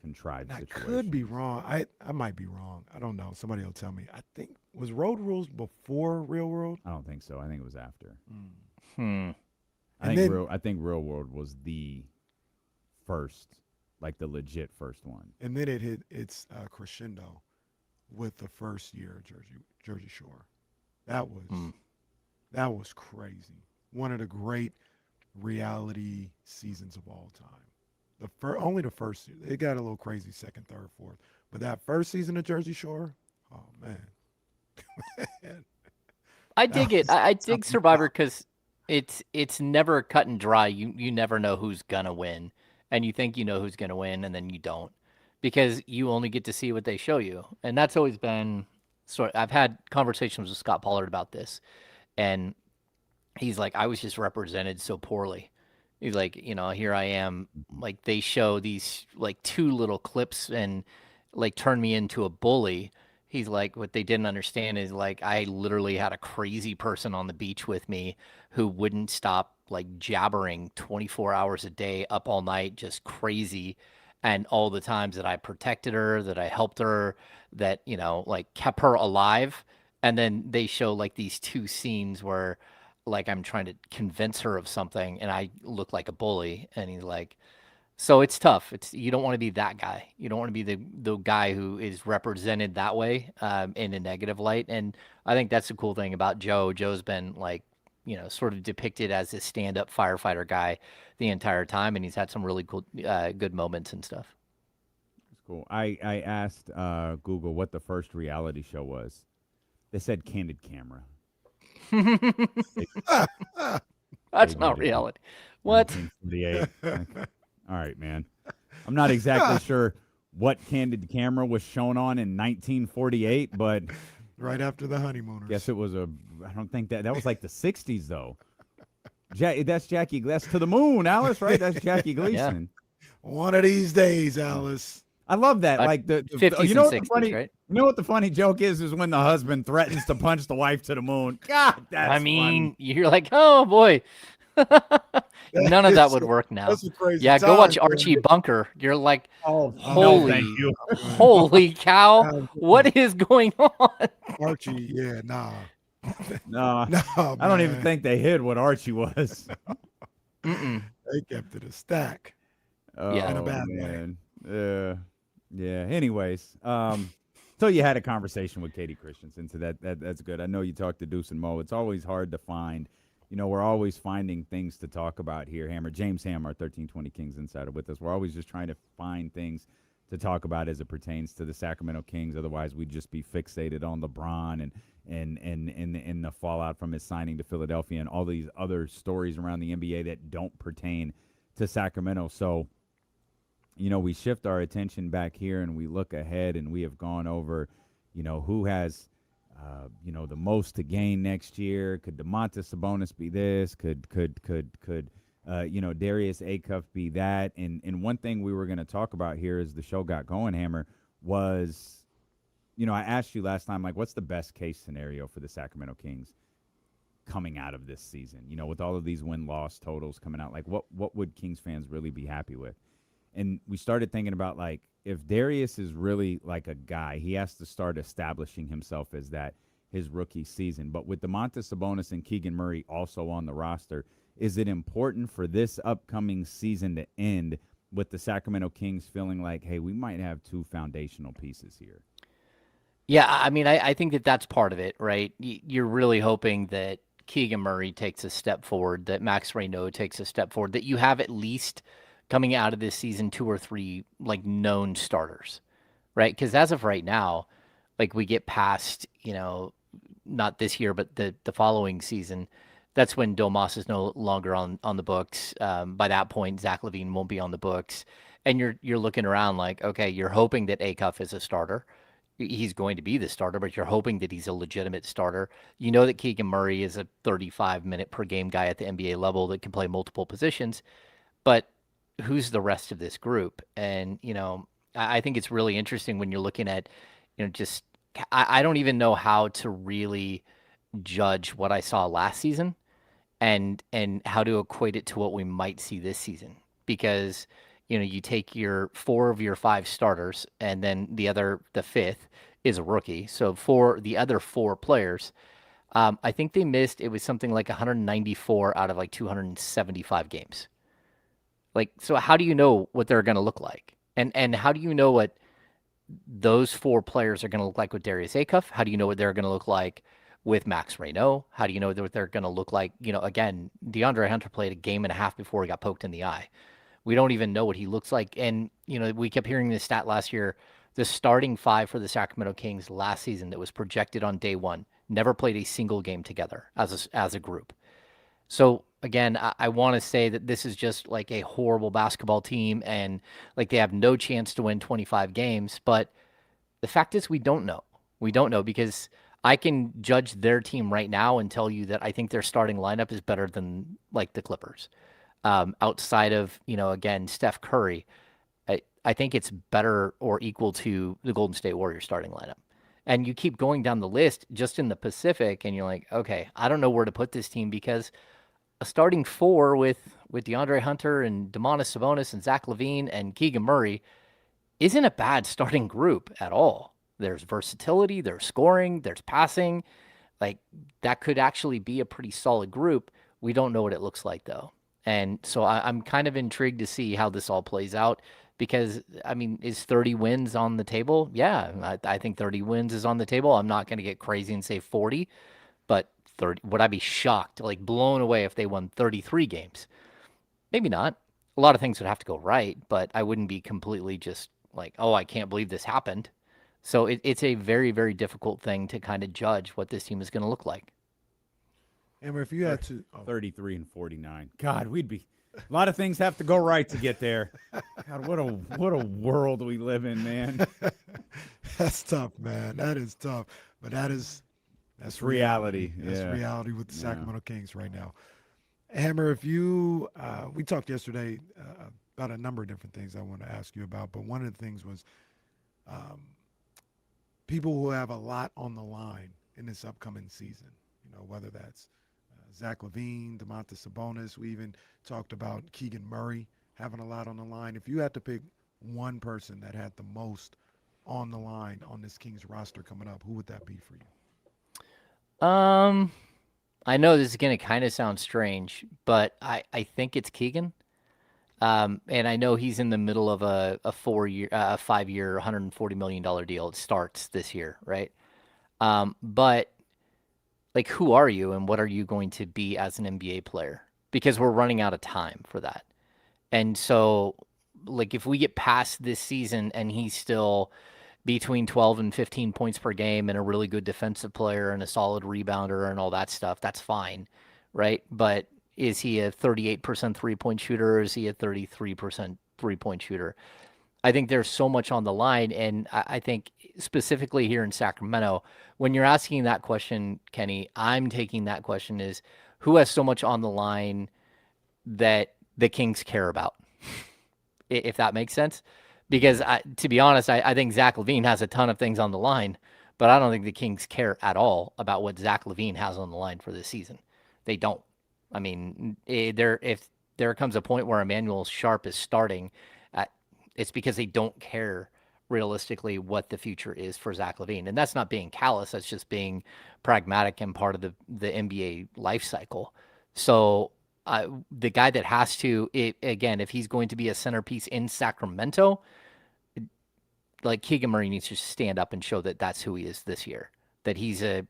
contrived situations. I could be wrong. I might be wrong. I don't know. Somebody will tell me. I think, was Road Rules before Real World? I don't think so. I think it was after. I think Real World was the first, like the legit first one. And then it hit its crescendo with the first year of Jersey Shore. That was crazy. One of the great reality seasons of all time. Only the first. It got a little crazy second, third, fourth, but that first season of Jersey Shore, oh man. I dig it. I dig Survivor because it's never cut and dry. You never know who's gonna win, and you think you know who's gonna win, and then you don't, because you only get to see what they show you, and that's always been sort. I've had conversations with Scott Pollard about this, and he's like, I was just represented so poorly, He's like, here I am. Like they show these like 2 little clips and like turn me into a bully. He's like, what they didn't understand is like I literally had a crazy person on the beach with me who wouldn't stop like jabbering 24 hours a day, up all night, just crazy. And all the times that I protected her, that I helped her, that, like kept her alive. And then they show like these 2 scenes where like I'm trying to convince her of something and I look like a bully. And he's like, so it's tough. You don't want to be that guy. You don't want to be the guy who is represented that way, in a negative light. And I think that's the cool thing about Joe. Joe's been like, sort of depicted as this stand-up firefighter guy the entire time, and he's had some really cool, good moments and stuff. That's cool. I asked Google what the first reality show was. They said Candid Camera. That's not reality. What? 1948. All right, man. I'm not exactly sure what Candid Camera was shown on in 1948, but right after the honeymooners. guess it was I don't think that was like the 60s though. That's Jackie. That's To the Moon, Alice, right? That's Jackie Gleason. One of these days, Alice. I love that. Like the 50s you know and what 60s, the funny, right? You know what the funny joke is when the husband threatens to punch the wife to the moon. God, that's funny. You're like, oh boy. None of that would work now. That's a crazy Yeah, go time, watch man. Archie Bunker. You're like, Oh, holy, thank you. holy cow. What is going on? Archie, yeah, nah. No, No, I don't even man. think they hid what Archie was. They kept it a stack. Oh, Yeah. In a bad way. man. Yeah. Anyways, so you had a conversation with Katie Christensen, so that's good. I know you talked to Deuce and Mo. It's always hard to find. We're always finding things to talk about here. James Ham, our 1320 Kings insider, with us. We're always just trying to find things to talk about as it pertains to the Sacramento Kings. Otherwise, we'd just be fixated on LeBron and the fallout from his signing to Philadelphia and all these other stories around the NBA that don't pertain to Sacramento. So, we shift our attention back here and we look ahead, and we have gone over, who has, the most to gain next year. Could Domantas Sabonis be this? Could Darius Acuff be that? And one thing we were going to talk about here as the show got going, Hammer, was, I asked you last time, like, what's the best case scenario for the Sacramento Kings coming out of this season? With all of these win-loss totals coming out, like, what would Kings fans really be happy with? And we started thinking about, like, if Darius is really like a guy, he has to start establishing himself as that his rookie season. But with Domantas Sabonis and Keegan Murray also on the roster, is it important for this upcoming season to end with the Sacramento Kings feeling like, hey, we might have 2 foundational pieces here? Yeah, I mean, I think that that's part of it, right? You're really hoping that Keegan Murray takes a step forward, that Max Reynaud takes a step forward, that you have at least coming out of this season 2 or 3 like known starters, right? Because as of right now, like we get past, not this year, but the following season, that's when Domas is no longer on the books. By that point, Zach LaVine won't be on the books, and you're looking around like, okay, you're hoping that Acuff is a starter. He's going to be the starter, but you're hoping that he's a legitimate starter. You know that Keegan Murray is a 35-minute per game guy at the NBA level that can play multiple positions, but who's the rest of this group? And, I think it's really interesting when you're looking at, just, I don't even know how to really judge what I saw last season and how to equate it to what we might see this season. Because, you take your 4 of your 5 starters and then the 5th is a rookie. So for the other 4 players, I think they missed, it was something like 194 out of like 275 games. Like, so how do you know what they're going to look like? And how do you know what those 4 players are going to look like with Darius Acuff? How do you know what they're going to look like with Max Reynaud? How do you know what they're going to look like? Again, DeAndre Hunter played a game and a half before he got poked in the eye. We don't even know what he looks like. And, we kept hearing this stat last year. The starting 5 for the Sacramento Kings last season that was projected on day 1 never played a single game together as a group. So again, I want to say that this is just like a horrible basketball team and like they have no chance to win 25 games. But the fact is we don't know. We don't know because I can judge their team right now and tell you that I think their starting lineup is better than like the Clippers. outside of, again, Steph Curry, I think it's better or equal to the Golden State Warriors starting lineup. And you keep going down the list just in the Pacific, and you're like, okay, I don't know where to put this team because a starting four with DeAndre Hunter and Domantas Sabonis and Zach LaVine and Keegan Murray isn't a bad starting group at all. There's versatility, there's scoring, there's passing. Like, that could actually be a pretty solid group. We don't know what it looks like, though. And so I'm kind of intrigued to see how this all plays out because, I mean, is 30 wins on the table? Yeah, I think 30 wins is on the table. I'm not going to get crazy and say 40, but 30, would I be shocked, like blown away if they won 33 games? Maybe not. A lot of things would have to go right, but I wouldn't be completely just like, oh, I can't believe this happened. So it's a very, very difficult thing to kind of judge what this team is going to look like. Amber, if you had to 33 and 49. God, we'd be a lot of things have to go right to get there. God, what a world we live in, man. That's tough, man. That is tough. But that's reality. That's Yeah. reality with the Sacramento Kings right now. Hammer, if you we talked yesterday about a number of different things I want to ask you about, but one of the things was people who have a lot on the line in this upcoming season. Whether that's Zach LaVine, Domantas Sabonis. We even talked about Keegan Murray having a lot on the line. If you had to pick one person that had the most on the line on this Kings roster coming up, who would that be for you? I know this is going to kind of sound strange, but I think it's Keegan. And I know he's in the middle of a 5-year, $140 million deal. It starts this year, right? But like, who are you and what are you going to be as an NBA player? Because we're running out of time for that. And so, like, if we get past this season and he's still between 12 and 15 points per game and a really good defensive player and a solid rebounder and all that stuff, that's fine, right? But is he a 38% three-point shooter or is he a 33% three-point shooter? I think there's so much on the line, and I think specifically here in Sacramento, when you're asking that question, Kenny, I'm taking that question is who has so much on the line that the Kings care about, if that makes sense. Because to be honest, I think Zach LaVine has a ton of things on the line, but I don't think the Kings care at all about what Zach LaVine has on the line for this season. They don't. I mean, if there comes a point where Emmanuel Sharp is starting, it's because they don't care realistically what the future is for Zach LaVine. And that's not being callous. That's just being pragmatic and part of the NBA life cycle. So the guy that has to, again, if he's going to be a centerpiece in Sacramento, like Keegan Murray needs to stand up and show that that's who he is this year. That he's a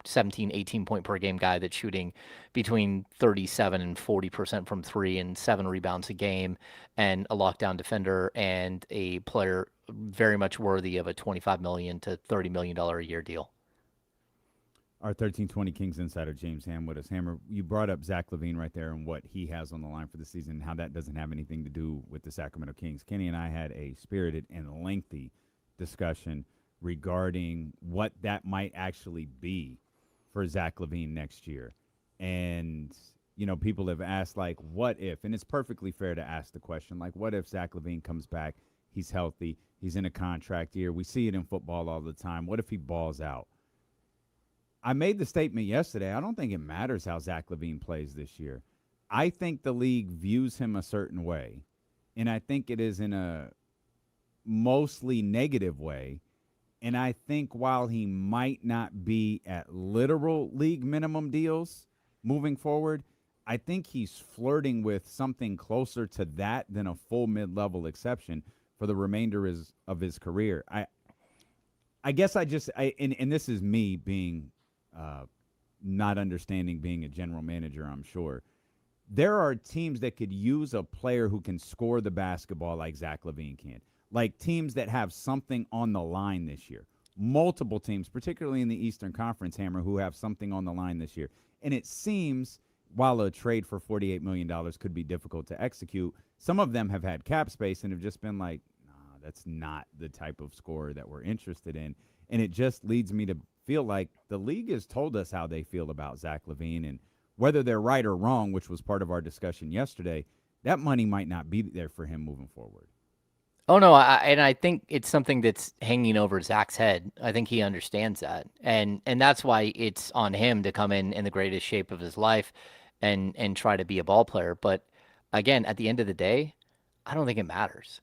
17, 18 point per game guy that's shooting between 37 and 40% from three and 7 rebounds a game and a lockdown defender and a player very much worthy of a $25 million to $30 million a year deal. Our 1320 Kings insider James Ham with us. Hammer, you brought up Zach LaVine right there and what he has on the line for the season and how that doesn't have anything to do with the Sacramento Kings. Kenny and I had a spirited and lengthy discussion regarding what that might actually be for Zach LaVine next year. And, people have asked, like, what if? And it's perfectly fair to ask the question, like, what if Zach LaVine comes back, he's healthy, he's in a contract year. We see it in football all the time. What if he balls out? I made the statement yesterday. I don't think it matters how Zach LaVine plays this year. I think the league views him a certain way, and I think it is in a mostly negative way. And I think while he might not be at literal league minimum deals moving forward, I think he's flirting with something closer to that than a full mid-level exception for the remainder of his career. I guess and this is me being not understanding being a general manager, I'm sure. There are teams that could use a player who can score the basketball like Zach LaVine can. Like teams that have something on the line this year. Multiple teams, particularly in the Eastern Conference, Hammer, who have something on the line this year. And it seems, while a trade for $48 million could be difficult to execute, some of them have had cap space and have just been like, nah, that's not the type of scorer that we're interested in. And it just leads me to feel like the league has told us how they feel about Zach LaVine and whether they're right or wrong, which was part of our discussion yesterday, that money might not be there for him moving forward. Oh no, I think it's something that's hanging over Zach's head. I think he understands that, and that's why it's on him to come in the greatest shape of his life, and try to be a ball player. But again, at the end of the day, I don't think it matters.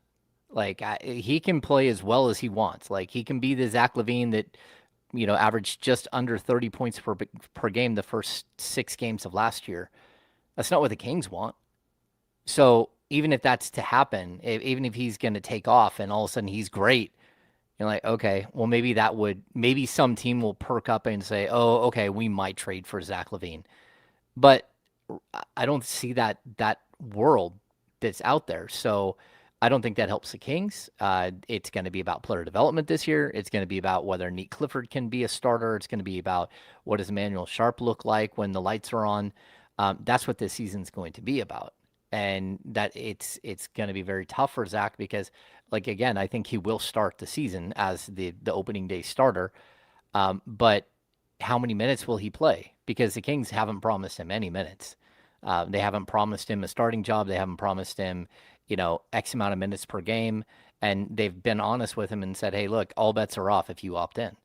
Like he can play as well as he wants. Like he can be the Zach LaVine that averaged just under 30 points per game the first 6 games of last year. That's not what the Kings want. So even if that's to happen, even if he's going to take off and all of a sudden he's great, you're like, okay, well maybe some team will perk up and say, oh, okay, we might trade for Zach LaVine. But I don't see that world that's out there. So I don't think that helps the Kings. It's going to be about player development this year. It's going to be about whether Nick Clifford can be a starter. It's going to be about what does Emmanuel Sharp look like when the lights are on. That's what this season's going to be about. And that it's going to be very tough for Zach because, like, again, I think he will start the season as the opening day starter. But how many minutes will he play? Because the Kings haven't promised him any minutes. They haven't promised him a starting job. They haven't promised him, X amount of minutes per game. And they've been honest with him and said, hey, look, all bets are off if you opt in.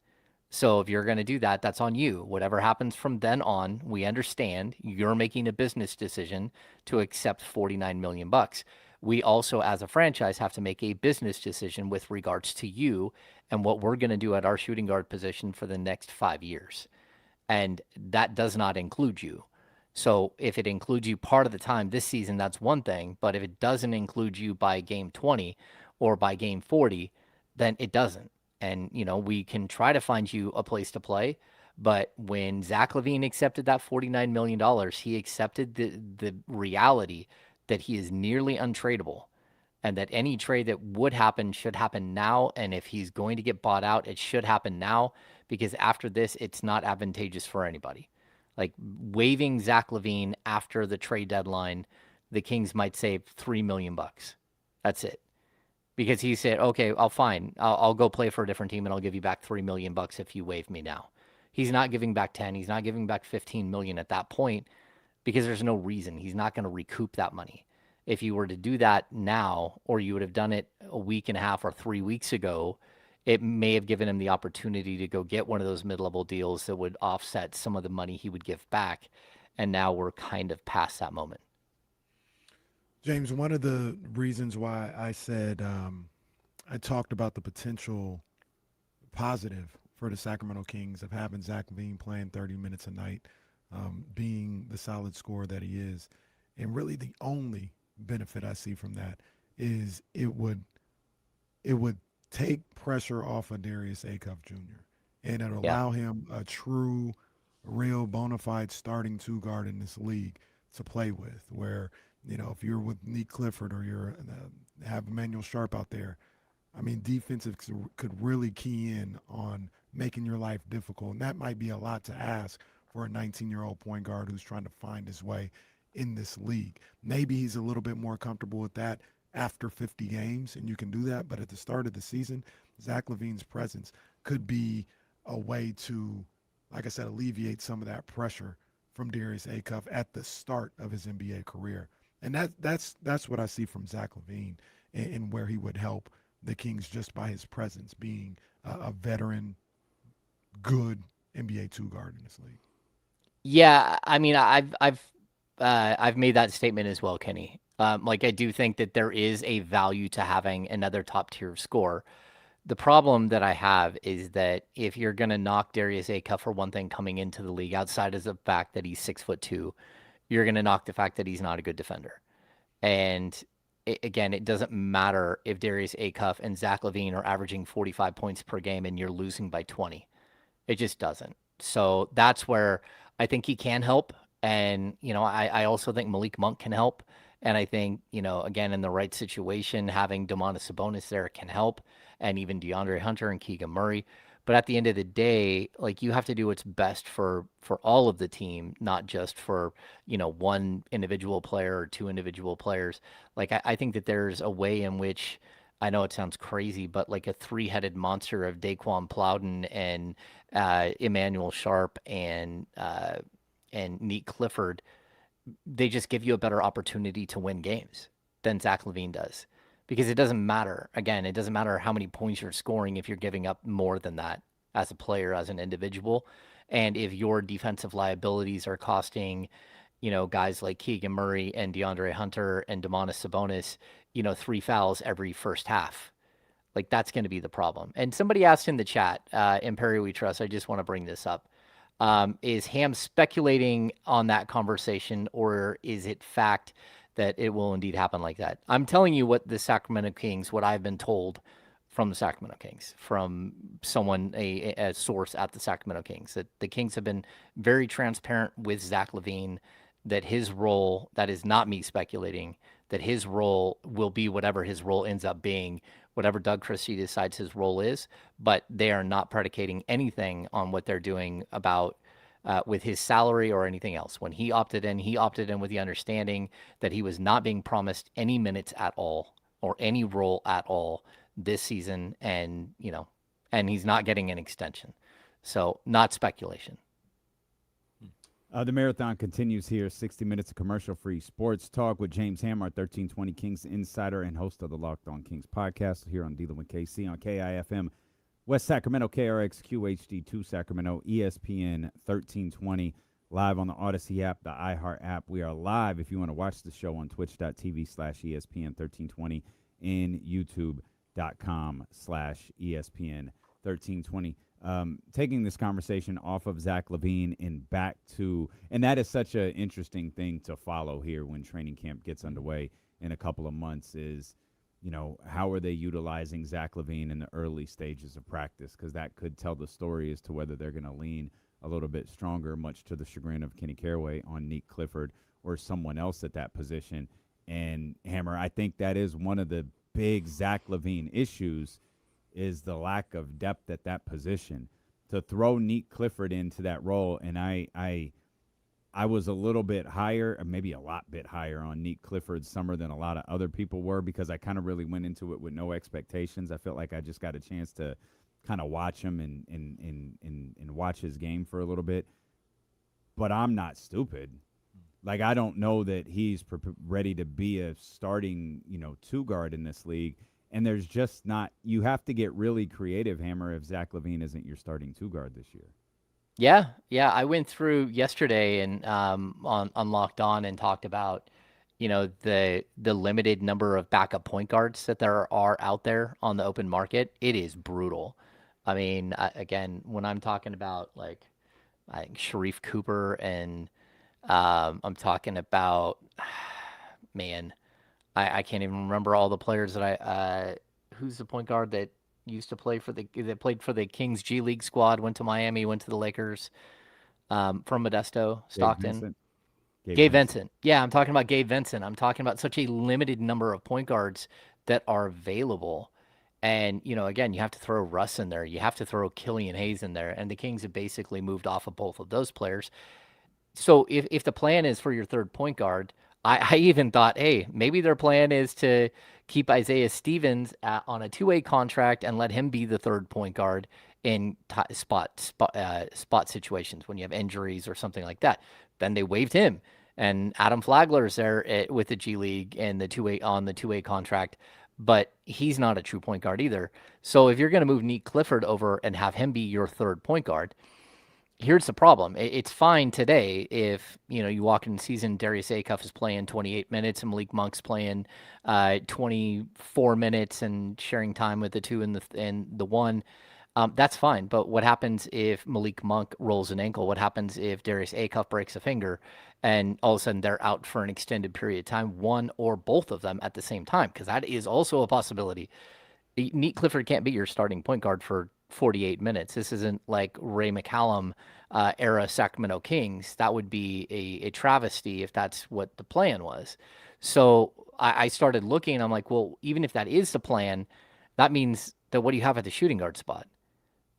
So if you're going to do that, that's on you. Whatever happens from then on, we understand you're making a business decision to accept $49 million. We also, as a franchise, have to make a business decision with regards to you and what we're going to do at our shooting guard position for the next 5 years. And that does not include you. So if it includes you part of the time this season, that's one thing. But if it doesn't include you by game 20 or by game 40, then it doesn't. And, we can try to find you a place to play. But when Zach LaVine accepted that $49 million, he accepted the reality that he is nearly untradeable and that any trade that would happen should happen now. And if he's going to get bought out, it should happen now because after this, it's not advantageous for anybody. Like waiving Zach LaVine after the trade deadline, the Kings might save $3 million. That's it. Because he said, okay, I'll go play for a different team and I'll give you back $3 million if you waive me now. He's not giving back 10. He's not giving back 15 million at that point because there's no reason. He's not going to recoup that money. If you were to do that now, or you would have done it a week and a half or 3 weeks ago, it may have given him the opportunity to go get one of those mid-level deals that would offset some of the money he would give back. And now we're kind of past that moment. James, one of the reasons why I said I talked about the potential positive for the Sacramento Kings of having Zach LaVine playing 30 minutes a night, being the solid scorer that he is, and really the only benefit I see from that is it would take pressure off of Darius Acuff Jr. and it allow him a true, real, bona fide starting two guard in this league to play with, where if you're with Nick Clifford or you're have Emmanuel Sharp out there, I mean, defensive could really key in on making your life difficult. And that might be a lot to ask for a 19-year-old point guard who's trying to find his way in this league. Maybe he's a little bit more comfortable with that after 50 games, and you can do that. But at the start of the season, Zach LaVine's presence could be a way to, like I said, alleviate some of that pressure from Darius Acuff at the start of his NBA career. And that's what I see from Zach LaVine and where he would help the Kings just by his presence, being a veteran, good NBA two guard in this league. Yeah, I mean, I've made that statement as well, Kenny. Like I do think that there is a value to having another top tier scorer. The problem that I have is that if you're going to knock Darius Acuff for one thing coming into the league, outside of the fact that he's 6'2", you're going to knock the fact that he's not a good defender. And again, it doesn't matter if Darius Acuff and Zach LaVine are averaging 45 points per game and you're losing by 20. It just doesn't. So that's where I think he can help. And, I also think Malik Monk can help. And I think, again, in the right situation, having Domantas Sabonis there can help. And even DeAndre Hunter and Keegan Murray. But at the end of the day, like, you have to do what's best for all of the team, not just for, one individual player or two individual players. Like, I think that there's a way in which, I know it sounds crazy, but like a three-headed monster of Daquan Plowden and Emmanuel Sharp and and Neat Clifford, they just give you a better opportunity to win games than Zach LaVine does. Because it doesn't matter. Again, it doesn't matter how many points you're scoring if you're giving up more than that as a player, as an individual. And if your defensive liabilities are costing, guys like Keegan Murray and DeAndre Hunter and Domantas Sabonis, 3 fouls every first half. Like, that's going to be the problem. And somebody asked in the chat, Imperial We Trust, I just want to bring this up. Is Ham speculating on that conversation, or is it fact that it will indeed happen like that? I'm telling you what the Sacramento Kings, what I've been told from the Sacramento Kings, from someone, a source at the Sacramento Kings, that the Kings have been very transparent with Zach LaVine, that his role, that is not me speculating, that his role will be whatever his role ends up being, whatever Doug Christie decides his role is, but they are not predicating anything on what they're doing about with his salary or anything else. When he opted in with the understanding that he was not being promised any minutes at all or any role at all this season, and he's not getting an extension. So not speculation. The marathon continues here. 60 minutes of commercial-free sports talk with James Hammer, 1320 Kings insider and host of the Locked On Kings podcast here on D-Lo and KC on KIFM, West Sacramento, KRX, QHD2 Sacramento, ESPN 1320, live on the Odyssey app, the iHeart app. We are live if you want to watch the show on twitch.tv/ESPN 1320 and youtube.com/ESPN 1320. Taking this conversation off of Zach LaVine and back to, and that is such an interesting thing to follow here when training camp gets underway in a couple of months, is, how are they utilizing Zach LaVine in the early stages of practice? Because that could tell the story as to whether they're going to lean a little bit stronger, much to the chagrin of Kenny Caraway, on Neat Clifford or someone else at that position. And Hammer, I think that is one of the big Zach LaVine issues, is the lack of depth at that position. To throw Neat Clifford into that role, and I was a little bit higher, maybe a lot bit higher on Neat Clifford's summer than a lot of other people were, because I kind of really went into it with no expectations. I felt like I just got a chance to kind of watch him and watch his game for a little bit. But I'm not stupid. Like, I don't know that he's ready to be a starting, two guard in this league. And there's just not – you have to get really creative, Hammer, if Zach LaVine isn't your starting two guard this year. Yeah. I went through yesterday and on Locked On and talked about, the limited number of backup point guards that there are out there on the open market. It is brutal. I mean, again, when I'm talking about, like, I think Sharif Cooper, and I'm talking about, man – I can't even remember all the players that who's the point guard that used to play that played for the Kings G League squad, went to Miami, went to the Lakers, from Modesto, Stockton. Gabe Vincent. Yeah, I'm talking about Gabe Vincent. I'm talking about such a limited number of point guards that are available. And, again, you have to throw Russ in there. You have to throw Killian Hayes in there. And the Kings have basically moved off of both of those players. So if the plan is for your third point guard, I even thought, hey, maybe their plan is to keep Isaiah Stevens on a two-way contract and let him be the third point guard in spot situations when you have injuries or something like that. Then they waived him, and Adam Flagler's there with the G League and the two-way contract, but he's not a true point guard either. So if you're going to move Neat Clifford over and have him be your third point guard, here's the problem. It's fine today if, you walk in the season, Darius Acuff is playing 28 minutes and Malik Monk's playing 24 minutes and sharing time with the two and the one. That's fine. But what happens if Malik Monk rolls an ankle? What happens if Darius Acuff breaks a finger and all of a sudden they're out for an extended period of time, one or both of them at the same time? Because that is also a possibility. Neat Clifford can't be your starting point guard for 48 minutes. This isn't like Ray McCallum era Sacramento Kings. That would be a travesty if that's what the plan was. So I started looking. I'm like, well, even if that is the plan, that means that what do you have at the shooting guard spot?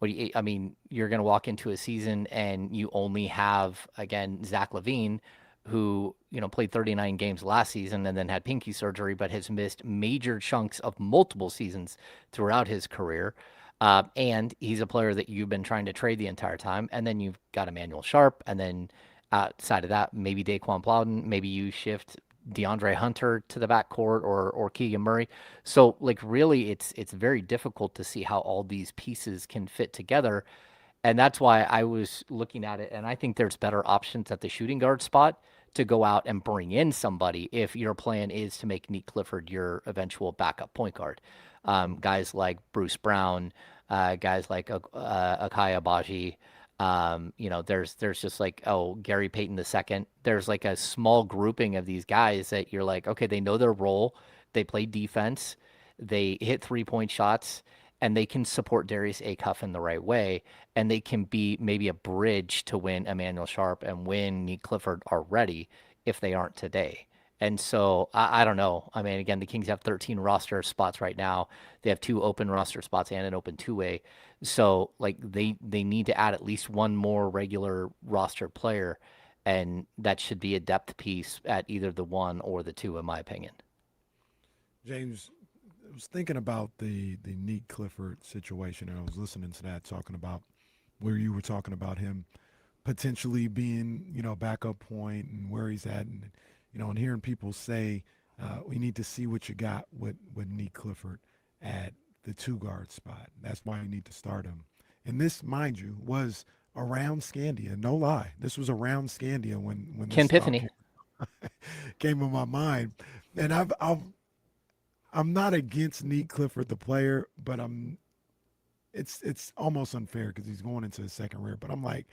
You're going to walk into a season and you only have, again, Zach LaVine, who, played 39 games last season and then had pinky surgery, but has missed major chunks of multiple seasons throughout his career. And he's a player that you've been trying to trade the entire time. And then you've got Emmanuel Sharp, and then Outside of that, maybe Daquan Plowden, maybe you shift DeAndre Hunter to the backcourt or Keegan Murray. So like really it's very difficult to see how all these pieces can fit together. And that's why I was looking at it, and I think there's better options at the shooting guard spot to go out and bring in somebody if your plan is to make Nick Clifford your eventual backup point guard. Guys like Bruce Brown, guys like Akaya Baji. There's just like, Gary Payton II. There's like a small grouping of these guys that you're like, okay, they know their role. They play defense. They hit 3-point shots, and they can support Darius Acuff in the right way, and they can be maybe a bridge to when Emmanuel Sharp and when Nick Clifford are ready if they aren't today. And so I don't know. I mean, again, the Kings have 13 roster spots right now. They have 2 open roster spots and an open 2-way. So like they need to add at least one more regular roster player, and that should be a depth piece at either the 1 or the 2, in my opinion. James, I was thinking about the Nick Clifford situation, and I was listening to that, talking about where you were talking about him potentially being, backup point and where he's at, and and hearing people say we need to see what you got with Nick Clifford at the 2-guard spot. That's why you need to start him. And this, mind you, was around Scandia. No lie, this was around Scandia when Ken this Piffany came in my mind, and I'm not against Nick Clifford the player, but it's almost unfair because he's going into his second year. But I'm like,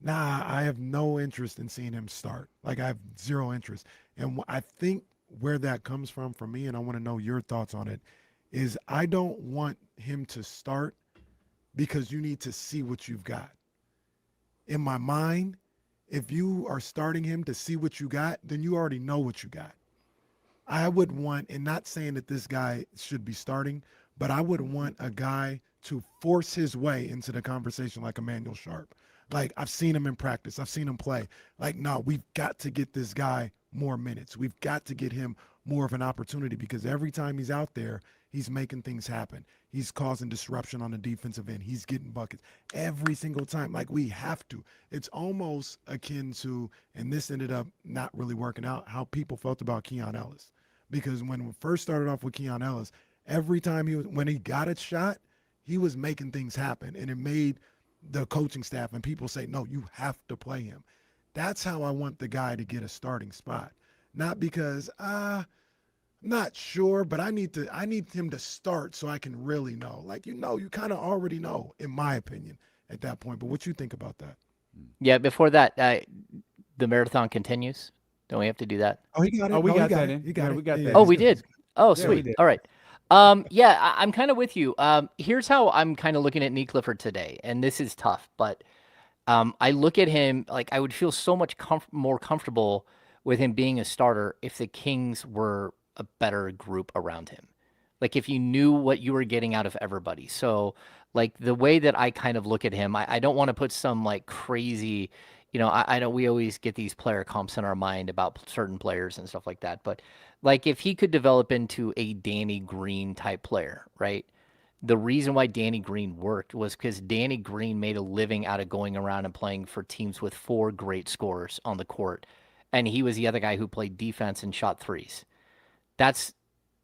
nah, I have no interest in seeing him start. Like, I have zero interest. And I think where that comes from for me, and I want to know your thoughts on it, is I don't want him to start because you need to see what you've got. In my mind, if you are starting him to see what you got, then you already know what you got. I would want, and not saying that this guy should be starting, but I would want a guy to force his way into the conversation like Emmanuel Sharp. Like, I've seen him in practice. I've seen him play. Like, no, we've got to get this guy more minutes. We've got to get him more of an opportunity because every time he's out there, he's making things happen. He's causing disruption on the defensive end. He's getting buckets every single time. Like, we have to. It's almost akin to, and this ended up not really working out, how people felt about Keon Ellis. Because when we first started off with Keon Ellis, every time when he got a shot, he was making things happen. And it made the coaching staff and people say, no, you have to play him. That's how I want the guy to get a starting spot. Not because, I'm not sure, but I need him to start so I can really know. Like, you kind of already know, in my opinion, at that point. But what you think about that? Yeah, before that, the marathon continues. Don't we have to do that? Oh, he got it. Oh, we got that it. in. He got it. We got that. Oh, we did. Oh, Yeah, we sweet. did. All right. I'm kind of with you. Here's how I'm kind of looking at Nick Clifford today, and this is tough, but I look at him like I would feel so much more comfortable with him being a starter if the Kings were a better group around him. Like if you knew what you were getting out of everybody. So like the way that I kind of look at him, I don't want to put some like crazy, I know we always get these player comps in our mind about certain players and stuff like that. But like if he could develop into a Danny Green type player, right? The reason why Danny Green worked was because Danny Green made a living out of going around and playing for teams with 4 great scorers on the court. And he was the other guy who played defense and shot threes. That's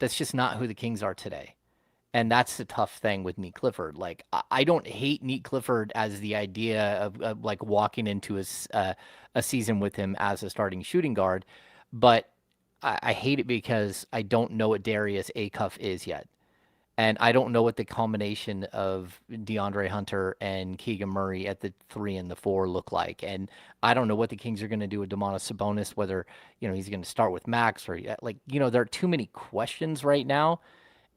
just not who the Kings are today. And that's the tough thing with Nick Clifford. Like, I don't hate Nick Clifford as the idea of like walking into a season with him as a starting shooting guard, but I hate it because I don't know what Darius Acuff is yet. And I don't know what the combination of DeAndre Hunter and Keegan Murray at the 3 and the 4 look like. And I don't know what the Kings are going to do with Domantas Sabonis, whether, he's going to start with Max or there are too many questions right now.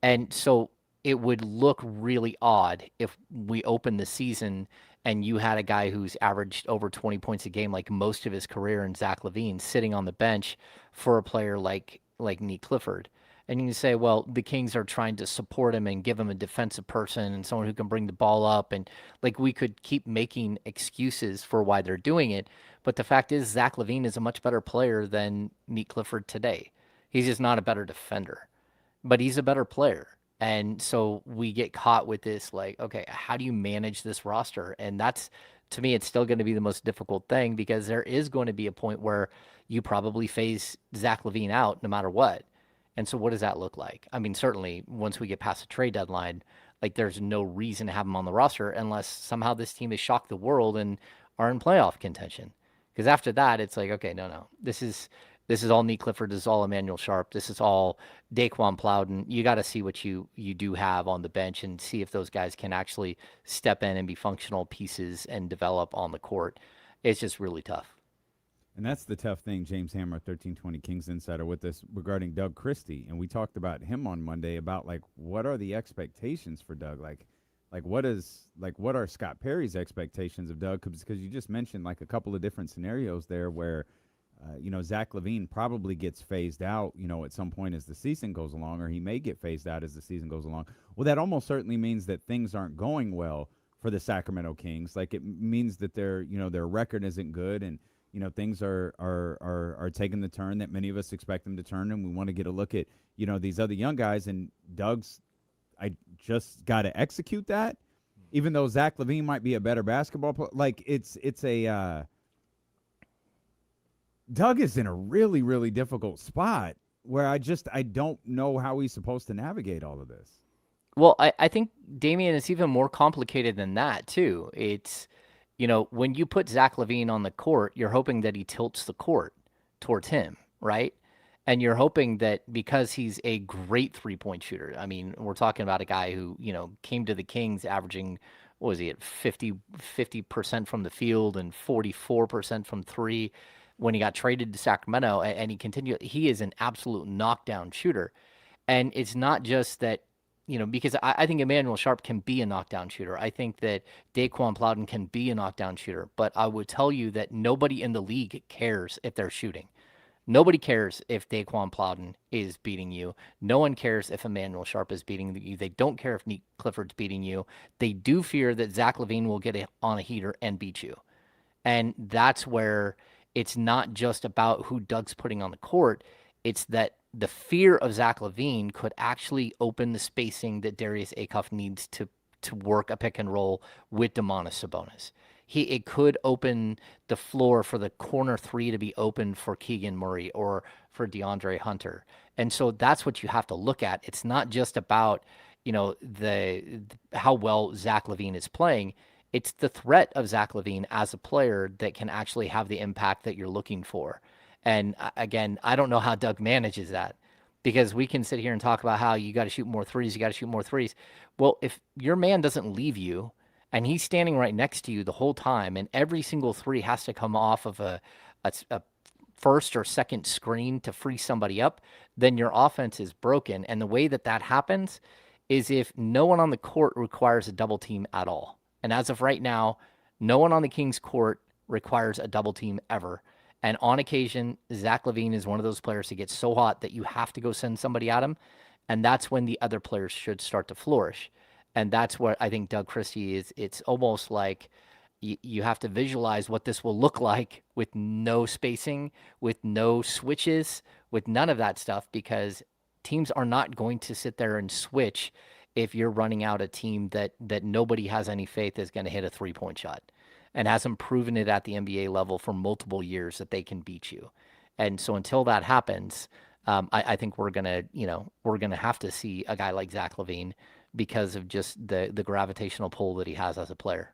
And so it would look really odd if we open the season and you had a guy who's averaged over 20 points a game like most of his career in Zach LaVine sitting on the bench for a player like Nick Clifford. And you can say, well, the Kings are trying to support him and give him a defensive person and someone who can bring the ball up. And like we could keep making excuses for why they're doing it. But the fact is, Zach LaVine is a much better player than Nick Clifford today. He's just not a better defender, but he's a better player. And so we get caught with this, like, okay, how do you manage this roster? And that's to me, it's still going to be the most difficult thing because there is going to be a point where you probably phase Zach LaVine out no matter what. And so what does that look like? I mean, certainly once we get past the trade deadline, like there's no reason to have him on the roster unless somehow this team has shocked the world and are in playoff contention. Because after that, it's like, okay, no. This is all Nick Clifford. This is all Emmanuel Sharp. This is all Daquan Plowden. You got to see what you do have on the bench and see if those guys can actually step in and be functional pieces and develop on the court. It's just really tough. And that's the tough thing. James Hammer, 1320 Kings Insider, with us regarding Doug Christie, and we talked about him on Monday about like what are the expectations for Doug, like what are Scott Perry's expectations of Doug? Because you just mentioned like a couple of different scenarios there where Zach LaVine probably gets phased out, at some point as the season goes along, or he may get phased out as the season goes along. Well, that almost certainly means that things aren't going well for the Sacramento Kings. Like it means that their record isn't good, and things are taking the turn that many of us expect them to turn, and we want to get a look at these other young guys. And I just got to execute that, even though Zach LaVine might be a better basketball player. Like it's a Doug is in a really, really difficult spot where I don't know how he's supposed to navigate all of this. Well, I think, Damian, it's even more complicated than that, too. It's, when you put Zach LaVine on the court, you're hoping that he tilts the court towards him, right? And you're hoping that because he's a great three-point shooter, I mean, we're talking about a guy who, came to the Kings averaging, what was he, at 50% from the field and 44% from three when he got traded to Sacramento, and he is an absolute knockdown shooter. And it's not just that, because I think Emmanuel Sharp can be a knockdown shooter. I think that Daquan Plowden can be a knockdown shooter. But I would tell you that nobody in the league cares if they're shooting. Nobody cares if Daquan Plowden is beating you. No one cares if Emmanuel Sharp is beating you. They don't care if Nick Clifford's beating you. They do fear that Zach LaVine will get on a heater and beat you. And that's where it's not just about who Doug's putting on the court. It's that the fear of Zach LaVine could actually open the spacing that Darius Acuff needs to work a pick and roll with Domantas Sabonis. It could open the floor for the corner three to be open for Keegan Murray or for DeAndre Hunter. And so that's what you have to look at. It's not just about, how well Zach LaVine is playing. It's the threat of Zach LaVine as a player that can actually have the impact that you're looking for. And again, I don't know how Doug manages that, because we can sit here and talk about how you got to shoot more threes. Well, if your man doesn't leave you and he's standing right next to you the whole time, and every single three has to come off of a first or second screen to free somebody up, then your offense is broken. And the way that happens is if no one on the court requires a double team at all. And as of right now, no one on the Kings court requires a double team ever. And on occasion, Zach LaVine is one of those players that gets so hot that you have to go send somebody at him. And that's when the other players should start to flourish. And that's what I think Doug Christie is. It's almost like you have to visualize what this will look like with no spacing, with no switches, with none of that stuff, because teams are not going to sit there and switch if you're running out a team that nobody has any faith is going to hit a three-point shot and hasn't proven it at the NBA level for multiple years that they can beat you. And so until that happens, I think we're gonna have to see a guy like Zach LaVine because of just the gravitational pull that he has as a player.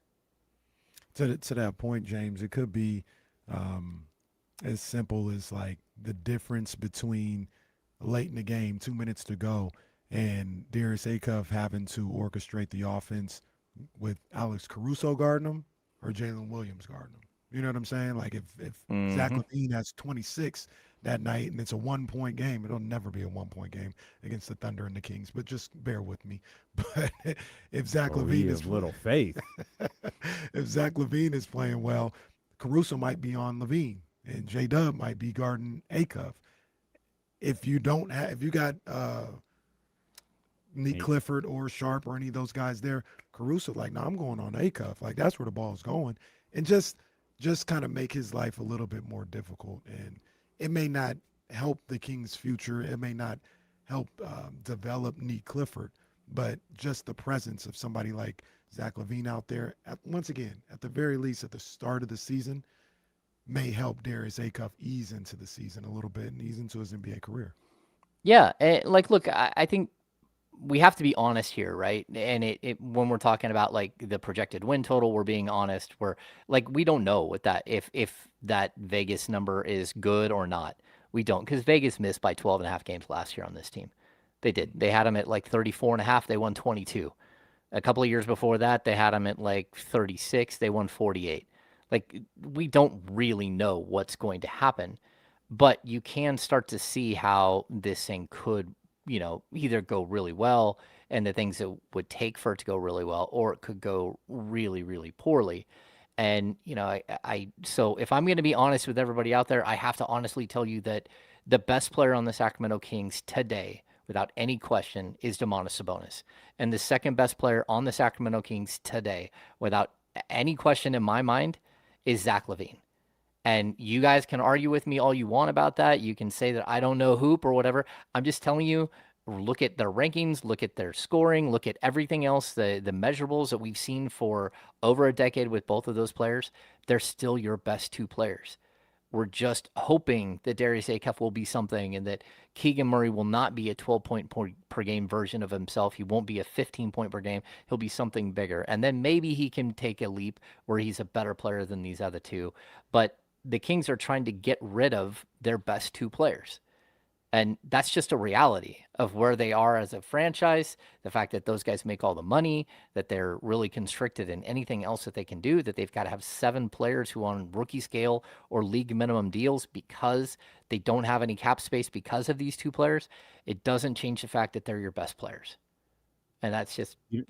To that point, James, it could be as simple as like the difference between late in the game, 2 minutes to go, and Darius Acuff having to orchestrate the offense with Alex Caruso guarding him or Jalen Williams guarding him. You know what I'm saying? Like if Zach LaVine has 26 that night and it's a 1-point game, it'll never be a 1-point game against the Thunder and the Kings. But just bear with me. But if Zach LaVine is little faith, if Zach LaVine is playing well, Caruso might be on LaVine and J-Dub might be guarding Acuff. If you got Nick Clifford or Sharp or any of those guys there, Caruso, like, I'm going on Acuff. Like, that's where the ball's going. And just kind of make his life a little bit more difficult. And it may not help the Kings' future. It may not help develop Nick Clifford. But just the presence of somebody like Zach LaVine out there, once again, at the very least, at the start of the season, may help Darius Acuff ease into the season a little bit and ease into his NBA career. Yeah, like, look, I think we have to be honest here, right? And when we're talking about like the projected win total, we're being honest. We're like, we don't know what that if that Vegas number is good or not. We don't, because Vegas missed by 12.5 games last year on this team. They did. They had them at like 34.5. They won 22. A couple of years before that, they had them at like 36. They won 48. Like, we don't really know what's going to happen, but you can start to see how this thing could, either go really well and the things it would take for it to go really well, or it could go really, really poorly. And, so if I'm going to be honest with everybody out there, I have to honestly tell you that the best player on the Sacramento Kings today, without any question, is Domantas Sabonis. And the second best player on the Sacramento Kings today, without any question in my mind, is Zach LaVine. And you guys can argue with me all you want about that. You can say that I don't know hoop or whatever. I'm just telling you, look at their rankings, look at their scoring, look at everything else, the measurables that we've seen for over a decade with both of those players. They're still your best two players. We're just hoping that Darius Acuff will be something and that Keegan Murray will not be a 12-point per game version of himself. He won't be a 15-point per game. He'll be something bigger. And then maybe he can take a leap where he's a better player than these other two. But the Kings are trying to get rid of their best two players. And that's just a reality of where they are as a franchise, the fact that those guys make all the money, that they're really constricted in anything else that they can do, that they've got to have 7 players who are on rookie scale or league minimum deals because they don't have any cap space because of these two players. It doesn't change the fact that they're your best players. And that's just, You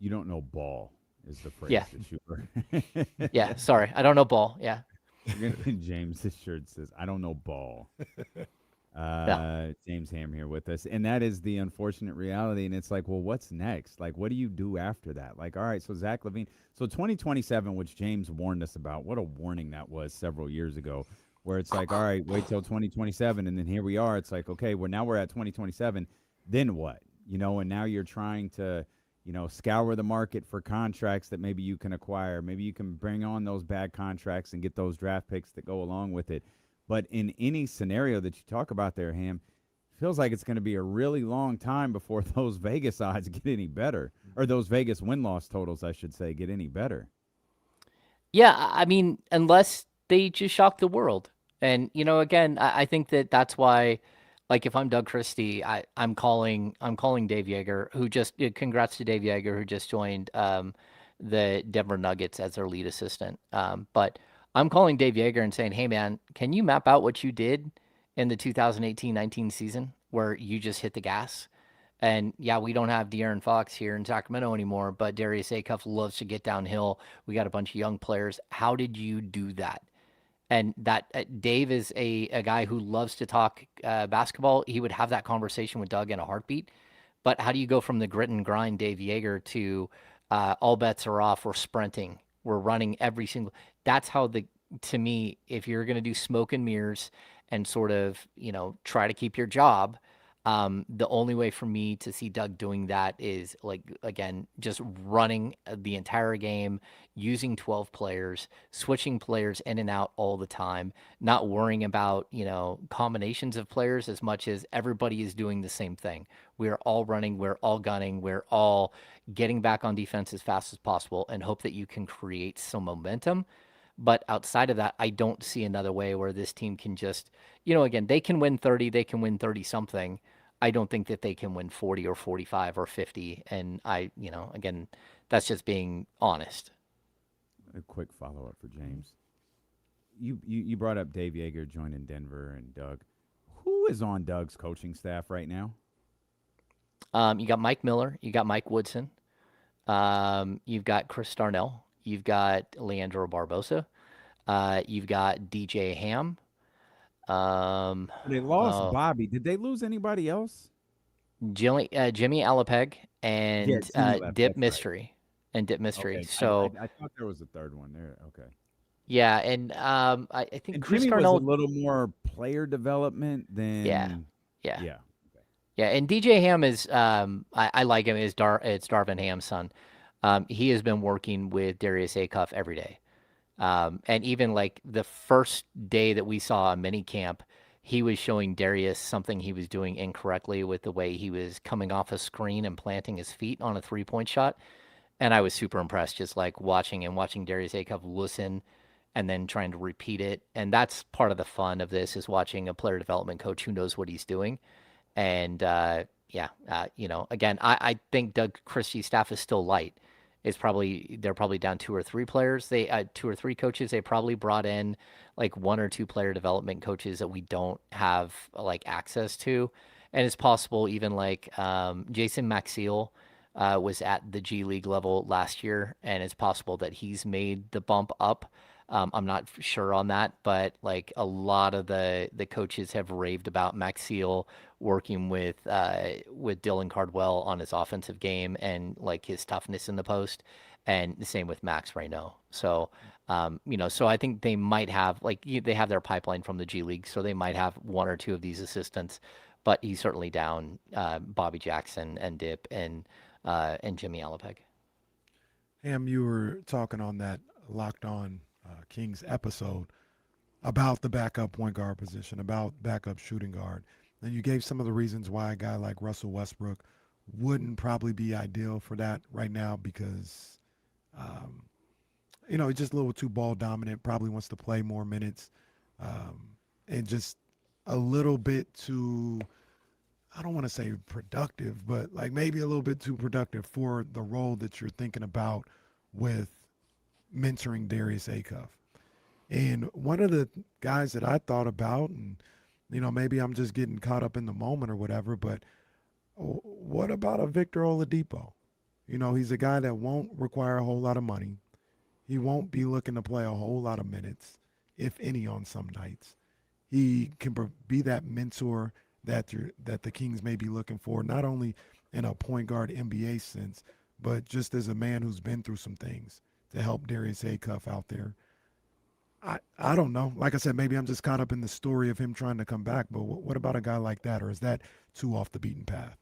don't know ball is the phrase Yeah. that you were. Yeah, sorry. I don't know ball. Yeah. James' shirt says, I don't know ball. Yeah. James Ham here with us. And that is the unfortunate reality. And it's like, well, what's next? Like, what do you do after that? Like, all right, so Zach LaVine. So 2027, which James warned us about, what a warning that was several years ago, where it's like, all right, wait till 2027. And then here we are. It's like, okay, well, now we're at 2027. Then what? And now you're trying to, scour the market for contracts that maybe you can acquire. Maybe you can bring on those bad contracts and get those draft picks that go along with it. But in any scenario that you talk about there, Ham, feels like it's going to be a really long time before those Vegas odds get any better, or those Vegas win-loss totals, I should say, get any better. Yeah, I mean, unless they just shock the world. And, again, I think that's why, like, if I'm Doug Christie, I'm calling Dave Yeager, who just, congrats to Dave Yeager, who just joined the Denver Nuggets as their lead assistant. But I'm calling Dave Yeager and saying, hey, man, can you map out what you did in the 2018-19 season where you just hit the gas? And, yeah, we don't have De'Aaron Fox here in Sacramento anymore, but Darius Acuff loves to get downhill. We got a bunch of young players. How did you do that? And that Dave is a guy who loves to talk basketball. He would have that conversation with Doug in a heartbeat. But how do you go from the grit and grind Dave Yeager to all bets are off, we're sprinting, we're running every single – that's how to me, if you're going to do smoke and mirrors and sort of, try to keep your job, the only way for me to see Doug doing that is, like, again, just running the entire game, using 12 players, switching players in and out all the time, not worrying about, combinations of players as much as everybody is doing the same thing. We're all running, we're all gunning, we're all getting back on defense as fast as possible and hope that you can create some momentum. But outside of that, I don't see another way where this team can just, again, they can win 30, they can win 30 something. I don't think that they can win 40 or 45 or 50. And again, that's just being honest. A quick follow-up for James. You brought up Dave Yeager joining Denver and Doug. Who is on Doug's coaching staff right now? You got Mike Miller. You got Mike Woodson. You've got Chris Darnell. You've got Leandro Barbosa. You've got DJ Ham. They lost Bobby. Did they lose anybody else? Jimmy Alapeg and Dip Mystery. Right. And Dip Mystery. Okay. So I thought there was a third one there. Okay. Yeah, and I think and Chris Jimmy Darnell was a little more player development than Yeah. Okay. Yeah, and DJ Ham is I like him. It's Darvin Ham's son. he has been working with Darius Acuff every day. And even like the first day that we saw a mini camp, he was showing Darius something he was doing incorrectly with the way he was coming off a screen and planting his feet on a 3-point shot. And I was super impressed just like watching Darius Acuff listen and then trying to repeat it. And that's part of the fun of this, is watching a player development coach who knows what he's doing. And again, I think Doug Christie's staff is still light. They're probably down 2 or 3 players. 2 or 3 coaches. They probably brought in like 1 or 2 player development coaches that we don't have like access to. And it's possible even like Jason Maxiel was at the G League level last year, and it's possible that he's made the bump up. I'm not sure on that, but like a lot of the coaches have raved about Maxiel working with Dylan Cardwell on his offensive game and like his toughness in the post, and the same with Max Reynaud. So, so I think they might have they have their pipeline from the G League, so they might have 1 or 2 of these assistants, but he's certainly down Bobby Jackson and Dip and Jimmy Alapeg. Ham, you were talking on that Locked On Kings episode about the backup point guard position, about backup shooting guard. And you gave some of the reasons why a guy like Russell Westbrook wouldn't probably be ideal for that right now because, he's just a little too ball dominant, probably wants to play more minutes, and just a little bit too, I don't want to say productive, but like maybe a little bit too productive for the role that you're thinking about with mentoring Darius Acuff. And one of the guys that I thought about, and maybe I'm just getting caught up in the moment or whatever, but what about a Victor Oladipo? He's a guy that won't require a whole lot of money. He won't be looking to play a whole lot of minutes, if any, on some nights. He can be that mentor that the Kings may be looking for, not only in a point guard NBA sense, but just as a man who's been through some things to help Darius Acuff out there. I don't know. Like I said, maybe I'm just caught up in the story of him trying to come back, but what about a guy like that, or is that too off the beaten path?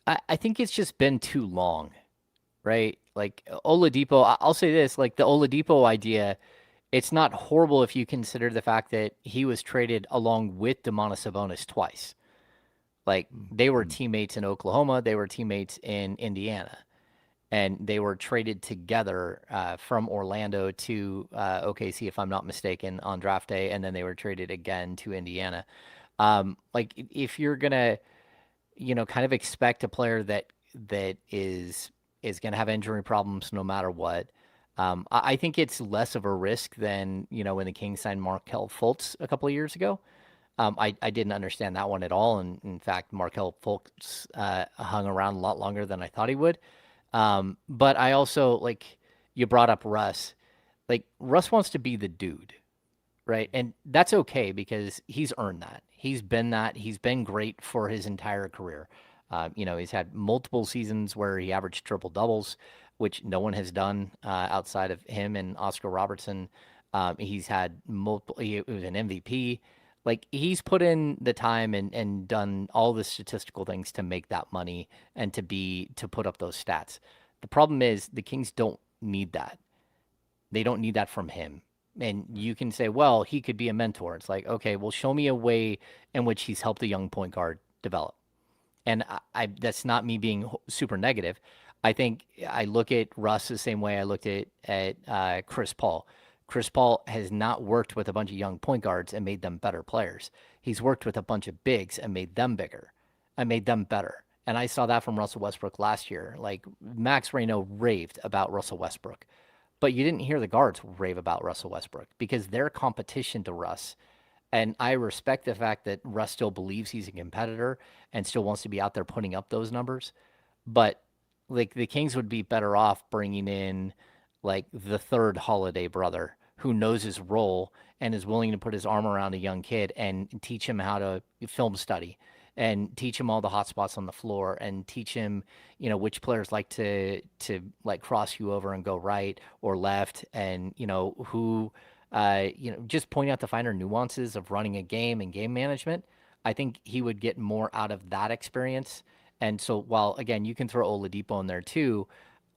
I think it's just been too long, right? Like Oladipo, I'll say this, like the Oladipo idea, it's not horrible if you consider the fact that he was traded along with Domantas Sabonis twice. Like they were teammates in Oklahoma, they were teammates in Indiana, and they were traded together from Orlando to OKC, if I'm not mistaken, on draft day, and then they were traded again to Indiana. Like if you're gonna, kind of expect a player that is gonna have injury problems no matter what. I think it's less of a risk than when the Kings signed Markelle Fultz a couple of years ago. I didn't understand that one at all, and in fact, Markelle Fultz hung around a lot longer than I thought he would. But I also, like, you brought up Russ. Like, Russ wants to be the dude, right? And that's okay because he's earned that. He's been that. He's been great for his entire career. He's had multiple seasons where he averaged triple doubles, which no one has done outside of him and Oscar Robertson. He's had multiple. He was an MVP. Like, he's put in the time and done all the statistical things to make that money and to put up those stats. The problem is the Kings don't need that. They don't need that from him. And you can say, well, he could be a mentor. It's like, okay, well, show me a way in which he's helped a young point guard develop. And I that's not me being super negative. I think I look at Russ the same way I looked at Chris Paul. Chris Paul has not worked with a bunch of young point guards and made them better players. He's worked with a bunch of bigs and made them bigger and made them better. And I saw that from Russell Westbrook last year. Like, Max Reynaud raved about Russell Westbrook, but you didn't hear the guards rave about Russell Westbrook because they're competition to Russ. And I respect the fact that Russ still believes he's a competitor and still wants to be out there putting up those numbers. But like, the Kings would be better off bringing in like the third Holiday brother who knows his role and is willing to put his arm around a young kid and teach him how to film study and teach him all the hot spots on the floor and teach him, which players like to like cross you over and go right or left, and who just point out the finer nuances of running a game and game management. I think he would get more out of that experience. And so while, again, you can throw Oladipo in there too,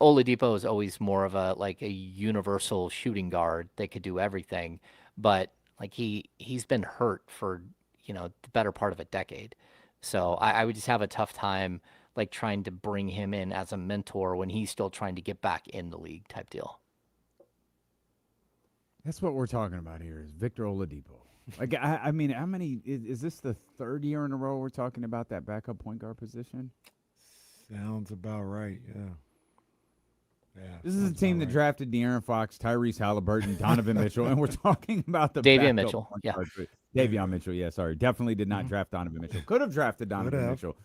Oladipo is always more of a universal shooting guard that could do everything, but like he's been hurt for the better part of a decade. So I would just have a tough time like trying to bring him in as a mentor when he's still trying to get back in the league type deal. That's what we're talking about here is Victor Oladipo. Like, I mean, how many is this the third year in a row we're talking about that backup point guard position? Sounds about right. Yeah. Yeah. This is a team that drafted De'Aaron Fox, Tyrese Halliburton, Donovan Mitchell, and we're talking about the Davion backup Mitchell. point Yeah. guard. Davion Mitchell. Yeah, sorry. Definitely did not draft Donovan Mitchell. Could have drafted Donovan Mitchell.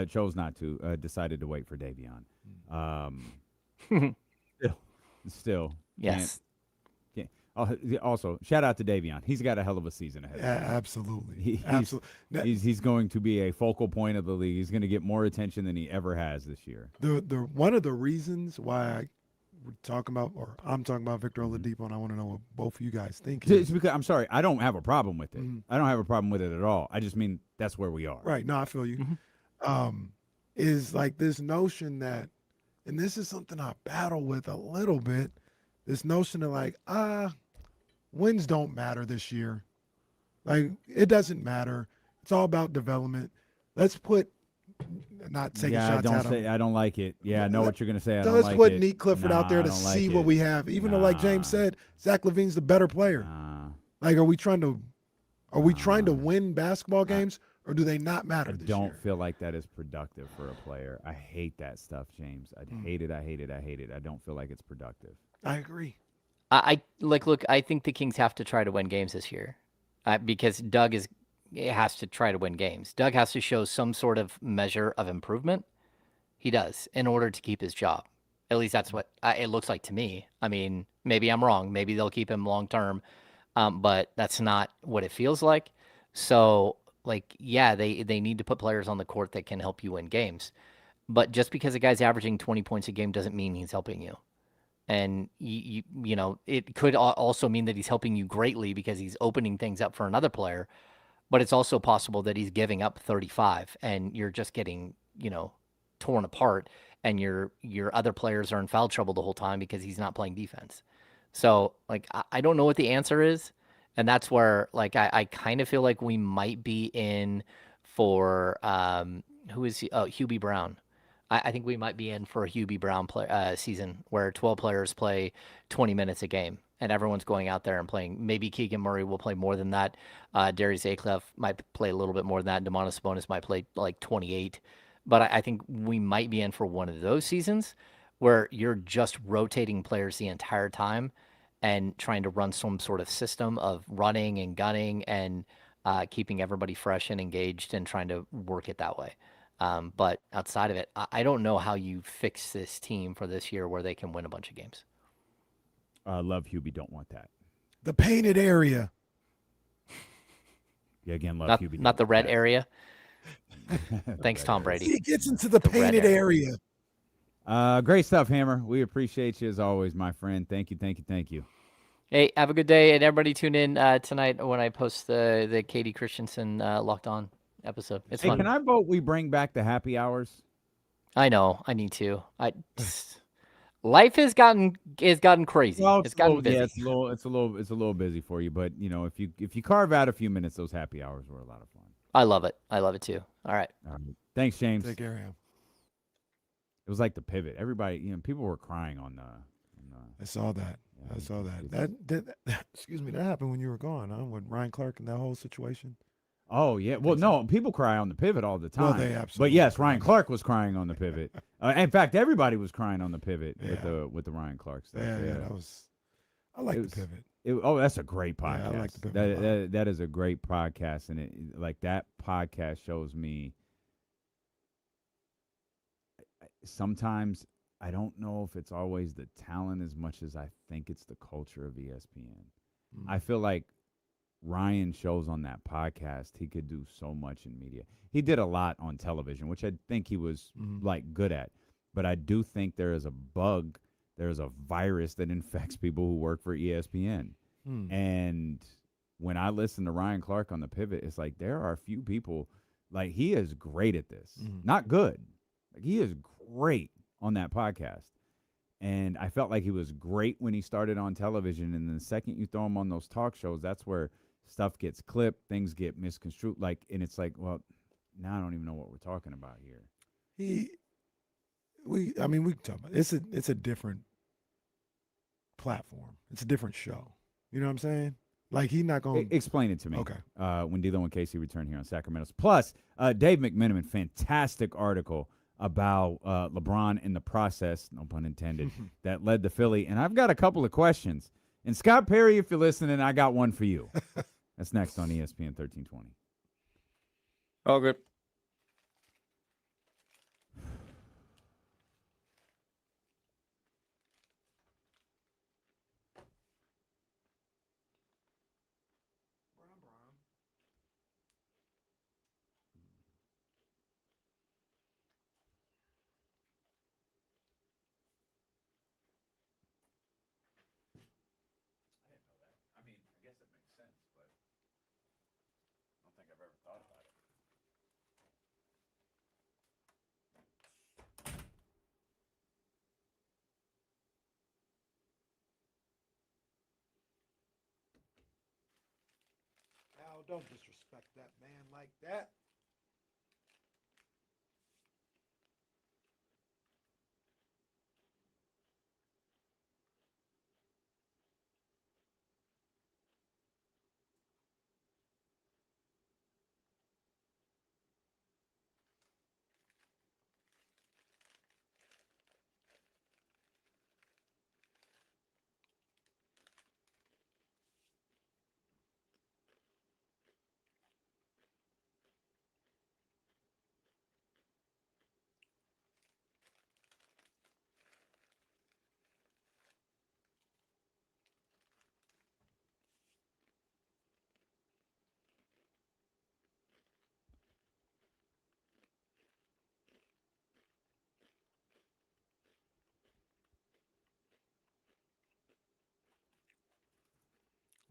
Chose not to. Decided to wait for Davion. Still. Yes. Also, shout out to Davion. He's got a hell of a season ahead. Yeah, absolutely. He's going to be a focal point of the league. He's going to get more attention than he ever has this year. The one of the reasons why I'm talking about Victor Oladipo, and I want to know what both of you guys think. It's because, I'm sorry, I don't have a problem with it. I don't have a problem with it at all. I just mean that's where we are. Right. No, I feel you. Is like this notion that, and this is something I battle with a little bit, this notion of like, wins don't matter this year. Like, it doesn't matter. It's all about development. Let's put, not taking shots at him. I don't like it. Yeah, I know what you're going to say. Let's put Nick Clifford out there to see what we have. Even though, like James said, Zach LaVine's the better player. Like, are we trying to win basketball games, or do they not matter this year? I don't feel like that is productive for a player. I hate that stuff, James. I hate it. I don't feel like it's productive. I agree. Look, I think the Kings have to try to win games this year because Doug has to try to win games. Doug has to show some sort of measure of improvement. He does in order to keep his job. At least that's what it looks like to me. I mean, maybe I'm wrong. Maybe they'll keep him long term, but that's not what it feels like. So, like, yeah, they need to put players on the court that can help you win games. But just because a guy's averaging 20 points a game doesn't mean he's helping you. And, you know, it could also mean that he's helping you greatly because he's opening things up for another player. But it's also possible that he's giving up 35 and you're just getting, torn apart and your other players are in foul trouble the whole time because he's not playing defense. So, like, I don't know what the answer is. And that's where, like, I kind of feel like we might be in for, who is he? Oh, Hubie Brown. I think we might be in for a Hubie Brown season where 12 players play 20 minutes a game and everyone's going out there and playing. Maybe Keegan Murray will play more than that. Darius Aklef might play a little bit more than that. Domantas Sabonis might play like 28. But I think we might be in for one of those seasons where you're just rotating players the entire time and trying to run some sort of system of running and gunning and keeping everybody fresh and engaged and trying to work it that way. But outside of it, I don't know how you fix this team for this year where they can win a bunch of games. Love Hubie, don't want that. The painted area. Yeah, again, love Hubie. Not the red area. Thanks, Tom Brady. He gets into the painted area. Great stuff, Hammer. We appreciate you as always, my friend. Thank you. Hey, have a good day, and everybody tune in tonight when I post the Katie Christensen Locked On episode. It's fun. Can I vote we bring back the happy hours? I know. I need to. Life has gotten crazy. Well, it's gotten busy. Yeah, it's a little busy for you, but if you carve out a few minutes, those happy hours were a lot of fun. I love it. I love it too. All right. Thanks, James. Take care, Ham. It was like the pivot. Everybody, people were crying on the. I saw that. I saw that. That excuse me. That happened when you were gone, huh? With Ryan Clark and that whole situation. Oh yeah. Well, no, people cry on the pivot all the time. Well, they absolutely. But yes, Ryan Clark was crying on the pivot. In fact, everybody was crying on the pivot with the Ryan Clark stuff. Yeah, that was. I like the pivot. That's a great podcast. Yeah, I like the pivot. That is a great podcast, and that podcast shows me. Sometimes I don't know if it's always the talent as much as I think it's the culture of ESPN. I feel like Ryan shows on that podcast, he could do so much in media. He did a lot on television, which I think he was like good at. But I do think there is a bug, there's a virus that infects people who work for ESPN. And when I listen to Ryan Clark on the pivot, it's like there are a few people, like he is great at this. Not good. Like he is great on that podcast. And I felt like he was great when he started on television. And then the second you throw him on those talk shows, that's where stuff gets clipped, things get misconstrued. And it's like, well, now I don't even know what we're talking about here. We can talk about it. It's a different platform. It's a different show. You know what I'm saying? Like he's not going to explain it to me. Okay. When D'Lo and Casey return here on Sacramento. Plus, Dave McMenamin, fantastic article about LeBron in the process, no pun intended, that led to Philly. And I've got a couple of questions. And Scott Perry, if you're listening, I got one for you. That's next on ESPN 1320. Oh, good. Al, don't disrespect that man like that.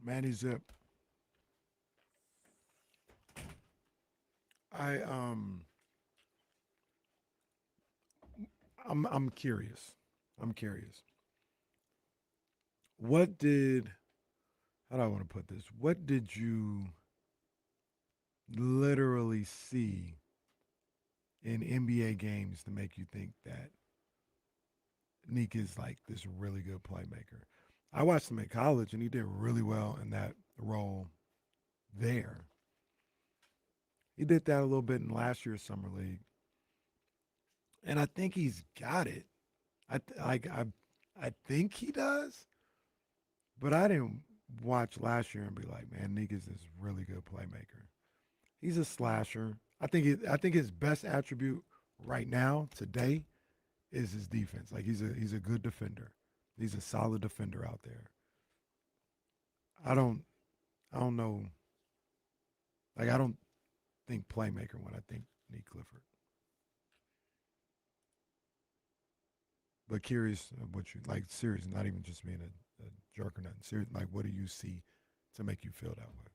Manny Zip. I'm curious. I'm curious. What did how do I want to put this? What did you literally see in NBA games to make you think that Nick is like this really good playmaker? I watched him in college and he did really well in that role there. He did that a little bit in last year's summer league, and I think he's got it. I think he does, but I didn't watch last year and be like, man, Nick is this really good playmaker. He's a slasher. I think his best attribute right now today is his defense. Like he's a good defender. He's a solid defender out there. I don't know. Like I don't think playmaker when I think Nick Clifford. But curious of what you like. Serious, not even just being a jerk or nothing. Serious, like what do you see to make you feel that way?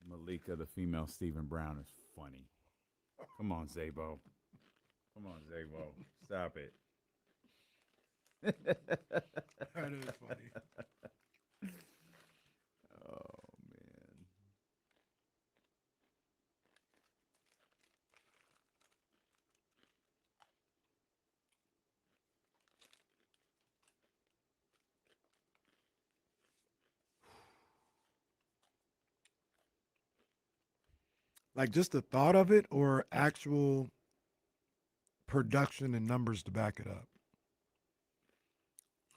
Malika, the female Stephen Brown, is funny. Come on, Zabo. Come on, Zabo. Stop it. That is funny. Oh, man. Like just the thought of it or actual production and numbers to back it up?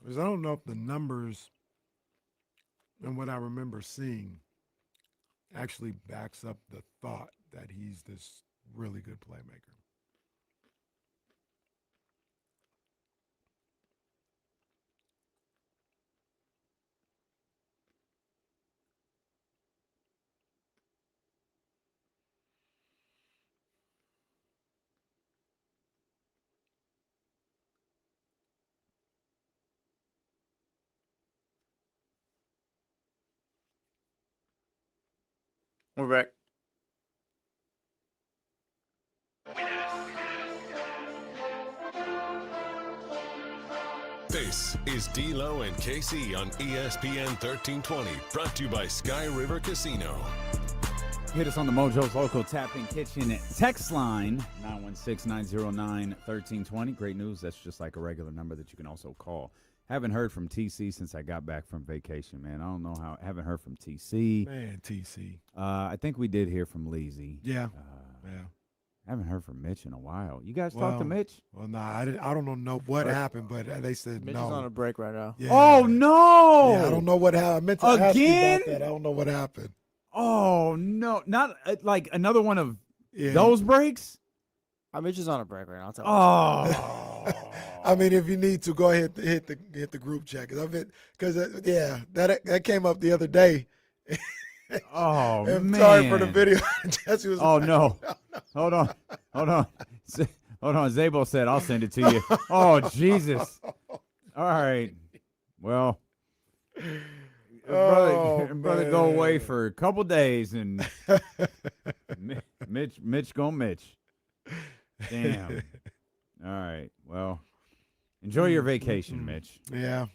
Because I don't know if the numbers and what I remember seeing actually backs up the thought that he's this really good playmaker. We're back. This is D-Lo and KC on ESPN 1320, brought to you by Sky River Casino. Hit us on the Mojo's Local Tap-In Kitchen text line, 916-909-1320. Great news. That's just like a regular number that you can also call. Haven't heard from TC since I got back from vacation, man. I don't know how. Haven't heard from TC. Man, TC. I think we did hear from Leezy. Yeah. Yeah. Haven't heard from Mitch in a while. You guys talked to Mitch? Well, I don't know what happened, but they said Mitch no. is on a break right now. Yeah. Oh, no. Yeah, I don't know what happened. I meant to ask you Again? about that. I don't know what happened. Oh, no. Not like another one of Yeah. those breaks? Mitch is on a break right now. I'll tell you. Oh. I mean, if you need to, go ahead hit the group chat because that came up the other day. Oh, I'm man. sorry for the video. Jesse was Oh, like, no. Hold on. Hold on. Zabo said, I'll send it to you. Oh, Jesus. All right. Well, brother go away for a couple days, and Mitch go Mitch. Damn. All right. Well, enjoy your vacation, Mitch. Yeah.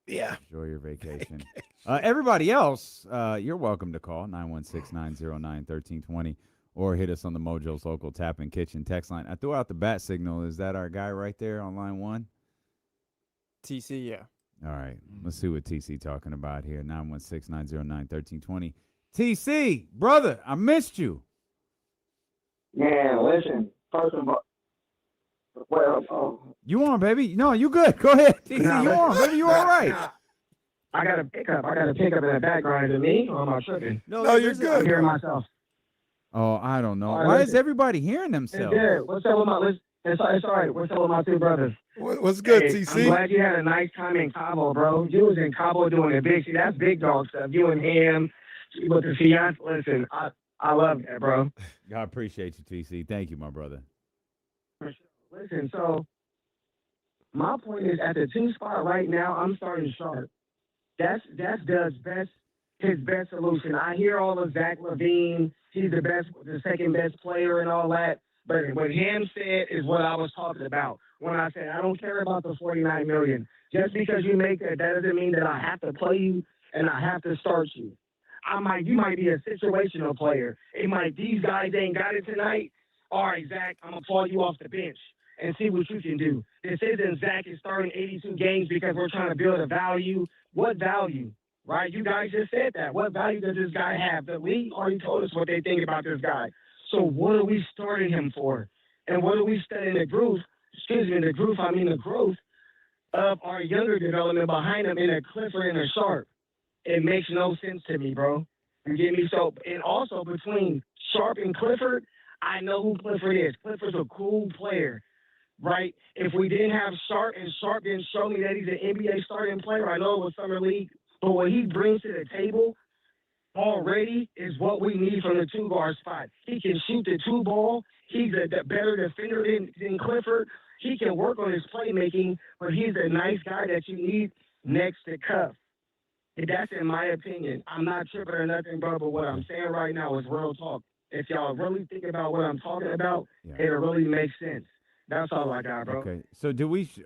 Enjoy your vacation. Everybody else, you're welcome to call 916-909-1320 or hit us on the Mojo's Local Tap-In Kitchen text line. I threw out the bat signal. Is that our guy right there on line 1? TC, yeah. All right. Let's see what TC talking about here. 916-909-1320. TC, brother, I missed you. Man, listen. First of all, You on, baby? No, you good. Go ahead. TC, you on, baby. You all right. I got a pickup. in the background. Is it me or am I tripping? No, you're good. I'm hearing myself. Oh, I don't know. All right, Why listen. is everybody hearing It's themselves? good. What's up with my? It's all right. What's up with my two brothers? What's good, Hey, TC? I'm glad you had a nice time in Cabo, bro. You was in Cabo doing the big. See, that's big dog stuff. You and him with the fiance. Listen, I love that, bro. I appreciate you, TC. Thank you, my brother. Listen, so my point is at the 2 spot right now, I'm starting Sharp. That's Doug's his best solution. I hear all of Zach LaVine. He's the second best player and all that. But what Ham said is what I was talking about when I said I don't care about the $49 million. Just because you make that doesn't mean that I have to play you and I have to start you. You might be a situational player. These guys ain't got it tonight. All right, Zach, I'm gonna pull you off the bench and see what you can do. This isn't Zach is starting 82 games because we're trying to build a value. What value? Right? You guys just said that. What value does this guy have? The league already told us what they think about this guy. So what are we starting him for? And what are we studying the growth of our younger development behind him in a Clifford and a Sharp? It makes no sense to me, bro. You get me? So, and also between Sharp and Clifford, I know who Clifford is. Clifford's a cool player, right? If we didn't have Sharp and Sharp didn't show me that he's an NBA starting player, I know it was Summer League, but what he brings to the table already is what we need from the 2-guard spot. He can shoot the 2 ball. He's a better defender than Clifford. He can work on his playmaking, but he's a nice guy that you need next to Cuff. That's in my opinion. I'm not tripping or nothing, bro, but what I'm saying right now is real talk. If y'all really think about what I'm talking about, it'll really make sense. That's all I got, bro. Okay. So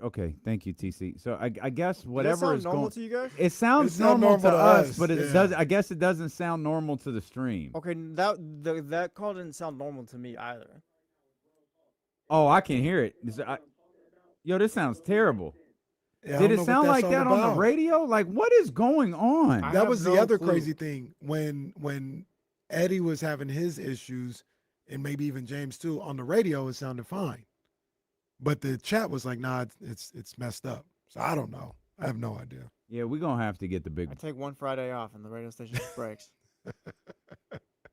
okay, thank you, TC. So I guess whatever Does is that sound normal going to you guys? It sounds normal to us, but it does I guess it doesn't sound normal to the stream. Okay, that call didn't sound normal to me either. Oh, I can hear it. This sounds terrible. Yeah, Did it sound like that on the radio? Like, what is going on? That was the other crazy thing when Eddie was having his issues, and maybe even James too. On the radio, it sounded fine, but the chat was like, "Nah, it's messed up." So I don't know. I have no idea. Yeah, we're gonna have to get the big. I take one Friday off, and the radio station breaks.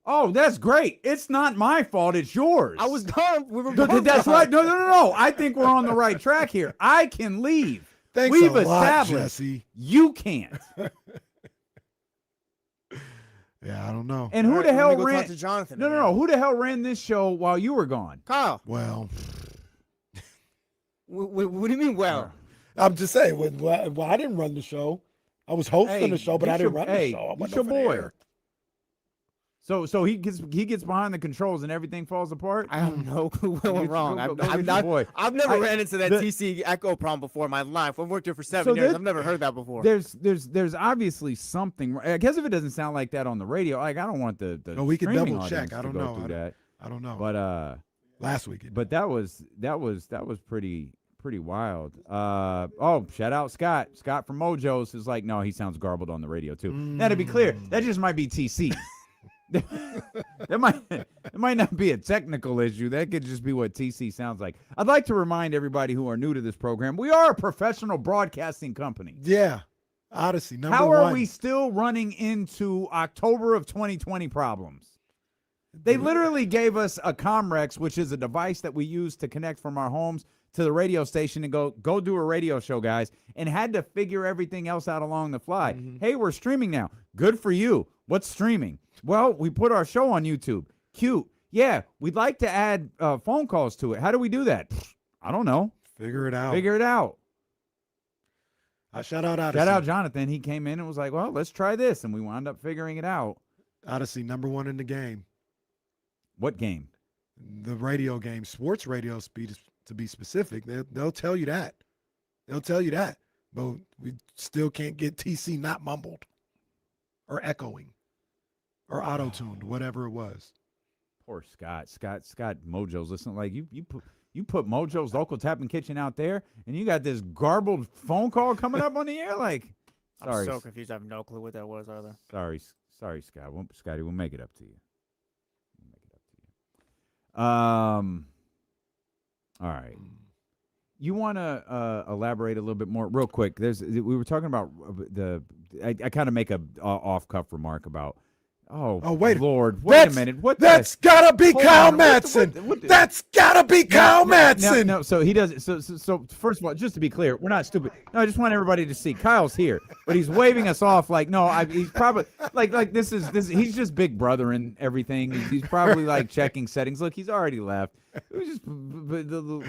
Oh, that's great. It's not my fault. It's yours. I was done. We were. That's right. No. I think we're on the right track here. I can leave. Thanks We've a lot, established Jesse. you can't. Yeah, I don't know. And who the hell ran? Talk to Jonathan. No. Who the hell ran this show while you were gone? Kyle. Well, what do you mean? Well, I'm just saying. Well, I didn't run the show. I was hosting the show, but I didn't run the show. I wasn't your boy. there. So he gets behind the controls and everything falls apart. I have no clue where we're wrong. I've never I- ran into that the- TC echo problem before in my life. I've worked here for 7 So years. there- I've never heard that before. There's obviously something. I guess if it doesn't sound like that on the radio, like I don't want the No, we could streaming double check. audience I to don't go know. through that. I don't know. But last week. but that was pretty wild. Shout out Scott. Scott from Mojo's is like, no, he sounds garbled on the radio too. Now to be clear, that just might be TC. It might not be a technical issue. That could just be what TC sounds like. I'd like to remind everybody who are new to this program, we are a professional broadcasting company. Yeah. Odyssey, number How one. are we still running into October of 2020 problems? They literally gave us a Comrex, which is a device that we use to connect from our homes to the radio station and go do a radio show, guys, and had to figure everything else out along the fly. Hey, we're streaming now. Good for you. What's streaming? Well, we put our show on YouTube. Cute. Yeah, we'd like to add phone calls to it. How do we do that? I don't know. Figure it out. Figure it out. Shout out Odyssey. Shout out Jonathan. He came in and was like, well, let's try this. And we wound up figuring it out. Odyssey, number one in the game. What game? The radio game, sports radio speed, to be specific. They'll tell you that. They'll tell you that. But we still can't get TC not mumbled or echoing or auto-tuned, whatever it was. Poor Scott. Scott Mojo's listening. Like you put Mojo's local tapping kitchen out there, and you got this garbled phone call coming up on the air. Like, sorry, I'm so confused. I have no clue what that was either. sorry, Scott. Scotty, we'll make it up to you. All right. You want to elaborate a little bit more, real quick? We were talking about I kind of make a off cuff remark about. Oh wait, Lord! Wait a minute. That's gotta be Kyle on. Madson. That's gotta be Kyle Madson. No. So he does. So first of all, just to be clear, we're not stupid. No, I just want everybody to see Kyle's here, but he's waving us off like no. He's probably like this is. He's just big brother and everything. He's probably like checking settings. Look, he's already left. It was just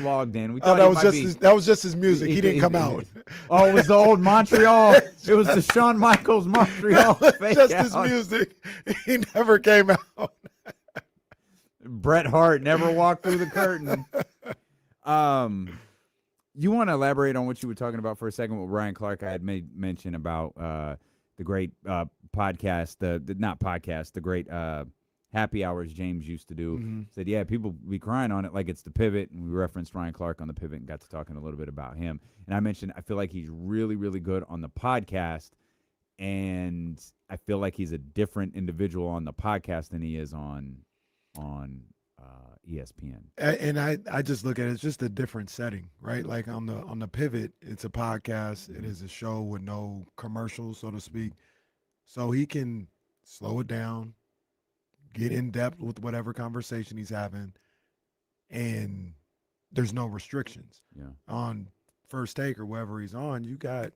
logged in. We thought that was just his music. He didn't come out. Oh, it was the old Montreal. It was the Shawn Michaels Montreal. Just his music. He never came out. Bret Hart never walked through the curtain. You want to elaborate on what you were talking about for a second with Ryan Clark? I had made mention about the great podcast, the great happy hours James used to do. Said, yeah, people be crying on it like it's the pivot, and we referenced Ryan Clark on the pivot and got to talking a little bit about him. And I mentioned I feel like he's really, really good on the podcast, and I feel like he's a different individual on the podcast than he is on ESPN. And I just look at it, it's just a different setting, right? Like on the pivot, it's a podcast. It is a show with no commercials, so to speak. So he can slow it down, get in depth with whatever conversation he's having, and there's no restrictions. Yeah. On First Take or wherever he's on, you got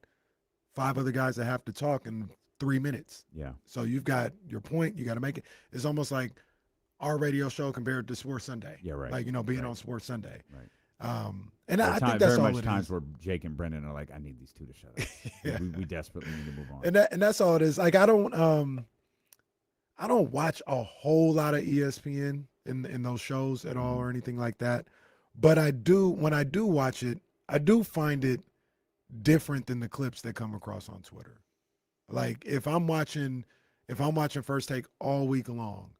5 other guys that have to talk in 3 minutes. Yeah. So you've got your point, you got to make it. It's almost like our radio show compared to Sports Sunday. Yeah, right. Like, being on Sports Sunday. Right. And I think that's very all much it times is. where Jake and Brendan are like, I need these two to shut up. Yeah. we desperately need to move on. And that's all it is. Like I don't watch a whole lot of ESPN in those shows at all or anything like that. But when I do watch it, I do find it different than the clips that come across on Twitter. Like if I'm watching First Take all week long,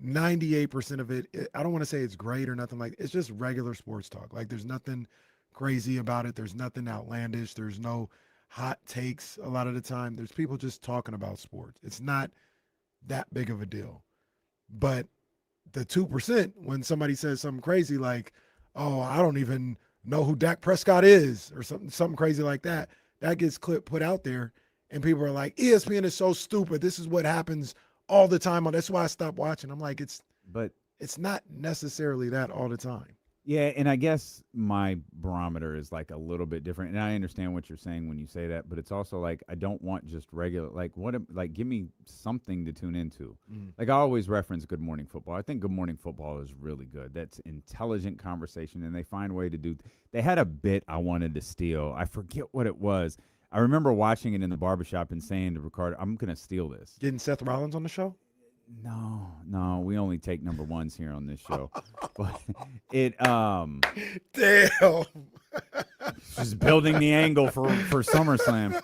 98% of it, I don't want to say it's great or nothing like, it's just regular sports talk. Like there's nothing crazy about it. There's nothing outlandish. There's no hot takes a lot of the time. There's people just talking about sports. It's not that big of a deal. But the 2%, when somebody says something crazy like, oh, I don't even know who Dak Prescott is or something crazy like that, that gets put out there and people are like, ESPN is so stupid. This is what happens all the time. That's why I stopped watching. I'm like, it's not necessarily that all the time. Yeah, and I guess my barometer is like a little bit different, and I understand what you're saying when you say that, but it's also like I don't want just regular give me something to tune into. Like I always reference Good Morning Football. I think Good Morning Football is really good. That's intelligent conversation, and they find a way to do. They had a bit I wanted to steal. I forget what it was. I remember watching it in the barbershop and saying to Ricardo, "I'm going to steal this." Getting Seth Rollins on the show? No, we only take number ones here on this show. But it Damn. just building the angle for SummerSlam.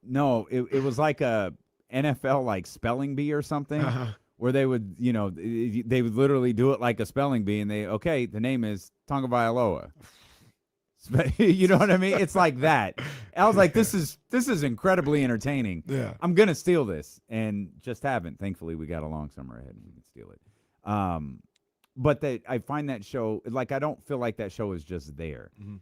No, it was like a NFL like spelling bee or something, where they would, they would literally do it like a spelling bee, and the name is Tonga Vailoa. You know what I mean? It's like that. I was like, this is incredibly entertaining. Yeah. I'm gonna steal this, and just haven't. Thankfully, we got a long summer ahead, and we can steal it. But I find that show, like, I don't feel like that show is just there. Mm-hmm.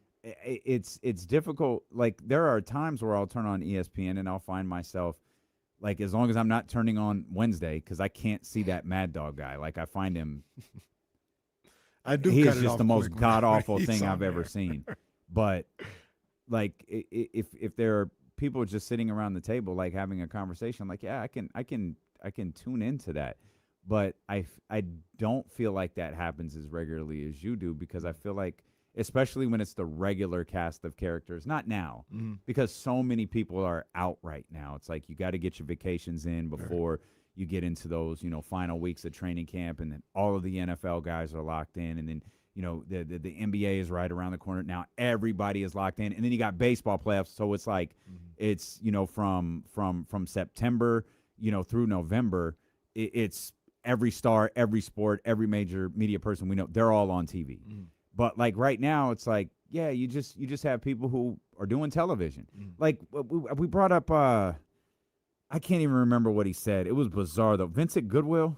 It's difficult. Like, there are times where I'll turn on ESPN and I'll find myself, like, as long as I'm not turning on Wednesday, because I can't see that Mad Dog guy. Like, I find him. He is just the most god awful thing I've ever seen. But like, if there are people just sitting around the table, like having a conversation, like, yeah, I can tune into that. But I don't feel like that happens as regularly as you do, because I feel like, especially when it's the regular cast of characters, not now, because so many people are out right now. It's like you got to get your vacations in before you get into those, final weeks of training camp, and then all of the NFL guys are locked in, and then the NBA is right around the corner. Now everybody is locked in, and then you got baseball playoffs. So it's like it's from September through November. It's every star, every sport, every major media person we know, they're all on TV. But like right now, it's like, yeah, you just have people who are doing television. Like we brought up, I can't even remember what he said. It was bizarre though. Vincent Goodwill.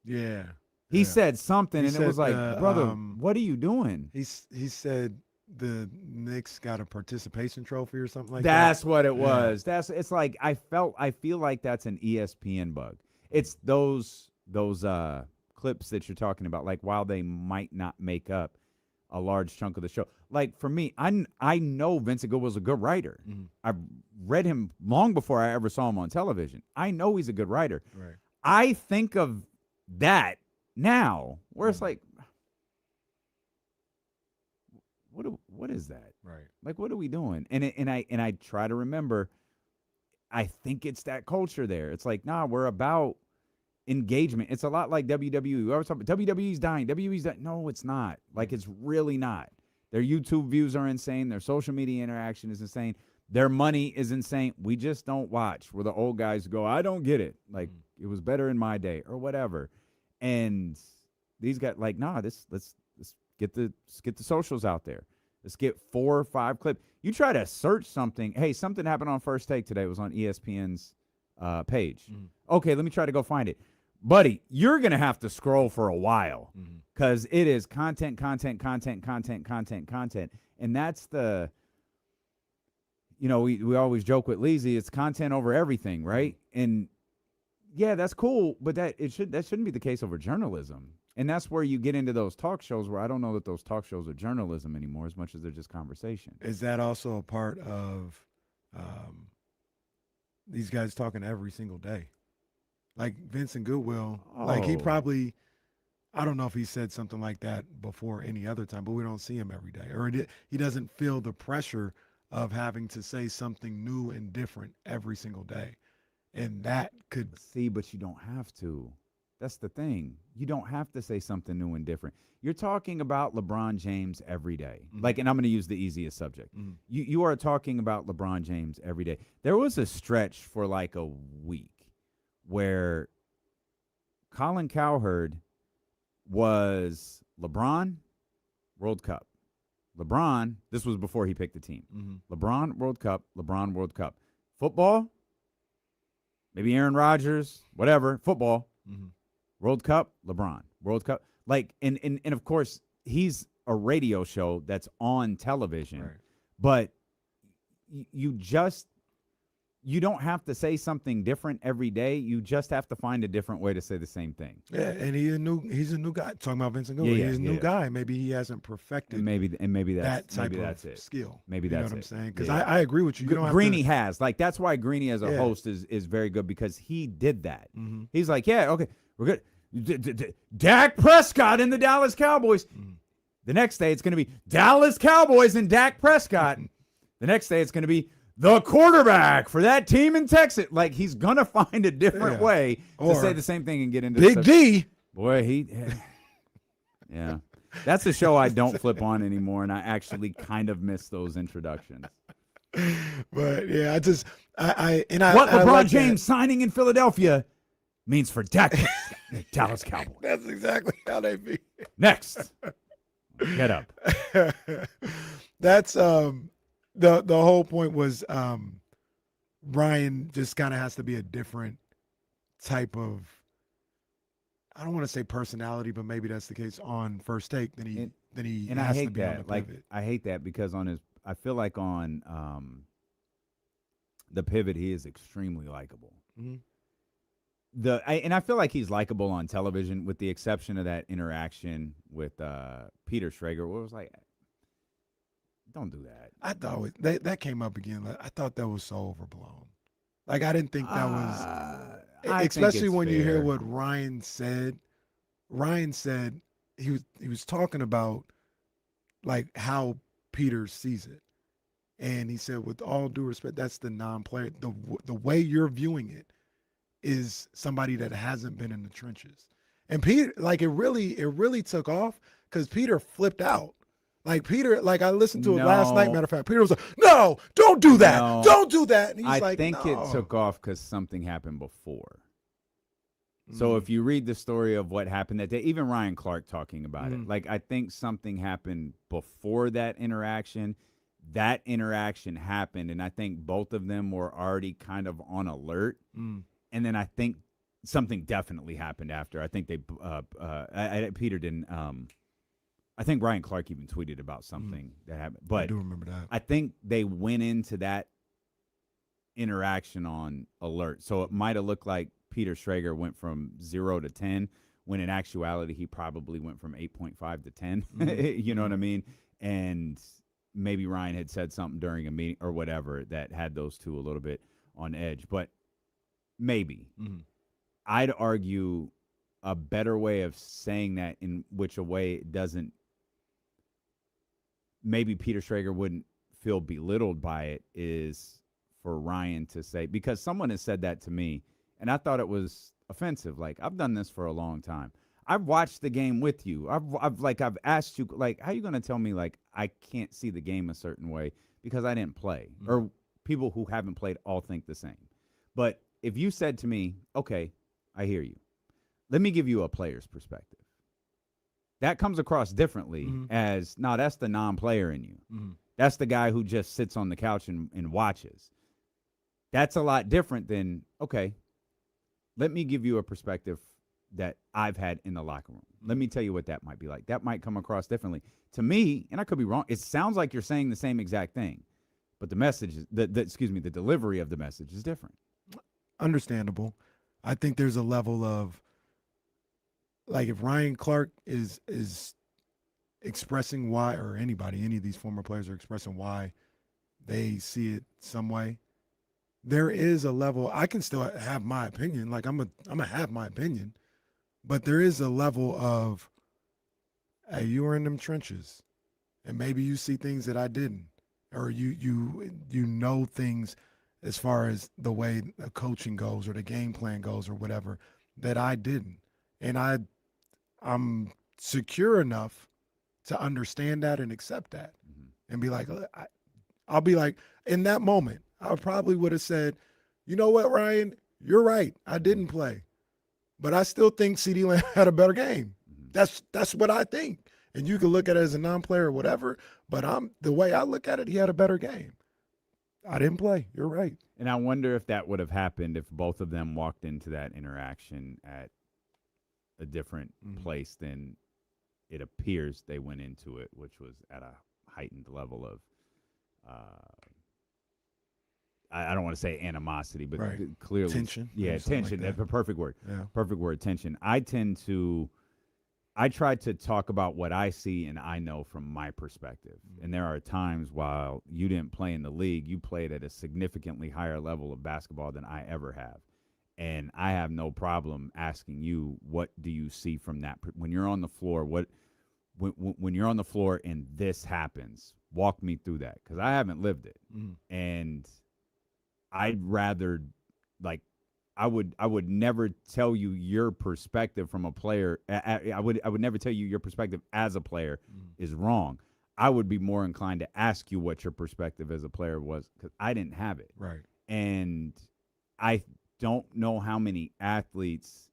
Yeah. He said something, He and it was like, said, brother, what are you doing? He said the Knicks got a participation trophy or something like That's that. what it was. It's like I feel like that's an ESPN bug. It's those clips that you're talking about, like, while they might not make up a large chunk of the show. Like, for me, I know Vincent Goodwill's a good writer. I've read him long before I ever saw him on television. I know he's a good writer. Right. I think of that now, where it's like, what is that? Right. Like, what are we doing? And I try to remember. I think it's that culture there. It's like, nah, we're about engagement. It's a lot like WWE. We always talk about WWE's dying. WWE's dying. No, it's not. Like, it's really not. Their YouTube views are insane. Their social media interaction is insane. Their money is insane. We just don't watch. We're the old guys who go, I don't get it. Like, it was better in my day or whatever. And these guys, like, nah, let's get the socials out there. Let's get 4 or 5 clips. You try to search something. Hey, something happened on First Take today. It was on ESPN's page. Okay, let me try to go find it. Buddy, you're going to have to scroll for a while, because it is content. And that's the, we always joke with Leezy, it's content over everything, right? And yeah, that's cool, but that shouldn't be the case over journalism. And that's where you get into those talk shows where I don't know that those talk shows are journalism anymore as much as they're just conversation. Is that also a part of these guys talking every single day? Like Vincent Goodwill, like he probably, I don't know if he said something like that before any other time, but we don't see him every day. Or he doesn't feel the pressure of having to say something new and different every single day. And that could... See, but you don't have to. That's the thing. You don't have to say something new and different. You're talking about LeBron James every day. Like, and I'm going to use the easiest subject. You are talking about LeBron James every day. There was a stretch for like a week where Colin Cowherd was LeBron, World Cup. LeBron, this was before he picked the team. LeBron, World Cup, LeBron, World Cup. Football, maybe Aaron Rodgers, whatever, football. World Cup, LeBron. World Cup. Like, and of course, he's a radio show that's on television. Right. But you don't have to say something different every day. You just have to find a different way to say the same thing. Yeah, and he's a new guy. Talking about Vincent Goodwin, he's a new guy. Maybe he hasn't perfected maybe that's that type that's of it. skill. Maybe you know that's what I'm it. saying? Because I agree with you. You don't have Greeny has. Like, that's why Greeny as a host is very good, because he did that. He's like, yeah, okay, we're good. Dak Prescott and the Dallas Cowboys. The next day it's going to be Dallas Cowboys and Dak Prescott. The next day it's going to be the quarterback for that team in Texas. Like, he's going to find a different way to say the same thing and get into Big D. Boy, yeah. That's a show I don't flip on anymore, and I actually kind of miss those introductions. But yeah, what LeBron like James signing in Philadelphia means for Dak the Dallas Cowboys. That's exactly how they be. Next. Get up. That's the whole point was Ryan just kind of has to be a different type of, I don't want to say personality, but maybe that's the case on First Take than he And has I hate to be that. on the Like, pivot. I hate that because I feel like on the pivot he is extremely likable. Mhm. And I feel like he's likable on television, with the exception of that interaction with Peter Schrager, where it was like, don't do that. I thought that came up again. Like, I thought that was so overblown. Like, I didn't think that was, I especially think it's when you hear fair. what Ryan said. Ryan said he was talking about like how Peter sees it, and he said, with all due respect, that's the non-player. The way you're viewing it is somebody that hasn't been in the trenches. And Peter, like, it really took off because Peter flipped out. Like, Peter, like, I listened to it last night, matter of fact. Peter was like, no, don't do that. No. Don't do that. And he's I like, think no. it took off because something happened before. So if you read the story of what happened that day, even Ryan Clark talking about it, like, I think something happened before that interaction. That interaction happened, and I think both of them were already kind of on alert. And then I think something definitely happened after. I think they Peter didn't. I think Ryan Clark even tweeted about something that happened. But I do remember that. I think they went into that interaction on alert. So it might have looked like Peter Schrager went from 0 to 10, when in actuality he probably went from 8.5 to 10. You know what I mean? And maybe Ryan had said something during a meeting or whatever that had those two a little bit on edge. But maybe. I'd argue a better way of saying that, in which a way it doesn't, maybe Peter Schrager wouldn't feel belittled by it, is for Ryan to say, because someone has said that to me, and I thought it was offensive. Like, I've done this for a long time. I've watched the game with you. I've asked you, like, how are you going to tell me, like, I can't see the game a certain way because I didn't play? Or people who haven't played all think the same. But if you said to me, okay, I hear you, let me give you a player's perspective, that comes across differently as, no, that's the non-player in you. That's the guy who just sits on the couch and watches. That's a lot different than, okay, let me give you a perspective that I've had in the locker room. Let me tell you what that might be like. That might come across differently. To me, and I could be wrong, it sounds like you're saying the same exact thing, but the message, the delivery of the message is different. Understandable. I think there's a level of, like, if Ryan Clark is expressing why, or any of these former players are expressing why they see it some way, there is a level. I can still have my opinion. Like, I'm gonna have my opinion, but there is a level of, hey, you were in them trenches, and maybe you see things that I didn't, or you know things as far as the way the coaching goes or the game plan goes or whatever that I didn't, and I'm secure enough to understand that and accept that, and be like, I'll be like, in that moment, I probably would have said, you know what, Ryan, you're right, I didn't play, but I still think CeeDee Lamb had a better game. That's what I think, and you can look at it as a non-player or whatever, but the way I look at it, he had a better game. I didn't play. You're right. And I wonder if that would have happened if both of them walked into that interaction at a different place than it appears they went into it, which was at a heightened level of, I don't want to say animosity, but clearly tension. Yeah, tension. Like That's a perfect word. Yeah. Perfect word, tension. I try to talk about what I see and I know from my perspective. And there are times while you didn't play in the league, you played at a significantly higher level of basketball than I ever have. And I have no problem asking you, what do you see from that? When you're on the floor, when you're on the floor and this happens, walk me through that, because I haven't lived it. And I'd rather like I would never tell you your perspective from a player. I would never tell you your perspective as a player is wrong. I would be more inclined to ask you what your perspective as a player was because I didn't have it. Right. And I don't know how many athletes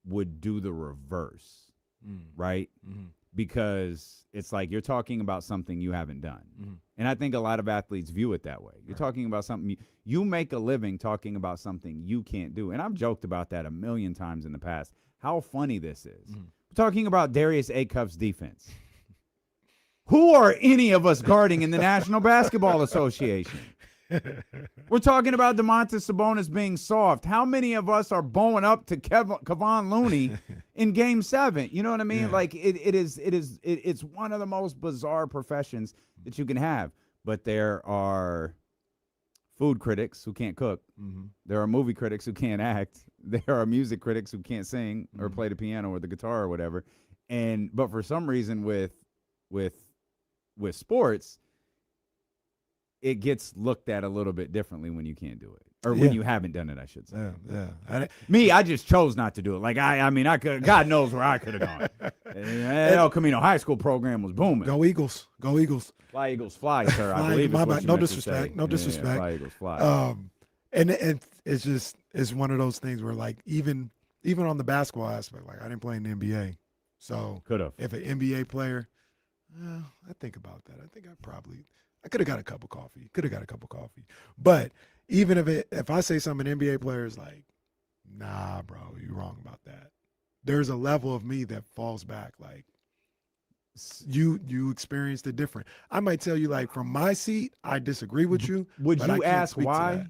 would do the reverse, right? Mm-hmm. Because it's like you're talking about something you haven't done. Mm-hmm. And I think a lot of athletes view it that way. You're talking about something you make a living talking about something you can't do. And I've joked about that a million times in the past. How funny this is. We're talking about Darius Acuff's defense. Who are any of us guarding in the National Basketball Association? We're talking about Domantas Sabonis being soft. How many of us are bowing up to Kevon Looney in Game 7? You know what I mean? Yeah. Like it's one of the most bizarre professions that you can have. But there are food critics who can't cook. Mm-hmm. There are movie critics who can't act. There are music critics who can't sing or play the piano or the guitar or whatever. But for some reason with sports, it gets looked at a little bit differently when you can't do it, or when you haven't done it, I should say. Yeah. I just chose not to do it. Like I mean, I could. God knows where I could have gone. El Camino High School program was booming. Go Eagles. Go Eagles. Fly Eagles fly, sir. I believe. My Is what bad. you No meant to disrespect. say. No disrespect. Yeah, fly Eagles fly. And it's one of those things where like even on the basketball aspect, like I didn't play in the NBA, so Could have. if an NBA player, I think about that. I think I could have got a cup of coffee. But even if I say something, an NBA player is like, nah, bro, you're wrong about that. There's a level of me that falls back. Like you experienced it different. I might tell you like from my seat, I disagree with you. Would but I you can't ask speak to why? that.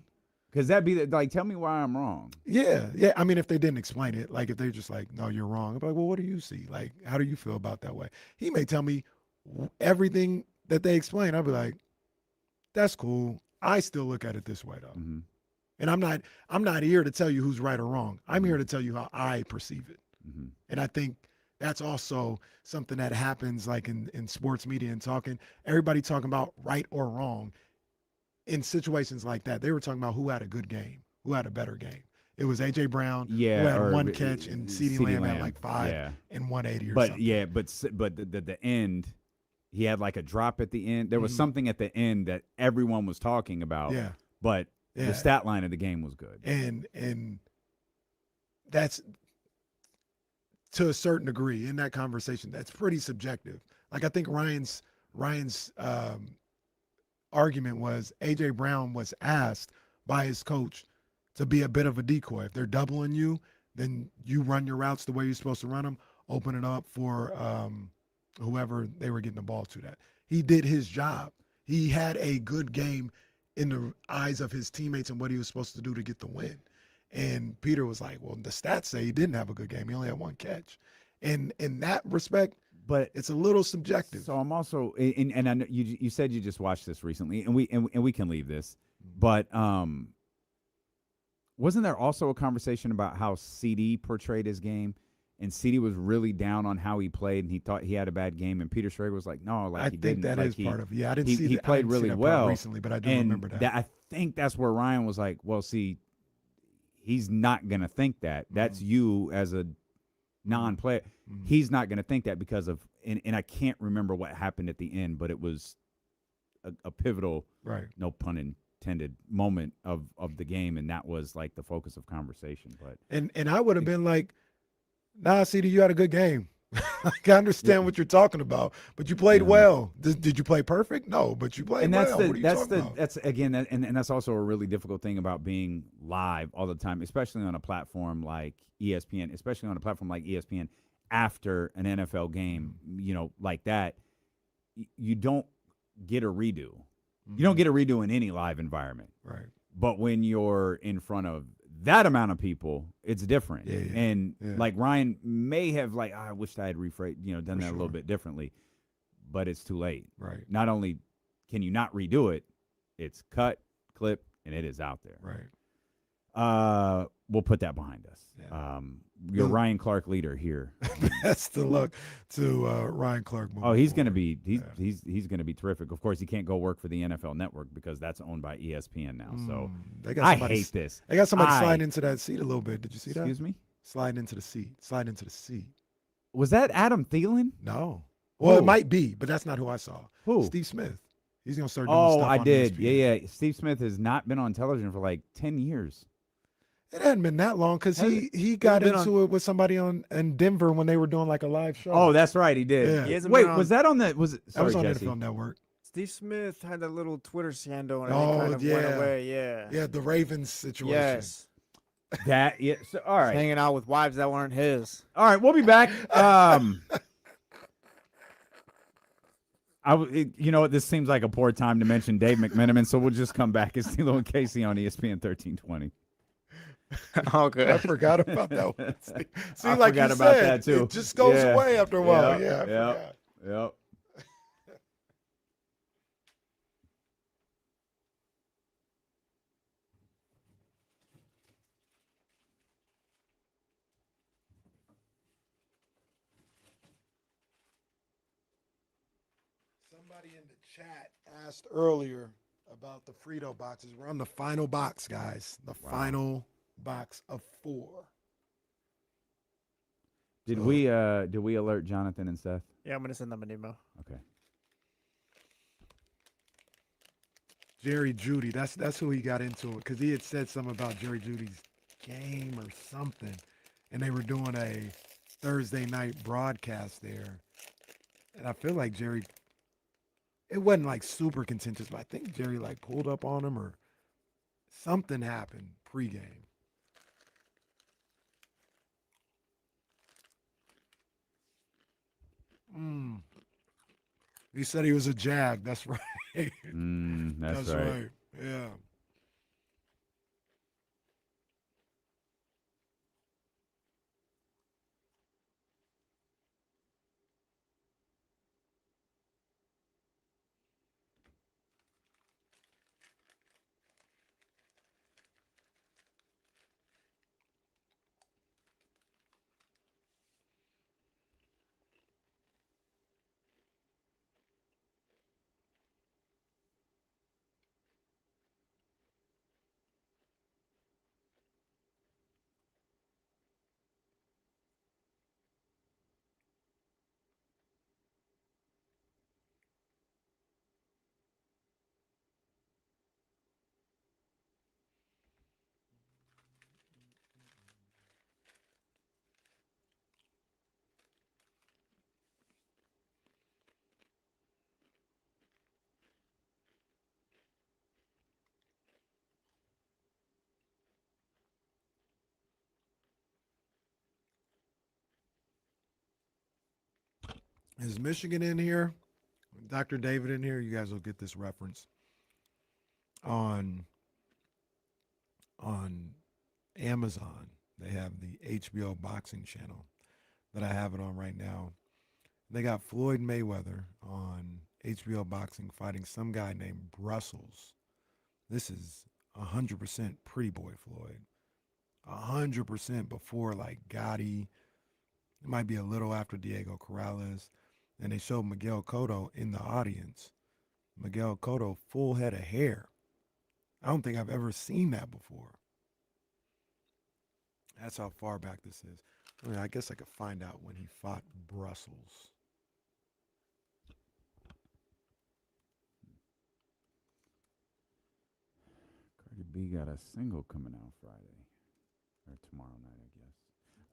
Because that'd be like, tell me why I'm wrong. Yeah. I mean, if they didn't explain it, like if they're just like, no, you're wrong. I'm like, well, what do you see? Like, how do you feel about that way? He may tell me everything that they explain. I'll be like, that's cool. I still look at it this way though. Mm-hmm. And I'm not here to tell you who's right or wrong. I'm here to tell you how I perceive it. Mm-hmm. And I think that's also something that happens like in sports media and talking, everybody talking about right or wrong. In situations like that, they were talking about who had a good game, who had a better game. It was A.J. Brown who had one catch, and CeeDee Lamb had like 5 and 180 or something. But the end, he had like a drop at the end. There was something at the end that everyone was talking about. Yeah. But the stat line of the game was good. And that's to a certain degree in that conversation, that's pretty subjective. Like I think Ryan's argument was A.J. Brown was asked by his coach to be a bit of a decoy. If they're doubling you, then you run your routes the way you're supposed to run them, open it up for whoever they were getting the ball to that. He did his job. He had a good game in the eyes of his teammates and what he was supposed to do to get the win. And Peter was like, well, the stats say he didn't have a good game. He only had 1 catch. And in that respect, but it's a little subjective. So I'm also, and I know you said you just watched this recently, and we can leave this, but wasn't there also a conversation about how CD portrayed his game, and CD was really down on how he played, and he thought he had a bad game, and Peter Schrager was like, no, like he didn't. I think that is part of it. Yeah, I didn't see that. He played really well recently, but I do remember that. I think that's where Ryan was like, well, see, he's not gonna think that. That's you as a non-player. He's not going to think that because of, and I can't remember what happened at the end, but it was a pivotal, right? No pun intended, moment of the game, and that was like the focus of conversation. But and I would have been like, nah, CD, you had a good game. Like, I understand what you're talking about, but you played well. Did you play perfect? No, but you played well. What are you talking about? That's again, and that's also a really difficult thing about being live all the time, especially on a platform like ESPN, after an NFL game, like that. You don't get a redo. You don't get a redo in any live environment. Right. But when you're in front of that amount of people, it's different. Like Ryan may have I wished I had rephrased, done that a little bit differently, but it's too late. Right. Not only can you not redo it, it's cut, clip, and it is out there. Right. We'll put that behind us. Yeah. Your Ryan Clark leader here. Best of luck to Ryan Clark. Oh, he's going to moving be forward. he's going to be terrific. Of course, he can't go work for the NFL Network because that's owned by ESPN now. So I hate this. They got somebody sliding into that seat a little bit. Did you see that? Excuse me? Sliding into the seat. Sliding into the seat. Was that Adam Thielen? No. Well, it might be, but that's not who I saw. Who? Steve Smith. He's going to start doing Oh, stuff I on did. ESPN. Yeah. Steve Smith has not been on television for like 10 years. It hadn't been that long because he got into it with somebody in Denver when they were doing like a live show. Oh, that's right. He did. Yeah. He hasn't Wait, been on- was that on the – was it? that Sorry, was on Jesse. NFL Network. Steve Smith had that little Twitter scandal and Oh, it kind of went yeah. away. Yeah. Yeah, the Ravens situation. Yes. That, yeah. So, all right. Hanging out with wives that weren't his. All right, we'll be back. You know what? This seems like a poor time to mention Dave McMenamin, so we'll just come back. It's D'Lo and Casey on ESPN 1320. All good. I forgot about that one. See, I like forgot you about said, that, too. It just goes Yeah. away after a while. Yep. Yeah, I forgot. Yep. Somebody in the chat asked earlier about the Frito boxes. We're on the final box, guys. The final box of 4. Did we alert Jonathan and Seth? Yeah, I'm gonna send them an email. Okay. Jerry Judy, that's who he got into it because he had said something about Jerry Judy's game or something, and they were doing a Thursday night broadcast there, and I feel like Jerry, it wasn't like super contentious, but I think Jerry like pulled up on him or something happened pregame. He said he was a Jag. That's right. That's right. Yeah. Is Michigan in here? Dr. David in here? You guys will get this reference on Amazon. They have the HBO boxing channel that I have it on right now. They got Floyd Mayweather on HBO boxing fighting some guy named Brussels. This is 100% Pretty Boy Floyd. 100% before like Gotti. It might be a little after Diego Corrales. And they showed Miguel Cotto in the audience. Miguel Cotto, full head of hair. I don't think I've ever seen that before. That's how far back this is. I mean, I guess I could find out when he fought Brussels. Cardi B got a single coming out Friday. Or tomorrow night, I guess.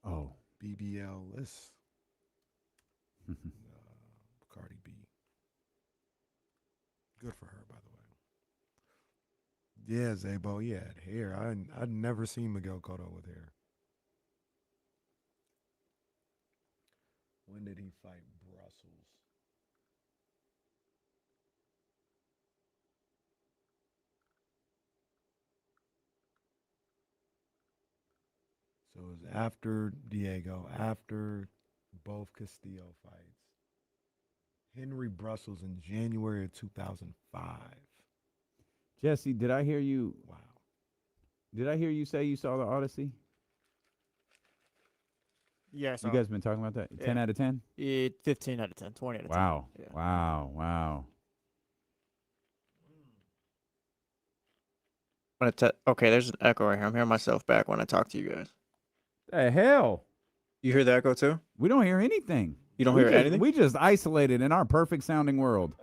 Oh. BBL list. Cardi B. Good for her, by the way. Yeah, Zabo, he had hair. I'd never seen Miguel Cotto with hair. When did he fight Brussels? So it was after Diego, after both Castillo fights. Henry Brussels in January of 2005. Jesse, did I hear you? Wow. Did I hear you say you saw the Odyssey? Yeah, You guys been talking about that? 10 out of 10? 15 out of 10, 20 out of 10. Wow. Yeah. Wow. Okay, there's an echo right here. I'm hearing myself back when I talk to you guys. The hell? You hear the echo too? We don't hear anything. You don't hear anything? We just isolated in our perfect sounding world.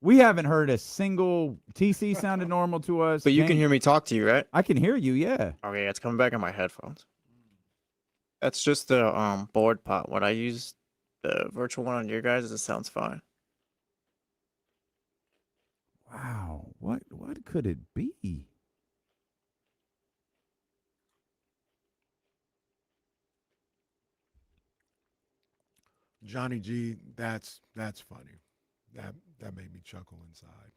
We haven't heard a single TC sounded normal to us. But you can hear me talk to you, right? I can hear you, yeah. Okay, it's coming back in my headphones. That's just the board pot. When I use the virtual one on your guys, it sounds fine. Wow. What could it be? Johnny G, that's funny. That made me chuckle inside.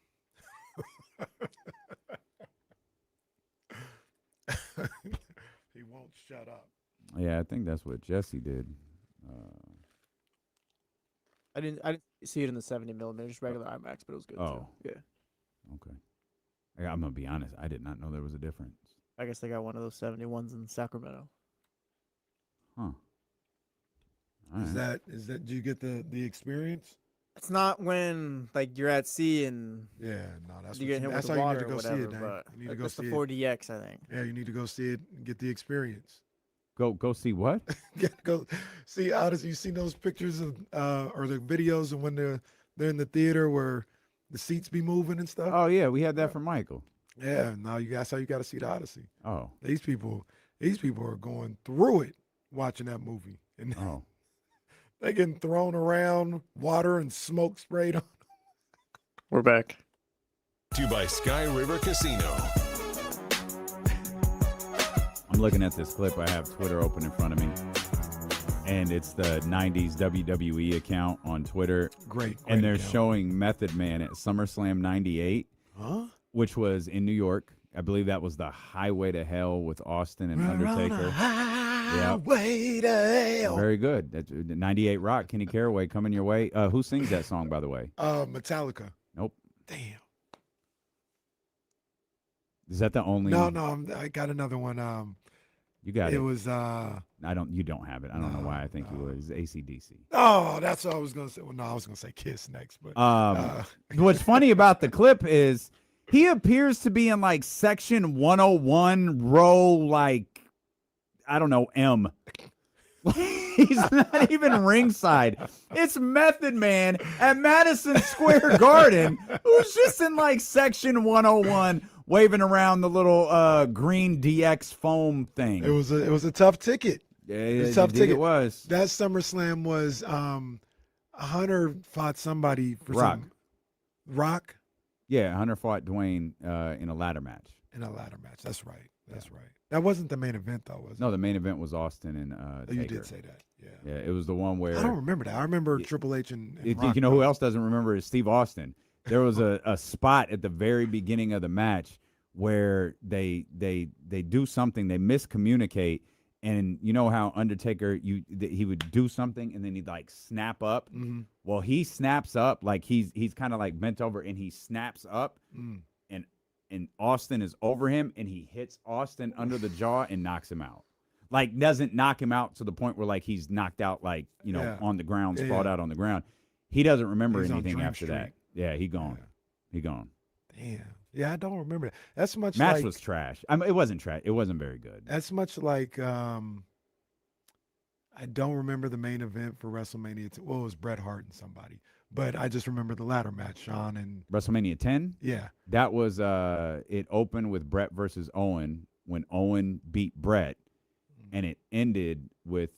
He won't shut up. Yeah, I think that's what Jesse did. I didn't see it in the 70 millimeter, just regular IMAX, but it was good Oh. too. Yeah. Okay. I'm gonna be honest. I did not know there was a difference. I guess they got one of those 71s in Sacramento. Huh. All Is right. that? Do you get the experience? It's not when like you're at sea and Yeah, no, that's you what get hit with that's the how you water need to or go whatever. see it. Dan. But You need to go that's the see it. 4DX, I think. Yeah, you need to go see it and get the experience. Go see what? Go see Odyssey. You seen those pictures of or the videos of when they're in the theater where the seats be moving and stuff? Oh yeah, we had that from Michael. Yeah, now that's how you got to see the Odyssey. Oh. These people are going through it watching that movie, and Oh. they getting thrown around, water and smoke sprayed on. We're back. To you by Sky River Casino. I'm looking at this clip. I have Twitter open in front of me. And it's the 90s WWE account on Twitter. Great. And they're account. showing Method Man at SummerSlam 98, Huh? which was in New York. I believe that was the Highway to Hell with Austin and Undertaker. Highway to hell. Very good. That's 98 Rock, Kenny Caraway coming your way. Who sings that song, by the way? Metallica. Nope. Damn. Is that the only? No, I got another one. You got it. It was You don't have it. I don't know why I think you would. It's AC/DC. oh, that's what I was gonna say. Well, no, I was gonna say Kiss next, but What's funny about the clip is he appears to be in like section 101 row, like, I don't know, M. He's not even ringside. It's Method Man at Madison Square Garden, who's just in like section 101 waving around the little green DX foam thing. it was a tough ticket. Yeah, It's a tough it ticket. was. That SummerSlam was Hunter fought somebody for Rock. something. Rock Yeah, Hunter fought Dwayne in a ladder match. in a ladder match. That's right. That's right. That wasn't the main event though, was it? No, the main event was Austin and Oh, you Taker. did say that. Yeah. Yeah, it was the one where I don't remember that. I remember Triple H and Rock. you know who else doesn't remember is Steve Austin. There was a spot at the very beginning of the match where they do something, they miscommunicate, and you know how Undertaker he would do something and then he'd like snap up. Mm-hmm. Well, he snaps up like he's kind of like bent over and he snaps up, and Austin is over him and he hits Austin under the jaw and knocks him out. Like doesn't knock him out to the point where like he's knocked out, like, you know, Yeah. on the ground, Yeah, sprawled yeah. out on the ground. He doesn't remember He's on anything Dream after that. Street. Yeah, he gone. Yeah. He gone. Damn. Yeah, I don't remember that. That's much Match like was trash. I mean, it wasn't trash. It wasn't very good. that's much like I don't remember the main event for WrestleMania. Well, it was Bret Hart and somebody, but I just remember the ladder match, Sean and WrestleMania 10. yeah. That was it opened with Brett versus Owen when Owen beat Brett, and it ended with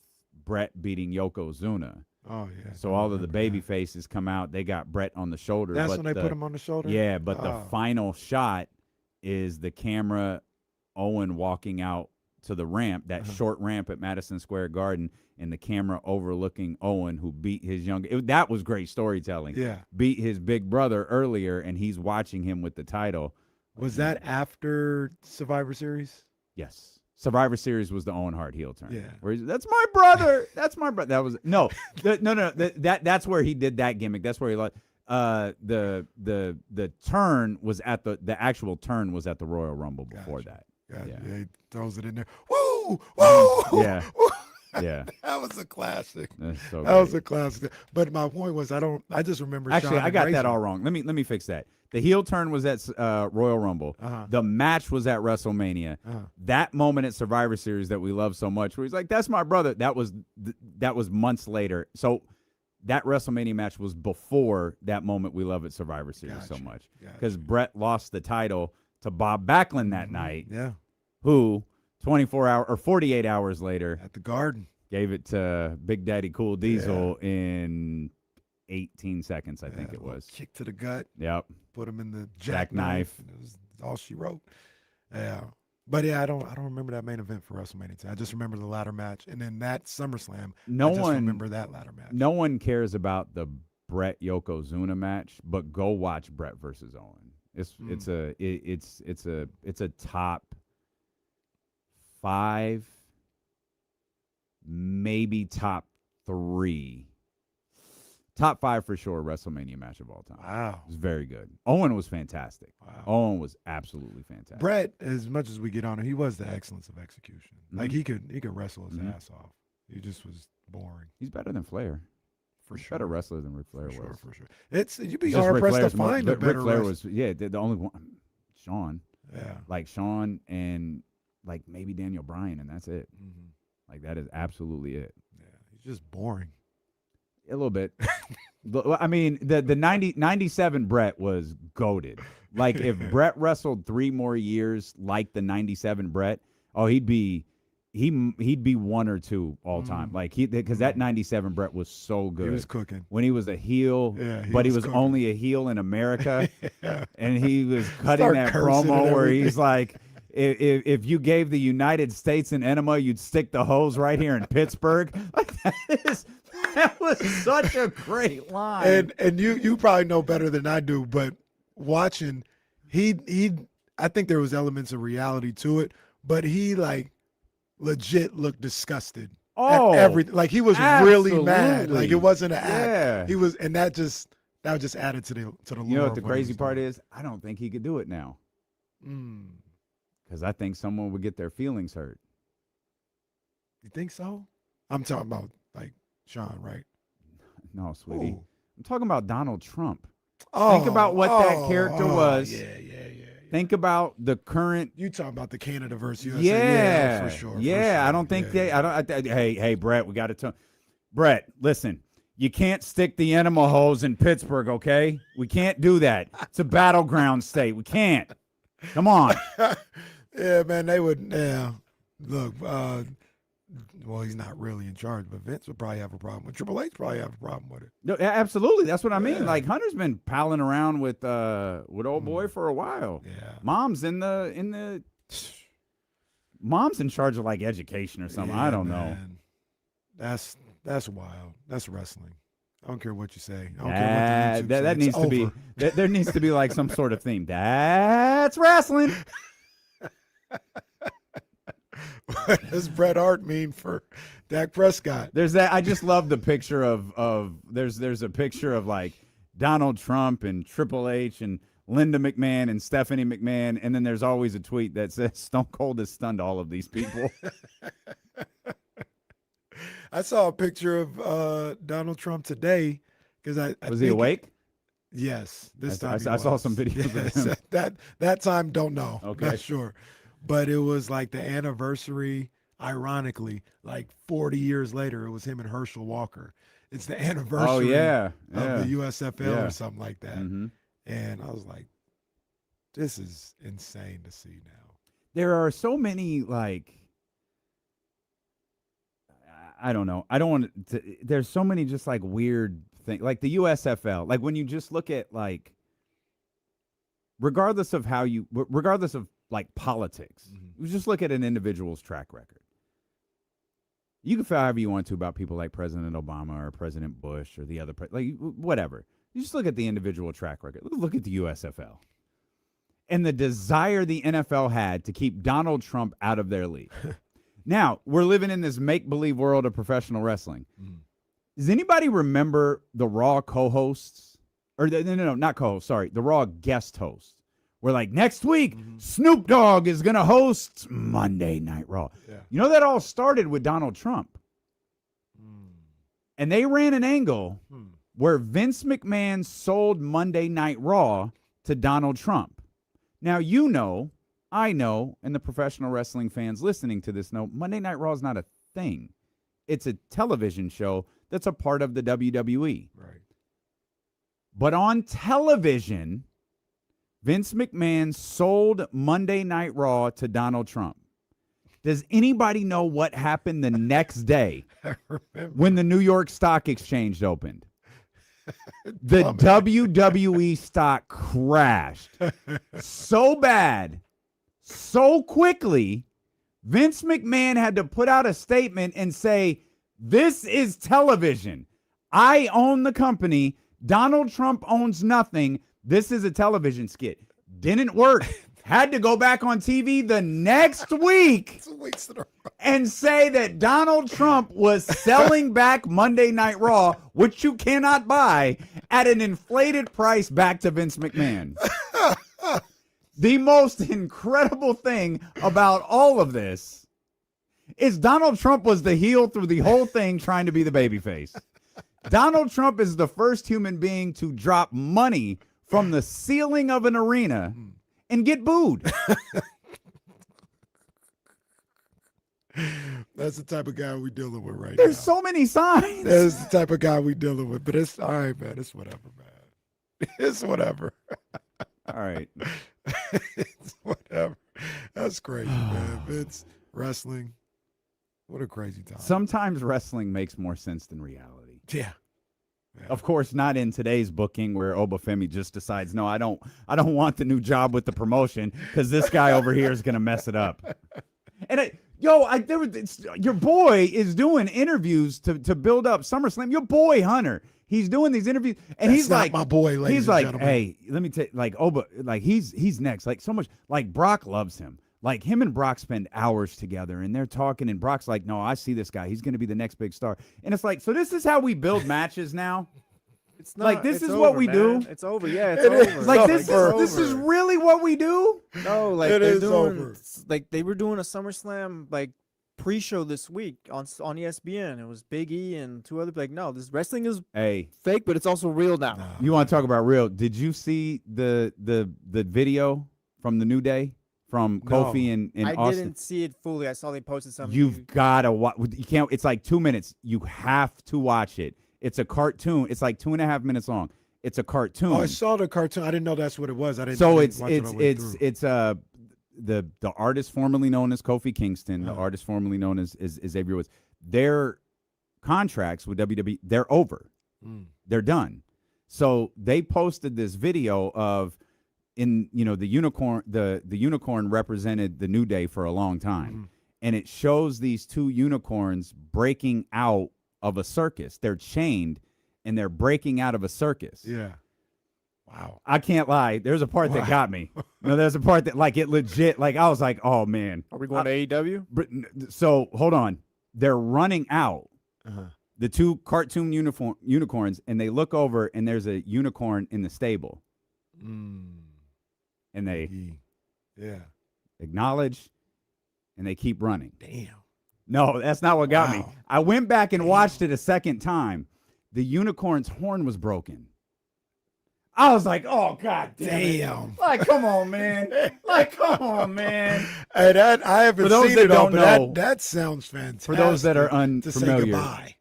Brett beating Yokozuna. Oh yeah. So all of the baby faces come out. They got Brett on the shoulder. That's but when they put him on the shoulder. Yeah, but the Oh. final shot is the camera, Owen walking out to the ramp, that short ramp at Madison Square Garden, and the camera overlooking Owen, who beat his younger. That was great storytelling. Yeah. Beat his big brother earlier, and he's watching him with the title. Was that after Survivor Series? Yes. Survivor Series was the Owen Hart heel turn. Yeah. Where he's, that's my brother. That's my brother. That was no. That's where he did that gimmick. That's where he like the turn was at the actual turn was at the Royal Rumble before Gotcha. that. Yeah, Yeah. he throws it in there. Woo! Woo! Yeah. Yeah. That was a classic. That's so That was great. a classic. But my point was, I just remember. Actually, Sean I got that embracing. all wrong. Let me fix that. The heel turn was at Royal Rumble. Uh-huh. The match was at WrestleMania. Uh-huh. That moment at Survivor Series that we love so much, where he's like, "That's my brother." That was months later. So that WrestleMania match was before that moment we love at Survivor Series so much, because Brett lost the title to Bob Backlund that night. Yeah. Who 48 hours later At the Garden. gave it to Big Daddy Cool Diesel in 18 seconds, I think it was. Kick to the gut. Yep. Put him in the Jackknife. jackknife. It was all she wrote. Yeah. But yeah, I don't remember that main event for WrestleMania 10. I just remember the ladder match. And then that SummerSlam. I just remember that ladder match. No one cares about the Brett Yokozuna match, but go watch Brett versus Owen. It's a top 5, maybe top 3. Top 5 for sure WrestleMania match of all time. Wow. It was very good. Owen was fantastic. Wow. Owen was absolutely fantastic. Brett, as much as we get on him, he was the excellence of execution. Like he could wrestle his ass off. He just was boring. He's better than Flair. For He's sure. better wrestler than Ric Flair For was. sure, for sure. You'd be Just hard Ric pressed to Flair's more- find a Ric better Flair wrestler. was the only one. Shawn. Yeah. Like Shawn and like maybe Daniel Bryan, and that's it. Mm-hmm. Like that is absolutely it. Yeah. He's just boring. A little bit. I mean, the 97 Brett was goated. Like if Brett wrestled 3 more years like the 97 Brett, he'd be 1 or 2 all time. Like because that 97 Brett was so good. He was cooking. When he was a heel, but he was cooking. only a heel in America, Yeah. and he was cutting Start that cursing promo and where everything. he's like, if you gave the United States an enema, you'd stick the hose right here in Pittsburgh. Like that was such a great line. And you probably know better than I do, but watching, I think there was elements of reality to it, but he like legit looked disgusted. Oh, at everything. Like he was really mad. absolutely. Like it wasn't an act. Yeah. He was, and that just added to the lure. You know what the of crazy he was part doing. is? I don't think he could do it now Mm. because I think someone would get their feelings hurt. You think so? I'm talking about like Sean, right? No, sweetie. Ooh. I'm talking about Donald Trump. Think about what that character was. Yeah. Think about the current. You talking about the Canada versus USA? Yeah, for sure. Yeah, for sure. I don't think Yeah, they. yeah. I don't. Hey, Brett, we got to tell. Brett, listen. You can't stick the enema hose in Pittsburgh, okay? We can't do that. It's a battleground state. We can't. Come on. Yeah, man, they would. Yeah, look. Well, he's not really in charge, but Vince would probably have a problem with Triple H. Probably have a problem with it. No, absolutely. That's what I mean. Yeah. Like Hunter's been palling around with old boy for a while. Yeah. Mom's Mom's in charge of like education or something. I don't know. man. That's wild. That's wrestling. I don't care what you say. I don't care what the YouTube That say. needs It's to be. over. There needs to be like some sort of theme. That's wrestling. What does Bret Hart mean for Dak Prescott? There's that. I just love the picture of there's a picture of like Donald Trump and Triple H and Linda McMahon and Stephanie McMahon, and then there's always a tweet that says Stone Cold has stunned all of these people. I saw a picture of Donald Trump today because I Was he think- awake? Yes, this I time saw- I saw some videos of Yes, him. that time don't know. Okay. Not sure, but it was like the anniversary. Ironically, like 40 years later, it was him and Herschel Walker. It's the anniversary. Oh yeah, of the USFL Yeah. or something like that. hmm And I was like, this is insane to see now. There are so many like. I don't know. I don't want to. There's so many just like weird things, like the USFL. Like when you just look at like, regardless of like politics, you just look at an individual's track record. You can feel however you want to about people like President Obama or President Bush or the other, like whatever. You just look at the individual track record. Look at the USFL. And the desire the NFL had to keep Donald Trump out of their league. Now, we're living in this make-believe world of professional wrestling. Does anybody remember the Raw co-hosts? Or no, not co-hosts, sorry. The Raw guest hosts Where like next week, Snoop Dogg is going to host Monday Night Raw. Yeah. You know, that all started with Donald Trump. And they ran an angle where Vince McMahon sold Monday Night Raw to Donald Trump. Now, you know, I know, and the professional wrestling fans listening to this know, Monday Night Raw is not a thing. It's a television show that's a part of the WWE. Right. But on television, Vince McMahon sold Monday Night Raw to Donald Trump. Does anybody know what happened the next day when the New York Stock Exchange opened? The WWE stock crashed so bad, so quickly, Vince McMahon had to put out a statement and say, this is television. I own the company. Donald Trump owns nothing. This is a television skit. Didn't work. Had to go back on TV the next week and say that Donald Trump was selling back Monday Night Raw, which you cannot buy, at an inflated price back to Vince McMahon. The most incredible thing about all of this is Donald Trump was the heel through the whole thing, trying to be the babyface. Donald Trump is the first human being to drop money from the ceiling of an arena and get booed. That's the type of guy we dealing with right now. There's so many signs. That's the type of guy we dealing with. But it's all right, man. It's whatever, man. It's whatever. All right. It's whatever. That's crazy, man. It's wrestling. What a crazy time. Sometimes wrestling makes more sense than reality. Yeah. Of course, not in today's booking where Obafemi just decides, no, I don't want the new job with the promotion because this guy over here is going to mess it up. And your boy is doing interviews to build up SummerSlam. Your boy Hunter, he's doing these interviews, and That's he's not like, my boy, ladies he's and like, gentlemen. hey, let me tell you, like he's next, like so much, like Brock loves him. Like him and Brock spend hours together and they're talking, and Brock's like, no, I see this guy. He's going to be the next big star. And it's like, so this is how we build matches now? It's not, Like, this it's is what over, we man. do? It's over. Yeah, it's It over. is Like over. this is really what we do? No, like It they're is doing over. like they were doing a SummerSlam like pre-show this week on ESPN. It was Big E and two other like no, this wrestling is Hey, fake, but it's also real now. Nah. you want to talk about real? Did you see the video from the New Day from Kofi and I Austin? didn't see it fully. I saw they posted something. You've got to watch. You can't. It's like 2 minutes. You have to watch it. It's a cartoon. It's like 2.5 minutes long. It's a cartoon. Oh, I saw the cartoon. I didn't know that's what it was. I didn't. So I it's didn't watch it all the way through. the artist formerly known as Kofi Kingston, the artist formerly known as Xavier Woods. Their contracts with WWE, they're over. They're done. So they posted this video of the unicorn. The unicorn represented the New Day for a long time, and it shows these two unicorns breaking out of a circus. They're chained and they're breaking out of a circus. Yeah. Wow. I can't lie. There's a part that got me. No, there's a part that like it legit, like I was like, oh man. Are we going to AEW? So hold on. They're running out. The two cartoon unicorns, and they look over and there's a unicorn in the stable. And they acknowledge and they keep running. Damn. No, that's not what got me. Wow. I went back and watched it a second time. The unicorn's horn was broken. I was like, oh, God damn. Like, come on, man. Like, come on, man. Hey, that I haven't For those seen that it all, don't but know- that sounds fantastic. For those that are to say unfamiliar, goodbye.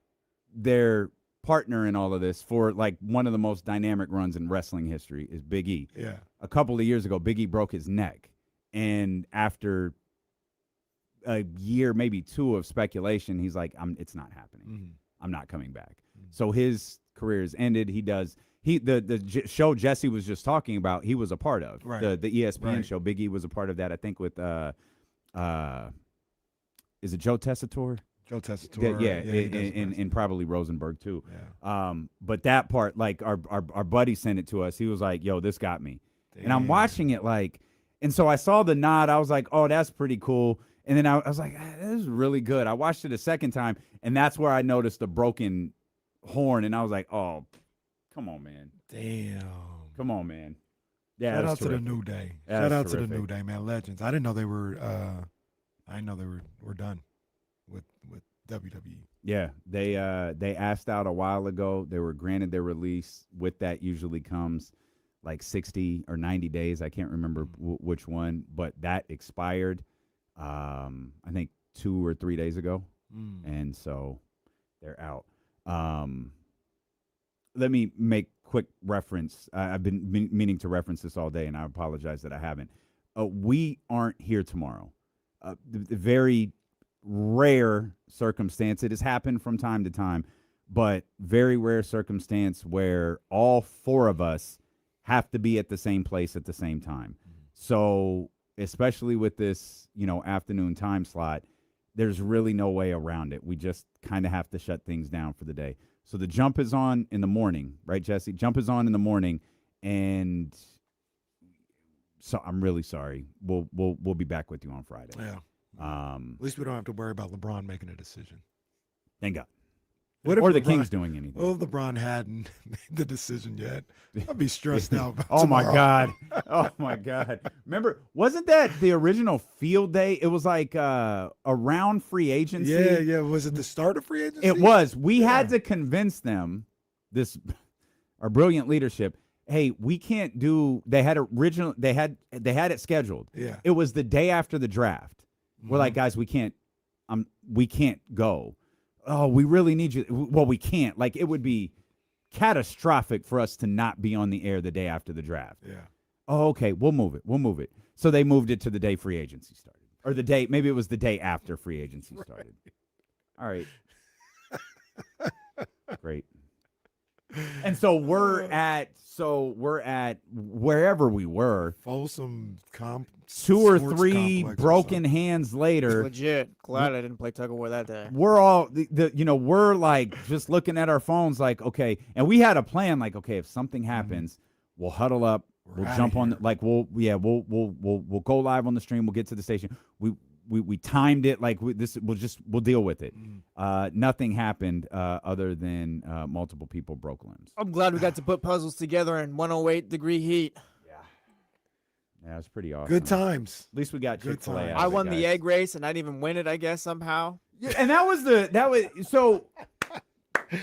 their partner in all of this for like one of the most dynamic runs in wrestling history is Big E. Yeah. A couple of years ago, Big E broke his neck. And after a year, maybe two of speculation, he's like, it's not happening. I'm not coming back. So his career is ended. The show Jesse was just talking about, he was a part of. Right. The ESPN Right. show. Big E was a part of that, I think, with is it Joe Tessitore? Joe Tessitore. Yeah, he does and probably Rosenberg too. Yeah. But that part, like our buddy sent it to us. He was like, "Yo, this got me," and I'm watching it like, and so I saw the nod. I was like, "Oh, that's pretty cool." And then I was like, "This is really good." I watched it a second time, and that's where I noticed the broken horn, and I was like, "Oh, come on, man! Damn. Come on, man!" Yeah, Shout that's out to the terrific. New Day. Yeah, Shout that's out to the terrific. New Day, man. Legends. I didn't know they were. I didn't know they were done with WWE. Yeah, they asked out a while ago. They were granted their release. With that usually comes like 60 or 90 days. I can't remember which one, but that expired. I think 2 or 3 days ago, and so they're out. Let me make quick reference. I've been meaning to reference this all day, and I apologize that I haven't. We aren't here tomorrow. The very rare circumstance, it has happened from time to time, but very rare circumstance where all 4 of us have to be at the same place at the same time. So especially with this, afternoon time slot, there's really no way around it. We just kind of have to shut things down for the day. So the jump is on in the morning, right, Jesse? Jump is on in the morning, and so I'm really sorry. We'll be back with you on Friday. Yeah. At least we don't have to worry about LeBron making a decision. Thank God. What if Or the LeBron- Kings doing anything. Well, if LeBron hadn't made the decision yet, I'd be stressed out. about Oh my tomorrow. God. Oh my God. Remember, wasn't that the original field day? It was like around free agency. Yeah. Was it the start of free agency? It was. We had to convince them, our brilliant leadership, hey, we can't do. They had it scheduled. Yeah. It was the day after the draft. We're like, guys, we can't go. Oh, we really need you. Well, we can't. Like, it would be catastrophic for us to not be on the air the day after the draft. Yeah. Oh, okay, we'll move it. So they moved it to the day free agency started. Or maybe it was the day after free agency started. All right. Great. And so we're at wherever we were. Folsom 2 or sports 3 complex or broken something. hands later. Legit. Glad I didn't play tug of war that day. We're all we're like just looking at our phones like, okay, and we had a plan like, okay, if something happens, we'll huddle up, We're we'll outta jump on here. we'll go live on the stream, we'll get to the station. We timed it like we'll deal with it. Nothing happened other than multiple people broke limbs. I'm glad we got to put puzzles together in 108-degree heat. Yeah, it's pretty awesome. Good times. At least we got Good Chick-fil-A. times. out of I it, won the guys. egg race, and I didn't even win it, I guess, somehow. Yeah, and that was so.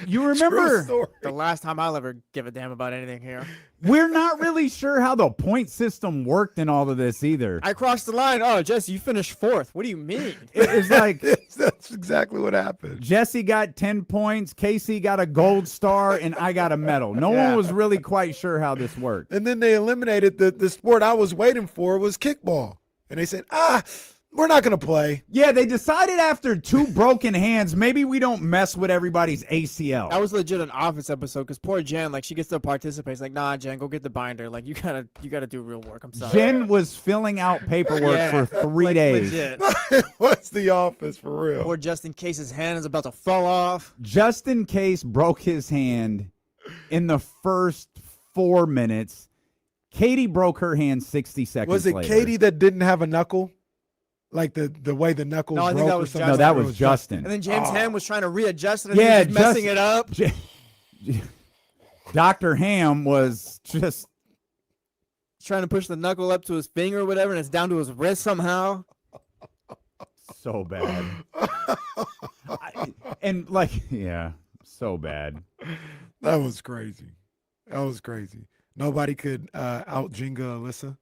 You True remember? story. The last time I'll ever give a damn about anything here. We're not really sure how the point system worked in all of this either. I crossed the line. Oh, Jesse, you finished 4th. What do you mean? It's like That's exactly what happened. Jesse got 10 points, Casey got a gold star, and I got a medal. No one was really quite sure how this worked. And then they eliminated the sport I was waiting for was kickball. And they said, we're not going to play. Yeah, they decided after 2 broken hands, maybe we don't mess with everybody's ACL. That was legit an Office episode because poor Jen, like, she gets to participate. It's like, nah, Jen, go get the binder. Like, you gotta do real work. I'm sorry. Jen was filling out paperwork Yeah, for 3 like, days. Legit. What's the office for real? Poor Justin Case's hand is about to fall off. Justin Case broke his hand in the first 4 minutes. Katie broke her hand 60 seconds Was it later. Katie that didn't have a knuckle? Like the way the knuckle No, I think broke that or was something? No, that was Justin. And then James Ham was trying to readjust it and Yeah, he was messing Justin- it up. Dr. Ham was just Trying to push the knuckle up to his finger or whatever, and it's down to his wrist somehow. so bad. So bad. That was crazy. That was crazy. Nobody could out Jenga Alyssa.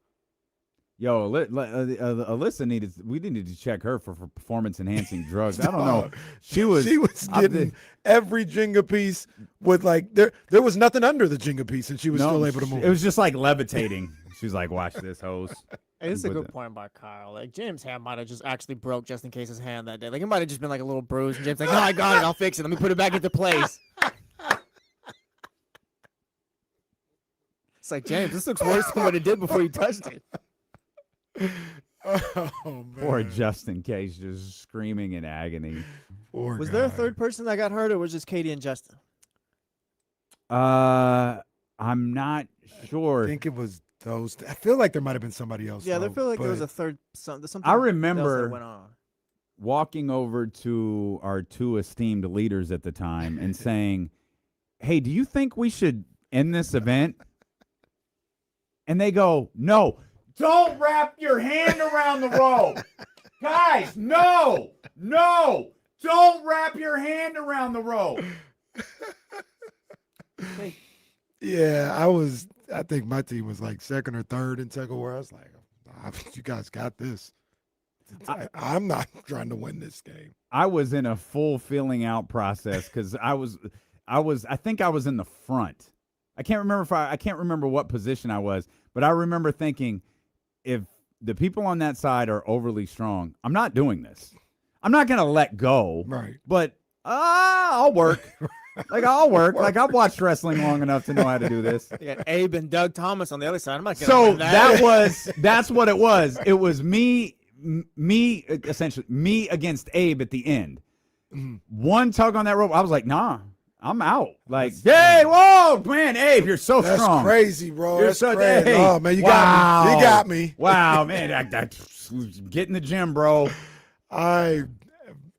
Yo, Alyssa we needed to check her for performance enhancing drugs. I don't know. She was getting every Jenga piece with like there was nothing under the Jenga piece, and she was still able to move. It was just like levitating. She's like, watch this, host. Hey, this is a But good the- point by Kyle. Like, James Ham might have just actually broke Justin Case's hand that day. Like, it might have just been like a little bruise. And James like, no, I got it. I'll fix it. Let me put it back into place. It's like, James, this looks worse than what it did before you touched it. Oh man. Poor Justin Case just screaming in agony. Poor Was there a guy. third person that got hurt, or was just Katie and Justin? I'm not I sure. think it was those. I feel like there might have been somebody else. Yeah, though, I feel like there was but a third. Something I else remember- that went on. Walking over to our 2 esteemed leaders at the time and saying, hey, do you think we should end this event? And they go, no, don't wrap your hand around the rope. Guys, no, don't wrap your hand around the rope. Yeah, I think my team was like second or third in tackle where I was like, you guys got this. I'm not trying to win this game. I was in a full filling out process because I think I was in the front. I can't remember what position I was, but I remember thinking, if the people on that side are overly strong, I'm not doing this. I'm not gonna let go. Right. But I'll work. I'll work. I've watched wrestling long enough to know how to do this. You got Abe and Doug Thomas on the other side. I'm not gonna So win that. that's what it was. It was me essentially me against Abe at the end. One tug on that rope, I was like, nah, I'm out. Hey, whoa, man, Abe, you're so That's strong. crazy, bro. You're That's so crazy. hey, Oh man, you got me. You got me. Wow, man, get in the gym, bro.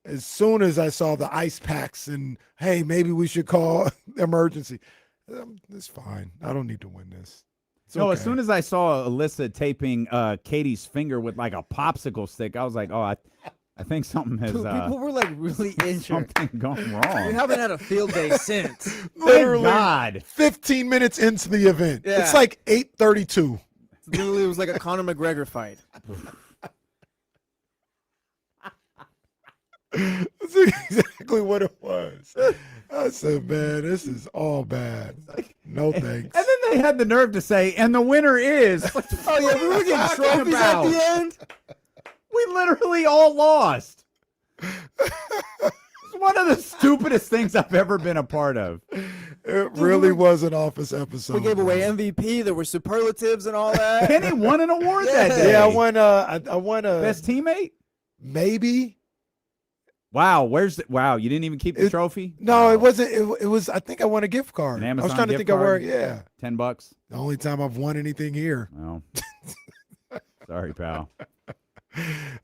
As soon as I saw the ice packs and hey, maybe we should call emergency. It's fine. I don't need to win this. As soon as I saw Alyssa taping Katie's finger with like a popsicle stick, I was like, oh, I think something has People were like really injured. something gone wrong. We haven't had a field day since. literally God. 15 minutes into the event. Yeah. It's like 8:32. Literally, it was like a Conor McGregor fight. That's exactly what it was. I said, man, this is all bad. No thanks. And then they had the nerve to say, and the winner is. Oh yeah, we were getting trophies at the end. We literally all lost. It's one of the stupidest things I've ever been a part of. It really was an Office episode. We gave away bro. MVP. There were superlatives and all that. Kenny won an award that day. Yeah, I won a Best teammate? maybe. Wow, wow, you didn't even keep the trophy? No, it wasn't. It was. I think I won a gift card. An Amazon I was trying to gift think of where. card? Yeah, $10. the only time I've won anything here. Well, sorry, pal.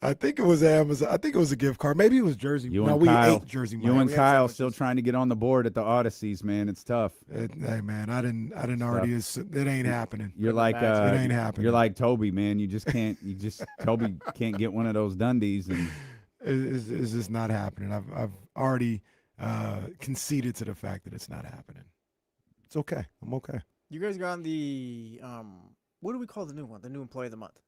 I think it was Amazon. I think it was a gift card. Maybe it was Jersey. You no, and we Kyle, ate Jersey. you Mike. and We had Kyle sandwiches. still trying to get on the board at the Odysseys, man. It's tough. Hey man, I didn't already. It ain't happening. You're like it ain't happening. You're like Toby, man. You just can't. Toby can't get one of those Dundies, and It's just not happening. I've already conceded to the fact that it's not happening. It's okay. I'm okay. You guys got on the what do we call the new one? The new employee of the month.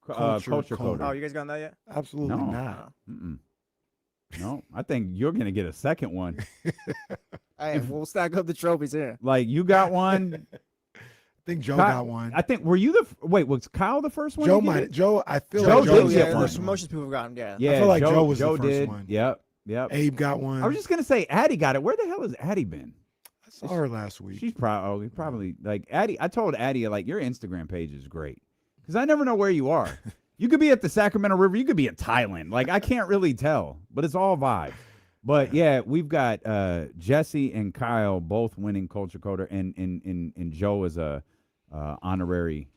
culture Coder. Oh, you guys got on that yet? Absolutely No. not. Mm-mm. No, I think you're gonna get a second one. Hey, we'll stack up the trophies here. Like you got one. I think Joe Kyle- got one. I think were you the wait? Was Kyle the first one? Joe to get might. it? Joe. I feel Joe like did was get the one. first The promotions people have gotten, yeah. Yeah, feel like Joe was the Joe first did. one. Yep. Abe got one. I was just gonna say Addie got it. Where the hell has Addie been? I saw her last week. She's probably like Addie. I told Addie like your Instagram page is great because I never know where you are. You could be at the Sacramento River. You could be in Thailand. Like I can't really tell, but it's all vibe. But yeah, we've got Jesse and Kyle both winning Culture Coder, and Joe is a honorary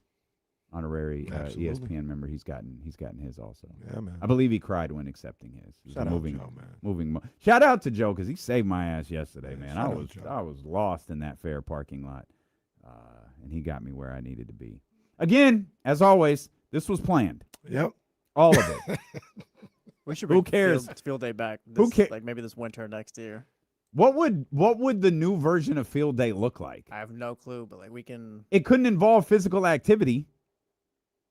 Absolutely. ESPN member. He's gotten his also. Yeah, man. I believe he cried when accepting his. He was Shout out Joe, man. moving. Shout out to Joe because he saved my ass yesterday, man. shout out Joe. I was lost in that fair parking lot, and he got me where I needed to be. Again, as always, this was planned. Yep. All of it. We should Who bring cares? Field day back. Who cares? Like maybe this winter next year. What would the new version of Field Day look like? I have no clue, but like we can. It couldn't involve physical activity.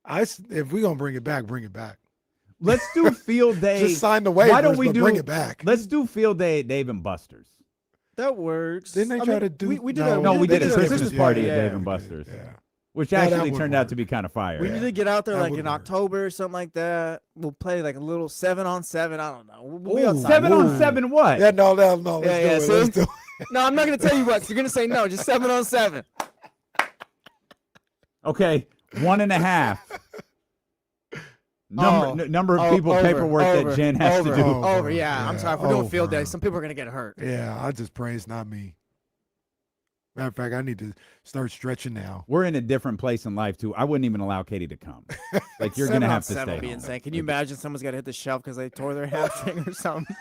If we're gonna bring it back, bring it back. Let's do Field Day. Just sign the waivers, Why don't we but bring it back. Let's do Field Day at Dave and Buster's. That works. Didn't they try to do? We did No, we did a a Christmas party yeah, at Dave yeah. and Buster's, Yeah. which Yeah, that actually would turned out work. to be kind of fire. We need to get out there That like would in work. October or something like that. We'll play like a little 7-on-7. I don't know. We'll be Ooh. outside. 7-on-7 what? Yeah, no. Let's Yeah, do it. see? Let's do it. No, I'm not gonna tell you what. You're gonna say no. Just 7-on-7. Okay, 1.5. Number of people over, paperwork over, that Jen has over, to do. Over, yeah. I'm sorry. If we're doing field day, over. some people are gonna get hurt. Yeah, I just pray it's not me. Matter of fact, I need to start stretching now. We're in a different place in life too. I wouldn't even allow Katie to come. Like you're gonna have to 7-on-7 stay would be home. insane. Can you imagine someone's got to hit the shelf because they tore their hamstring or something?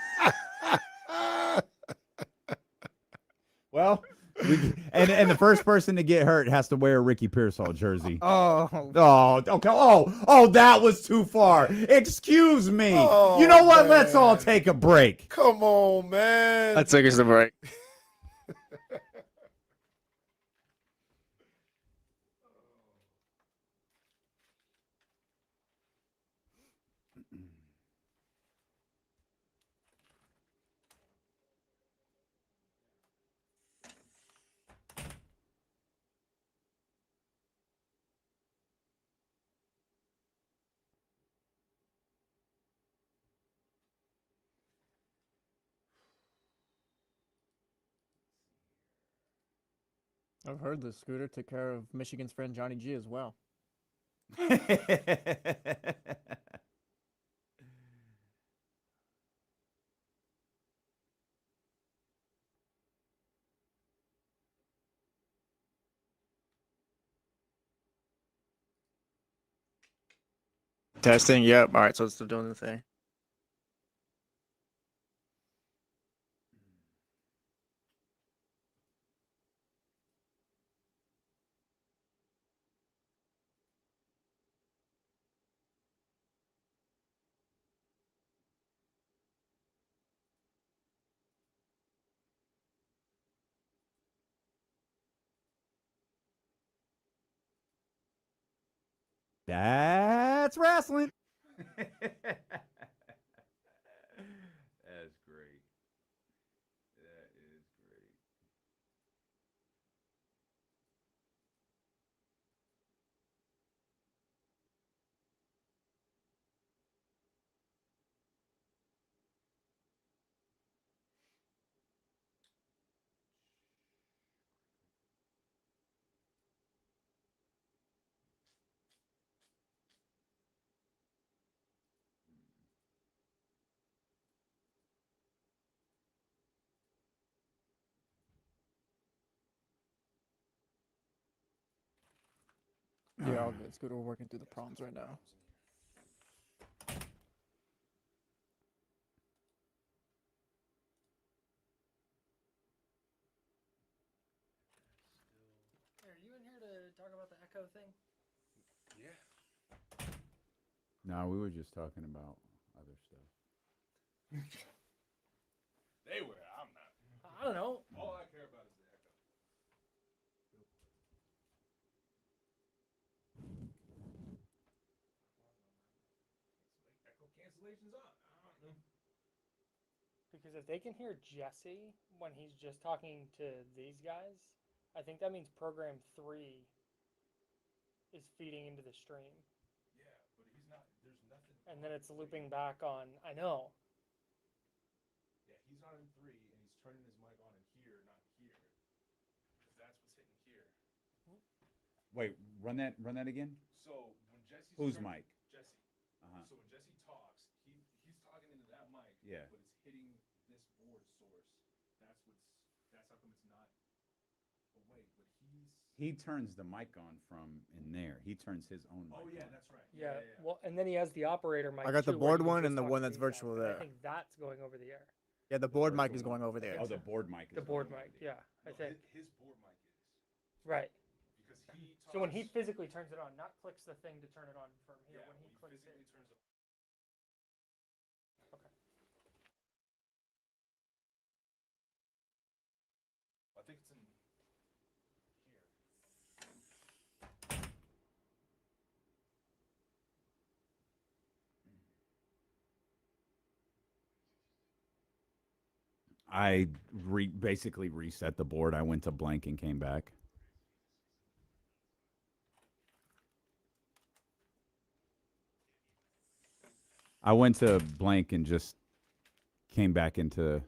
Well, And the first person to get hurt has to wear a Ricky Pearsall jersey. Oh, Okay. Oh, that was too far. Excuse me. Oh, You know what? Let's all man. take a break. Come on, man. Let's take us a break. I've heard the Scooter took care of Michigan's friend Johnny G as well. Testing. Yep. All right. So it's still doing the thing. That's wrestling. That's great. That is great. Yeah, all good. Scooter, we're working through the problems right now. Are you in here to talk about the echo thing? No, we were just talking about other stuff. They were. I'm not. I don't know. All I care about is the echo. Echo cancellation's on. I don't know. Because if they can hear Jesse when he's just talking to these guys, I think that means program 3 is feeding into the stream. Yeah, but he's not. There's nothing. And then it's looping back on. I know. Yeah, he's on in 3, and he's turning his mic on in here, not here. Because that's what's hitting here. Wait, run that again? So when Jesse's Whose mic? Jesse. Uh-huh. So when Jesse talks, he's talking into that mic. Yeah. But it's hitting this board source. That's how come it's not. But wait, but He turns the mic on from in there. He turns his own mic. Oh yeah, on. that's right. Yeah. Well, and then he has the operator mic. I got the too, where board you can one just and the talk one to that's these guys, virtual and there. I think that's going over the air. Yeah, the board mic virtual is going over there. Oh, the board mic. The board mic. Yeah, I think. His board mic is. Right. Because he talks. So when he physically turns it on, not clicks the thing to turn it on from here. Yeah, when he clicks it. physically turns it. Okay. I think it's in here. I basically reset the board. I went to blank and came back. I went to blank and just came back into.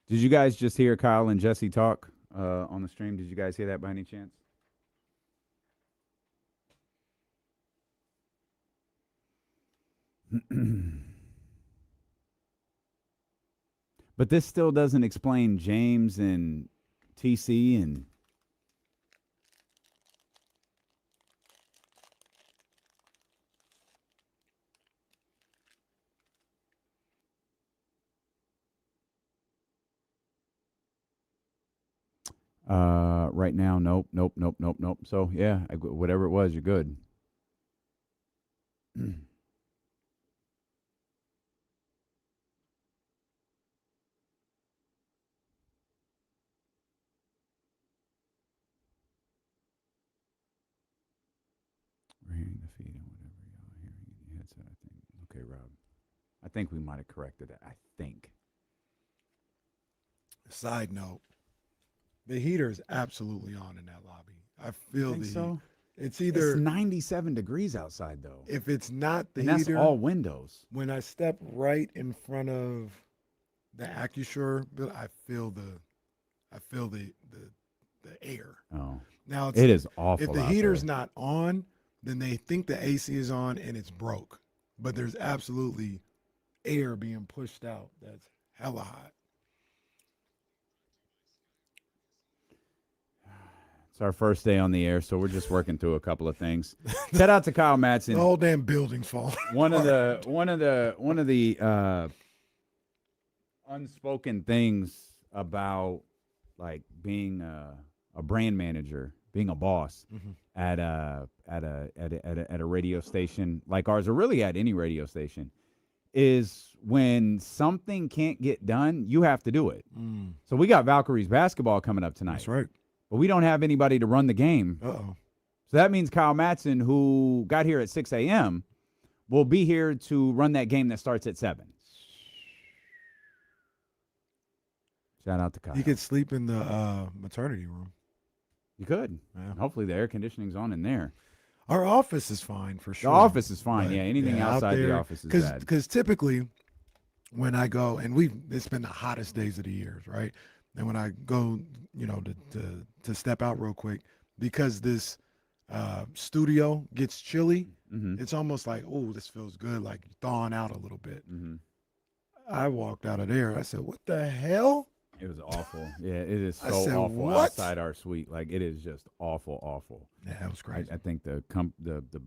Did you guys just hear Kyle and Jesse talk on the stream? Did you guys hear that by any chance? But this still doesn't explain James and TC and Right now, nope. So yeah, whatever it was, you're good. We're hearing the feed and whatever y'all hearing in the headset, I think. Okay, Rob. I think we might have corrected it. I think. Side note, the heater is absolutely on in that lobby. I feel think the so? heat. It's either It's 97 degrees outside though. if it's not the And that's heater, all windows. when I step right in front of the AccuSure bill, I feel the air. Oh, Now it is awful. if the out heater's there. not on, then they think the AC is on and it's broke. But there's absolutely air being pushed out. That's hella hot. It's our first day on the air, so we're just working through a couple of things. Shout out to Kyle Madson. The whole damn building's falling. One of the unspoken things about like being a brand manager, being a boss at a radio station like ours, or really at any radio station, is when something can't get done, you have to do it. So we got Valkyrie's basketball coming up tonight. That's right. But we don't have anybody to run the game. Uh-oh. So that means Kyle Madson, who got here at 6 a.m., will be here to run that game that starts at 7. Shout out to Kyle. He could sleep in the maternity room. You could. Yeah. Hopefully the air conditioning's on in there. Our office is fine for sure. The office is fine. But, Yeah, anything out outside the there- office is bad. Because typically when I go, and it's been the hottest days of the years, right? And when I go, to step out real quick, because this studio gets chilly, it's almost like, oh, this feels good, like thawing out a little bit. I walked out of there. I said, what the hell? It was awful. Yeah, it is I so said, awful "What?" outside our suite. Like, it is just awful. Yeah, that was crazy. I think the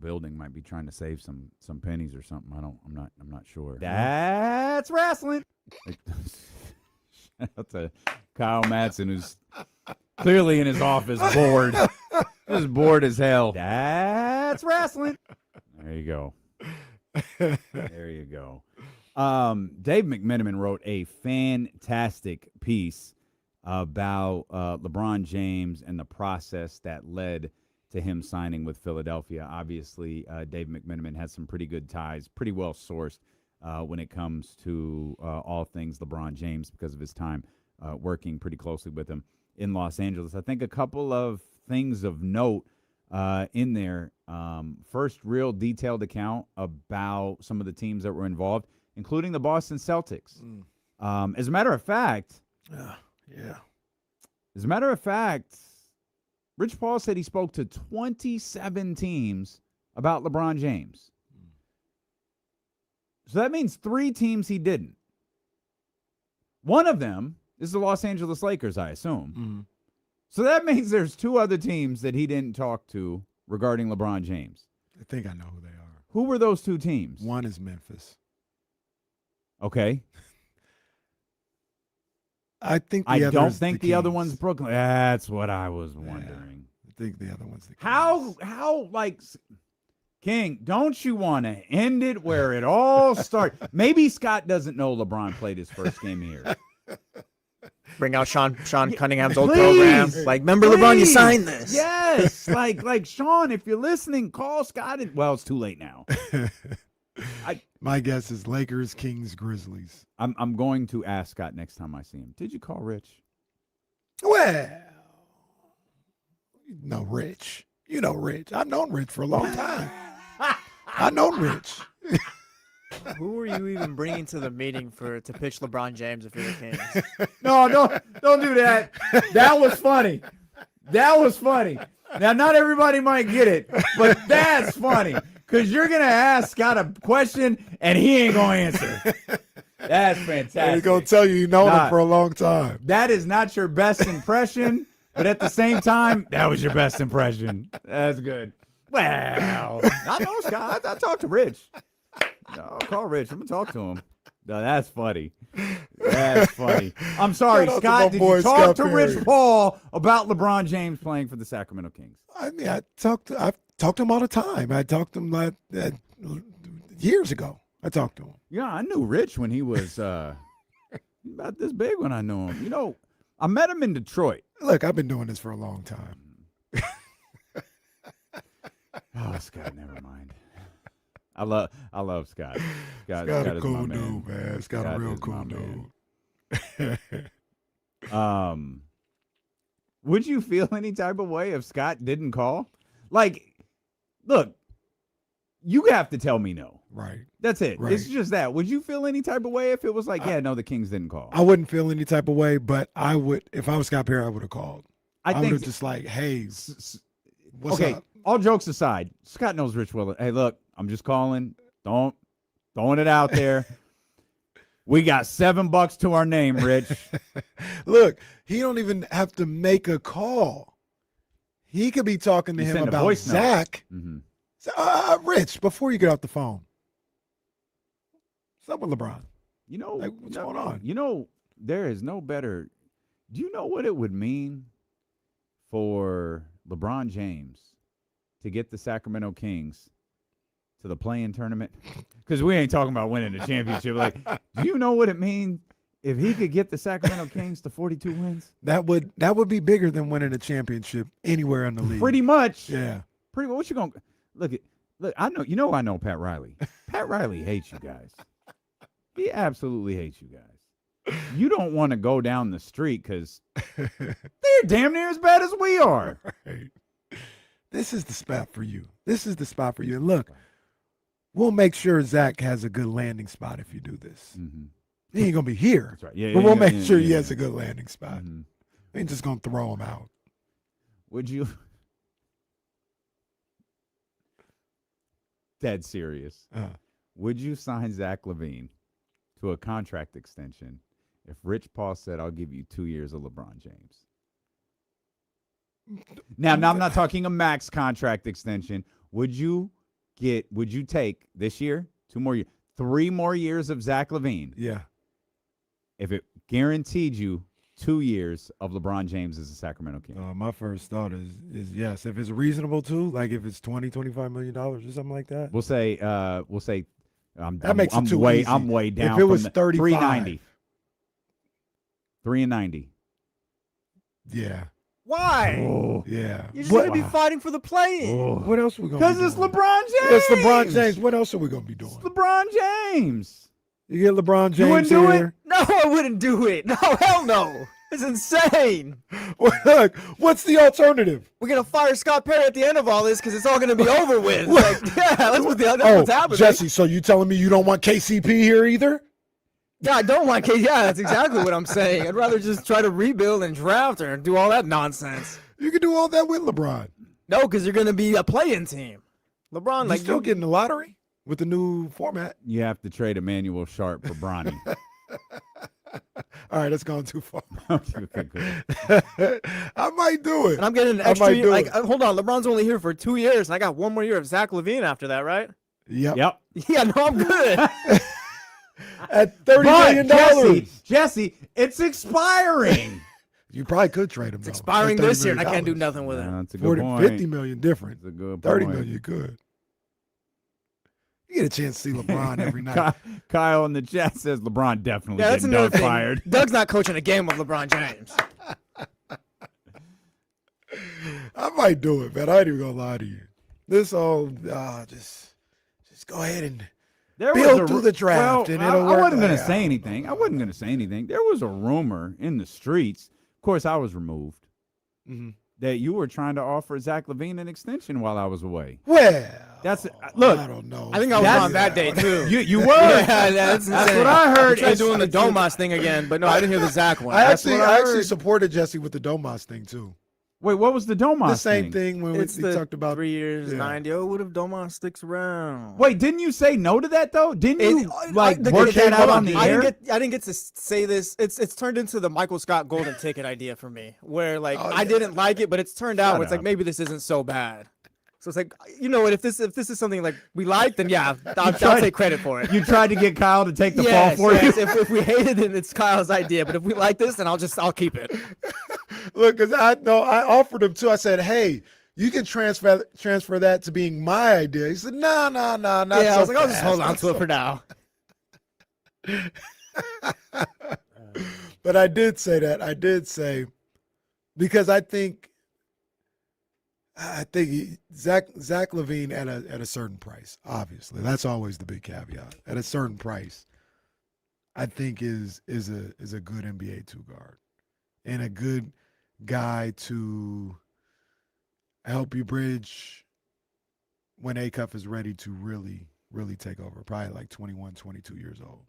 building might be trying to save some pennies or something. I'm not sure. That's wrestling. Shout out to Kyle Madson, who's clearly in his office bored. Just bored as hell. That's wrestling. There you go. There you go. Dave McMenamin wrote a fantastic piece about LeBron James and the process that led to him signing with Philadelphia. Obviously, Dave McMenamin has some pretty good ties, pretty well sourced when it comes to all things LeBron James because of his time working pretty closely with him in Los Angeles. I think a couple of things of note in there. First, real detailed account about some of the teams that were involved, including the Boston Celtics. As a matter of fact, Rich Paul said he spoke to 27 teams about LeBron James. So that means 3 teams he didn't. One of them is the Los Angeles Lakers, I assume. So that means there's 2 other teams that he didn't talk to regarding LeBron James. I think I know who they are. Who were those 2 teams? One is Memphis. Okay. I think I don't think the other one's Brooklyn. That's what I was wondering. I think the other one's the Kings. How like King, don't you want to end it where it all started? Maybe Scott doesn't know LeBron played his first game here. Bring out Sean Cunningham's old Please. program. Like, remember LeBron, you signed this. Yes. like Sean, if you're listening, call Scott. Well, it's too late now. My guess is Lakers, Kings, Grizzlies. I'm going to ask Scott next time I see him. Did you call Rich? Well, Rich. You know Rich. I've known Rich for a long time. I've known Rich. Who were you even bringing to the meeting to pitch LeBron James if you're the Kings? No, don't do that. That was funny. Now, not everybody might get it, but that's funny because you're going to ask Scott a question and he ain't going to answer. That's fantastic. He's going to tell you known him for a long time. That is not your best impression, but at the same time, that was your best impression. That's good. Well, I know Scott. I talked to Rich. No, I'll call Rich. I'm going to talk to him. No, that's funny. That's funny. I'm sorry, Shout out to Scott. my Did boy you talk Scott to Perry. Rich Paul about LeBron James playing for the Sacramento Kings? I mean, I've talked to him all the time. I talked to him years ago. I talked to him. Yeah, I knew Rich when he was about this big when I knew him. You know, I met him in Detroit. Look, I've been doing this for a long time. Oh, Scott, never mind. I love Scott. Scott a is cool my dude, man. Scott a real is cool my dude. Would you feel any type of way if Scott didn't call? Like, look, you have to tell me no. Right. That's it. Right. It's just that. Would you feel any type of way if it was like, no, the Kings didn't call? I wouldn't feel any type of way, but I would. If I was Scott Perry, I would have called. I would think have just like, hey, what's okay. up? All jokes aside, Scott knows Rich Willis. Hey, look, I'm just calling. Throwing it out there. We got $7 to our name, Rich. Look, he don't even have to make a call. He could be talking to him send a about voice note. Zach. Mm-hmm. Rich, before you get off the phone, what's up with LeBron? You know, Like, what's going on? You know, there is no better. Do you know what it would mean for LeBron James to get the Sacramento Kings to the play-in tournament? Because we ain't talking about winning the championship. Like, do you know what it means if he could get the Sacramento Kings to 42 wins? That would be bigger than winning a championship anywhere in the league. Pretty much. Yeah. Pretty much. What you gonna look? I know Pat Riley. Pat Riley hates you guys. He absolutely hates you guys. You don't want to go down the street because they're damn near as bad as we are. Right. This is the spot for you. This is the spot for you. And look, we'll make sure Zach has a good landing spot if you do this. Mm-hmm. He ain't gonna be here. That's right. Yeah, But we'll make sure yeah. he has a good landing spot. Mm-hmm. We ain't just gonna throw him out. Would you? Dead serious. Would you sign Zach LaVine to a contract extension if Rich Paul said, "I'll give you 2 years of LeBron James"? Now I'm not talking a max contract extension. Would you take this year, 2 more years, 3 more years of Zach LaVine? Yeah. If it guaranteed you 2 years of LeBron James as a Sacramento King. My first thought is yes. If it's reasonable too, like if it's $20-25 million or something like that. We'll say That makes it too way easy. I'm way down. If it was from 35. 390. 390. Yeah. Why? Oh. Yeah. You're just going to be fighting for the play-in. Oh. What else are we gonna Because be it's doing? LeBron James. It's LeBron James. What else are we gonna be doing? It's LeBron James. You get LeBron James wouldn't do here. No, I wouldn't do it. No, hell no. It's insane. Look, what's the alternative? We're going to fire Scott Perry at the end of all this because it's all going to be over with. Like, yeah, that's what's happening. Jesse, so you telling me you don't want KCP here either? Yeah, I don't want KD. Yeah, that's exactly what I'm saying. I'd rather just try to rebuild and draft her and do all that nonsense. You can do all that with LeBron. No, because you're going to be a play-in team. LeBron, You like, still getting the lottery with the new format. You have to trade Emmanuel Sharp for Bronny. All right, that's gone too far. Okay, good. I might do it. and I'm getting an I extra might year. do Like, it. hold on, LeBron's only here for 2 years, and I got 1 more year of Zach LaVine after that, right? Yep. Yep. Yeah, no, I'm good. At $30 million. Jesse, it's expiring. You probably could trade him. It's expiring this year, and I can't do nothing with it. That's a good 40, point. 50 million different. That's a good 30 point. million you could. You get a chance to see LeBron every night. Kyle in the chat says LeBron definitely Yeah, that's getting another Doug thing. fired. Doug's not coaching a game with LeBron James. I might do it, man. I ain't even gonna lie to you. This all just go ahead and build through the draft, and it'll work. I wasn't going to out. say anything. There was a rumor in the streets. Of course, I was removed. Mm-hmm. That you were trying to offer Zach LaVine an extension while I was away. Well, That's look. I don't know. I think I was on that day too. You were. Yeah, that's what I heard. Tried doing the Domas thing again, but no, I didn't hear the Zach one. I That's actually what actually supported Jesse with the Domas thing too. Wait, what was the Domas The same thing when we it's the talked about 3 years, yeah. 90. Oh, what if Domas sticks around? Wait, didn't you say no to that though? Didn't you The- work the- that out hold on the I air? didn't get to say this. It's turned into the Michael Scott golden ticket idea for me, where like Oh, I yeah. didn't like it, but it's turned out Shut where it's like up. maybe this isn't so bad. So it's like, you know what? If this is something like we like, then yeah, I'll take credit for it. You tried to get Kyle to take the fall for you. If we hate it, then it's Kyle's idea. But if we like this, then I'll keep it. Look, because I offered him too. I said, hey, you can transfer that to being my idea. He said, no, not Yeah, so I was like, I'll just fast, hold on not to it so for now. But I did say that. I did say, because I think Zach LaVine at a certain price. Obviously, that's always the big caveat. At a certain price, I think is a good NBA 2 guard and a good guy to help you bridge when A-Cup is ready to really, really take over. Probably like 21, 22 years old.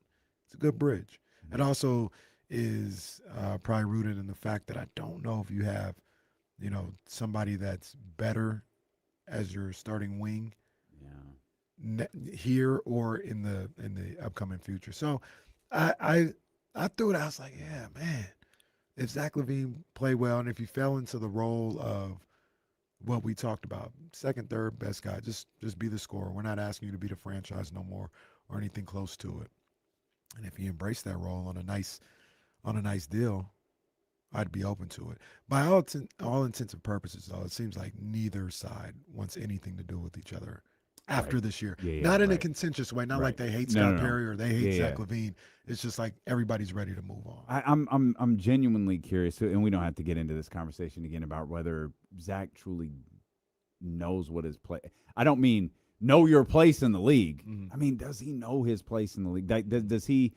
It's a good bridge. It also is probably rooted in the fact that I don't know if you have, somebody that's better as your starting wing here or in the upcoming future. So I threw it out. I was like, yeah, man, if Zach LaVine played well and if he fell into the role of what we talked about, second, third best guy, just be the scorer. We're not asking you to be the franchise no more or anything close to it. And if he embraced that role on a nice deal, I'd be open to it. By all intents and purposes, though, it seems like neither side wants anything to do with each other after this year. Not in a contentious way. Not like they hate Scott Perry or they hate Zach LaVine. It's just like everybody's ready to move on. I'm genuinely curious, and we don't have to get into this conversation again about whether Zach truly knows what his play. I don't mean know your place in the league. I mean, does he know his place in the league? Does he?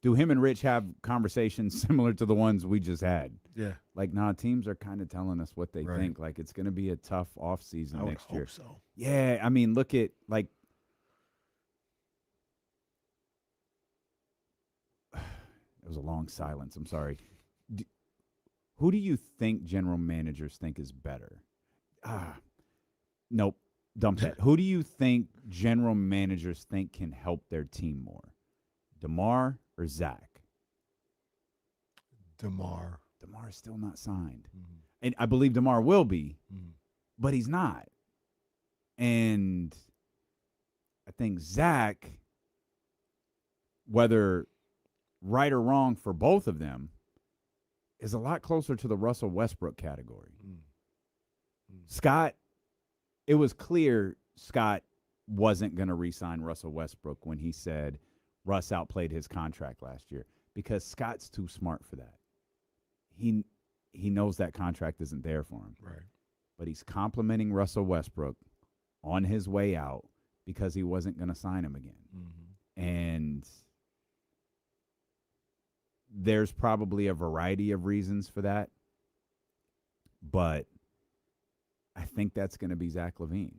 Do him and Rich have conversations similar to the ones we just had? Yeah. Like, teams are kind of telling us what they think. Like, it's going to be a tough offseason next year. Hope so. Yeah, I mean, look at, like, it was a long silence. I'm sorry. Who do you think general managers think is better? Nope. Dump that. Who do you think general managers think can help their team more? DeMar or Zach? DeMar. DeMar is still not signed. And I believe DeMar will be, but he's not. And I think Zach, whether right or wrong for both of them, is a lot closer to the Russell Westbrook category. Scott, it was clear Scott wasn't going to re-sign Russell Westbrook when he said Russ outplayed his contract last year, because Scott's too smart for that. He knows that contract isn't there for him. Right. But he's complimenting Russell Westbrook on his way out because he wasn't going to sign him again. And there's probably a variety of reasons for that, but I think that's going to be Zach LaVine.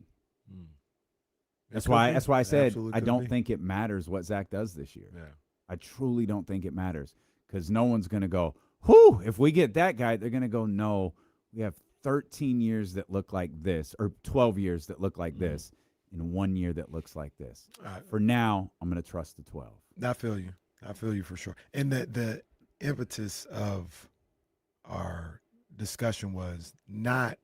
That's why I said I don't think it matters what Zach does this year. Yeah. I truly don't think it matters, because no one's going to go, whew, if we get that guy, they're going to go, no, we have 13 years that look like this, or 12 years that look like this, and 1 year that looks like this. For now, I'm going to trust the 12. I feel you for sure. And the impetus of our discussion was not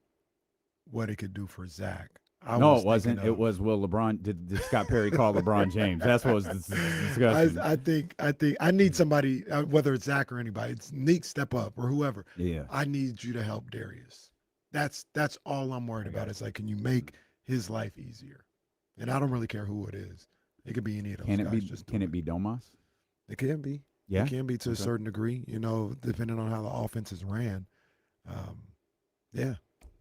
what it could do for Zach. No, it wasn't. It was, will LeBron, did Scott Perry call LeBron James? That's what was the discussion. I think I need somebody, whether it's Zach or anybody, it's Neek, step up, or whoever. Yeah. I need you to help Darius. That's all I'm worried about. It's like, can you make his life easier? And I don't really care who it is. It could be any of those guys. Can it be Domas? It can be. Yeah. It can be to a certain degree, depending on how the offense is ran. Yeah,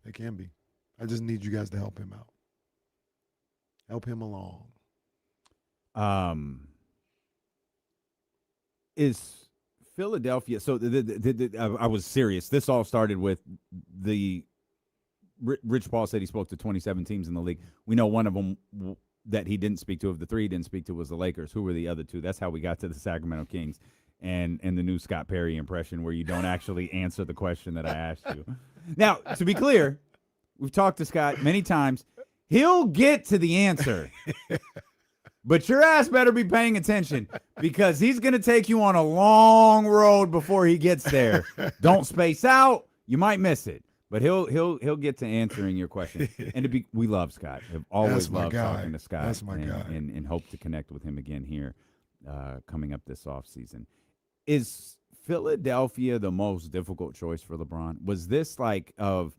it can be. I just need you guys to help him out. Help him along. Is Philadelphia, so I was serious. This all started with Rich Paul said he spoke to 27 teams in the league. We know one of them that he didn't speak to, of the three he didn't speak to, was the Lakers. Who were the other two? That's how we got to the Sacramento Kings and the new Scott Perry impression, where you don't actually answer the question that I asked you. Now, to be clear, we've talked to Scott many times. He'll get to the answer. But your ass better be paying attention, because he's going to take you on a long road before he gets there. Don't space out. You might miss it. But he'll get to answering your question. And we love Scott. Have always my loved guy. talking to Scott. That's my guy. And hope to connect with him again here coming up this offseason. Is Philadelphia the most difficult choice for LeBron? Was this like of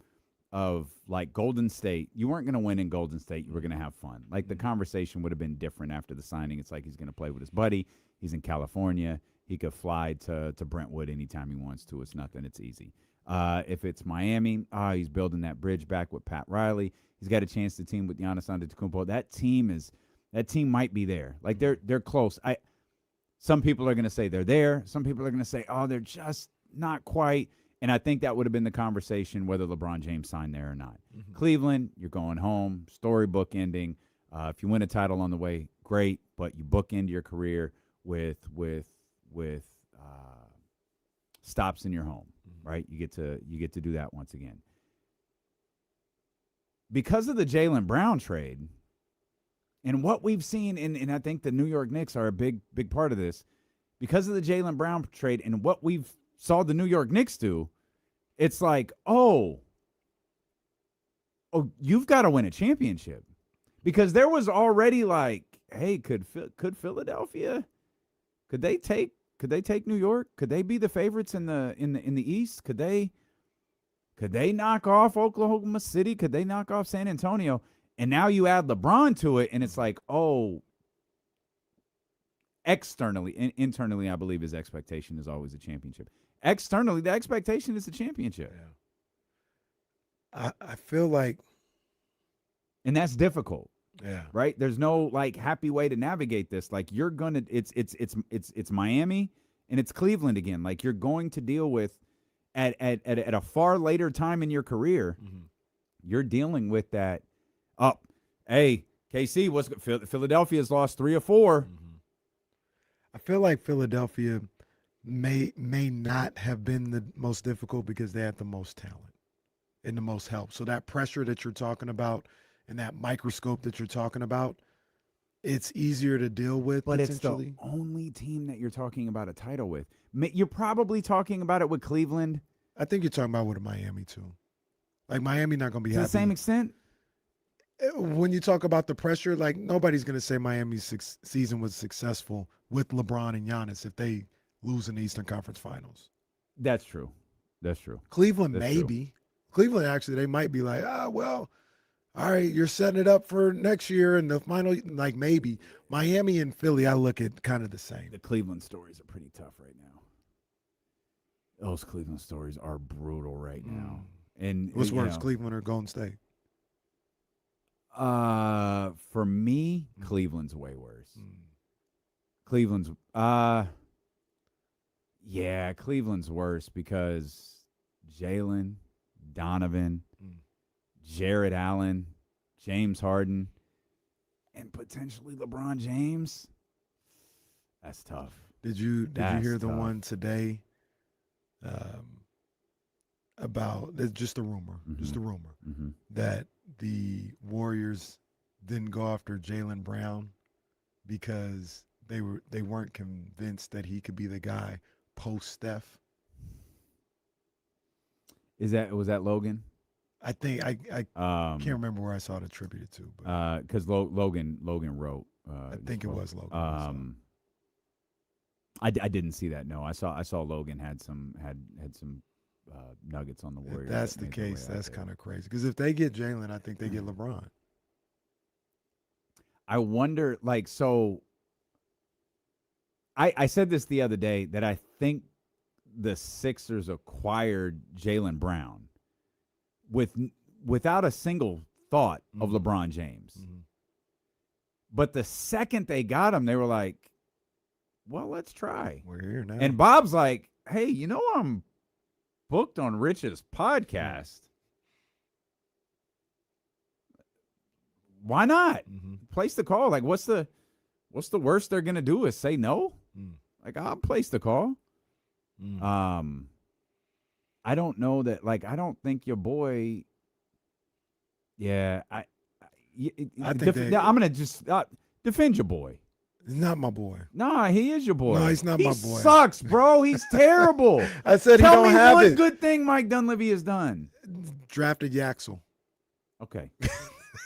like Golden State? You weren't going to win in Golden State. You were going to have fun. Like the conversation would have been different after the signing. It's like he's going to play with his buddy. He's in California. He could fly to Brentwood anytime he wants to. It's nothing. It's easy. If it's Miami, he's building that bridge back with Pat Riley. He's got a chance to team with Giannis Antetokounmpo. That team might be there. Like they're close. Some people are going to say they're there. Some people are going to say, they're just not quite. And I think that would have been the conversation whether LeBron James signed there or not. Mm-hmm. Cleveland, you're going home. Storybook ending. If you win a title on the way, great. But you bookend your career with stops in your home. Right, you get to do that once again. Because of the Jaylen Brown trade, and what we've seen, and I think the New York Knicks are a big part of this. Because of the Jaylen Brown trade and what we've saw the New York Knicks do, it's like, you've got to win a championship, because there was already like, hey, could Philadelphia, could they take New York? Could they be the favorites in the East? Could they knock off Oklahoma City? Could they knock off San Antonio? And now you add LeBron to it, and it's like, externally, internally, I believe his expectation is always a championship. Externally, the expectation is a championship. Yeah. I feel like, and that's difficult. Yeah. Right? There's no like happy way to navigate this. Like you're gonna it's Miami and it's Cleveland again. Like you're going to deal with at a far later time in your career, you're dealing with that. Hey, KC, Philadelphia's lost 3 or 4. I feel like Philadelphia may not have been the most difficult because they had the most talent and the most help. So that pressure that you're talking about and that microscope that you're talking about, it's easier to deal with. But it's the only team that you're talking about a title with. You're probably talking about it with Cleveland. I think you're talking about with Miami too. Like Miami not going to be happy. To the same extent? When you talk about the pressure, like nobody's going to say Miami's season was successful with LeBron and Giannis if they lose in the Eastern Conference Finals. That's true. Cleveland, That's maybe. True. Cleveland, actually, they might be like, well, all right, you're setting it up for next year and the final, like maybe. Miami and Philly, I look at kind of the same. The Cleveland stories are pretty tough right now. Those Cleveland stories are brutal right now. And what's worse, Cleveland or Golden State? For me, Cleveland's way worse. Cleveland's Cleveland's worse because Jalen, Donovan, Jared Allen, James Harden, and potentially LeBron James. That's tough. Did you hear the one today about just a rumor, that the Warriors didn't go after Jaylen Brown because they weren't convinced that he could be the guy post Steph? Was that Logan? I think I can't remember where I saw it attributed to, because Logan wrote. I think it was Logan. I didn't see that. No, I saw Logan had some nuggets on the Warriors. If that's the case, that's kind of crazy. Because if they get Jalen, I think they get LeBron. I wonder, like, so. I said this the other day that I think the Sixers acquired Jaylen Brown without a single thought of LeBron James. But the second they got him, they were like, well, let's try. We're here now. And Bob's like, hey, I'm booked on Rich's podcast. Why not? Place the call. Like, what's the worst they're gonna do is say no? Like, I'll place the call. I don't know that. Like, I don't think your boy. Yeah, I think I'm gonna just defend your boy. He's not my boy. Nah, he is your boy. No, he's not my boy. He sucks, bro. He's terrible. I said Tell he don't me have one it. good thing Mike Dunleavy has done. drafted Yaxel. Okay.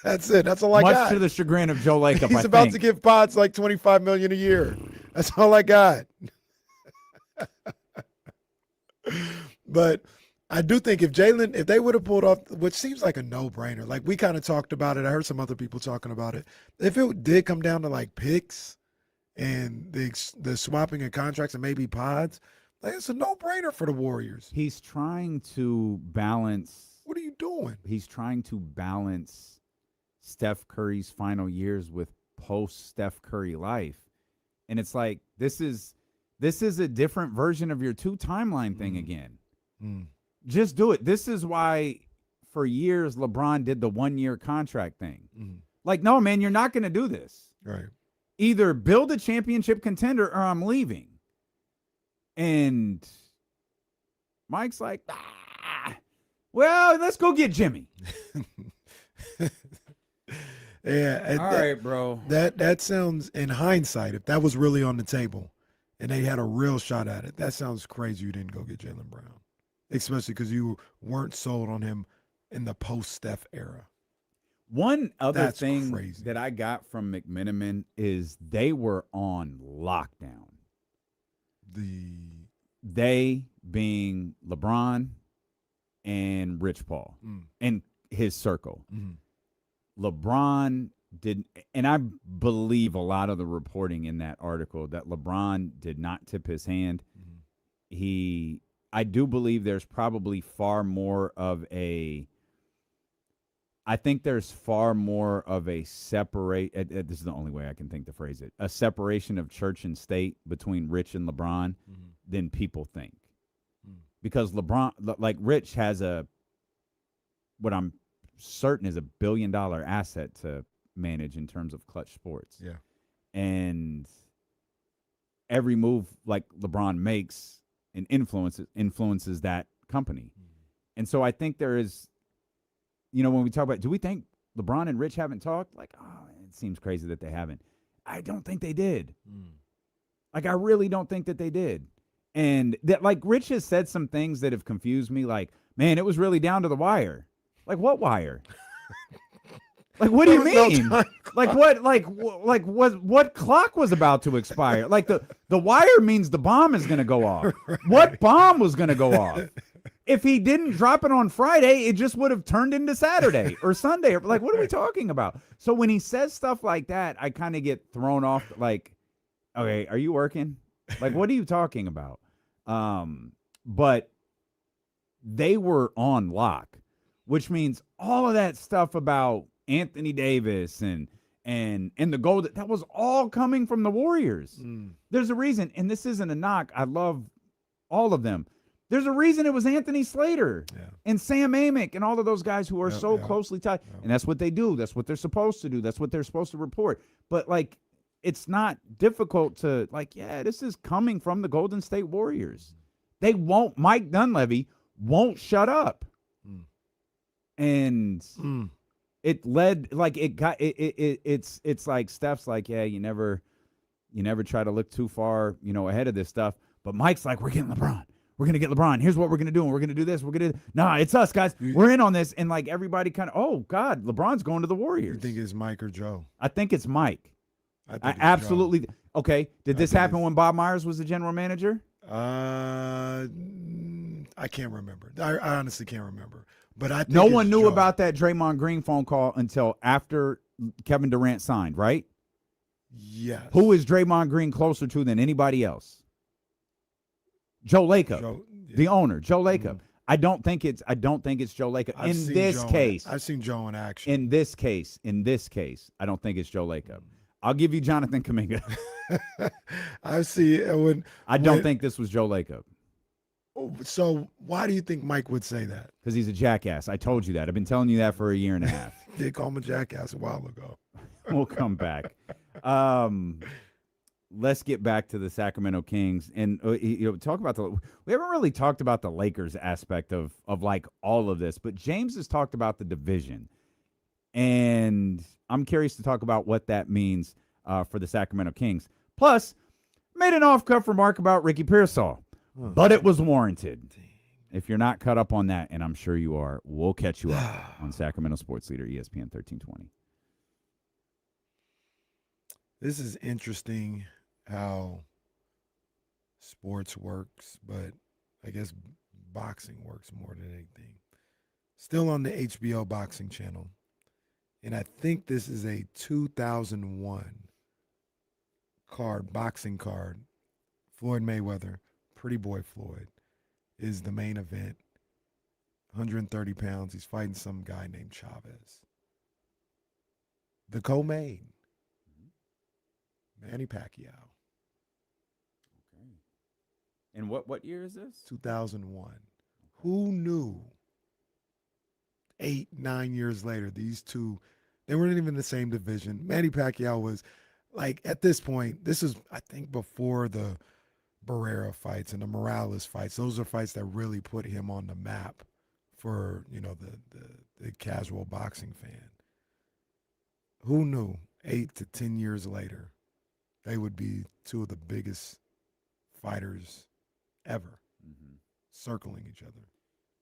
That's it. That's all I Much got. to the chagrin of Joe Lacob, He's about to give Pods like $25 million a year. That's all I got. But I do think if they would have pulled off, which seems like a no-brainer, like we kind of talked about it. I heard some other people talking about it. If it did come down to like picks and the swapping of contracts and maybe Pods, like it's a no-brainer for the Warriors. He's trying to balance. What are you doing? He's trying to balance Steph Curry's final years with post-Steph Curry life. And it's like, this is a different version of your two timeline thing again. Just do it. This is why for years LeBron did the 1-year contract thing. Like, no, man, you're not going to do this. Right. Either build a championship contender or I'm leaving. And Mike's like, well, let's go get Jimmy. Yeah. All right, bro. That sounds, in hindsight, if that was really on the table and they had a real shot at it, that sounds crazy you didn't go get Jaylen Brown, especially because you weren't sold on him in the post-Steph era. One other That's thing crazy. that I got from McMenamin is they were on lockdown. They being LeBron and Rich Paul and his circle. LeBron did, and I believe a lot of the reporting in that article that LeBron did not tip his hand. I do believe there's probably far more of a, I think there's far more of a separate, this is the only way I can think to phrase it, a separation of church and state between Rich and LeBron than people think. Because LeBron, like Rich has what I'm certain is $1 billion asset to manage in terms of Clutch Sports. Yeah. And every move like LeBron makes and influences that company. And so I think there is, when we talk about, do we think LeBron and Rich haven't talked? Like, it seems crazy that they haven't. I don't think they did. Like, I really don't think that they did. And that, like, Rich has said some things that have confused me. Like, man, it was really down to the wire. Like, what wire? Like, what do you mean? Like, what? What clock was about to expire? Like, the wire means the bomb is going to go off. Right. What bomb was going to go off? If he didn't drop it on Friday, it just would have turned into Saturday or Sunday. Like, what are we talking about? So when he says stuff like that, I kind of get thrown off. Like, okay, are you working? Like, what are you talking about? But they were on lock, which means all of that stuff about Anthony Davis and the goal that was all coming from the Warriors. There's a reason, and this isn't a knock. I love all of them. There's a reason it was Anthony Slater and Sam Amick and all of those guys who are so closely tied. And that's what they do. That's what they're supposed to do. That's what they're supposed to report. But, like, it's not difficult to, like, this is coming from the Golden State Warriors. They won't, Mike Dunleavy won't shut up. And it led, like, it's like Steph's like, you never try to look too far, ahead of this stuff. But Mike's like, we're getting LeBron. We're going to get LeBron. Here's what we're going to do. And we're going to do this. We're going to, it's us, guys. We're in on this. And, like, everybody kind of, oh, God, LeBron's going to the Warriors. You think it's Mike or Joe? I think it's Mike. I absolutely. Joe. Okay. Did this happen when Bob Myers was the general manager? I can't remember. I honestly can't remember. But I think no one knew Joe. about that Draymond Green phone call until after Kevin Durant signed, right? Yes. Who is Draymond Green closer to than anybody else? Joe Lacob, the owner, Joe Lacob. I don't think it's Joe Lacob. In this case, I've seen Joe in action. In this case, I don't think it's Joe Lacob. I'll give you Jonathan Kuminga. I see. I don't think this was Joe Lacob. So why do you think Mike would say that? Because he's a jackass. I told you that. I've been telling you that for a year and a half. They called him a jackass a while ago. We'll come back. Let's get back to the Sacramento Kings and talk about we haven't really talked about the Lakers aspect of like all of this, but James has talked about the division, and I'm curious to talk about what that means for the Sacramento Kings. Plus, made an off-cuff remark about Ricky Pearsall, but it was warranted. If you're not caught up on that, and I'm sure you are, we'll catch you up on Sacramento Sports Leader, ESPN 1320. This is interesting how sports works, but I guess boxing works more than anything. Still on the HBO boxing channel. And I think this is a 2001 boxing card. Floyd Mayweather, Pretty Boy Floyd, is the main event. 130 pounds. He's fighting some guy named Chavez. The co-main, Manny Pacquiao. Okay. And what year is this? 2001. Who knew 8-9 years later, these two, they weren't even in the same division. Manny Pacquiao was like, at this point, this is, I think, before the Barrera fights and the Morales fights. Those are fights that really put him on the map for, the casual boxing fan. Who knew 8 to 10 years later, they would be two of the biggest fighters ever, circling each other.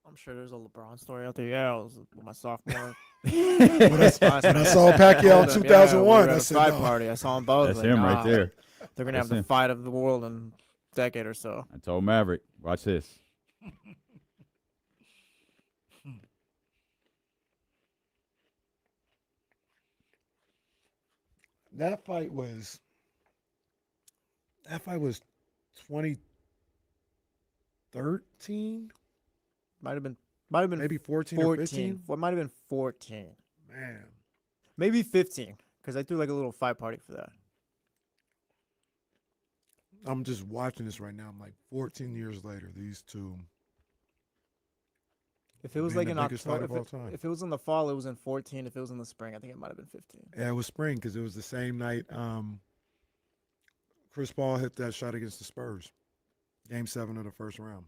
I'm sure there's a LeBron story out there. Yeah, I was my sophomore. When I saw Pacquiao in 2001, I said, fight no. party. I saw them both. That's like, him right there. They're gonna have the fight of the world in a decade or so. I told Maverick, watch this. That fight was 2013, Might have been maybe 14 or 15. What might have been 14. Man, Maybe 15, because I threw like a little fight party for that. I'm just watching this right now. I'm like, 14 years later, these two. If it was being like the in biggest fight October, of all time. if it was in the fall, it was in 14. If it was in the spring, I think it might have been 15. Yeah, it was spring because it was the same night Chris Paul hit that shot against the Spurs. Game 7 of the first round.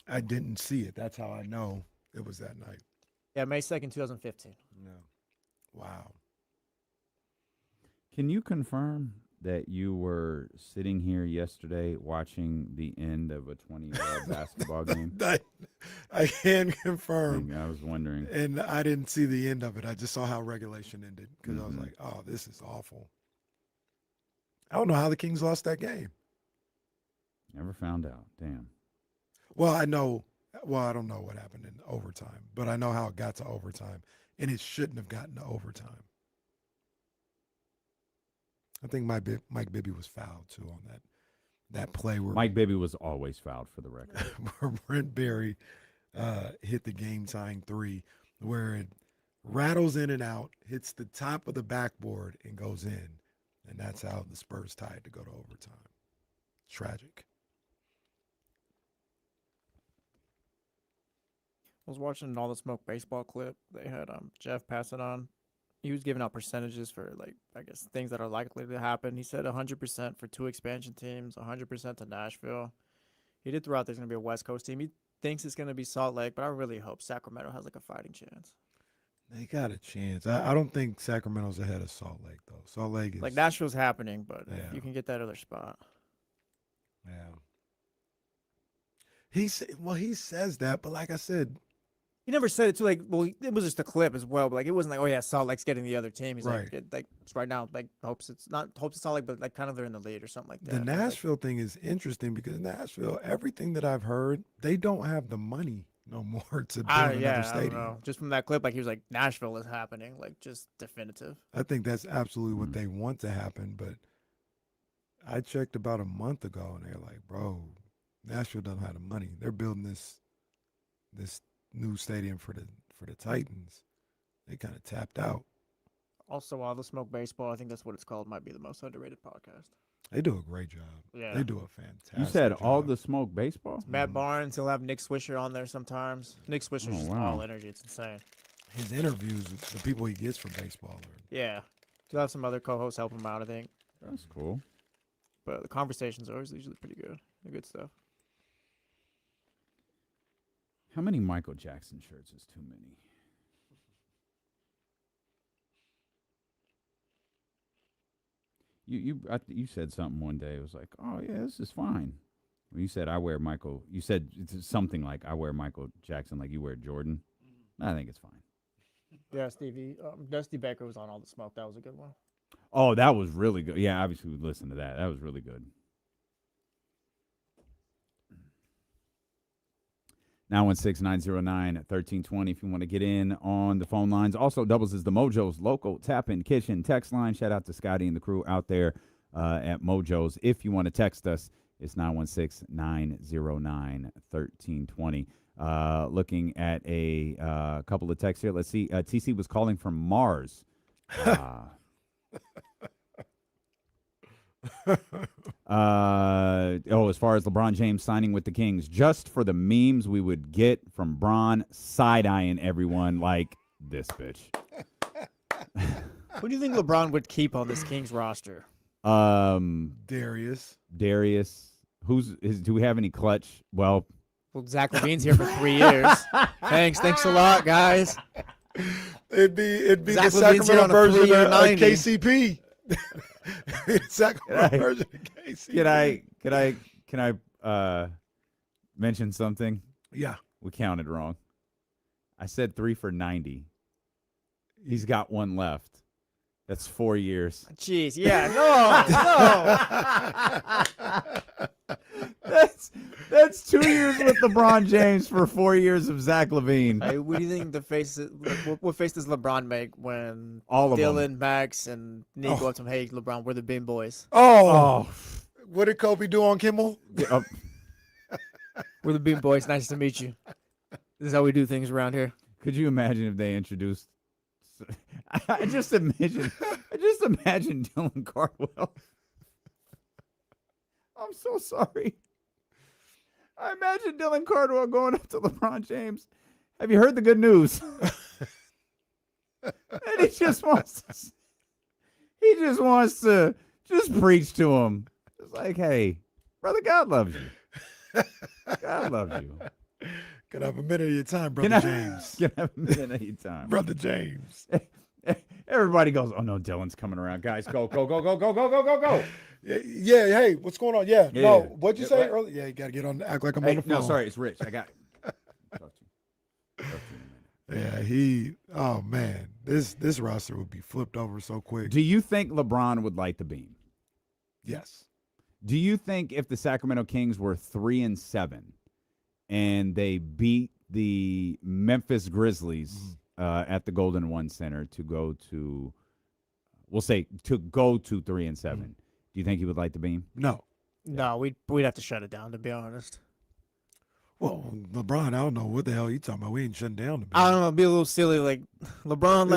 I didn't see it. That's how I know it was that night. Yeah, May 2nd, 2015. No. Wow. Can you confirm that you were sitting here yesterday watching the end of a 20-year-old basketball game? I can confirm. I was wondering. And I didn't see the end of it. I just saw how regulation ended because I was like, oh, this is awful. I don't know how the Kings lost that game. Never found out. Damn. Well, I know. Well, I don't know what happened in overtime, but I know how it got to overtime, and it shouldn't have gotten to overtime. I think Mike Bibby was fouled too on that play where Mike Bibby was always fouled, for the record. where Brent Berry hit the game-tying three, where it rattles in and out, hits the top of the backboard, and goes in, and that's how the Spurs tied to go to overtime. Tragic. I was watching All the Smoke baseball clip. They had Jeff pass it on. He was giving out percentages for, like, I guess, things that are likely to happen. He said 100% for 2 expansion teams, 100% to Nashville. He did throw out there's going to be a West Coast team. He thinks it's going to be Salt Lake, but I really hope Sacramento has, like, a fighting chance. They got a chance. I don't think Sacramento's ahead of Salt Lake, though. Salt Lake is... Like, Nashville's happening, but Yeah. if you can get that other spot. Yeah. He says that, but like I said... He never said it too. Like, well, it was just a clip as well. But like, it wasn't like, oh yeah, Salt Lake's getting the other team. He's Right. like right now, like hopes it's Salt Lake, but like kind of they're in the lead or something like that. The But, like, Nashville thing is interesting because Nashville, everything that I've heard, they don't have the money no more to build another I don't stadium. know. Just from that clip, like he was like, Nashville is happening, like just definitive. I think that's absolutely what they want to happen, but I checked about a month ago and they're like, bro, Nashville doesn't have the money. They're building this new stadium for the Titans. They kind of tapped out. Also, All the Smoke baseball, I think that's what it's called, might be the most underrated podcast. They do a great job. Yeah. They do a fantastic You said job. All the Smoke baseball? Matt Barnes, he'll have Nick Swisher on there sometimes. Nick Swisher's just wow. all energy. It's insane. His interviews, the people he gets from baseball are Yeah. He'll have some other co-hosts help him out, I think. That's cool. But the conversations are always usually pretty good. They're good stuff. How many Michael Jackson shirts is too many? You said something one day. It was like, oh yeah, this is fine. When you said I wear Michael, you said it's something like I wear Michael Jackson, like you wear Jordan. I think it's fine. Yeah, Stevie. Dusty Baker was on All the Smoke. That was a good one. Oh, that was really good. Yeah, obviously we listened to that. That was really good. 916-909-1320 if you want to get in on the phone lines. Also, doubles is the Mojo's local tap-in kitchen text line. Shout out to Scotty and the crew out there at Mojo's. If you want to text us, it's 916-909-1320. Looking at a couple of texts here. Let's see. TC was calling from Mars. As far as LeBron James signing with the Kings, just for the memes we would get from Bron side-eyeing everyone like this bitch. Who do you think LeBron would keep on this Kings roster? Darius. Do we have any clutch? Well, Zach LaVine's here for 3 years. Thanks a lot, guys. It'd be Zach the LaVine's here Sacramento on a version 3-year of 90. KCP. Sacramento version of KCP. Can I mention something? Yeah. We counted wrong. I said 3 for 90. He's got one left. That's 4 years. Jeez, yeah, no. That's 2 years with LeBron James for 4 years of Zach LaVine. Hey, what do you think the face? What face does LeBron make when All of Dylan, them. Max, and Nick go up to him? Hey, LeBron, we're the Bean Boys. Oh. What did Kobe do on Kimmel? We're the Bean Boys. Nice to meet you. This is how we do things around here. Could you imagine if they introduced? I just imagine Dylan Cardwell. I'm so sorry. I imagine Dylan Cardwell going up to LeBron James. Have you heard the good news? And he just wants to just preach to him. It's like, hey, brother, God loves you. God loves you. Can I have a minute of your time, Brother James? Can I have a minute of your time? Brother James. Everybody goes, oh, no, Dylan's coming around. Guys, go. Yeah, hey, what's going on? Yeah. No, what'd you say what? earlier? Yeah, you got to get on, act like I'm on the phone. No, sorry, it's Rich. I got Yeah, oh, man, this roster would be flipped over so quick. Do you think LeBron would light the beam? Yes. Do you think if the Sacramento Kings were 3-7 and they beat the Memphis Grizzlies at the Golden One Center to go to, we'll say, to go to 3-7, do you think he would light the beam? No. No, we'd have to shut it down, to be honest. Well, LeBron, I don't know what the hell you talking about. We ain't shutting down the beam. I don't know. It'd be a little silly. Like LeBron,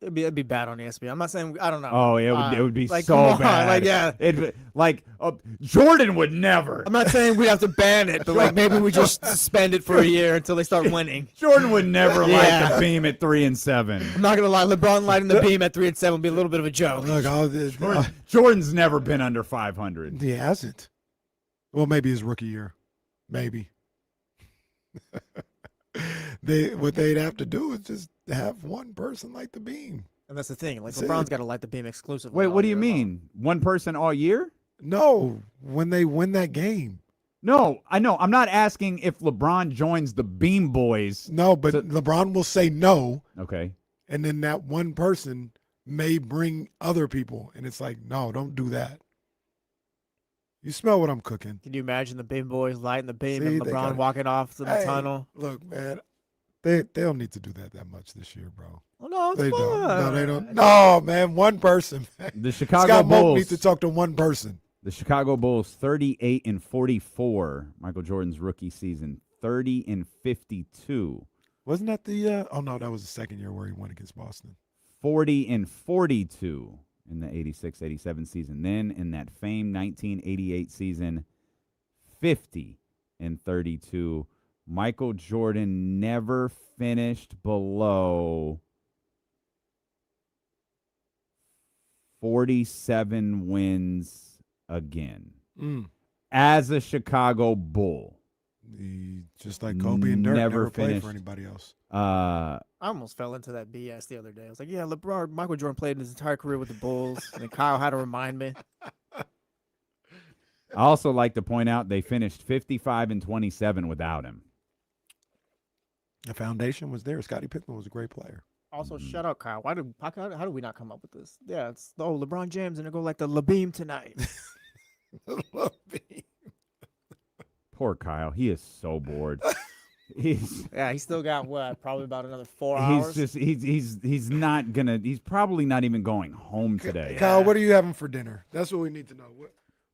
it'd be bad on ESPN. I'm not saying. I don't know. Oh, it would be like, so come on, bad. like, yeah. Jordan would never. I'm not saying we have to ban it, but like maybe we just suspend it for a year until they start winning. Jordan would never light the beam at 3-7. I'm not gonna lie. LeBron lighting the beam at 3-7 would be a little bit of a joke. Look, Jordan's never been under 500. He hasn't. Well, maybe his rookie year. Maybe. What they'd have to do is just have one person light the beam. And that's the thing. Like That's LeBron's it. got to light the beam exclusively. Wait, all what do you year mean? One person all year? No, when they win that game. No, I know. I'm not asking if LeBron joins the Beam Boys. No, but LeBron will say no. Okay. And then that one person may bring other people. And it's like, no, don't do that. You smell what I'm cooking. Can you imagine the Beam Boys lighting the beam See, and they LeBron gotta- walking off to the Hey, tunnel? Look, man, they don't need to do that much this year, bro. Oh, no, it's They fun. don't. No, they don't. No, man, one person. Man. The Chicago Scott Moak Bulls needs to talk to one person. The Chicago Bulls 38-44. Michael Jordan's rookie season 30-52. Wasn't that the? Oh no, that was the second year where he won against Boston. 40-42 in the 86-87 season. Then in that famed 1988 season, 50-32. Michael Jordan never finished below 47 wins again as a Chicago Bull. Just like Kobe and Dirk never played finished. for anybody else. I almost fell into that BS the other day. I was like, yeah, Michael Jordan played his entire career with the Bulls. And then Kyle had to remind me. I also like to point out they finished 55-27 without him. The foundation was there. Scottie Pippen was a great player. Also, shut up, Kyle. How do we not come up with this? Yeah, it's LeBron James and they go like the LaBeam tonight. Poor Kyle. He is so bored. He's still got what? Probably about another 4 hours. He's not gonna. He's probably not even going home today. Kyle, what are you having for dinner? That's what we need to know.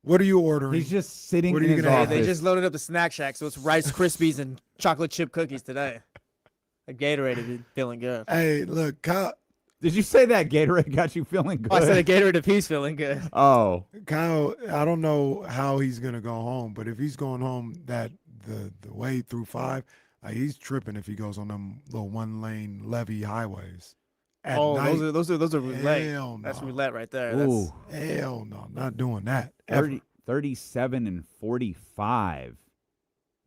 What are you ordering? He's just sitting What in are you his gonna have? office. They just loaded up the Snack Shack, so it's Rice Krispies and chocolate chip cookies today. A Gatorade is feeling good. Hey, look, Kyle. Did you say that Gatorade got you feeling good? Oh, I said a Gatorade if he's feeling good. Oh, Kyle, I don't know how he's gonna go home, but if he's going home the way through 5, he's tripping if he goes on them little 1-lane levee highways. At night, those are roulette. Hell no. That's roulette right there. ooh, Hell no, not doing that. 37-45.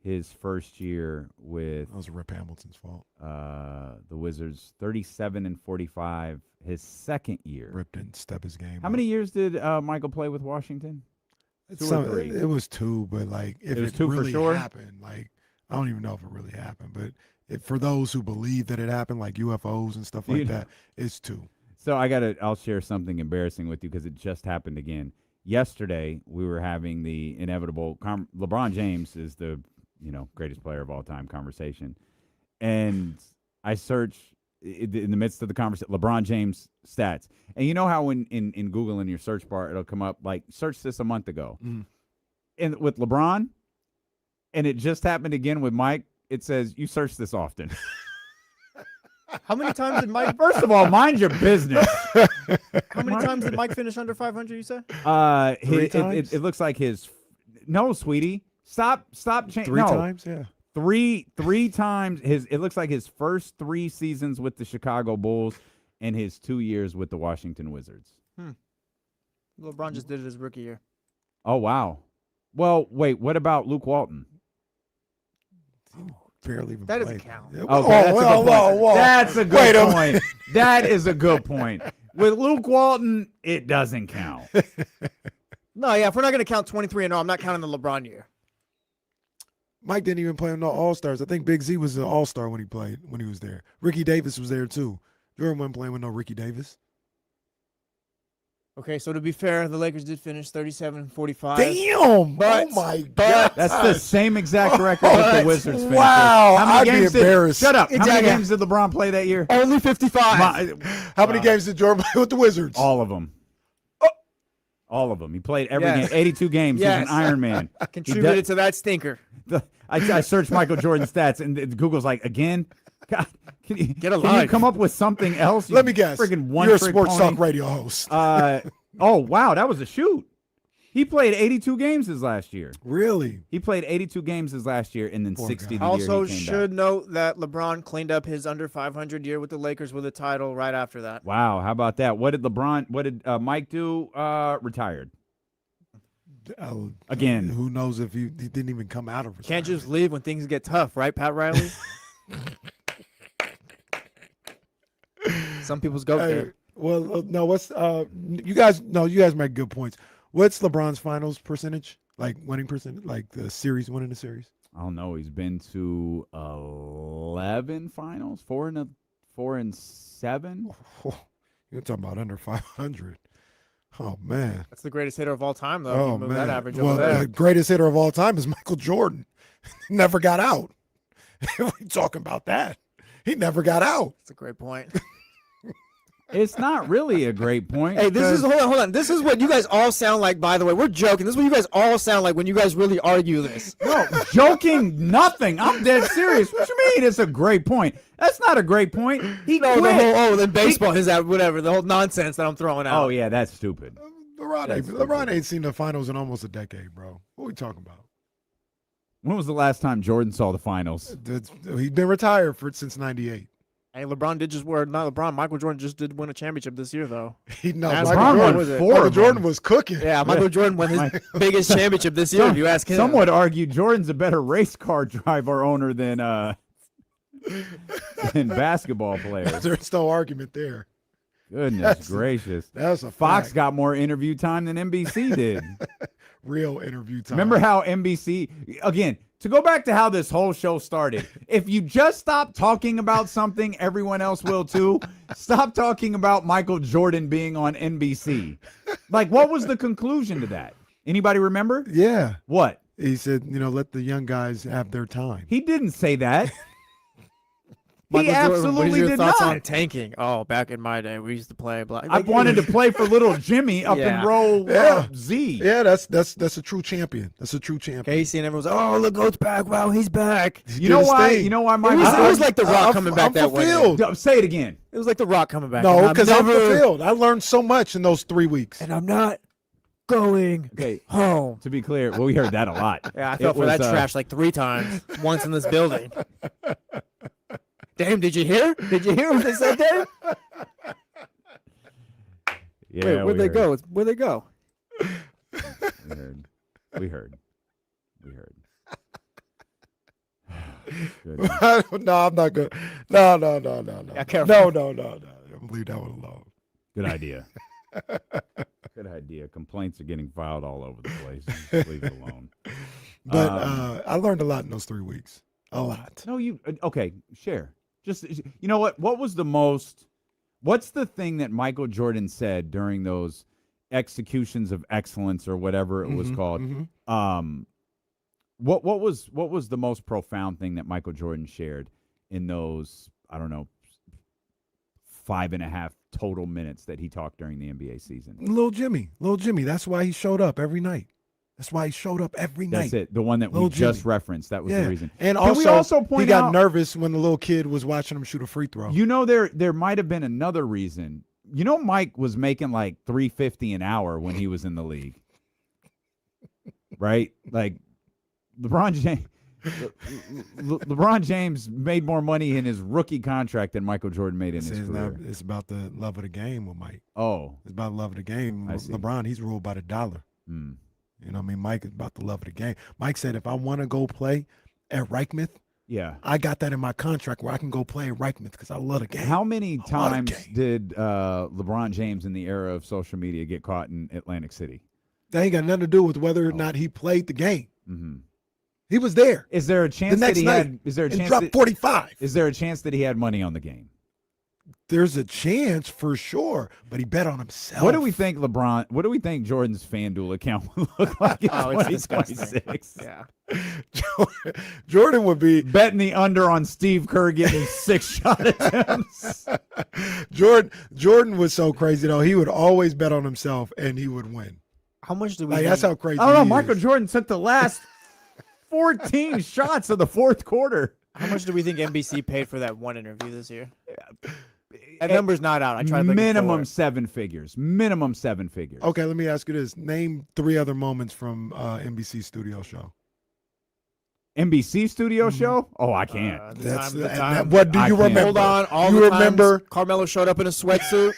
His first year with That was Rip Hamilton's fault. the Wizards. 37-45. His second year. Rip didn't step his game. How up. many years did Michael play with Washington? It's 2 or 3? It was 2, but like if It was it 2 for really sure? happened, like I don't even know if it really happened, but for those who believe that it happened, like UFOs and stuff like You know. that, it's 2. So I'll share something embarrassing with you because it just happened again. Yesterday, we were having the inevitable LeBron James is the greatest player of all time conversation. And I search in the midst of the conversation, LeBron James stats. And you know how in Google in your search bar, it'll come up like, search this a month ago. Mhm. And with LeBron, and it just happened again with Mike, it says, you search this often. How many times did Mike? First of all, mind your business. How many times did Mike finish under 500? You said? 3 times? It looks like no, sweetie. Stop 3 no. times, yeah. Three times it looks like his first 3 seasons with the Chicago Bulls and his 2 years with the Washington Wizards. LeBron just did it his rookie year. Oh wow. Well, wait, what about Luke Walton? Barely even That doesn't played. count. Yeah, Okay, that's a good Whoa. point. That is a good point. With Luke Walton, it doesn't count. No, yeah, if we're not going to count 23-0, I'm not counting the LeBron year. Mike didn't even play with no All-Stars. I think Big Z was an All-Star when he was there. Ricky Davis was there too. Jordan wasn't playing with no Ricky Davis. Okay, so to be fair, the Lakers did finish 37-45. Damn! But- Oh my God! That's the same exact record that the Wizards finished. Wow, How many I'd be games embarrassed. Shut up. How many Exactly. games did LeBron play that year? Only 55. How many games did Jordan play with the Wizards? All of them. All of them. He played every Yes. game. 82 games. Yes. He's an Iron Man. Contributed to that stinker. I searched Michael Jordan stats, and Google's like, again? God, can you Get a can you life. come up with something else? Let me guess. Friggin' You're a trick sports pony. talk radio host. Oh, wow. That was a shoot. He played 82 games his last year. Really? He played 82 games his last year, and then Poor 60 guy. the year Also, he came should back. note that LeBron cleaned up his under 500 year with the Lakers with a title right after that. Wow. How about that? What did Mike do? Retired. Again. Who knows if he didn't even come out of it? Can't just leave when things get tough, right, Pat Riley? Some people's go there. Well, no. What's you guys? No, you guys make good points. What's LeBron's finals percentage? Like winning percentage? Like the series winning the series? I don't know. He's been to 11 finals, 4 and 7. You're talking about under 500. Oh man. That's the greatest hitter of all time, though. Oh if you move man. that average Well, over there. the greatest hitter of all time is Michael Jordan. Never got out. We talking about that. He never got out. That's a great point. It's not really a great point. Hey, this is because- hold on. This is what you guys all sound like. By the way, we're joking. This is what you guys all sound like when you guys really argue this. No, joking, nothing. I'm dead serious. What you mean? It's a great point. That's not a great point. He No, quit. the whole then baseball is that whatever the whole nonsense that I'm throwing out. Oh yeah, that's stupid. LeBron ain't seen the finals in almost a decade, bro. What we talking about? When was the last time Jordan saw the finals? He's been retired since '98. Hey, LeBron did just wear not LeBron. Michael Jordan just did win a championship this year, though. Michael LeBron won Jordan, 4 Michael of Jordan them. was cooking. Yeah, Michael Jordan won his biggest championship this year. If you ask him, Some would argue Jordan's a better race car driver owner than basketball player. There's no argument there. Goodness gracious. That's a Fox fact. got more interview time than NBC did. real interview time. Remember how NBC, again, to go back to how this whole show started, if you just stop talking about something, everyone else will too. Stop talking about Michael Jordan being on NBC. Like, what was the conclusion to that? Anybody remember? Yeah. What? He said, let the young guys have their time. He didn't say that. He Michael Jordan, what is absolutely your did thoughts not. on tanking? Oh, back in my day, we used to play. I wanted to play for little Jimmy up in row Z. Yeah, that's a true champion. That's a true champion. Casey and everyone was, oh, look, goat's back. Wow, he's back. You know why? You know why Michael? It was like The Rock coming back that way. Say it again. It was like The Rock coming back. No, because I'm fulfilled. I learned so much in those 3 weeks. And I'm not going home. To be clear, well, we heard that a lot. Yeah, I fell for that trash like 3 times once in this building. Damn, did you hear? Did you hear what they said there? Yeah, wait, where'd they go? Where'd they go? We heard. No, I'm not good. No. Yeah, careful. No. Leave that one alone. Good idea. Good idea. Complaints are getting filed all over the place. Just leave it alone. But I learned a lot in those 3 weeks. A lot. No, okay, share. Just, you know what? What's the thing that Michael Jordan said during those executions of excellence or whatever it was called? What was the most profound thing that Michael Jordan shared in those, I don't know, 5.5 total minutes that he talked during the NBA season? Little Jimmy. That's why he showed up every night. That's it. The one that we just referenced. That was the reason. And Can we also point he got out, nervous when the little kid was watching him shoot a free throw. There might have been another reason. Mike was making like $350 an hour when he was in the league, right? Like LeBron James made more money in his rookie contract than Michael Jordan made in his career. It's about the love of the game with Mike. Oh, it's about the love of the game. LeBron, he's ruled by the dollar. You know what I mean? Mike is about the love of the game. Mike said, if I want to go play at Reichmuth, I got that in my contract where I can go play at Reichmuth because I love the game. How many times did LeBron James in the era of social media get caught in Atlantic City? That ain't got nothing to do with whether or not he played the game. He was there. Is there a chance that he had? Is there a chance dropped 45? Is there a chance that he had money on the game? There's a chance for sure, but he bet on himself. What do we think Jordan's FanDuel account would look like in 2026? Yeah. Jordan would be betting the under on Steve Kerr getting 6 shot attempts. Jordan was so crazy though. He would always bet on himself and he would win. How much do we? That's how crazy. I don't know. Michael Jordan took the last 14 shots of the fourth quarter. How much do we think NBC paid for that one interview this year? That number's not out. I tried looking minimum for it. 7 figures. Minimum 7 figures. Okay, let me ask you this: name 3 other moments from NBC studio show. NBC studio show? Oh, I can't. What do you remember? Hold on. All you the remember? Times Carmelo showed up in a sweatsuit.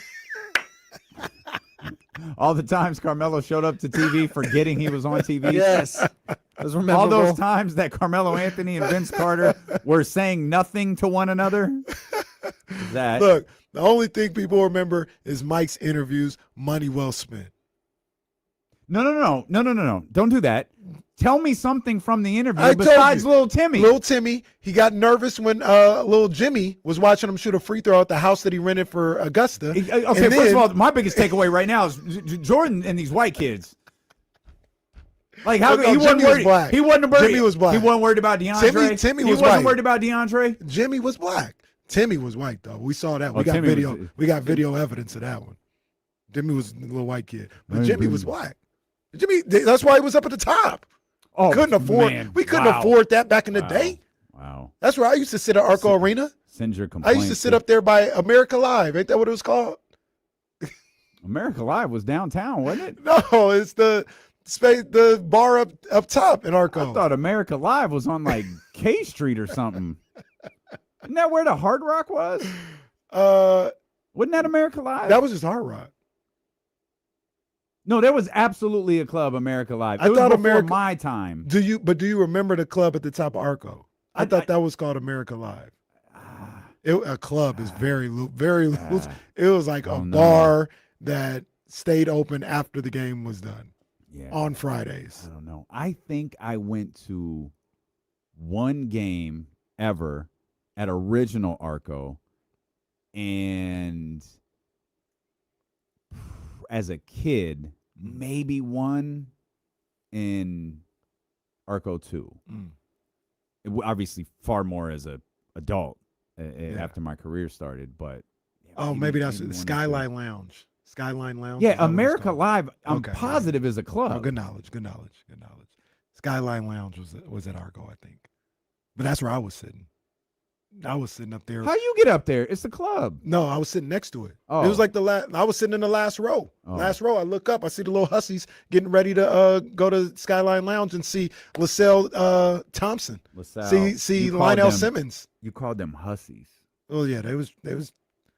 All the times Carmelo showed up to TV forgetting he was on TV. Yes. Those were all memorable. those times that Carmelo Anthony and Vince Carter were saying nothing to one another. Look, the only thing people remember is Mike's interviews. Money well spent. No. Don't do that. Tell me something from the interview besides Little Timmy. Little Timmy, he got nervous when Little Jimmy was watching him shoot a free throw at the house that he rented for Augusta. Okay, first of all, my biggest takeaway right now is Jordan and these white kids. Like how he wasn't worried. Black. He wasn't worried. Jimmy was black. He wasn't worried about DeAndre. Timmy he was wasn't white. worried about DeAndre. Jimmy was black. Timmy was white though. We saw that. We got Timmy video. We got video evidence of that one. Jimmy was a little white kid, but Jimmy was black. Jimmy, that's why he was up at the top. Oh, couldn't afford. man. We couldn't afford that back in the day. Wow. That's where I used to sit at Arco Arena. Send your I complaints. used to sit up there by America Live. Ain't that what it was called? America Live was downtown, wasn't it? No, it's the bar up top in Arco. I thought America Live was on like K Street or something. Isn't that where the Hard Rock was? Wasn't that America Live? That was just Hard Rock. No, there was absolutely a club, America Live. I It was thought before America- my time. Do you remember the club at the top of Arco? I thought that was called America Live. A club is very loose. It was like a bar that stayed open after the game was done. Yeah. on Fridays? I don't know. I think I went to one game ever at Original Arco, and as a kid, maybe one in Arco 2. Obviously, far more as a adult after my career started, but maybe that's one or two. Skyline Lounge. Skyline Lounge. Yeah, is that what it's America called? Live. I'm Okay, positive is a club. Oh, good knowledge. Skyline Lounge was at Argo, I think, but that's where I was sitting. I was sitting up there. How you get up there? It's a club. No, I was sitting next to it. Oh. It was like the last. I was sitting in the last row. Oh. Last row. I look up. I see the little hussies getting ready to go to Skyline Lounge and see LaSalle Thompson. LaSalle. See You called Lionel them- Simmons. You called them hussies. Oh yeah, they was.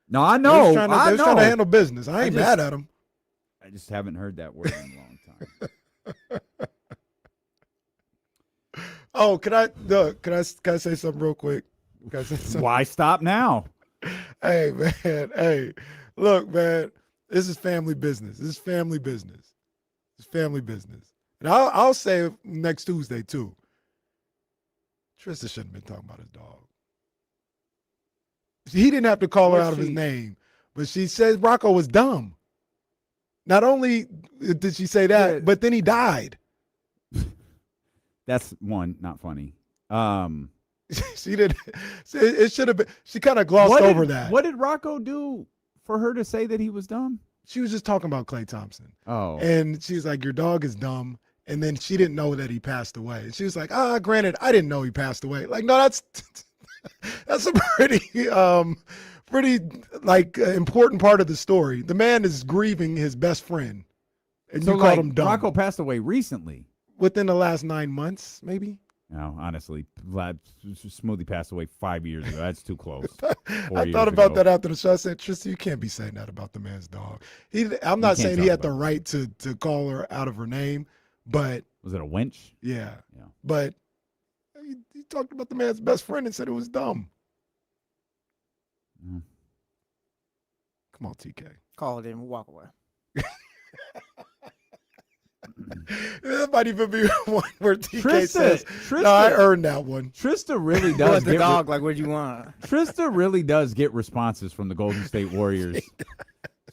No, I They know. was trying to handle business. I ain't mad at them. I just haven't heard that word in a long time. Oh, can I say something real quick? Can I say something? Why stop now? Hey man, hey, look, man, this is family business. It's family business. And I'll say it next Tuesday too. Trista shouldn't have been talking about his dog. He didn't have to call her out of his name, but she said Rocco was dumb. Not only did she say that, but then he died. That's one, not funny. She did. It should have been. She kind of glossed over that. What did Rocco do for her to say that he was dumb? She was just talking about Klay Thompson. Oh. And she was like, your dog is dumb. And then she didn't know that he passed away. And she was like, granted, I didn't know he passed away. Like, no, that's a pretty important part of the story. The man is grieving his best friend. And So you called like, him dumb. Rocco passed away recently. Within the last 9 months, maybe? No, honestly, Vlad Smoothie passed away 5 years ago. That's too close. I thought about that after the show. I said, Tristan, you can't be saying that about the man's dog. I'm not saying he had the right to call her out of her name, but was it a winch? Yeah. But he talked about the man's best friend and said it was dumb. Come on, TK. Call it in, walk away. That might even be one where TK Trista, says, "No, I earned that one." Trista really does. The dog, like, what you want? Trista really does get responses from the Golden State Warriors.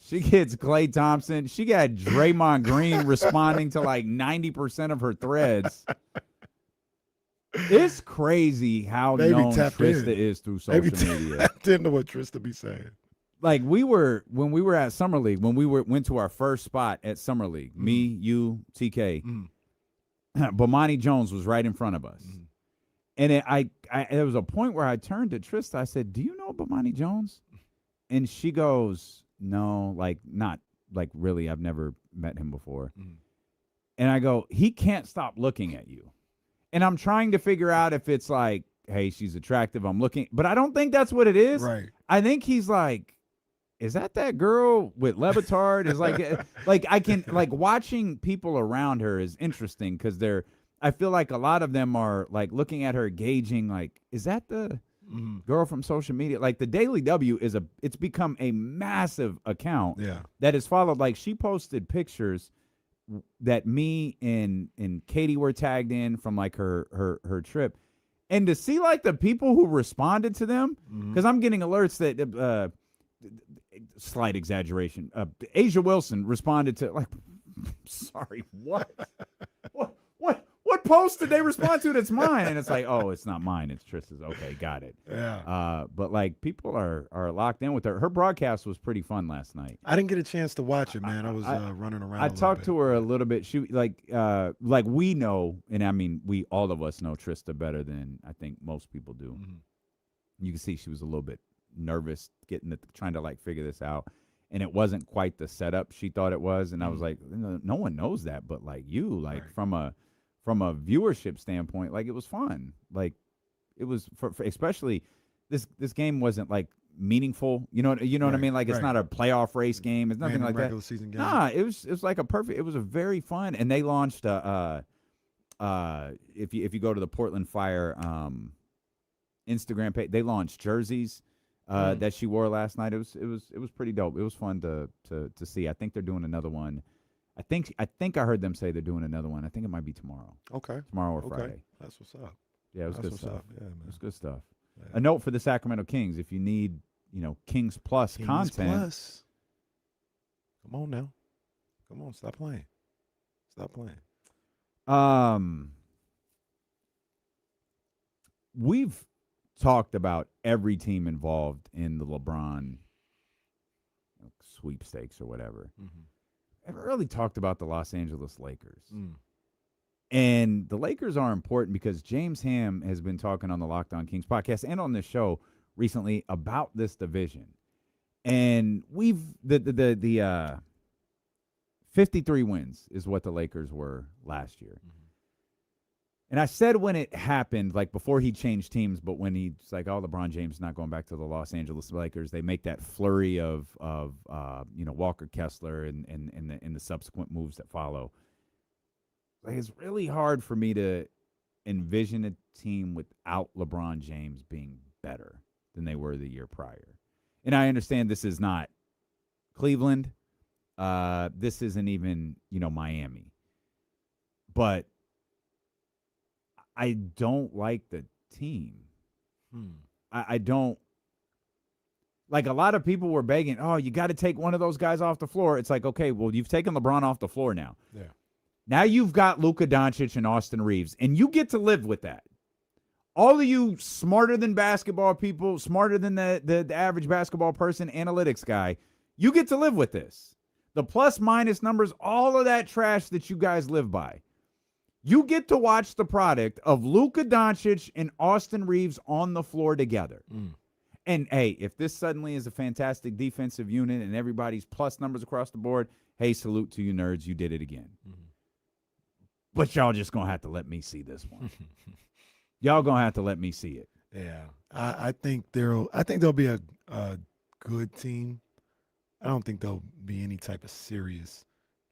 She gets Klay Thompson. She got Draymond Green responding to like 90% of her threads. It's crazy how known Trista is through social media. I didn't know what Trista be saying. Like when we were at Summer League, when we went to our first spot at Summer League, me, you, TK, Bomani Jones was right in front of us. And there was a point where I turned to Trista. I said, "Do you know Bomani Jones?" And she goes, "No, like not like really. I've never met him before." And I go, "He can't stop looking at you." And I'm trying to figure out if it's like, "Hey, she's attractive. I'm looking," but I don't think that's what it is. Right. I think he's like, "Is that girl with Levitard?" Is like I can like watching people around her is interesting because I feel like a lot of them are like looking at her, gauging like, is that the girl from social media? Like the Daily W it's become a massive account that is followed. Like she posted pictures that me and Katie were tagged in from like her trip, and to see like the people who responded to them, because I'm getting alerts that slight exaggeration, Asia Wilson responded to like, sorry, what post did they respond to that's mine? And it's like, oh, it's not mine, it's Trista's. Okay, got it. Yeah. But like people are locked in with her. Her broadcast was pretty fun last night. I didn't get a chance to watch it, man. I was running around. I talked to her a little bit. She like we know, and I mean all of us know Trista better than I think most people do. You can see she was a little bit nervous trying to like figure this out, and it wasn't quite the setup she thought it was. And I was like, no one knows that, but like you, like from a viewership standpoint, like it was fun. Like it was for especially this game wasn't like meaningful. You know what I mean? Like it's not a playoff race game. It's nothing like that. Season game. Nah, it was like it was a very fun. And they launched if you go to the Portland Fire Instagram page, they launched jerseys that she wore last night. It was pretty dope. It was fun to see. I think they're doing another one I think I heard them say they're doing another one. I think it might be tomorrow. Okay. Tomorrow or Okay. Friday. That's what's up. Yeah, it was That's good what's stuff. up. Yeah, man. It was good stuff. Yeah. A note for the Sacramento Kings: if you need, Kings Plus Kings content, Plus. Come on now. Come on, stop playing. Stop playing. We've talked about every team involved in the LeBron sweepstakes or whatever. I've really talked about the Los Angeles Lakers. And the Lakers are important because James Ham has been talking on the Locked On Kings podcast and on this show recently about this division. And we've the 53 wins is what the Lakers were last year. And I said when it happened, like before he changed teams, but when he's like, oh, LeBron James is not going back to the Los Angeles Lakers, they make that flurry of Walker Kessler and the subsequent moves that follow. Like, it's really hard for me to envision a team without LeBron James being better than they were the year prior. And I understand this is not Cleveland. This isn't even, Miami. But I don't like the team. I don't. Like, a lot of people were begging, oh, you got to take one of those guys off the floor. It's like, okay, well, you've taken LeBron off the floor now. Yeah. Now you've got Luka Doncic and Austin Reeves, and you get to live with that. All of you smarter than basketball people, smarter than the average basketball person, analytics guy, you get to live with this. The plus-minus numbers, all of that trash that you guys live by. You get to watch the product of Luka Doncic and Austin Reeves on the floor together. And, hey, if this suddenly is a fantastic defensive unit and everybody's plus numbers across the board, hey, salute to you nerds. You did it again. But y'all just going to have to let me see this one. Y'all going to have to let me see it. Yeah. I think there'll be a good team. I don't think there'll be any type of serious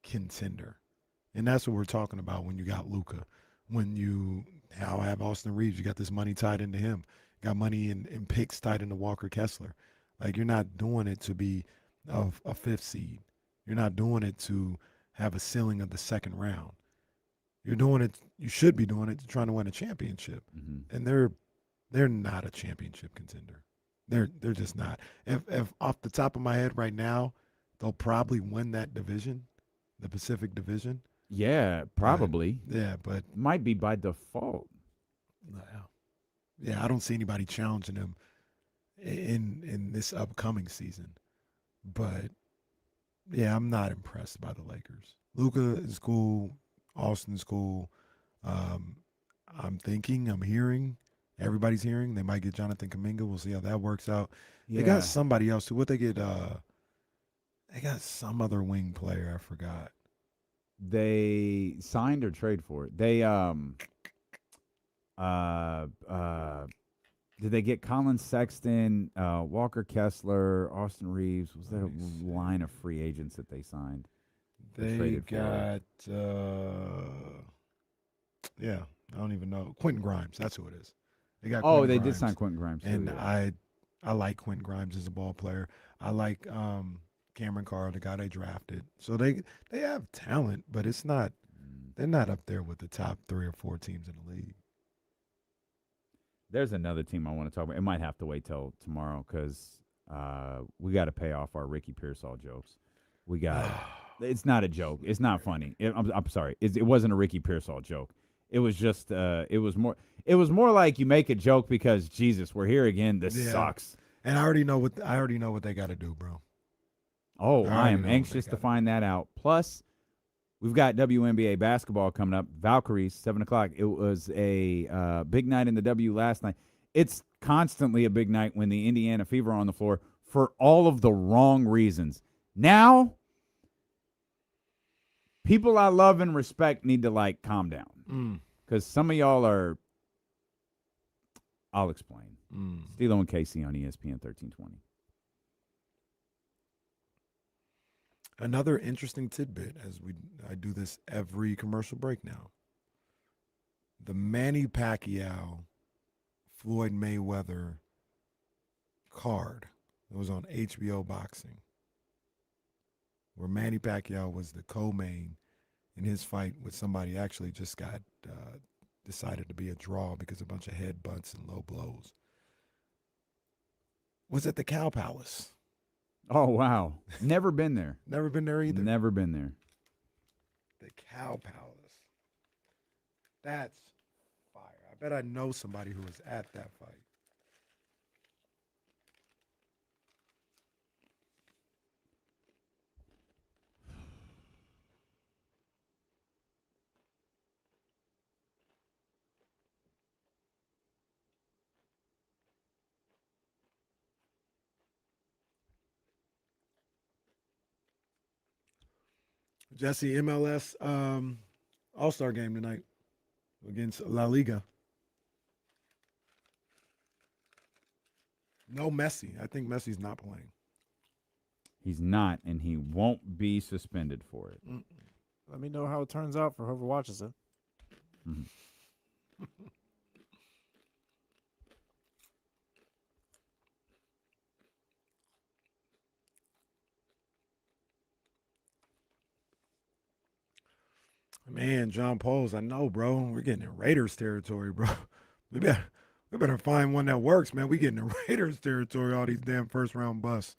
contender. And that's what we're talking about when you got Luka. When you now have Austin Reeves, you got this money tied into him. Got money and picks tied into Walker Kessler. Like, you're not doing it to be a fifth seed. You're not doing it to have a ceiling of the second round. You're doing it. You should be doing it to trying to win a championship. And they're not a championship contender. They're just not. If off the top of my head right now, they'll probably win that division, the Pacific Division. Yeah, probably. But might be by default. Yeah, I don't see anybody challenging them in this upcoming season. But yeah, I'm not impressed by the Lakers. Luka is cool. Austin's cool. I'm hearing, everybody's hearing they might get Jonathan Kuminga. We'll see how that works out. Yeah. They got somebody else too. What they get? They got some other wing player. I forgot. They signed or trade for it. They did they get Colin Sexton, Walker Kessler, Austin Reeves? Was there a line of free agents that they signed? They got yeah, I don't even know. Quentin Grimes, that's who it is. They got Oh, Quentin they Grimes. did sign Quentin Grimes too. And yeah. I like Quentin Grimes as a ball player. I like Cameron Carr, the guy they drafted. So they have talent, but it's not they're not up there with the top 3 or 4 teams in the league. There's another team I want to talk about. It might have to wait till tomorrow because we got to pay off our Ricky Pearsall jokes. We got it's not a joke. It's not funny. I'm sorry. It wasn't a Ricky Pearsall joke. It was just it was more like you make a joke because Jesus, we're here again. This sucks. And I already know what they got to do, bro. Oh, I am anxious to find that out. Plus, we've got WNBA basketball coming up. Valkyries, 7:00. It was a big night in the W last night. It's constantly a big night when the Indiana Fever are on the floor for all of the wrong reasons. Now, people I love and respect need to, calm down. Because some of y'all are, I'll explain. Stilo and Casey on ESPN 1320. Another interesting tidbit, as I do this every commercial break now. The Manny Pacquiao, Floyd Mayweather card that was on HBO Boxing. where Manny Pacquiao was the co-main in his fight with somebody actually just got decided to be a draw because a bunch of headbutts and low blows. Was at the Cow Palace. Oh, wow. Never been there. Never been there either. Never been there. The Cow Palace. That's fire. I bet I know somebody who was at that fight. Jesse, MLS All-Star game tonight against La Liga. No Messi. I think Messi's not playing. He's not, and he won't be suspended for it. Let me know how it turns out for whoever watches it. Mhm. Man, John Poles, I know, bro. We're getting in Raiders territory, bro. We better find one that works, man. We getting in Raiders territory, all these damn first-round busts.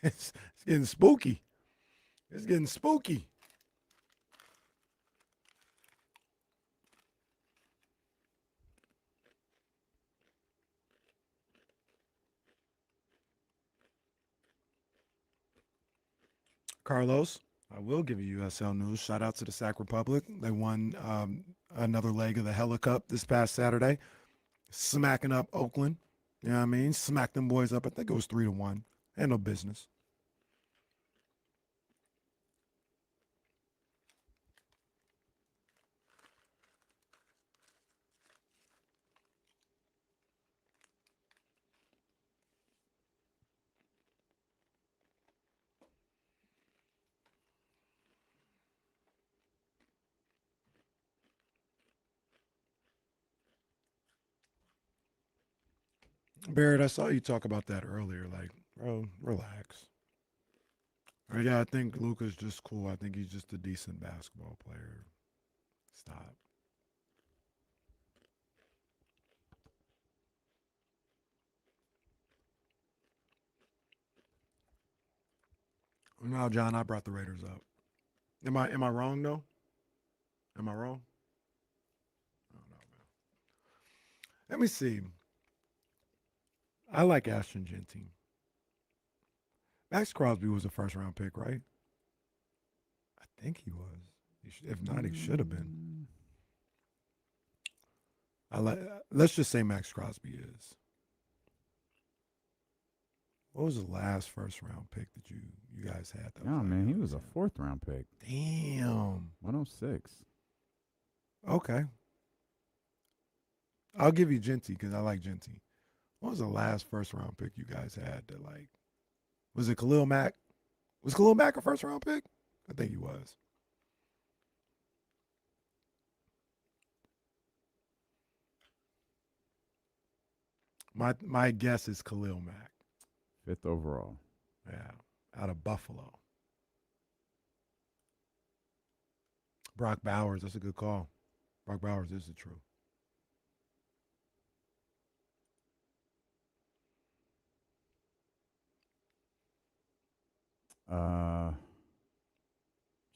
It's getting spooky. It's getting spooky. Carlos, I will give you USL news. Shout out to the Sac Republic. They won another leg of the Hella Cup this past Saturday, smacking up Oakland. You know what I mean? Smacked them boys up. I think it was 3-1. Ain't no business. Barrett, I saw you talk about that earlier. Like, bro, relax. Yeah, I think Luka's just cool. I think he's just a decent basketball player. Stop. No, John, I brought the Raiders up. Am I wrong though? Am I wrong? I don't know, man. Let me see. I like Ashton Genty. Max Crosby was a first-round pick, right? I think he was. If not, he should have been. Let's just say Max Crosby is. What was the last first-round pick that you guys had? Oh, man, he was a fourth-round pick. Damn. 106. Okay. I'll give you Genty because I like Genty. What was the last first-round pick you guys had that, like, was it Khalil Mack? Was Khalil Mack a first-round pick? I think he was. My guess is Khalil Mack. 5th overall. Yeah, out of Buffalo. Brock Bowers, that's a good call. Brock Bowers is the truth.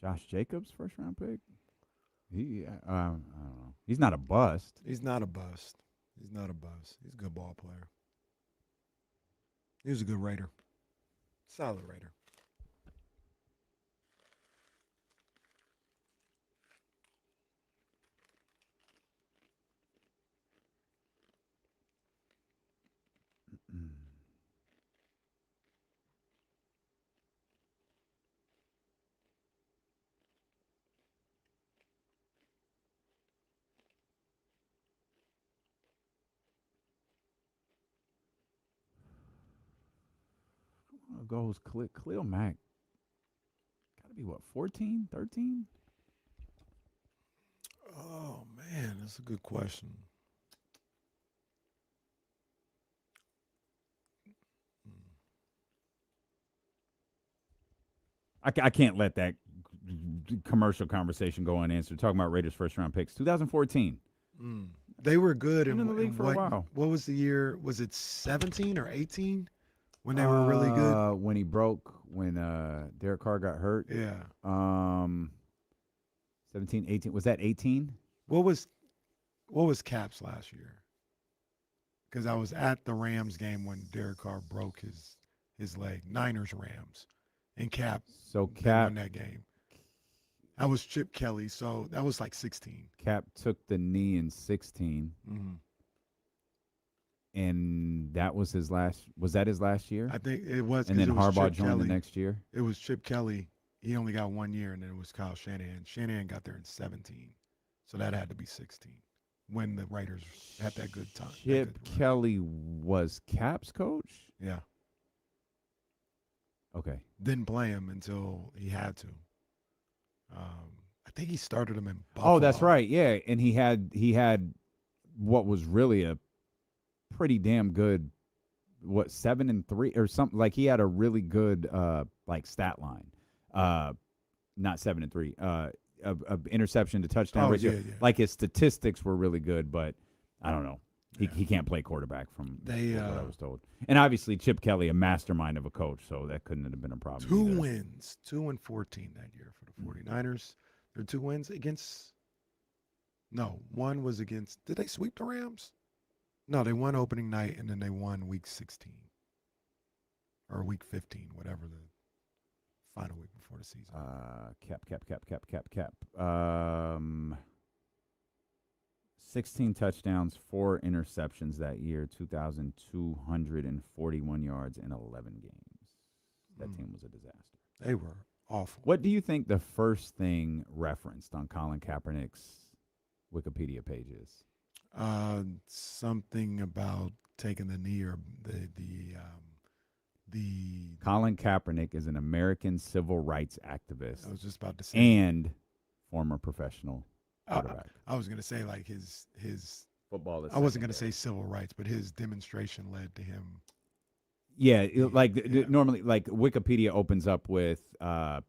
Josh Jacobs, first-round pick? I don't know. He's not a bust. He's not a bust. He's not a bust. He's a good ball player. He was a good Raider. Solid Raider. Goes Khalil Mack. Got to be, what, 14, 13? Oh, man, that's a good question. I can't let that commercial conversation go unanswered. Talking about Raiders first round picks, 2014. They were good Been in the league for a while. What was the year? Was it 17 or 18 when they were really good? When he broke, when Derek Carr got hurt. Yeah. 17, 18. Was that 18? What was Cap's last year? Because I was at the Rams game when Derek Carr broke his leg. Niners Rams, and Cap. So they Cap won that game. That was Chip Kelly, so that was like 16. Cap took the knee in 16, and that was his last. Was that his last year? I think it was. And then it was Harbaugh Chip joined Kelly. the next year. It was Chip Kelly. He only got 1 year, and then it was Kyle Shanahan. Shanahan got there in 17, so that had to be 16 when the Raiders had that good time. Chip Kelly was Cap's coach? Yeah. Okay. Didn't play him until he had to. I think he started him in Buffalo. Oh, that's right. Yeah, and he had what was really a pretty damn good 7-3 or something. Like he had a really good like stat line. Not 7-3. Interception to touchdown ratio. Yeah. Like his statistics were really good, but I don't know. He can't play quarterback from what I was told. And obviously Chip Kelly, a mastermind of a coach, so that couldn't have been a problem. 2 wins, 2-14 that year for the 49ers. There were 2 wins against. No, one was against. Did they sweep the Rams? No, they won opening night and then they won week 16 or week 15, whatever the final week before the season. Cap. 16 touchdowns, 4 interceptions that year, 2,241 yards in 11 games. That team was a disaster. They were awful. What do you think the first thing referenced on Colin Kaepernick's Wikipedia page is? Something about taking the knee or the Colin Kaepernick is an American civil rights activist. I was just about to say. And former professional quarterback. I was going to say like his football. I wasn't going to say civil rights, but his demonstration led to him. Yeah, normally, like Wikipedia opens up with Al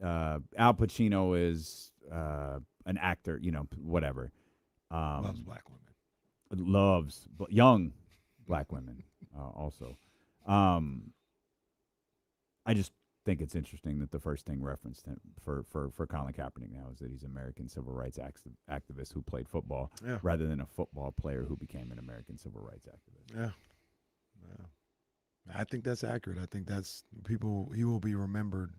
Pacino is an actor, whatever. Loves black women. Loves young black women also. I just think it's interesting that the first thing referenced him for Colin Kaepernick now is that he's an American civil rights activist who played football rather than a football player who became an American civil rights activist. Yeah. I think that's accurate. I think that's he will be remembered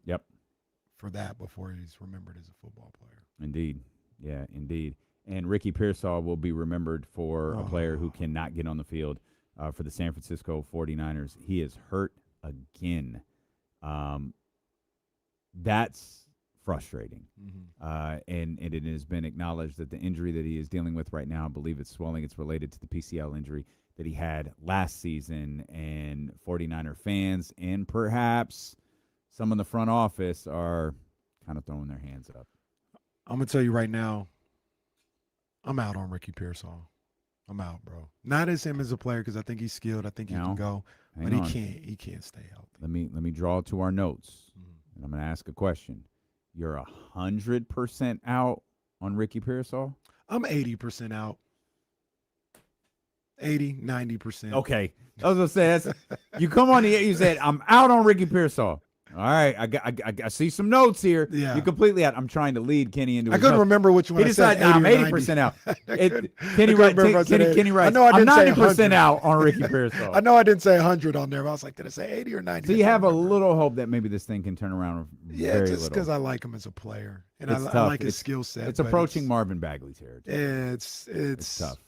for that before he's remembered as a football player. Indeed. Yeah, indeed. And Ricky Pearsall will be remembered for a player who cannot get on the field for the San Francisco 49ers. He is hurt again. That's frustrating. And it has been acknowledged that the injury that he is dealing with right now, I believe it's swelling. It's related to the PCL injury that he had last season. And 49er fans and perhaps some in the front office are kind of throwing their hands up. I'm going to tell you right now, I'm out on Ricky Pearsall. I'm out, bro. Not as him as a player because I think he's skilled. I think he can go, but he can't stay healthy. Let me draw to our notes, and I'm going to ask a question. You're 100% out on Ricky Pearsall? I'm 80% out. 90%. Okay. I was going to say, you come on the air, you said, I'm out on Ricky Pearsall. All right, I see some notes here. Yeah. You completely out. I'm trying to lead Kenny into his I couldn't notes. remember which one he I said. I'm 80% out. Kenny writes, I know I I'm didn't say 90% out on Ricky Pearsall. I know I didn't say 100 on there, but I was like, did I say 80 or 90? So you have a little hope that maybe this thing can turn around. Yeah, just because I like him as a player. And I like his skill set. It's approaching Marvin Bagley territory. It's tough.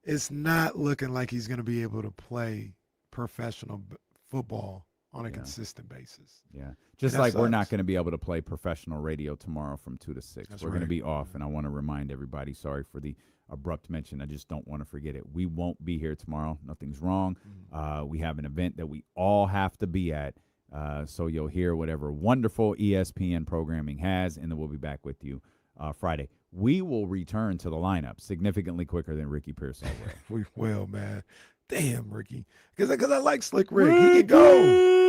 It's not looking like he's going to be able to play professional football on a consistent basis. Yeah. Just like we're not going to be able to play professional radio tomorrow from 2 to 6. We're going to be off, and I want to remind everybody, sorry for the abrupt mention. I just don't want to forget it. We won't be here tomorrow. Nothing's wrong. We have an event that we all have to be at, so you'll hear whatever wonderful ESPN programming has, and then we'll be back with you Friday. We will return to the lineup significantly quicker than Ricky Pearsall will. We will, man. Damn, Ricky. Because I like Slick Rick. He can go.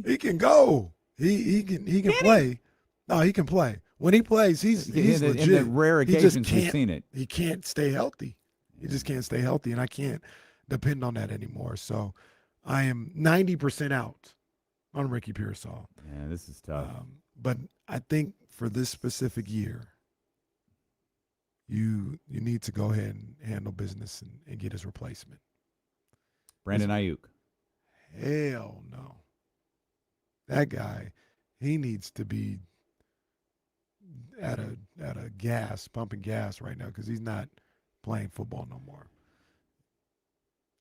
He can go. He can play. No, he can play. When he plays, he's legit. In the rare He just occasions we've can't- seen it. He can't stay healthy. He just can't stay healthy, and I can't depend on that anymore. So I am 90% out on Ricky Pearsall. Yeah, this is tough. But I think for this specific year, you need to go ahead and handle business and get his replacement. Brandon Ayuk. Hell no. That guy, he needs to be at a pumping gas right now because he's not playing football no more.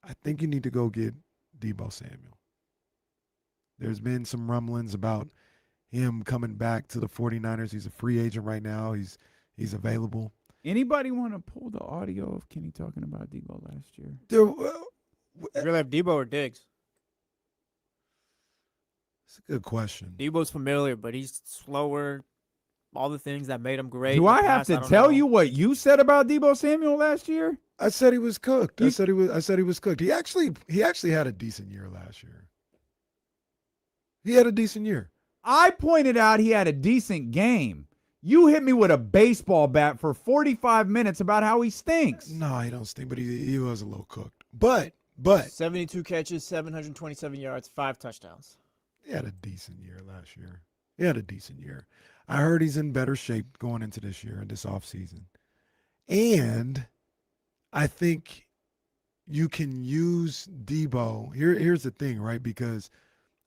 I think you need to go get Deebo Samuel. There's been some rumblings about him coming back to the 49ers. He's a free agent right now. He's available. Anybody want to pull the audio of Kenny talking about Deebo last year? You really have Deebo or Diggs? It's a good question. Debo's familiar, but he's slower. All the things that made him great. Do I have to tell you what you said about Deebo Samuel last year? I said he was cooked. I said he was cooked. He actually had a decent year last year. He had a decent year. I pointed out he had a decent game. You hit me with a baseball bat for 45 minutes about how he stinks. No, he don't stink, but he was a little cooked. But 72 catches, 727 yards, 5 touchdowns. he had a decent year last year. He had a decent year. I heard he's in better shape going into this year and this offseason. And I think you can use Deebo. Here's the thing, right? Because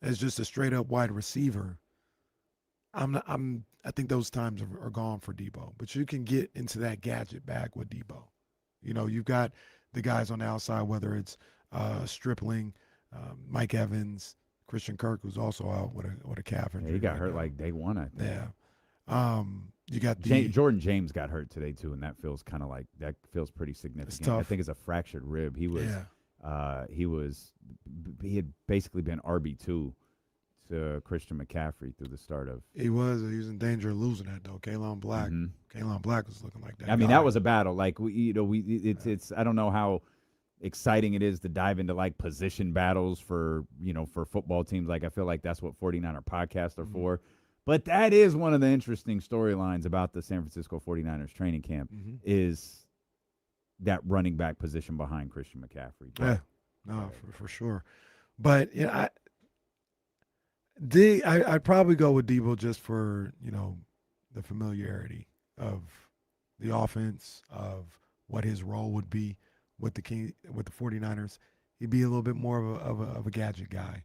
as just a straight up wide receiver, I think those times are gone for Deebo. But you can get into that gadget bag with Deebo. You know, you've got the guys on the outside, whether it's Stripling, Mike Evans, Christian Kirk, who's also out with a calf injury. Yeah, he got right hurt now. like day one, I think. Yeah. You got Jordan James got hurt today too, and that feels pretty significant. tough. I think it's a fractured rib. He had basically been RB2 to Christian McCaffrey through the start of. He was in danger of losing that though. Kalen Black. Mhm. Kalen Black was looking like that. I mean, guy. that was a battle. Like it's I don't know how exciting it is to dive into like position battles for football teams. Like I feel like that's what 49er podcasts are for. But that is one of the interesting storylines about the San Francisco 49ers training camp is that running back position behind Christian McCaffrey. Yeah, no, for sure. But I'd probably go with Deebo just for the familiarity of the offense, of what his role would be with the 49ers. He'd be a little bit more of a gadget guy.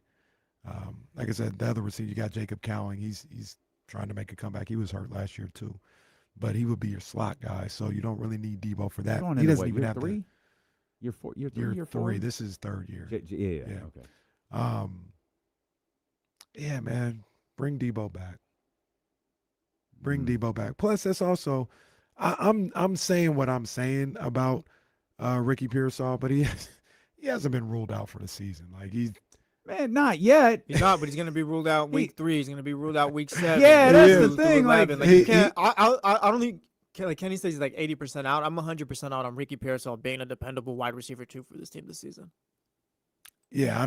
Like I said, the other receiver, you got Jacob Cowing. He's trying to make a comeback. He was hurt last year too, but he would be your slot guy. So you don't really need Deebo for that. He doesn't even have to. Year three. This is third year. Yeah. Okay. Yeah, man. Bring Deebo back. Bring Deebo back. Plus, that's also, I'm saying what I'm saying about Ricky Pearsall, but he hasn't been ruled out for the season. Like Man, not yet. He's not, but he's going to be ruled out week 3. He's going to be ruled out week 7. Yeah, that's the Through thing. 11. Like, you can't. I don't think. Like Kenny says, he's like 80% out. I'm 100% out on Ricky Pearsall being a dependable wide receiver 2 for this team this season. Yeah,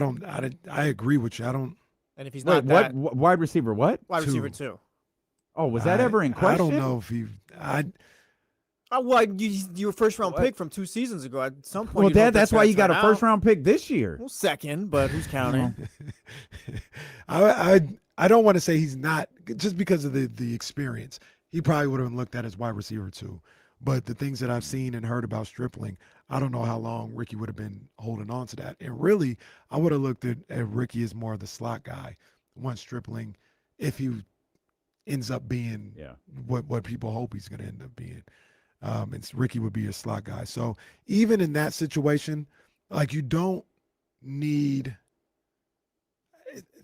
I agree with you. I don't. And if he's wait, not what wide receiver? What wide receiver 2? Oh, was that ever in question? I don't know if he. Well, you were first round pick from 2 seasons ago. At some point, Well, that's why you got a first round pick this year. Well, second, but who's counting? I don't want to say he's not just because of the experience. He probably would have been looked at as wide receiver too. But the things that I've seen and heard about Stripling, I don't know how long Ricky would have been holding on to that. And really, I would have looked at Ricky as more of the slot guy once Stripling, if he ends up being what people hope he's going to end up being. Ricky would be a slot guy. So even in that situation, like you don't need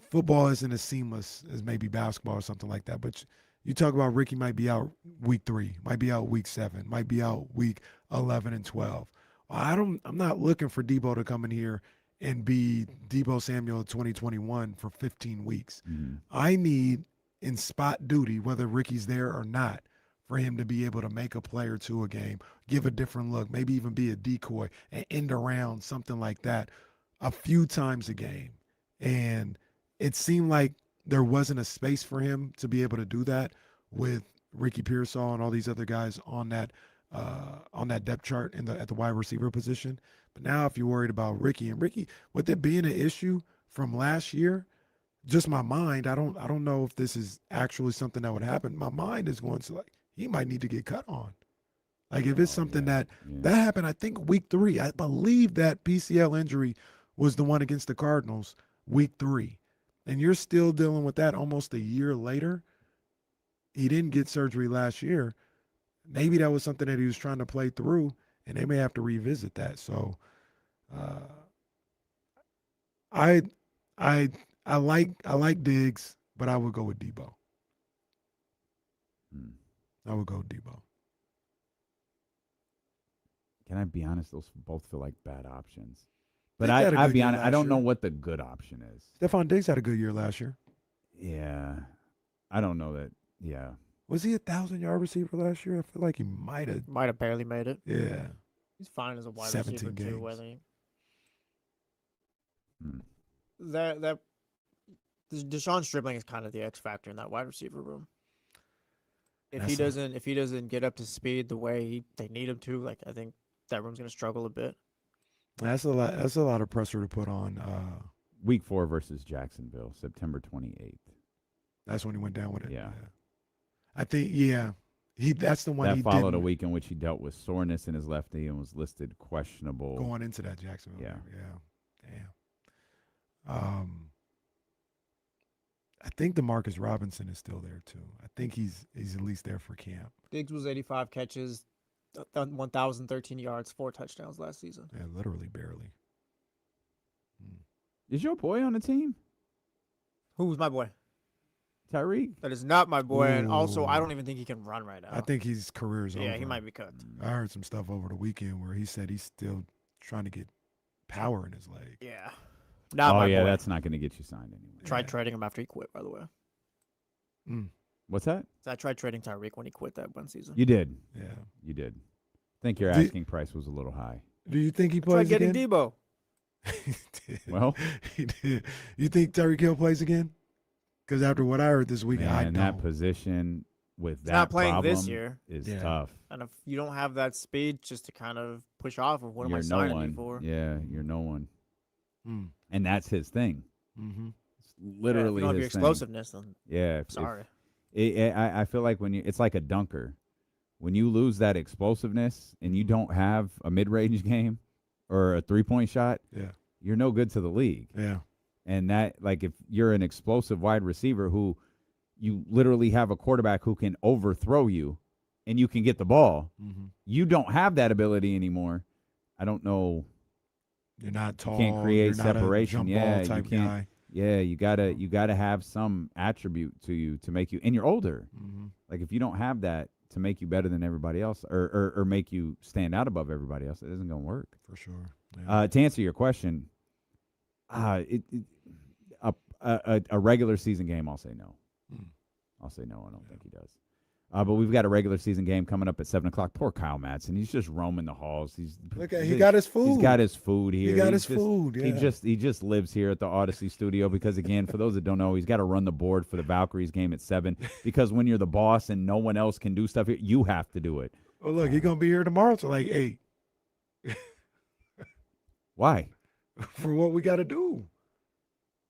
football isn't as seamless as maybe basketball or something like that. But you talk about Ricky might be out week 3, might be out week 7, might be out week 11 and 12. I'm not looking for Deebo to come in here and be Deebo Samuel 2021 for 15 weeks. I need in spot duty, whether Ricky's there or not, for him to be able to make a play or two a game, give a different look, maybe even be a decoy, and end around, something like that, a few times a game. And it seemed like there wasn't a space for him to be able to do that with Ricky Pearsall and all these other guys on that depth chart at the wide receiver position. But now if you're worried about Ricky, with it being an issue from last year, just my mind, I don't know if this is actually something that would happen. My mind is going to he might need to get cut on. Like if it's something that happened, I think week 3. I believe that PCL injury was the one against the Cardinals week 3. And you're still dealing with that almost a year later. He didn't get surgery last year. Maybe that was something that he was trying to play through, and they may have to revisit that. So I like Diggs, but I would go with Debo. I would go with Debo. Can I be honest? Those both feel like bad options. But I'll be honest, I don't know what the good option is. Stephon Diggs had a good year last year. Yeah. I don't know that. Yeah. Was he 1,000-yard receiver last year? I feel like he might have barely made it. Yeah. He's fine as a wide receiver too. I think. That Deshaun's dribbling is kind of the X factor in that wide receiver room. If he doesn't get up to speed the way they need him to, I think that room's gonna struggle a bit. That's a lot of pressure to put on. Week 4 versus Jacksonville, September 28th. That's when he went down with it. Yeah. I think, that's the one that he followed a week in which he dealt with soreness in his left knee and was listed questionable. Going into that Jacksonville. Yeah. Damn. I think DeMarcus Robinson is still there too. I think he's at least there for camp. Diggs was 85 catches, 1,013 yards, 4 touchdowns last season. Yeah, literally barely. Is your boy on the team? Who's my boy? Tyreek? That is not my boy. Ooh. And also, I don't even think he can run right now. I think his career's over. Yeah, he might be cut. I heard some stuff over the weekend where he said he's still trying to get power in his leg. Yeah. Not my boy. That's not going to get you signed anyway. Tried trading him after he quit, by the way. What's that? So I tried trading Tyreek when he quit that one season. You did. Yeah. You did. I think your asking price was a little high. Do you think he Tried plays getting again? Debo. He did. Well, he did. You think Tyreek Hill plays again? Because after what I heard this weekend, I in don't. that position with He's that not playing problem this year. is tough. And if you don't have that speed just to kind of push off of what am I You're signing no you one. for? Yeah, you're no one. Mm. And that's his thing. Mm-hmm. It's literally if you don't have your his thing. explosiveness, then Yeah. sorry. I feel like it's like a dunker. When you lose that explosiveness and you don't have a mid-range game or a three-point shot, you're no good to the league. Yeah. And that, if you're an explosive wide receiver who you literally have a quarterback who can overthrow you and you can get the ball, you don't have that ability anymore. I don't know. You're not tall. You can't create you're not separation. a jump ball You type can't. guy. Yeah, you gotta have some attribute to you to make you, and you're older. Like if you don't have that to make you better than everybody else, or make you stand out above everybody else, it isn't gonna work. For sure. Yeah. To answer your question, a regular season game, I'll say no. I'll say no. I don't think he does. But we've got a regular season game coming up at 7:00. Poor Kyle Madson. He's just roaming the halls. He got his food. He's got his food here. He got his food. Yeah. He just lives here at the Odyssey studio because, again, for those that don't know, he's got to run the board for the Valkyries game at 7 because when you're the boss and no one else can do stuff here, you have to do it. Well, look, he's gonna be here tomorrow till 8. Why? For what we got to do.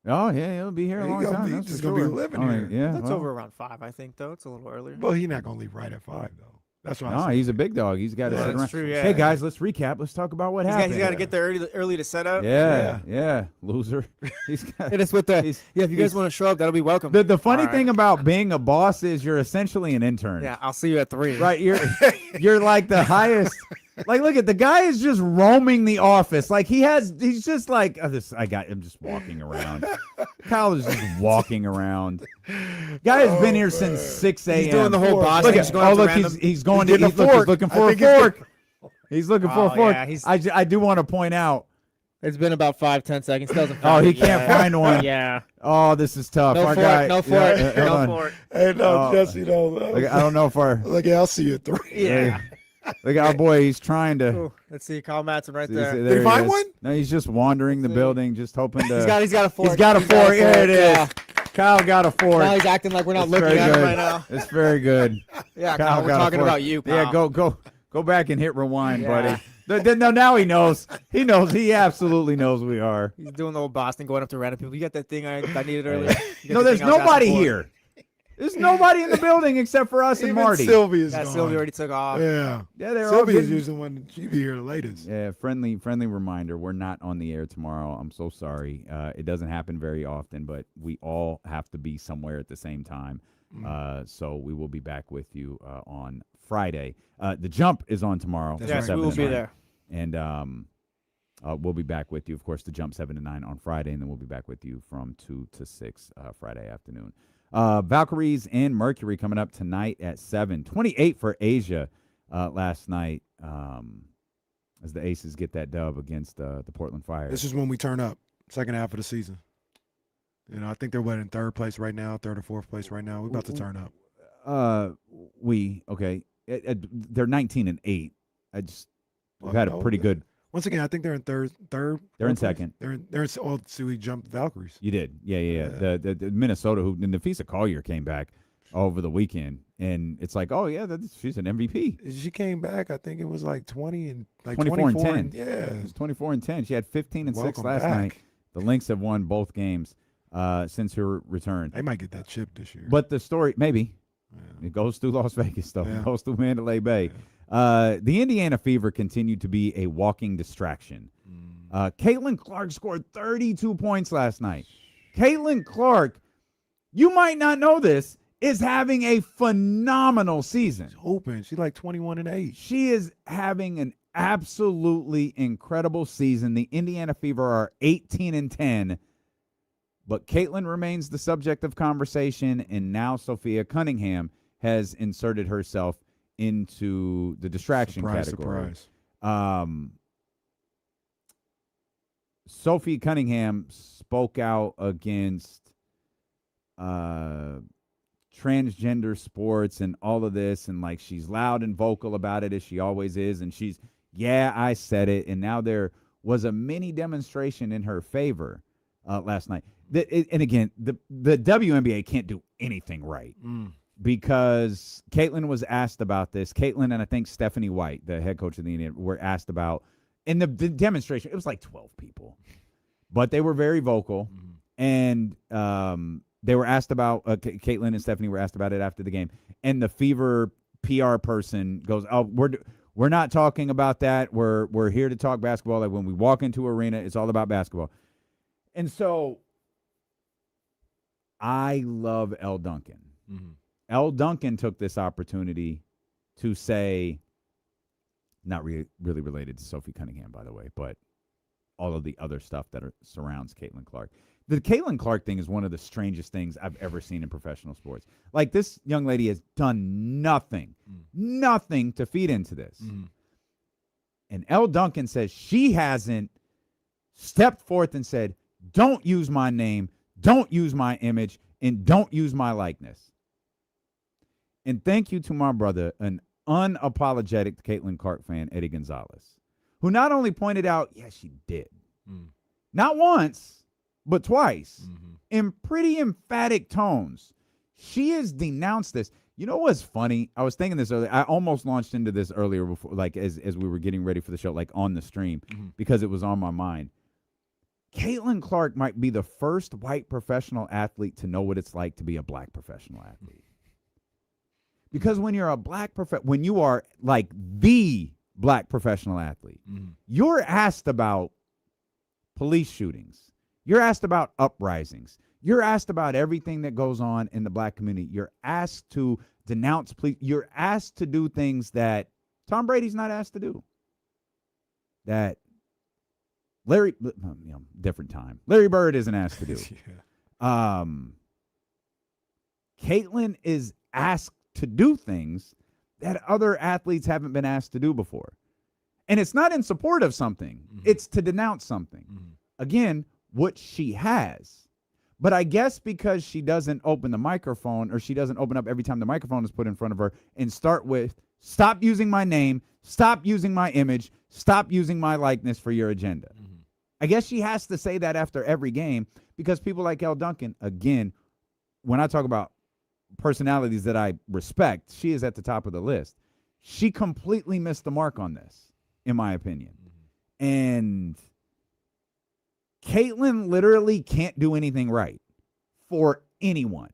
Oh yeah, he'll be here a long time. He's just gonna be living here. Yeah, That's over around 5, I think, though. It's a little earlier. Well, he's not gonna leave right at 5 though. That's why. No, he's a big dog. He's got to sit around. True, yeah. Hey guys, let's recap. Let's talk about what happened. He's got to get there early to set up. Yeah, loser. He's got. Hit us with the. If you guys want to show up, that'll be welcome. The funny thing about being a boss is you're essentially an intern. Yeah, I'll see you at 3. Right, you're like the highest. Like, look at the guy is just roaming the office. Like he's just like I'm just walking around. Kyle is just walking around. Guy has been here since 6 a.m. He's doing the whole boss. Look, he's going to he's looking for a fork. He's looking for a fork. Yeah, I do want to point out. It's been about 5-10 seconds. He doesn't Oh, he can't find one. Yeah. Oh, this is tough. No Our fork. guy, No fork. No fork. Hey, no, Jesse, no. Look, I don't know if our. Look, I'll see you at 3. Yeah. Look at our boy. He's trying to. Ooh, let's see Kyle Madson right See, there. there Did he find is. one? No, he's just wandering the building, just hoping to. He's got a fork. He's got a fork. Here it is. Yeah. Kyle got a fourth. Now he's acting like we're not It's looking very at him good. right now. It's very good. Yeah, Kyle Kyle, we're got a talking fourth. about you, pal. Yeah, go back and hit rewind, Yeah. buddy. No, now he knows. He knows. He absolutely knows we are. He's doing the old Boston, going up to random people. You got that thing I needed earlier? You got No, the there's thing I was nobody asking for? here. There's nobody in the building except for us and Even Marty. Sylvia's Yeah, gone. Sylvia already took off. Yeah. Yeah, they're all Sylvia's getting- usually the one. She be here the latest. Yeah, friendly reminder. We're not on the air tomorrow. I'm so sorry. It doesn't happen very often, but we all have to be somewhere at the same time. So we will be back with you on Friday. The Jump is on tomorrow. That's Yes, right. we 7 will to be 9. there. And we'll be back with you. Of course, The Jump 7 to 9 on Friday, and then we'll be back with you from 2 to 6 Friday afternoon. Valkyries and Mercury coming up tonight at 7. 28 for Asia last night as the Aces get that dub against the Portland Fire. This is when we turn up. Second half of the season. I think they're in third place right now, third or fourth place right now. We're about to turn up. They're 19-8. We've had a pretty good. Once again, I think they're in third. They're in fourth place. second. They're so we jumped Valkyries. You did, yeah. The Minnesota who Nafisa Collier came back over the weekend, and it's like, oh yeah, she's an MVP. She came back. I think it was like 20 and like 24 and 10. Yeah, It was 24 and 10. She had 15 and 6 Welcome last back. night. The Lynx have won both games since her return. They might get that chip this year. But the story, maybe, Yeah. it goes through Las Vegas, though. Yeah. It goes through Mandalay Bay. The Indiana Fever continued to be a walking distraction. Caitlin Clark scored 32 points last night. Caitlin Clark, you might not know this, is having a phenomenal season. Open. She's like 21 and 8. She is having an absolutely incredible season. The Indiana Fever are 18 and 10, but Caitlin remains the subject of conversation, and now Sophia Cunningham has inserted herself into the distraction category. Surprise. Sophie Cunningham spoke out against transgender sports and all of this, and like she's loud and vocal about it as she always is, and she's, yeah, I said it, and now there was a mini demonstration in her favor last night. And again, the WNBA can't do anything right. Because Caitlin was asked about this. Caitlin and I think Stephanie White, the head coach of the Indiana, were asked about in the demonstration. It was like 12 people, but they were very vocal, and they were asked about. Caitlin and Stephanie were asked about it after the game, and the Fever PR person goes, "Oh, we're not talking about that. We're here to talk basketball. Like when we walk into arena, it's all about basketball." And so, I love Elle Duncan. Elle Duncan took this opportunity to say, not really related to Sophie Cunningham, by the way, but all of the other stuff that surrounds Caitlin Clark. The Caitlin Clark thing is one of the strangest things I've ever seen in professional sports. Like, this young lady has done nothing to feed into this. And Elle Duncan says she hasn't stepped forth and said, don't use my name, don't use my image, and don't use my likeness. And thank you to my brother, an unapologetic Caitlin Clark fan, Eddie Gonzalez, who not only pointed out, yeah, she did. Not once, but twice, in pretty emphatic tones. She has denounced this. You know what's funny? I was thinking this earlier. I almost launched into this earlier before, like as we were getting ready for the show, like on the stream, because it was on my mind. Caitlin Clark might be the first white professional athlete to know what it's like to be a black professional athlete. Because when you're a when you are like the black professional athlete, you're asked about police shootings. You're asked about uprisings. You're asked about everything that goes on in the black community. You're asked to denounce police. You're asked to do things that Tom Brady's not asked to do. That Larry, different time. Larry Bird isn't asked to do. Caitlin is asked to do things that other athletes haven't been asked to do before. And it's not in support of something. It's to denounce something. Again, what she has. But I guess because she doesn't open the microphone, or she doesn't open up every time the microphone is put in front of her and start with, stop using my name, stop using my image, stop using my likeness for your agenda. I guess she has to say that after every game because people like Elle Duncan, again, when I talk about personalities that I respect, she is at the top of the list. She completely missed the mark on this, in my opinion. And Caitlin literally can't do anything right for anyone.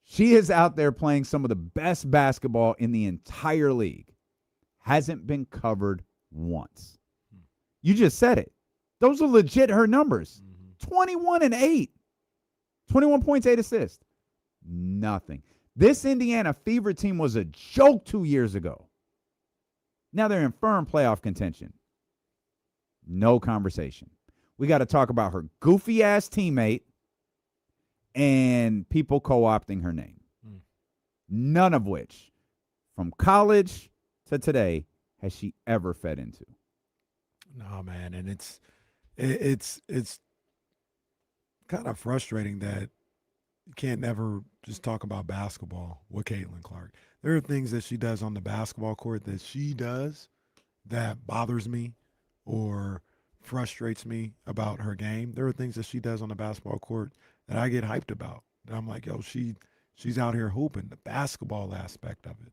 She is out there playing some of the best basketball in the entire league. Hasn't been covered once. You just said it. Those are legit her numbers. 21 and 8. 21 points, 8 assists. Nothing. This Indiana Fever team was a joke 2 years ago. Now they're in firm playoff contention. No conversation. We got to talk about her goofy-ass teammate and people co-opting her name. None of which, from college to today, has she ever fed into. No, man, and it's kind of frustrating that you can't never just talk about basketball with Caitlin Clark. There are things that she does on the basketball court that she does that bothers me or frustrates me about her game. There are things that she does on the basketball court that I get hyped about. And I'm like, yo, she's out here hooping, the basketball aspect of it.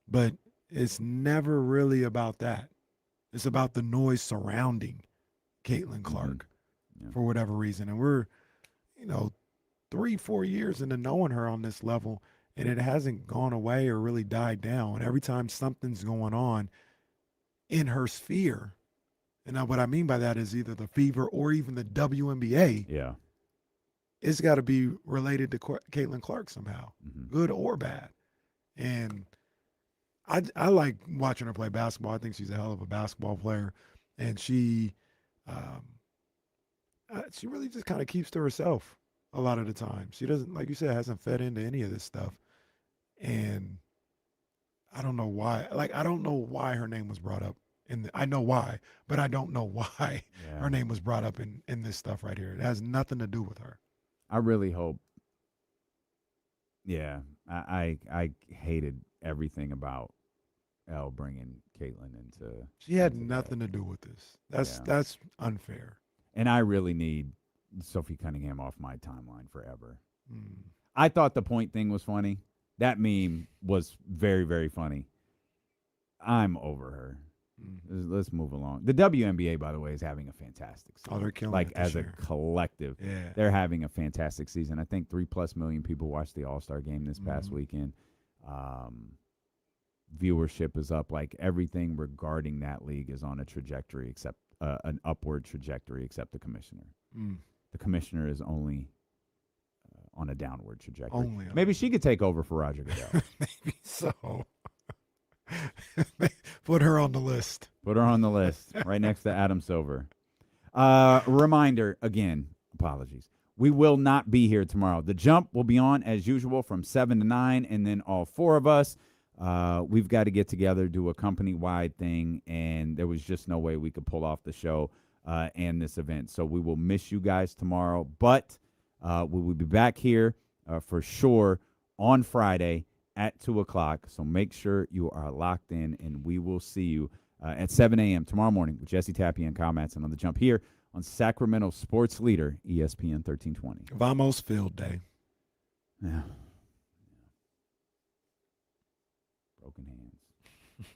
But it's never really about that. It's about the noise surrounding Caitlin Clark for whatever reason. And we're, 3-4 years into knowing her on this level, and it hasn't gone away or really died down. Every time something's going on in her sphere, and now what I mean by that is either the Fever or even the WNBA. Yeah. It's got to be related to Caitlin Clark somehow, good or bad. And I like watching her play basketball. I think she's a hell of a basketball player, and she really just kind of keeps to herself a lot of the time. She doesn't, like you said, hasn't fed into any of this stuff, and I don't know why. Like, I don't know why her name was brought up. I know why, but I don't know why her name was brought up in this stuff right here. It has nothing to do with her. I really hope. Yeah, I hated everything about Elle bringing Caitlin into. She had nothing to do with this. That's unfair. And I really need Sophie Cunningham off my timeline forever. I thought the point thing was funny. That meme was very, very funny. I'm over her. Let's move along. The WNBA, by the way, is having a fantastic season. Oh, they're killing like it this as year. a collective. Yeah. They're having a fantastic season. I think 3+ million people watched the All-Star game this past weekend. Viewership is up. Like everything regarding that league is on a trajectory, except an upward trajectory, except the commissioner. The commissioner is only on a downward trajectory. Maybe she could take over for Roger Goodell. Maybe so. Put her on the list. Put her on the list, right next to Adam Silver. Reminder, again, apologies. We will not be here tomorrow. The Jump will be on, as usual, from 7 to 9, and then all four of us, we've got to get together, do a company-wide thing, and there was just no way we could pull off the show and this event. So we will miss you guys tomorrow, but we will be back here for sure on Friday at 2 o'clock. So make sure you are locked in, and we will see you at 7 a.m. tomorrow morning with Jesse Tapia and Kyle Madson on The Jump here on Sacramento Sports Leader, ESPN 1320. Vamos Field Day. Yeah. Broken hands.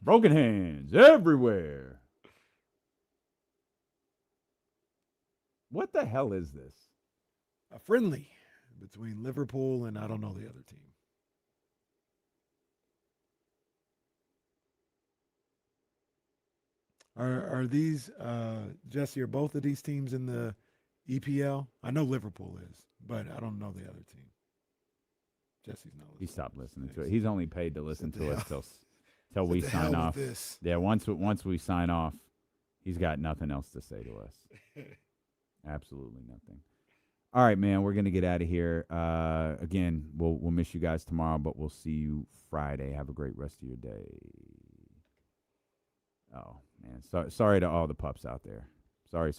Broken hands everywhere. What the hell is this? A friendly between Liverpool and I don't know the other team. Are these, Jesse, are both of these teams in the EPL? I know Liverpool is, but I don't know the other team. Jesse's not listening. He stopped listening to it. He's only paid to listen to us till we the sign hell off. with this. Yeah, once we sign off, he's got nothing else to say to us. Absolutely nothing. All right, man, we're going to get out of here. Again, we'll miss you guys tomorrow, but we'll see you Friday. Have a great rest of your day. Oh, man. Sorry to all the pups out there. Sorry.